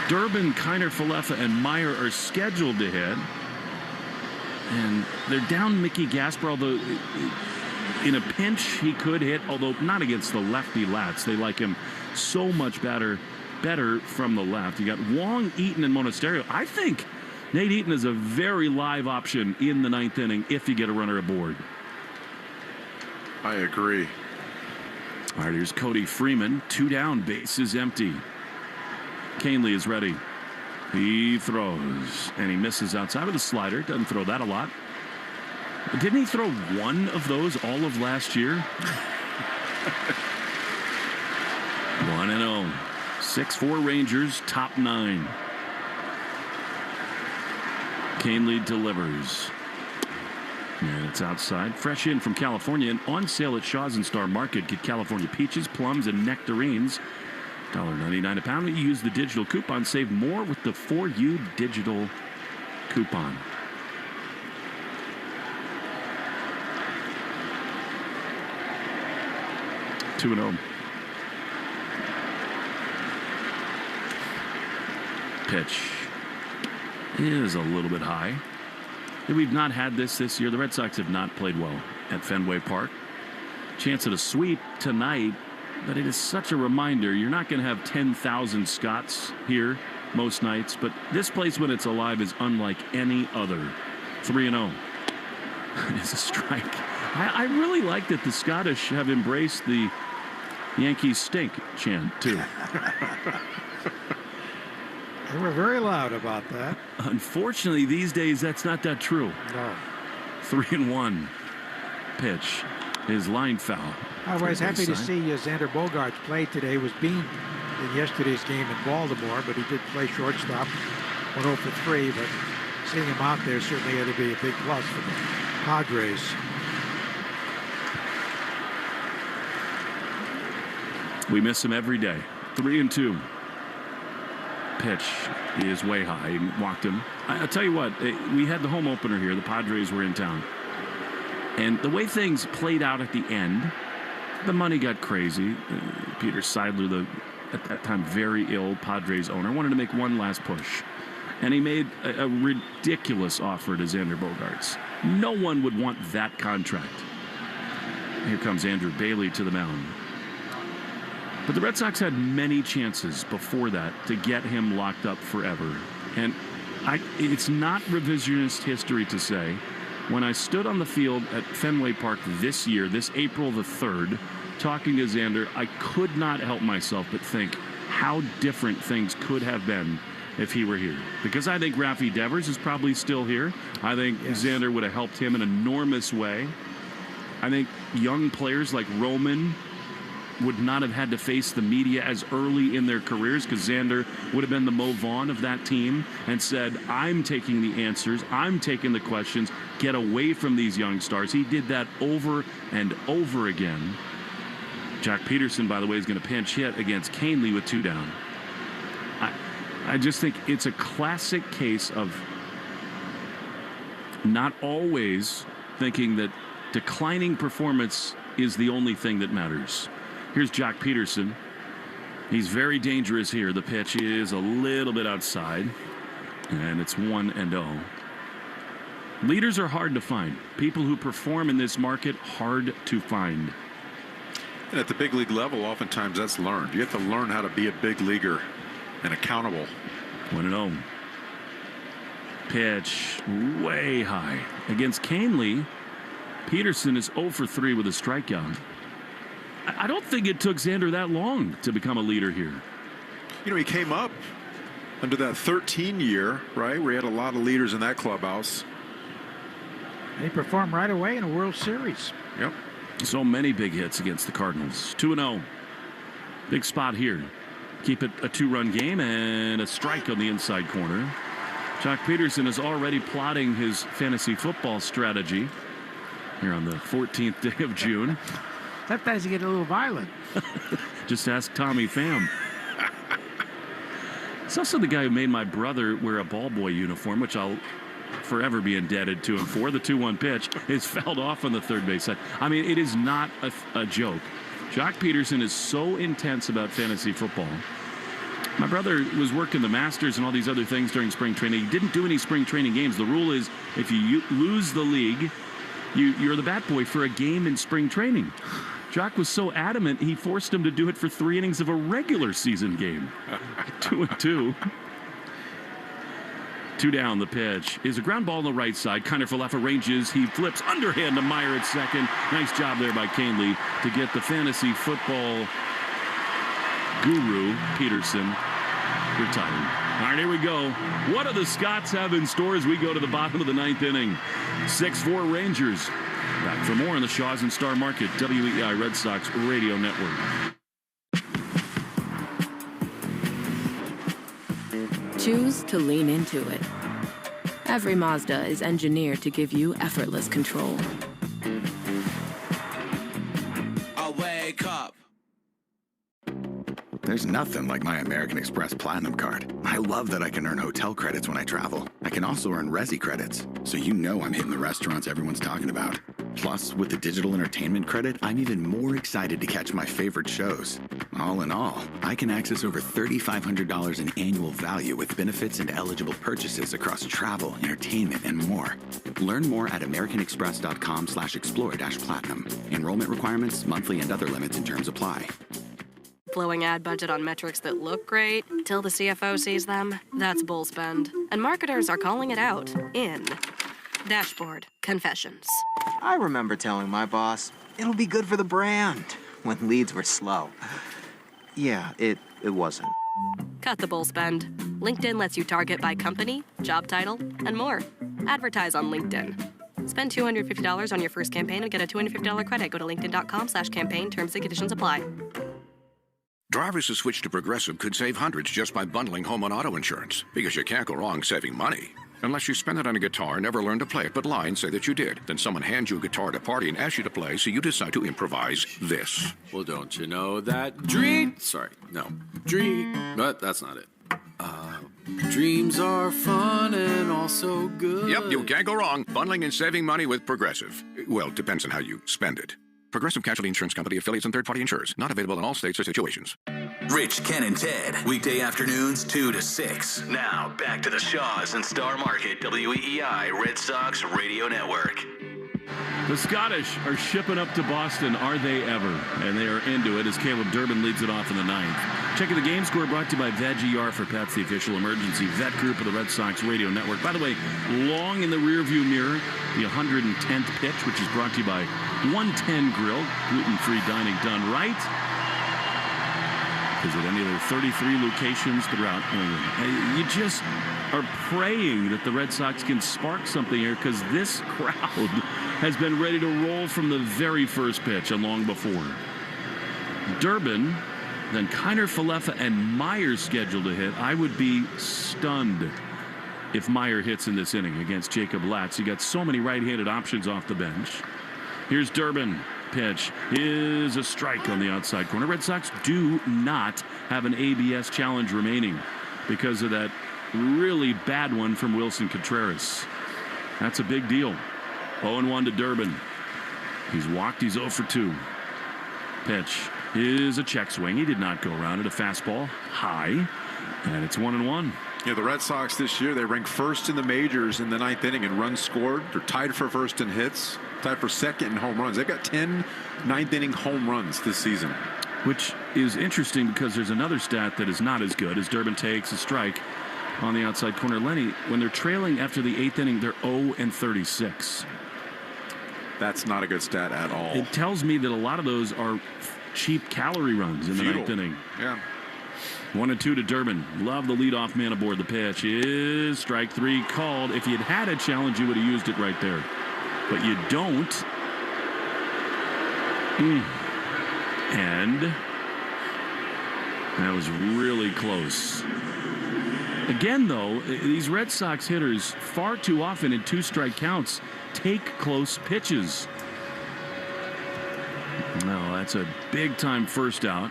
Durbin, Kiner, Falefa, and Meyer are scheduled to hit. And they're down Mickey Gasper, although in a pinch he could hit, although not against the lefty lats. They like him so much better from the left. You got Wong, Eaton, and Monasterio. I think Nate Eaton is a very live option in the 9th inning if you get a runner aboard. I agree. All right, here's Cody Freeman. 2 down, base is empty. Connelly is ready. He throws, and he misses outside with a slider. Doesn't throw that a lot. Didn't he throw 1 of those all of last year? 1-0. 6-4 Rangers, top 9. Connelly delivers. And it's outside. Fresh in from California and on sale at Shaw's and Star Market. Get California peaches, plums, and nectarines. $1.99 a pound. You use the digital coupon. Save more with the For You digital coupon. Two and 0. Pitch is a little bit high. We've not had this year. The Red Sox have not played well at Fenway Park. Chance at a sweep tonight, but it is such a reminder. You're not going to have 10,000 Scots here most nights, but this place when it's alive is unlike any other. 3-0 is a strike. I really like that the Scottish have embraced the Yankees stink chant too. They were very loud about that. Unfortunately, these days, that's not that true. No. 3-1. Pitch is line foul. I was happy to see Xander Bogaerts play today. Was beaten in yesterday's game in Baltimore, but he did play shortstop. 1-0 for 3, but seeing him out there certainly had to be a big plus for the Padres. We miss him every day. 3-2. Pitch is way high. He walked him. I'll tell you what, we had the home opener here. The Padres were in town. And the way things played out at the end, the money got crazy. Peter Seidler, at that time very ill Padres owner, wanted to make one last push. And he made a ridiculous offer to Xander Bogaerts. No one would want that contract. Here comes Andrew Bailey to the mound. But the Red Sox had many chances before that to get him locked up forever. And it's not revisionist history to say, when I stood on the field at Fenway Park this year, this April the 3rd, talking to Xander, I could not help myself but think how different things could have been if he were here. Because I think Rafi Devers is probably still here. I think Xander would have helped him in an enormous way. I think young players like Roman would not have had to face the media as early in their careers, because Xander would have been the Mo Vaughn of that team and said, I'm taking the answers, I'm taking the questions, get away from these young stars. He did that over and over again. Jack Peterson, by the way, is going to pinch hit against Connelly with 2 down. I just think it's a classic case of not always thinking that declining performance is the only thing that matters. Here's Jock Peterson. He's very dangerous here. The pitch is a little bit outside, and it's 1-0. Leaders are hard to find. People who perform in this market, hard to find. And at the big league level, oftentimes that's learned. You have to learn how to be a big leaguer and accountable. 1-0. Pitch way high. Against Connelly, Peterson is 0 for 3 with a strikeout. I don't think it took Xander that long to become a leader here. You know, he came up under that 13 year, right, where he had a lot of leaders in that clubhouse. He performed right away in a World Series. Yep. So many big hits against the Cardinals. 2-0. Big spot here. Keep it a 2-run game and a strike on the inside corner. Jock Peterson is already plotting his fantasy football strategy here on the 14th day of June. Sometimes you get a little violent. Just ask Tommy Pham. It's also the guy who made my brother wear a ball boy uniform, which I'll forever be indebted to him for. The 2-1 pitch is fouled off on the third base side. I mean, it is not a joke. Jock Peterson is so intense about fantasy football. My brother was working the Masters and all these other things during spring training. He didn't do any spring training games. The rule is if you lose the league, you're the bat boy for a game in spring training. Jock was so adamant, he forced him to do it for 3 innings of a regular season game. 2-2. 2 down. The pitch is a ground ball on the right side. Connor Falefa ranges. He flips underhand to Meyer at second. Nice job there by Connelly to get the fantasy football guru, Peterson, retired. All right, here we go. What do the Scots have in store as we go to the bottom of the 9th inning? 6-4 Rangers. Back for more on the Shaws and Star Market, WEI Red Sox Radio Network. Choose to lean into it. Every Mazda is engineered to give you effortless control. I wake up. There's nothing like my American Express Platinum card. I love that I can earn hotel credits when I travel. I can also earn Resi credits, so you know I'm hitting the restaurants everyone's talking about. Plus, with the digital entertainment credit, I'm even more excited to catch my favorite shows. All in all, I can access over $3,500 in annual value with benefits and eligible purchases across travel, entertainment, and more. Learn more at americanexpress.com/explore-platinum. Enrollment requirements, monthly and other limits and terms apply. Blowing ad budget on metrics that look great till the CFO sees them, that's bull spend. And marketers are calling it out in Dashboard Confessions. I remember telling my boss, it'll be good for the brand, when leads were slow. Yeah, it wasn't. Cut the bull spend. LinkedIn lets you target by company, job title, and more. Advertise on LinkedIn. Spend $250 on your first campaign and get a $250 credit. Go to linkedin.com/campaign. Terms and conditions apply. Drivers who switch to Progressive could save hundreds just by bundling home and auto insurance, because you can't go wrong saving money. Unless you spend it on a guitar and never learn to play it, but lie and say that you did. Then someone hands you a guitar at a party and asks you to play, so you decide to improvise this. Well, don't you know that but that's not it. Dreams are fun and also good. Yep, you can't go wrong bundling and saving money with Progressive. Well, it depends on how you spend it. Progressive Casualty Insurance Company, affiliates, and third-party insurers. Not available in all states or situations. Rich, Ken, and Ted. Weekday afternoons, 2 to 6. Now, back to the Shaws and Star Market, WEI Red Sox Radio Network. The Scottish are shipping up to Boston. Are they ever? And they are into it as Caleb Durbin leads it off in the 9th. Checking the game score brought to you by Veg ER for Pets, the official emergency vet group of the Red Sox Radio Network. By the way, long in the rearview mirror, the 110th pitch, which is brought to you by 110 Grill, gluten-free dining done right. Visit any of their 33 locations throughout England. You just are praying that the Red Sox can spark something here, because this crowd has been ready to roll from the very first pitch and long before. Durbin, then Kiner Falefa and Meyer scheduled to hit. I would be stunned if Meyer hits in this inning against Jacob Latz. You got so many right-handed options off the bench. Here's Durbin. Pitch is a strike on the outside corner. Red Sox do not have an ABS challenge remaining because of that really bad one from Wilson Contreras. That's a big deal. 0-1 to Durbin. He's walked. He's 0 for 2. Pitch is a check swing. He did not go around it. A fastball high, and it's 1-1. Yeah, the Red Sox this year, they rank first in the majors in the 9th inning in runs scored. They're tied for first in hits, tied for second in home runs. They've got 10 9th inning home runs this season. Which is interesting because there's another stat that is not as good as Durbin takes a strike on the outside corner. Lenny, when they're trailing after the 8th inning, they're 0-36. That's not a good stat at all. It tells me that a lot of those are cheap calorie runs in the 9th inning. Yeah. 1-2 to Durbin. Love the leadoff man aboard. The pitch is strike 3 called. If you'd had a challenge, you would have used it right there. But you don't. And that was really close. Again, though, these Red Sox hitters far too often in 2-strike counts take close pitches. No, that's a big-time first out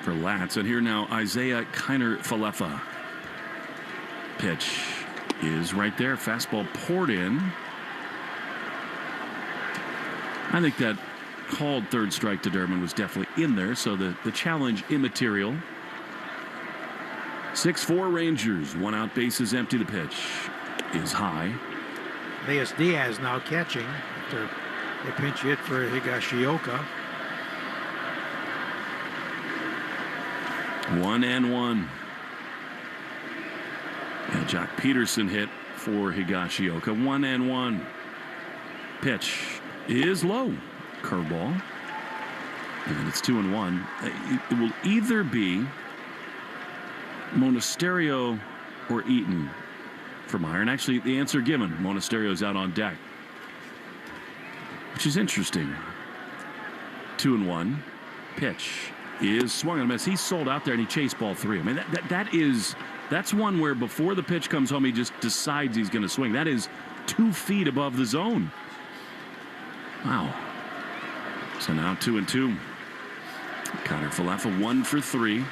for Latz. And here now, Isaiah Kiner-Falefa. Pitch is right there. Fastball poured in. I think that called third strike to Durbin was definitely in there, so the challenge immaterial. 6-4 Rangers. 1 out, bases empty. The pitch is high. Elias Diaz now catching after they pinch hit for Higashioka. 1-1. And Jock Peterson hit for Higashioka. 1-1. Pitch is low. Curveball. And it's 2-1. It will either be Monasterio or Eaton for Meyer. And actually, the answer given, Monasterio's out on deck, which is interesting. 2-1. Pitch is swung and a miss. He's sold out there and he chased ball 3. I mean, that's one where before the pitch comes home, he just decides he's going to swing. That is 2 feet above the zone. Wow. So now 2-2. Kiner-Falefa 1 for 3.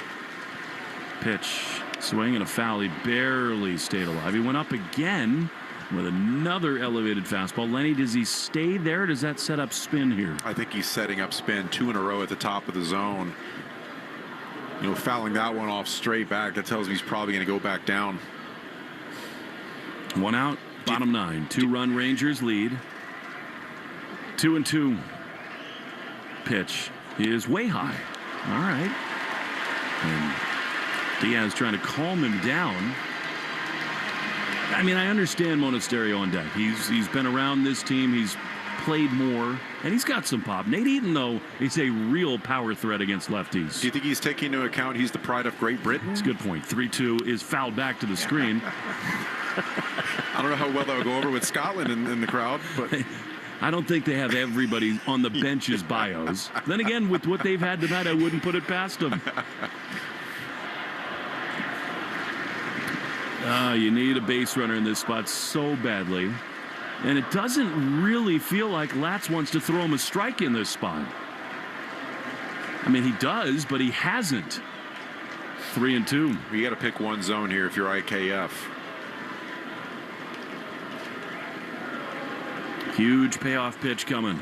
Pitch, swing and a foul. He barely stayed alive. He went up again with another elevated fastball. Lenny, does he stay there? Or does that set up spin here? I think he's setting up spin 2 in a row at the top of the zone. You know, fouling that one off straight back, that tells me he's probably going to go back down. 1 out, bottom 9. 2-run Rangers lead. 2-2. Pitch is way high. All right. And Diaz trying to calm him down. I mean, I understand Monasterio on deck. He's been around this team. He's played more, and he's got some pop. Nate Eaton, though, is a real power threat against lefties. Do you think he's taking into account he's the pride of Great Britain? That's a good point. 3-2 is fouled back to the screen. I don't know how well that would go over with Scotland in the crowd, but I don't think they have everybody on the bench's bios. Then again, with what they've had tonight, I wouldn't put it past them. You need a base runner in this spot so badly. And it doesn't really feel like Latz wants to throw him a strike in this spot. I mean, he does, but he hasn't. 3-2. You got to pick one zone here if you're IKF. Huge payoff pitch coming.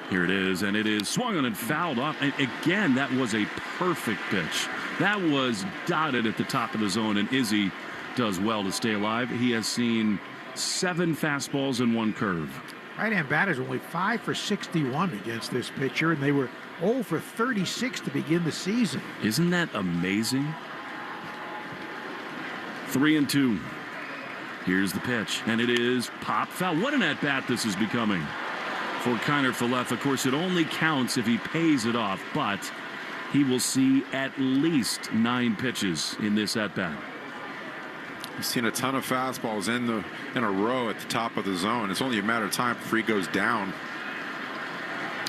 Here it is, and it is swung on and fouled off. And again, that was a perfect pitch. That was dotted at the top of the zone, and Izzy does well to stay alive. He has seen 7 fastballs and 1 curve. Right-hand batters only 5 for 61 against this pitcher, and they were 0 for 36 to begin the season. Isn't that amazing? 3-2. Here's the pitch, and it is pop foul. What an at-bat this is becoming for Kiner-Falefa. Of course, it only counts if he pays it off, but he will see at least 9 pitches in this at-bat. He's seen a ton of fastballs in a row at the top of the zone. It's only a matter of time before he goes down.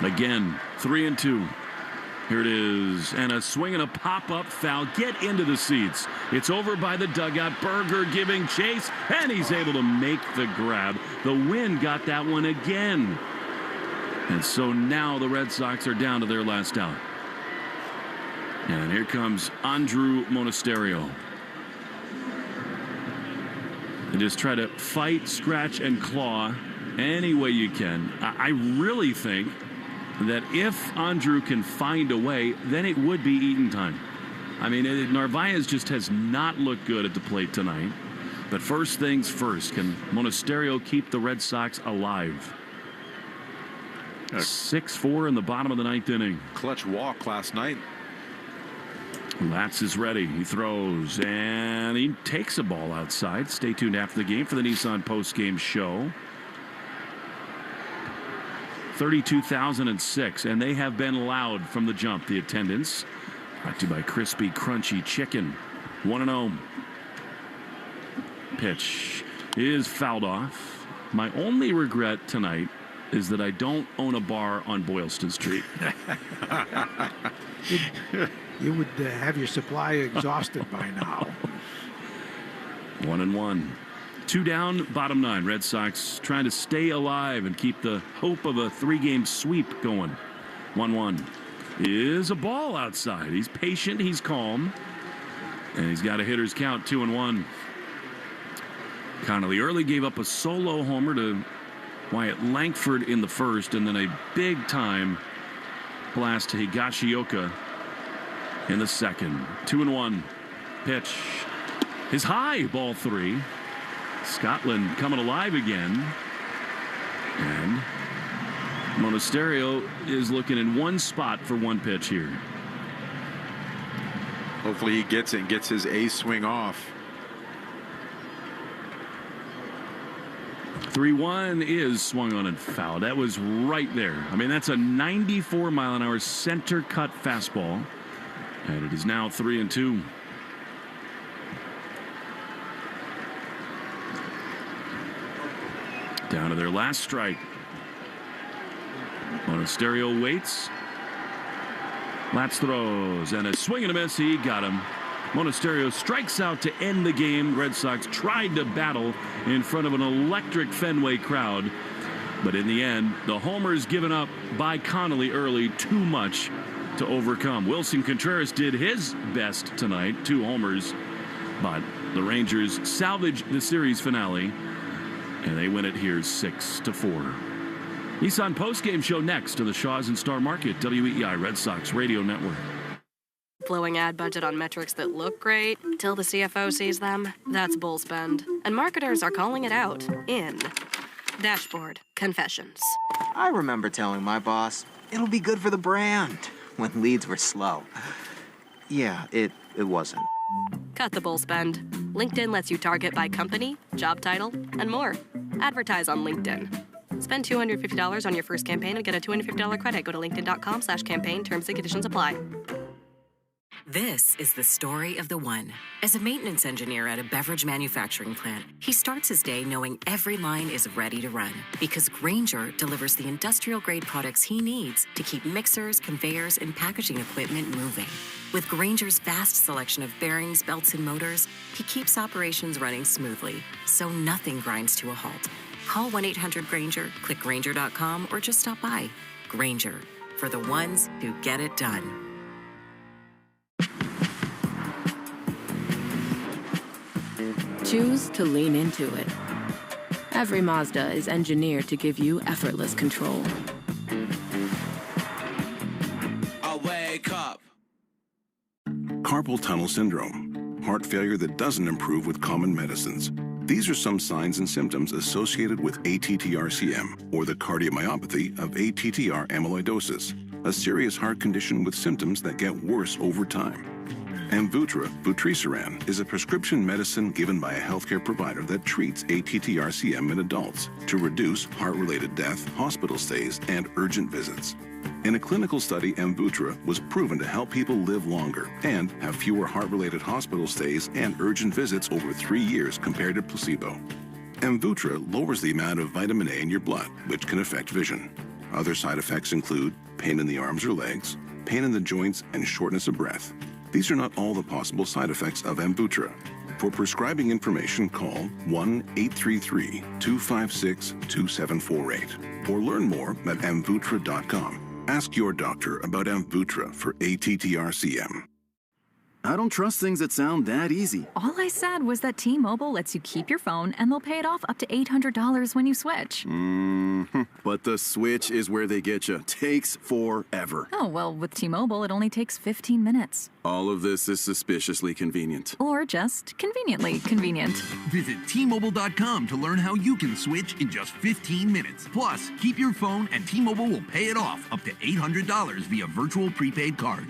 Again, 3-2. Here it is, and a swing and a pop-up foul. Get into the seats. It's over by the dugout. Berger giving chase, and he's able to make the grab. The wind got that one again. And so now the Red Sox are down to their last out. And here comes Andrew Monasterio. And just try to fight, scratch, and claw any way you can. I really think that if Andrew can find a way, then it would be Eaton time. I mean, Narvaez just has not looked good at the plate tonight. But first things first, can Monasterio keep the Red Sox alive? 6-4 in the bottom of the ninth inning. Clutch walk last night. Latz is ready. He throws, and he takes a ball outside. Stay tuned after the game for the Nissan post-game show. 32,006, and they have been loud from the jump. The attendance brought to you by Crispy Crunchy Chicken. 1-0. Pitch is fouled off. My only regret tonight is that I don't own a bar on Boylston Street. You would have your supply exhausted by now. 1-1. 2 down, bottom 9. Red Sox trying to stay alive and keep the hope of a 3-game sweep going. 1-1 is a ball outside. He's patient, he's calm, and he's got a hitter's count. 2-1. Connelly Early gave up a solo homer to Wyatt Langford in the first, and then a big-time blast to Higashioka in the second. 2-1. Pitch is high, ball 3. Scotland coming alive again. And Monasterio is looking in one spot for one pitch here. Hopefully he gets it and gets his ace swing off. 3-1 is swung on and fouled. That was right there. I mean, that's a 94-mile-an-hour center cut fastball. And it is now 3-2. Down to their last strike. Monasterio waits. Latz throws, and a swing and a miss. He got him. Monasterio strikes out to end the game. Red Sox tried to battle in front of an electric Fenway crowd, but in the end, the homers given up by Connelly Early, too much to overcome. Wilson Contreras did his best tonight, 2 homers, but the Rangers salvaged the series finale, and they win it here 6-4. Nissan postgame show next to the Shaws and Star Market, WEEI Red Sox Radio Network. Blowing ad budget on metrics that look great till the CFO sees them, that's bull spend. And marketers are calling it out in Dashboard Confessions. I remember telling my boss, it'll be good for the brand, when leads were slow. Yeah, it wasn't. Cut the bull spend. LinkedIn lets you target by company, job title, and more. Advertise on LinkedIn. Spend $250 on your first campaign and get a $250 credit. Go to linkedin.com/campaign. Terms and conditions apply. This is the story of the one. As a maintenance engineer at a beverage manufacturing plant, he starts his day knowing every line is ready to run because Grainger delivers the industrial-grade products he needs to keep mixers, conveyors, and packaging equipment moving. With Grainger's vast selection of bearings, belts, and motors, he keeps operations running smoothly, so nothing grinds to a halt. Call 1-800-GRAINGER, click Grainger.com, or just stop by. Grainger, for the ones who get it done. Choose to lean into it. Every Mazda is engineered to give you effortless control. I wake up. Carpal tunnel syndrome, heart failure that doesn't improve with common medicines. These are some signs and symptoms associated with ATTR-CM, or the cardiomyopathy of ATTR amyloidosis, a serious heart condition with symptoms that get worse over time. Amvuttra, vutrisiran, is a prescription medicine given by a healthcare provider that treats ATTR-CM in adults to reduce heart-related death, hospital stays, and urgent visits. In a clinical study, Amvuttra was proven to help people live longer and have fewer heart-related hospital stays and urgent visits over 3 years compared to placebo. Amvuttra lowers the amount of vitamin A in your blood, which can affect vision. Other side effects include pain in the arms or legs, pain in the joints, and shortness of breath. These are not all the possible side effects of Amvuttra. For prescribing information, call 1-833-256-2748 or learn more at amvuttra.com. Ask your doctor about Amvuttra for ATTR-CM. I don't trust things that sound that easy. All I said was that T-Mobile lets you keep your phone and they'll pay it off up to $800 when you switch. But the switch is where they get you. Takes forever. Oh, well, with T-Mobile, it only takes 15 minutes. All of this is suspiciously convenient. Or just conveniently convenient. Visit T-Mobile.com to learn how you can switch in just 15 minutes. Plus, keep your phone and T-Mobile will pay it off up to $800 via virtual prepaid card.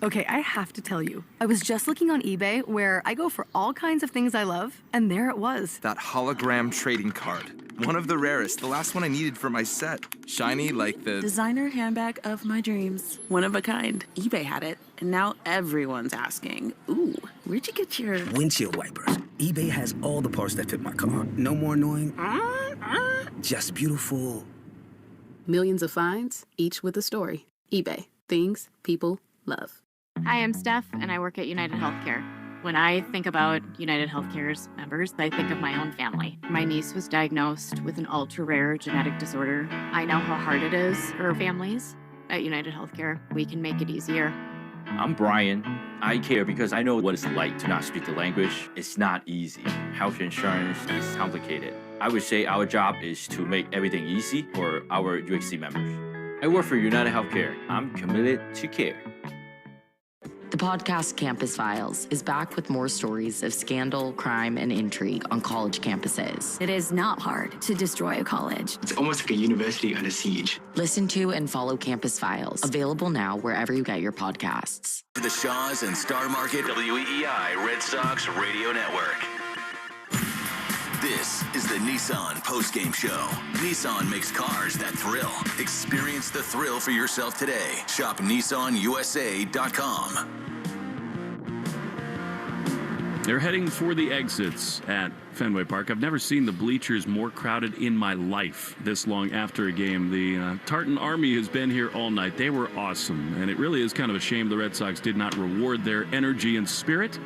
Okay, I have to tell you, I was just looking on eBay where I go for all kinds of things I love, and there it was. That hologram trading card. One of the rarest, the last one I needed for my set. Shiny like the... designer handbag of my dreams. One of a kind. eBay had it, and now everyone's asking, ooh, where'd you get your... windshield wipers. eBay has all the parts that fit my car. No more annoying. Just beautiful. Millions of finds, each with a story. eBay. Things people love. Hi, I'm Steph, and I work at United Healthcare. When I think about United Healthcare's members, I think of my own family. My niece was diagnosed with an ultra-rare genetic disorder. I know how hard it is for families. At United Healthcare, we can make it easier. I'm Brian. I care because I know what it's like to not speak the language. It's not easy. Health insurance is complicated. I would say our job is to make everything easy for our UHC members. I work for United Healthcare. I'm committed to care. The podcast Campus Files is back with more stories of scandal, crime, and intrigue on college campuses. It is not hard to destroy a college. It's almost like a university under siege. Listen to and follow Campus Files, available now wherever you get your podcasts. The Shaws and Star Market WEEI Red Sox Radio Network. This is the Nissan postgame show. Nissan makes cars that thrill. Experience the thrill for yourself today. Shop NissanUSA.com. They're heading for the exits at Fenway Park. I've never seen the bleachers more crowded in my life this long after a game. The Tartan Army has been here all night. They were awesome, and it really is kind of a shame the Red Sox did not reward their energy and spirit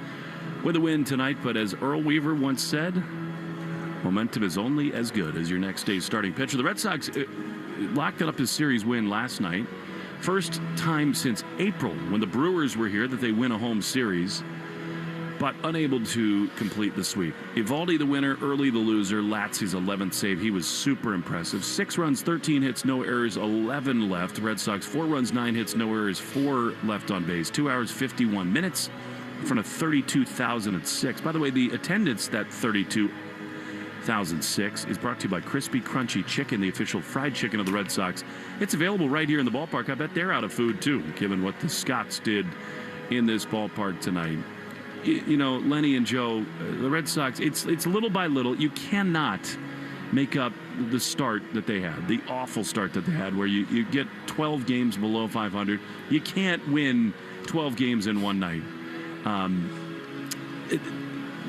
with a win tonight. But as Earl Weaver once said, momentum is only as good as your next day's starting pitcher. The Red Sox locked up his series win last night. First time since April when the Brewers were here that they win a home series, but unable to complete the sweep. Eovaldi the winner, Early the loser, Latz's 11th save. He was super impressive. 6 runs, 13 hits, no errors, 11 left. Red Sox 4 runs, 9 hits, no errors, 4 left on base. 2 hours, 51 minutes in front of 32,006. By the way, the attendance that 32,006 is brought to you by Crispy Crunchy Chicken, the official fried chicken of the Red Sox. It's available right here in the ballpark. I bet they're out of food too, given what the Scots did in this ballpark tonight. You know, Lenny and Joe, the Red Sox, it's little by little. You cannot make up the start that they had, the awful start that they had, where you get 12 games below 500. You can't win 12 games in one night.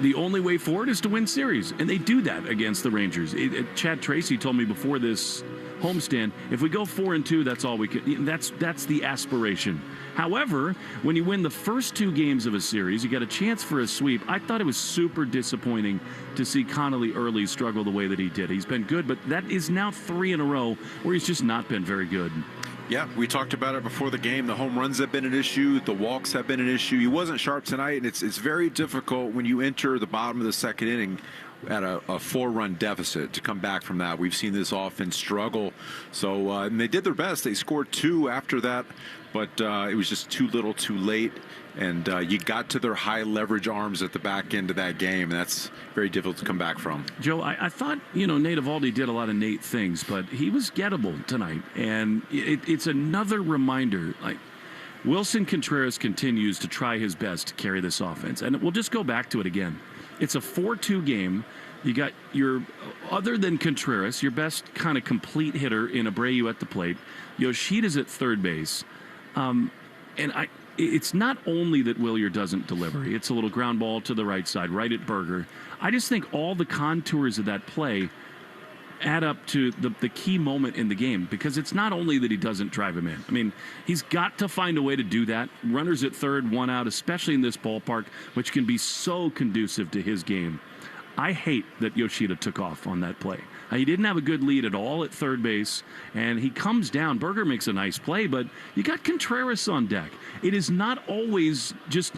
The only way forward is to win series, and they do that against the Rangers. Chad Tracy told me before this homestand, if we go 4-2, that's all we can. That's the aspiration. However, when you win the first 2 games of a series, you got a chance for a sweep. I thought it was super disappointing to see Connelly Early struggle the way that he did. He's been good, but that is now 3 in a row where he's just not been very good. Yeah, we talked about it before the game. The home runs have been an issue. The walks have been an issue. He wasn't sharp tonight, and it's very difficult when you enter the bottom of the second inning at a 4-run deficit to come back from that. We've seen this offense struggle. So and they did their best. They scored 2 after that, but it was just too little too late. And you got to their high leverage arms at the back end of that game. That's very difficult to come back from. Joe, I thought, Nate Eovaldi did a lot of Nate things, but he was gettable tonight. And it's another reminder, like, Wilson Contreras continues to try his best to carry this offense. And we'll just go back to it again. It's a 4-2 game. You got your, other than Contreras, your best kind of complete hitter in Abreu at the plate. Yoshida's at third base. It's not only that Willier doesn't deliver. It's a little ground ball to the right side, right at Berger. I just think all the contours of that play add up to the key moment in the game, because it's not only that he doesn't drive him in. I mean, he's got to find a way to do that. Runners at third, 1 out, especially in this ballpark, which can be so conducive to his game. I hate that Yoshida took off on that play. He didn't have a good lead at all at third base, and he comes down. Berger makes a nice play, but you got Contreras on deck. It is not always just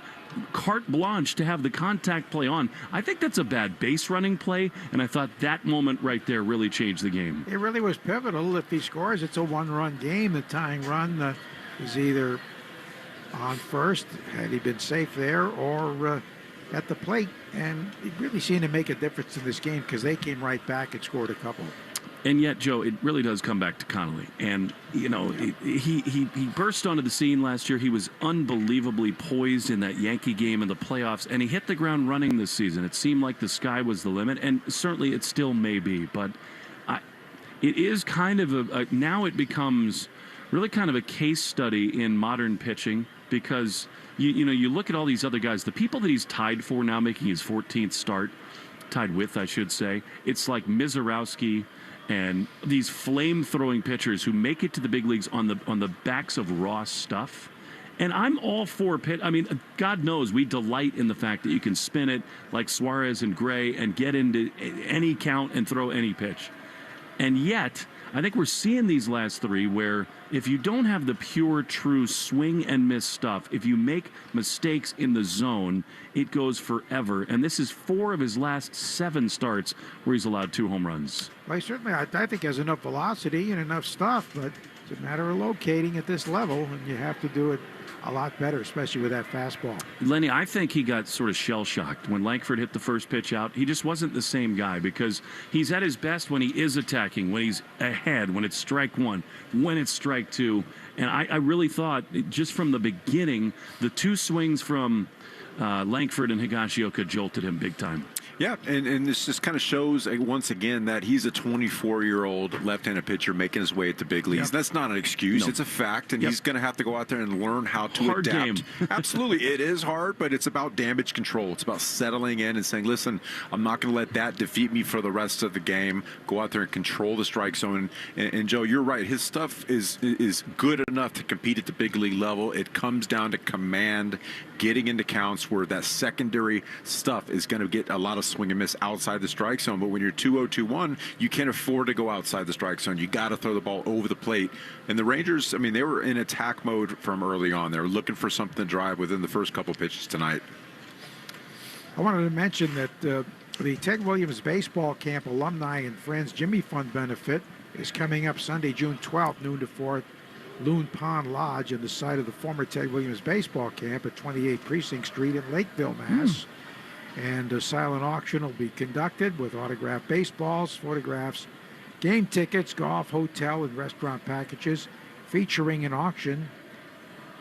carte blanche to have the contact play on. I think that's a bad base running play, and I thought that moment right there really changed the game. It really was pivotal. If he scores, it's a one-run game. The tying run is either on first, had he been safe there, or at the plate, and it really seemed to make a difference in this game because they came right back and scored a couple. And yet, Joe, it really does come back to Connelly. And, you know, he burst onto the scene last year. He was unbelievably poised in that Yankee game in the playoffs, and he hit the ground running this season. It seemed like the sky was the limit, and certainly it still may be. But it is kind of now it becomes really kind of a case study in modern pitching because, you know, you look at all these other guys, the people that he's tied for now making his 14th start, tied with, I should say, it's like Mizorowski and these flame-throwing pitchers who make it to the big leagues on the backs of raw stuff. And I'm all for pitch. I mean, God knows we delight in the fact that you can spin it like Suarez and Gray and get into any count and throw any pitch. And yet, I think we're seeing these last three where if you don't have the pure, true swing and miss stuff, if you make mistakes in the zone, it goes forever. And this is 4 of his last 7 starts where he's allowed 2 home runs. Well, he certainly, I think, has enough velocity and enough stuff, but it's a matter of locating at this level, and you have to do it a lot better, especially with that fastball. Lenny, I think he got sort of shell-shocked when Langford hit the first pitch out. He just wasn't the same guy because he's at his best when he is attacking, when he's ahead, when it's strike 1, when it's strike 2. And I really thought, just from the beginning, the 2 swings from Langford and Higashioka jolted him big time. Yeah, and this just kind of shows once again that he's a 24-year-old left-handed pitcher making his way at the big leagues. Yep. That's not an excuse. No. It's a fact, and he's going to have to go out there and learn how to hard adapt. Game. Absolutely, it is hard, but it's about damage control. It's about settling in and saying, listen, I'm not going to let that defeat me for the rest of the game. Go out there and control the strike zone. And Joe, you're right. His stuff is good enough to compete at the big league level. It comes down to command, getting into counts where that secondary stuff is going to get a lot of swing and miss outside the strike zone. But when you're 2-0, 2-1, you can't afford to go outside the strike zone. You got to throw the ball over the plate. And the Rangers, I mean, they were in attack mode from early on. They were looking for something to drive within the first couple pitches tonight. I wanted to mention that the Ted Williams Baseball Camp Alumni and Friends Jimmy Fund benefit is coming up Sunday, June 12th, noon to 4 at Loon Pond Lodge on the site of the former Ted Williams Baseball Camp at 28 Precinct Street in Lakeville, Mass. And a silent auction will be conducted with autographed baseballs, photographs, game tickets, golf, hotel, and restaurant packages, featuring an auction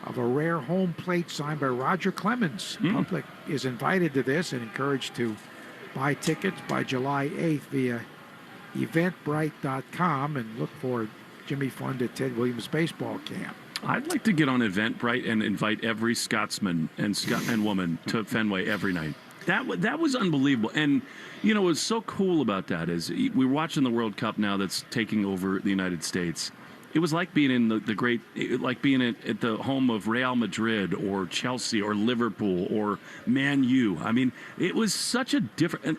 of a rare home plate signed by Roger Clemens. The public is invited to this and encouraged to buy tickets by July 8th via eventbrite.com and look for Jimmy Fund at Ted Williams Baseball Camp. I'd like to get on Eventbrite and invite every Scotsman and woman to Fenway every night. That was unbelievable. And, you know, what's so cool about that is we're watching the World Cup now that's taking over the United States. It was like being in like being at the home of Real Madrid or Chelsea or Liverpool or Man U. I mean, it was such a different... And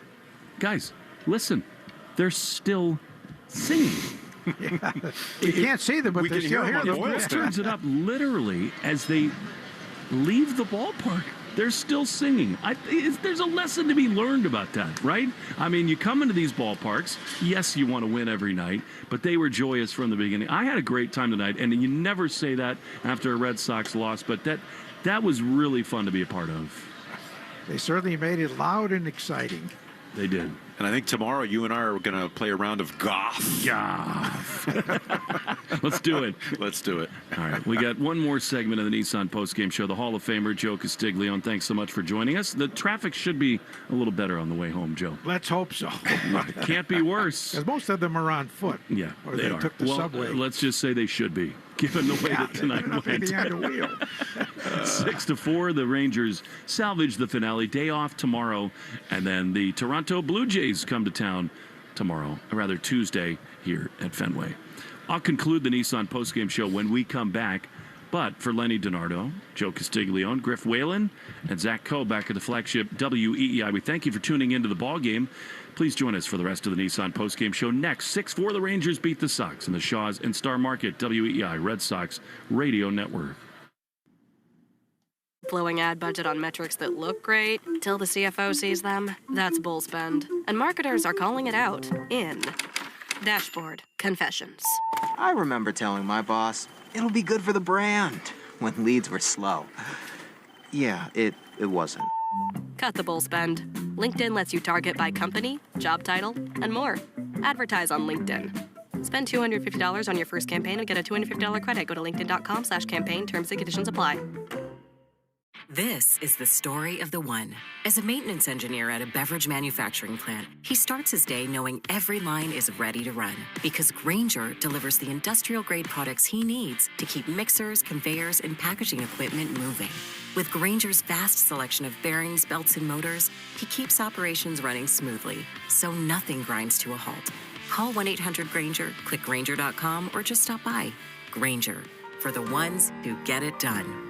guys, listen, they're still singing. Yeah. You can't see them, but they're still here. The voice turns it up literally as they leave the ballpark. They're still singing. There's a lesson to be learned about that, right? I mean, you come into these ballparks, yes, you want to win every night, but they were joyous from the beginning. I had a great time tonight, and you never say that after a Red Sox loss, but that was really fun to be a part of. They certainly made it loud and exciting. They did. And I think tomorrow you and I are going to play a round of golf. Golf. Let's do it. Let's do it. All right. We got one more segment of the Nissan postgame show. The Hall of Famer, Joe Castiglione. Thanks so much for joining us. The traffic should be a little better on the way home, Joe. Let's hope so. Can't be worse. Because most of them are on foot. Yeah, or they took the subway. Let's just say they should be, given the way that tonight went. Behind the wheel. 6-4, the Rangers salvage the finale. Day off tomorrow, and then the Toronto Blue Jays come to town tomorrow, or rather Tuesday, here at Fenway. I'll conclude the Nissan postgame show when we come back. But for Lenny DiNardo, Joe Castiglione, Griff Whalen, and Zach Coe back at the flagship WEEI, we thank you for tuning into the ball game. Please join us for the rest of the Nissan postgame show next. 6-4, the Rangers beat the Sox in the Shaws and Star Market WEEI Red Sox Radio Network. Blowing ad budget on metrics that look great till the CFO sees them. That's bull spend. And marketers are calling it out in Dashboard Confessions. I remember telling my boss, it'll be good for the brand, when leads were slow. Yeah, it wasn't. Cut the bull spend. LinkedIn lets you target by company, job title, and more. Advertise on LinkedIn. Spend $250 on your first campaign and get a $250 credit. Go to linkedin.com/campaign. Terms and conditions apply. This is the story of the one. As a maintenance engineer at a beverage manufacturing plant, he starts his day knowing every line is ready to run because Grainger delivers the industrial-grade products he needs to keep mixers, conveyors, and packaging equipment moving. With Grainger's vast selection of bearings, belts, and motors, he keeps operations running smoothly, so nothing grinds to a halt. Call 1-800-GRAINGER, click Grainger.com, or just stop by. Grainger, for the ones who get it done.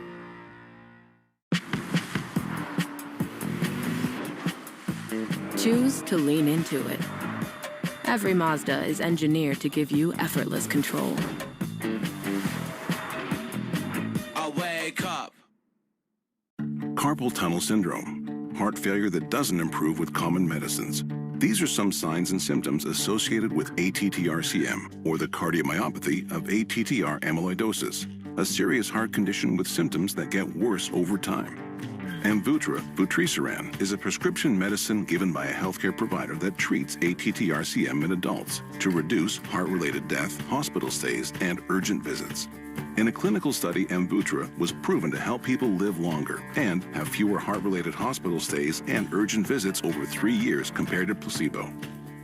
Choose to lean into it. Every Mazda is engineered to give you effortless control. I wake up. Carpal tunnel syndrome, heart failure that doesn't improve with common medicines. These are some signs and symptoms associated with ATTR-CM, or the cardiomyopathy of ATTR amyloidosis, a serious heart condition with symptoms that get worse over time. Amvuttra, vutrisiran, is a prescription medicine given by a healthcare provider that treats ATTR-CM in adults to reduce heart-related death, hospital stays, and urgent visits. In a clinical study, Amvuttra was proven to help people live longer and have fewer heart-related hospital stays and urgent visits over 3 years compared to placebo.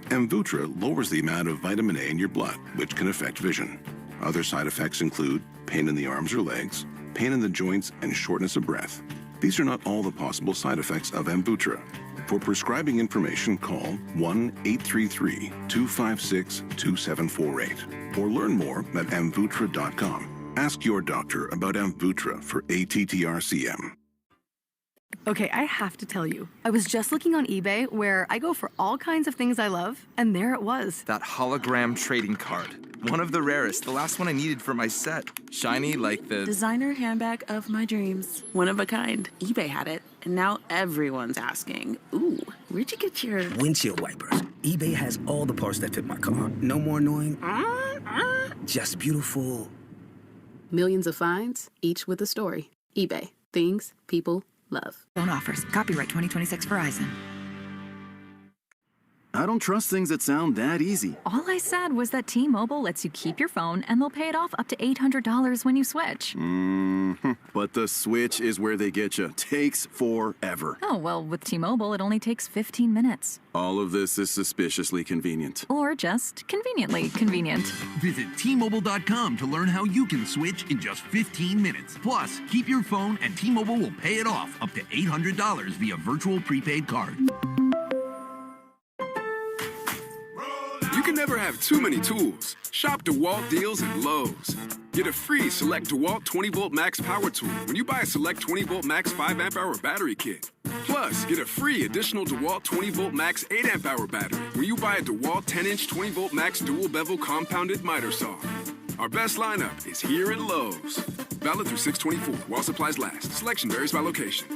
Amvuttra lowers the amount of vitamin A in your blood, which can affect vision. Other side effects include pain in the arms or legs, pain in the joints, and shortness of breath. These are not all the possible side effects of Amvuttra. For prescribing information, call 1-833-256-2748 or learn more at amvuttra.com. Ask your doctor about Amvuttra for ATTR-CM. Okay, I have to tell you, I was just looking on eBay where I go for all kinds of things I love, and there it was. That hologram trading card. One of the rarest, the last one I needed for my set. Shiny like the designer handbag of my dreams. One of a kind. eBay had it, and now everyone's asking, ooh, where'd you get your windshield wipers? eBay has all the parts that fit my car. No more annoying, just beautiful. Millions of finds, each with a story. eBay. Things people love. Phone offers. Copyright 2026 Verizon. I don't trust things that sound that easy. All I said was that T-Mobile lets you keep your phone and they'll pay it off up to $800 when you switch. But the switch is where they get you. Takes forever. Oh, well, with T-Mobile, it only takes 15 minutes. All of this is suspiciously convenient. Or just conveniently convenient. Visit T-Mobile.com to learn how you can switch in just 15 minutes. Plus, keep your phone and T-Mobile will pay it off up to $800 via virtual prepaid card. You can never have too many tools. Shop DeWalt deals at Lowe's. Get a free Select DeWalt 20-volt max power tool when you buy a Select 20-volt max 5-amp-hour battery kit. Plus, get a free additional DeWalt 20-volt max 8-amp-hour battery when you buy a DeWalt 10-inch 20-volt max dual bevel compounded miter saw. Our best lineup is here at Lowe's. Valid through 6/24 while supplies last. Selection varies by location.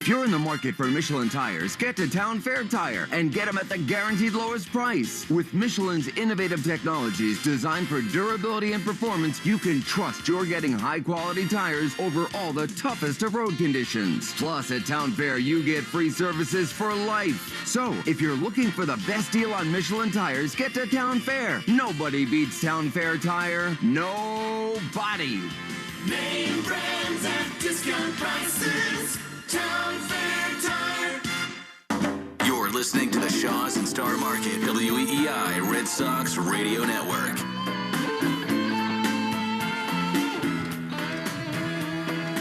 If you're in the market for Michelin tires, get to Town Fair Tire and get them at the guaranteed lowest price. With Michelin's innovative technologies designed for durability and performance, you can trust you're getting high-quality tires over all the toughest of road conditions. Plus, at Town Fair, you get free services for life. So, if you're looking for the best deal on Michelin tires, get to Town Fair. Nobody beats Town Fair Tire. Nobody. Name brands at discount prices. Town Fair Tire. You're listening to the Shaws and Star Market WEEI Red Sox Radio Network.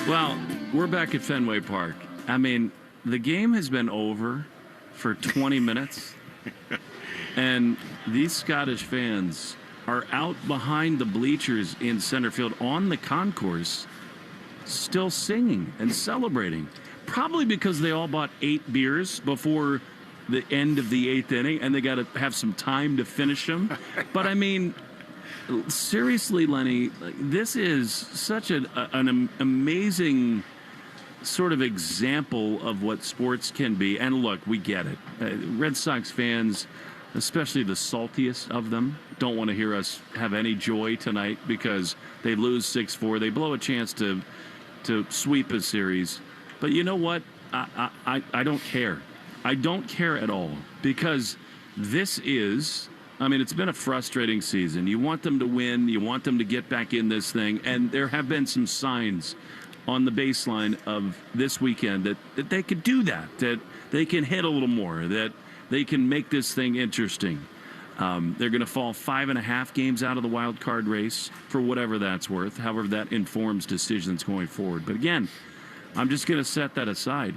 Well, we're back at Fenway Park. I mean, the game has been over for 20 minutes. And these Scottish fans are out behind the bleachers in center field on the concourse, still singing and celebrating. Probably because they all bought 8 beers before the end of the 8th inning, and they got to have some time to finish them. But I mean, seriously, Lenny, this is such an amazing sort of example of what sports can be. And look, we get it. Red Sox fans, especially the saltiest of them, don't want to hear us have any joy tonight because they lose 6-4. They blow a chance to sweep a series. But you know what? I don't care. I don't care at all because this is, I mean, it's been a frustrating season. You want them to win. You want them to get back in this thing. And there have been some signs on the baseline of this weekend that they could do that they can hit a little more, that they can make this thing interesting. They're going to fall 5.5 games out of the wild card race for whatever that's worth, however that informs decisions going forward. But again, I'm just going to set that aside.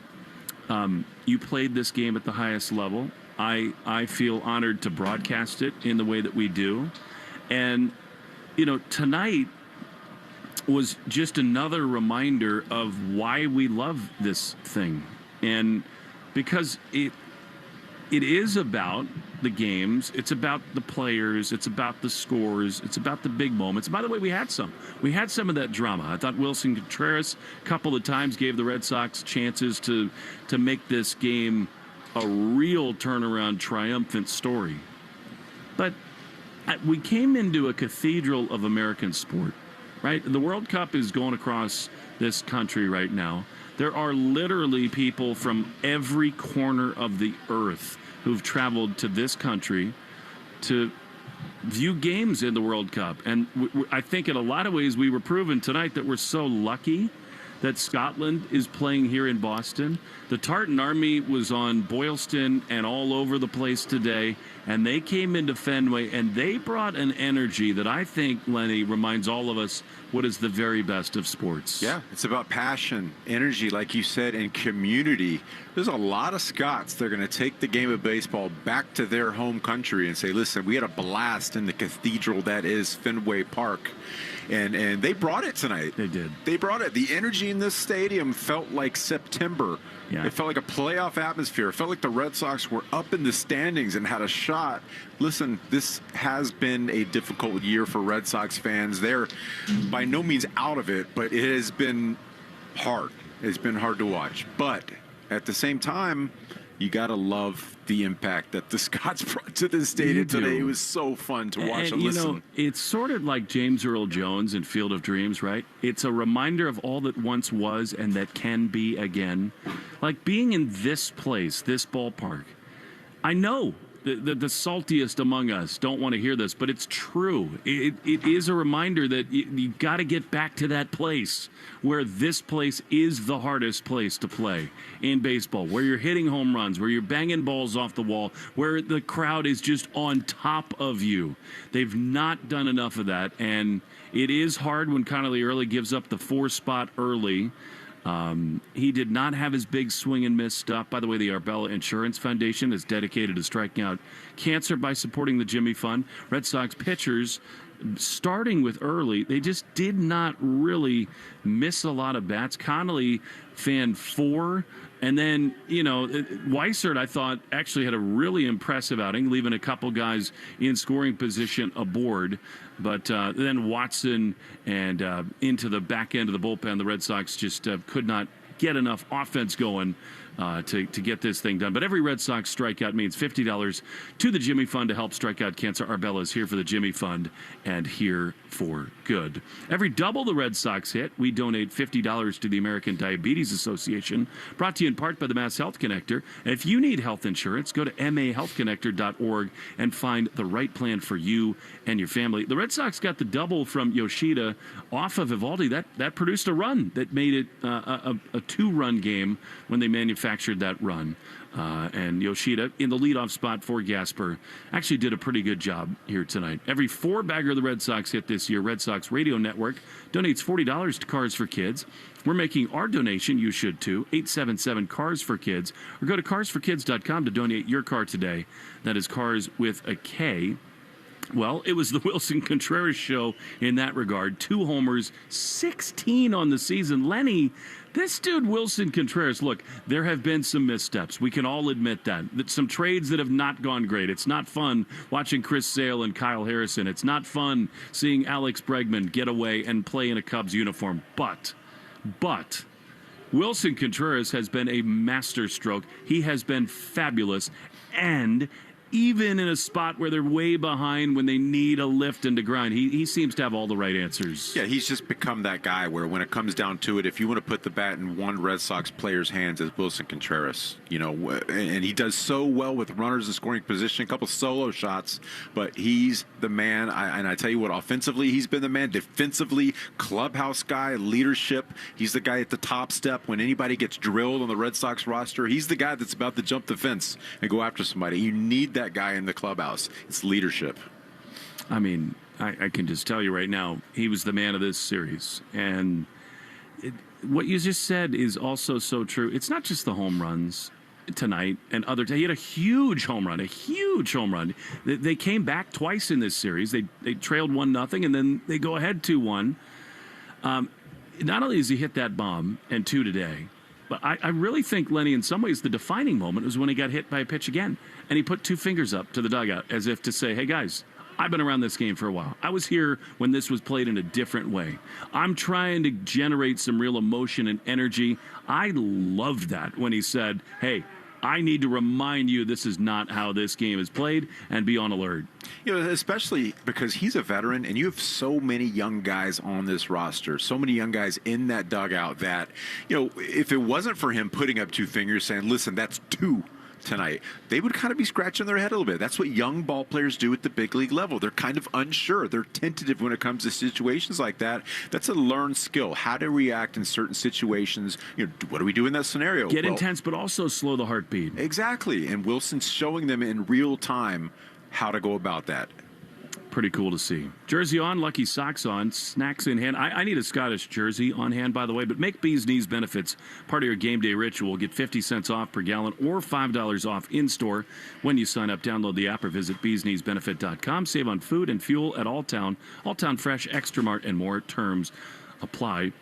You played this game at the highest level. I feel honored to broadcast it in the way that we do. And, you know, tonight was just another reminder of why we love this thing. And because it is about the games, it's about the players, it's about the scores, it's about the big moments. By the way, we had some of that drama. I thought Wilson Contreras a couple of times gave the Red Sox chances to make this game a real turnaround, triumphant story. But we came into a cathedral of American sport, right? The World Cup is going across this country right now. There are literally people from every corner of the earth who've traveled to this country to view games in the World Cup. And I think in a lot of ways we were proven tonight that we're so lucky that Scotland is playing here in Boston. The Tartan Army was on Boylston and all over the place today, and they came into Fenway, and they brought an energy that I think, Lenny, reminds all of us what is the very best of sports. Yeah, it's about passion, energy, like you said, and community. There's a lot of Scots that are going to take the game of baseball back to their home country and say, listen, we had a blast in the cathedral that is Fenway Park. And they brought it tonight. They did. They brought it. The energy in this stadium felt like September. Yeah. It felt like a playoff atmosphere. It felt like the Red Sox were up in the standings and had a shot. Listen, this has been a difficult year for Red Sox fans. They're by no means out of it, but it has been hard. It's been hard to watch. But at the same time, you got to love the impact that the Scots brought to the stadium today. It was so fun to watch and listen. You know, it's sort of like James Earl Jones in Field of Dreams, right? It's a reminder of all that once was and that can be again. Like being in this place, this ballpark. I know the saltiest among us don't want to hear this, but it's true. It is a reminder that you got to get back to that place where this place is the hardest place to play in baseball, where you're hitting home runs, where you're banging balls off the wall, where the crowd is just on top of you. They've not done enough of that, and it is hard when Connelly Early gives up the 4 spot early. He did not have his big swing and miss stuff. By the way, the Arbella Insurance Foundation is dedicated to striking out cancer by supporting the Jimmy Fund. Red Sox pitchers, starting with Early, they just did not really miss a lot of bats. Connelly fanned 4. And then, you know, Weissert, I thought, actually had a really impressive outing, leaving a couple guys in scoring position aboard. But then Watson and into the back end of the bullpen, the Red Sox just could not get enough offense going to get this thing done. But every Red Sox strikeout means $50 to the Jimmy Fund to help strike out cancer. Arbella is here for the Jimmy Fund and here for good. Every double the Red Sox hit, we donate $50 to the American Diabetes Association, brought to you in part by the Mass Health Connector. And if you need health insurance, go to mahealthconnector.org and find the right plan for you and your family. The Red Sox got the double from Yoshida off of Eovaldi. That produced a run that made it a 2-run game when they manufactured manufactured that run. And Yoshida in the leadoff spot for Gasper actually did a pretty good job here tonight. Every 4-bagger the Red Sox hit this year, Red Sox Radio Network donates $40 to Cars for Kids. We're making our donation. You should too. 877 Cars for Kids. Or go to carsforkids.com to donate your car today. That is Cars with a K. Well, it was the Wilson Contreras show in that regard. 2 homers, 16 on the season. Lenny, this dude, Wilson Contreras, look, there have been some missteps. We can all admit that. Some trades that have not gone great. It's not fun watching Chris Sale and Kyle Harrison. It's not fun seeing Alex Bregman get away and play in a Cubs uniform. But Wilson Contreras has been a masterstroke. He has been fabulous. And even in a spot where they're way behind when they need a lift and to grind, he seems to have all the right answers. Yeah, he's just become that guy where when it comes down to it, if you want to put the bat in one Red Sox player's hands, it's Wilson Contreras. You know, and he does so well with runners in scoring position, a couple solo shots, but he's the man. And I tell you what, offensively, he's been the man. Defensively, clubhouse guy, leadership. He's the guy at the top step when anybody gets drilled on the Red Sox roster. He's the guy that's about to jump the fence and go after somebody. You need that guy in the clubhouse. It's leadership. I mean, I can just tell you right now, he was the man of this series. And what you just said is also so true. It's not just the home runs tonight and other day. He had a huge home run. They came back twice in this series. They trailed 1-0, and then they go ahead 2-1. Not only does he hit that bomb and 2 today, but I really think, Lenny, in some ways, the defining moment was when he got hit by a pitch again. And he put 2 fingers up to the dugout as if to say, hey, guys, I've been around this game for a while. I was here when this was played in a different way. I'm trying to generate some real emotion and energy. I loved that when he said, hey, I need to remind you this is not how this game is played, and be on alert. You know, especially because he's a veteran and you have so many young guys on this roster, so many young guys in that dugout that, you know, if it wasn't for him putting up 2 fingers saying, listen, that's 2 tonight, they would kind of be scratching their head a little bit. That's what young ball players do at the big league level. They're kind of unsure. They're tentative when it comes to situations like that. That's a learned skill, how to react in certain situations. You know, what do we do in that scenario? Get intense, but also slow the heartbeat. Exactly. And Wilson's showing them in real time how to go about that. Pretty cool to see. Jersey on, lucky socks on, snacks in hand. I need a Scottish jersey on hand, by the way, but make Bees Knees benefits part of your game day ritual. Get 50 cents off per gallon or $5 off in-store when you sign up. Download the app or visit beeskneesbenefit.com. Save on food and fuel at Alltown Fresh, Extra Mart, and more. Terms apply.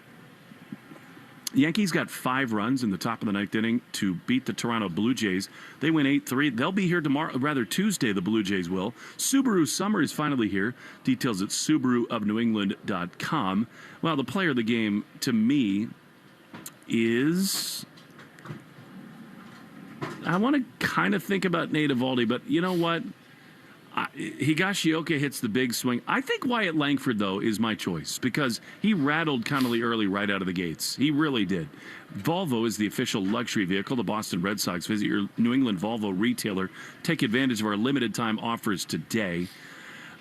Yankees got 5 runs in the top of the 9th inning to beat the Toronto Blue Jays. They win 8-3. They'll be here tomorrow, rather Tuesday, the Blue Jays will. Subaru Summer is finally here. Details at SubaruofNewEngland.com. Well, the player of the game to me is... I want to kind of think about Nate Eovaldi, but you know what? Higashioka hits the big swing. I think Wyatt Langford, though, is my choice because he rattled Connelly Early right out of the gates. He really did. Volvo is the official luxury vehicle. The Boston Red Sox. Visit your New England Volvo retailer. Take advantage of our limited time offers today.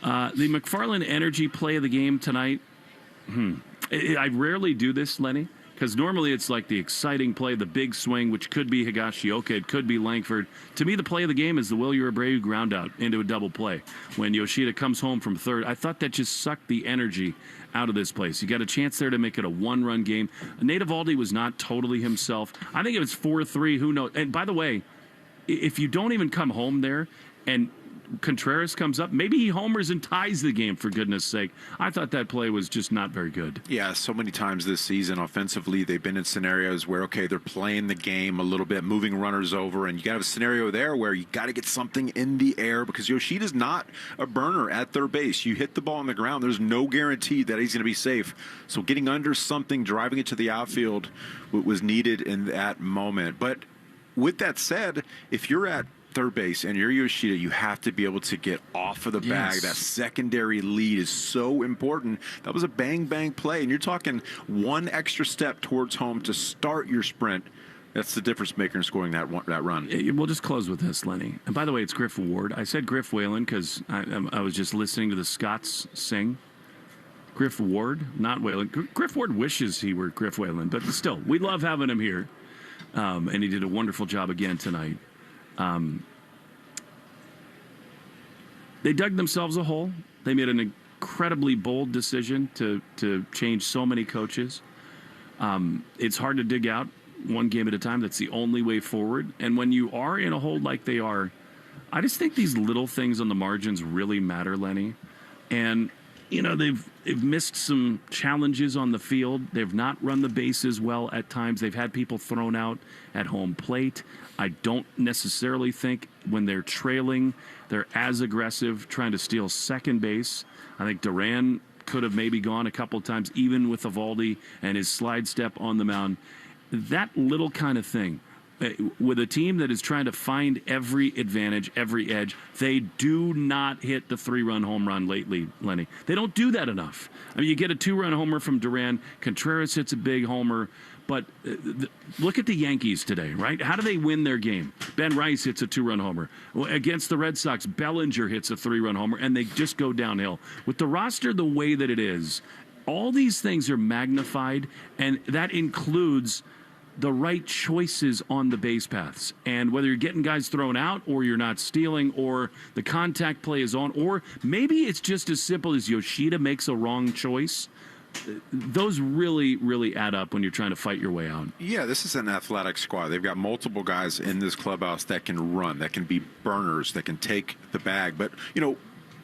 The McFarland Energy play of the game tonight. I rarely do this, Lenny, because normally it's like the exciting play, the big swing, which could be Higashioka, it could be Langford. To me, the play of the game is the Wilyer Abreu ground out into a double play. When Yoshida comes home from third, I thought that just sucked the energy out of this place. You got a chance there to make it a 1-run game. Nate Eovaldi was not totally himself. I think it was 4-3, who knows. And by the way, if you don't even come home there and Contreras comes up, maybe he homers and ties the game, for goodness sake. I thought that play was just not very good. Yeah, so many times this season offensively they've been in scenarios where, okay, they're playing the game a little bit, moving runners over, and you got to have a scenario there where you got to get something in the air because Yoshida's not a burner at third base. You hit the ball on the ground, there's no guarantee that he's going to be safe. So getting under something, driving it to the outfield was needed in that moment. But with that said, if you're at third base and you're Yoshida, you have to be able to get off of the bag. That secondary lead is so important. That was a bang play, and you're talking 1 extra step towards home to start your sprint. That's the difference maker in scoring that run. We'll just close with this, Lenny. And by the way, it's Griff Ward. I said Griff Whalen because I was just listening to the Scots sing. Griff Ward, not Whalen. Griff Ward wishes he were Griff Whalen, but still, we love having him here. and he did a wonderful job again tonight. They dug themselves a hole. They made an incredibly bold decision to change so many coaches. It's hard to dig out one game at a time. That's the only way forward. And when you are in a hole like they are, I just think these little things on the margins really matter, Lenny. And, you know, they've missed some challenges on the field. They've not run the bases well at times. They've had people thrown out at home plate. I don't necessarily think when they're trailing, they're as aggressive trying to steal second base. I think Duran could have maybe gone a couple of times, even with Eovaldi and his slide step on the mound. That little kind of thing. With a team that is trying to find every advantage, every edge, they do not hit the 3-run home run lately, Lenny. They don't do that enough. I mean, you get a 2-run homer from Duran. Contreras hits a big homer. But look at the Yankees today, right? How do they win their game? Ben Rice hits a 2-run homer. Against the Red Sox, Bellinger hits a 3-run homer, and they just go downhill. With the roster the way that it is, all these things are magnified, and that includes the right choices on the base paths. And whether you're getting guys thrown out or you're not stealing or the contact play is on, or maybe it's just as simple as Yoshida makes a wrong choice. Those really, really add up when you're trying to fight your way out. Yeah, this is an athletic squad. They've got multiple guys in this clubhouse that can run, that can be burners, that can take the bag. But, you know,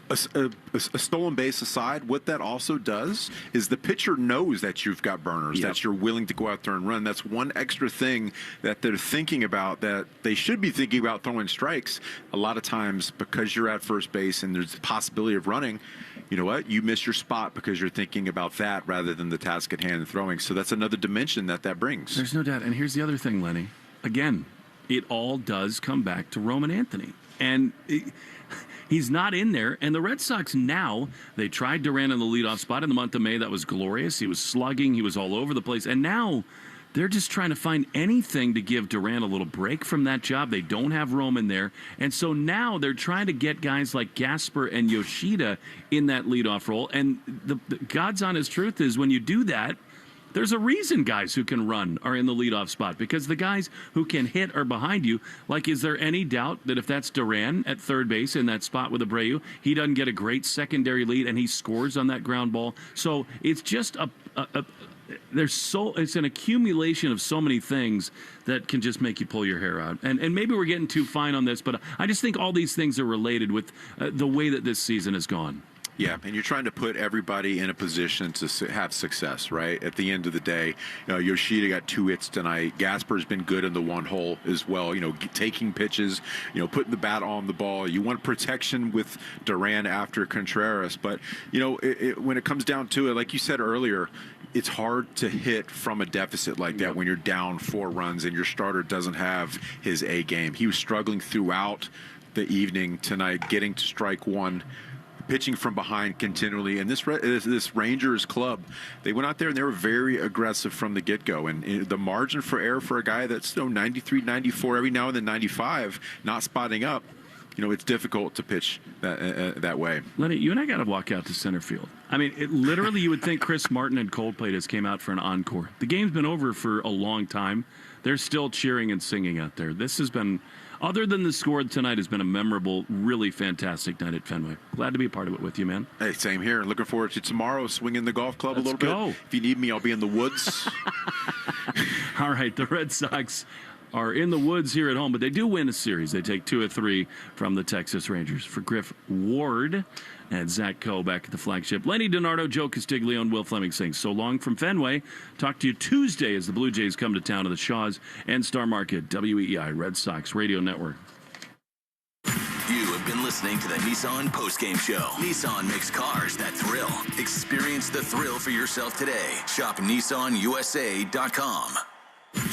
a stolen base aside, what that also does is the pitcher knows that you've got burners, that you're willing to go out there and run. That's one extra thing that they're thinking about, that they should be thinking about throwing strikes. A lot of times, because you're at first base and there's the possibility of running, you know what? You miss your spot because you're thinking about that rather than the task at hand and throwing. So that's another dimension that brings. There's no doubt. And here's the other thing, Lenny. Again, it all does come back to Roman Anthony. And he's not in there. And the Red Sox now, they tried Duran in the leadoff spot in the month of May. That was glorious. He was slugging. He was all over the place. And now they're just trying to find anything to give Duran a little break from that job. They don't have Roman there. And so now they're trying to get guys like Gasper and Yoshida in that leadoff role. And the God's honest truth is when you do that, there's a reason guys who can run are in the leadoff spot, because the guys who can hit are behind you. Like, is there any doubt that if that's Duran at third base in that spot with Abreu, he doesn't get a great secondary lead and he scores on that ground ball? So it's just it's an accumulation of so many things that can just make you pull your hair out. And maybe we're getting too fine on this, but I just think all these things are related with the way that this season has gone. Yeah, and you're trying to put everybody in a position to have success, right? At the end of the day, you know, Yoshida got 2 hits tonight. Gasper's been good in the 1 hole as well, you know, taking pitches, you know, putting the bat on the ball. You want protection with Duran after Contreras. But, you know, when it comes down to it, like you said earlier, it's hard to hit from a deficit like that when you're down 4 runs and your starter doesn't have his A game. He was struggling throughout the evening tonight, getting to strike 1. Pitching from behind continually, and this Rangers club, they went out there and they were very aggressive from the get-go, and the margin for error for a guy that's 93, 94, every now and then 95, not spotting up, you know, it's difficult to pitch that way. Lenny, you and I got to walk out to center field. I mean, literally, you would think Chris Martin and Coldplay just came out for an encore. The game's been over for a long time. They're still cheering and singing out there. This has been, other than the score tonight, has been a memorable, really fantastic night at Fenway. Glad to be a part of it with you, man. Hey, same here. Looking forward to tomorrow, swinging the golf club Let's a little go. bit. If you need me, I'll be in the woods. All right, the Red Sox are in the woods here at home, but they do win a series. They take 2 of 3 from the Texas Rangers. For Griff Ward and Zach Coe back at the flagship, Lenny DiNardo, Joe Castiglione, and Will Fleming saying so long from Fenway. Talk to you Tuesday as the Blue Jays come to town to the Shaws and Star Market, WEEI Red Sox Radio Network. You have been listening to the Nissan Postgame Show. Nissan makes cars that thrill. Experience the thrill for yourself today. Shop NissanUSA.com.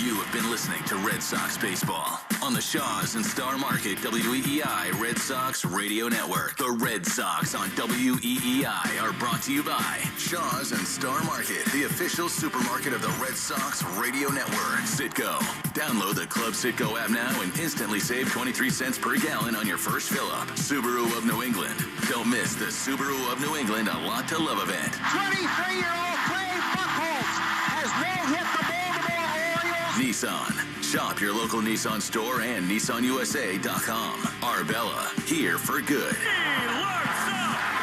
You have been listening to Red Sox Baseball on the Shaws and Star Market WEEI Red Sox Radio Network. The Red Sox on WEEI are brought to you by Shaws and Star Market, the official supermarket of the Red Sox Radio Network. Citgo. Download the Club Citgo app now and instantly save 23 cents per gallon on your first fill-up. Subaru of New England. Don't miss the Subaru of New England A Lot to Love event. 23-year-old Clay Buchholz has no hit the Baltimore Orioles. Nissan. Shop your local Nissan store and NissanUSA.com. Arbella, here for good. He looks up.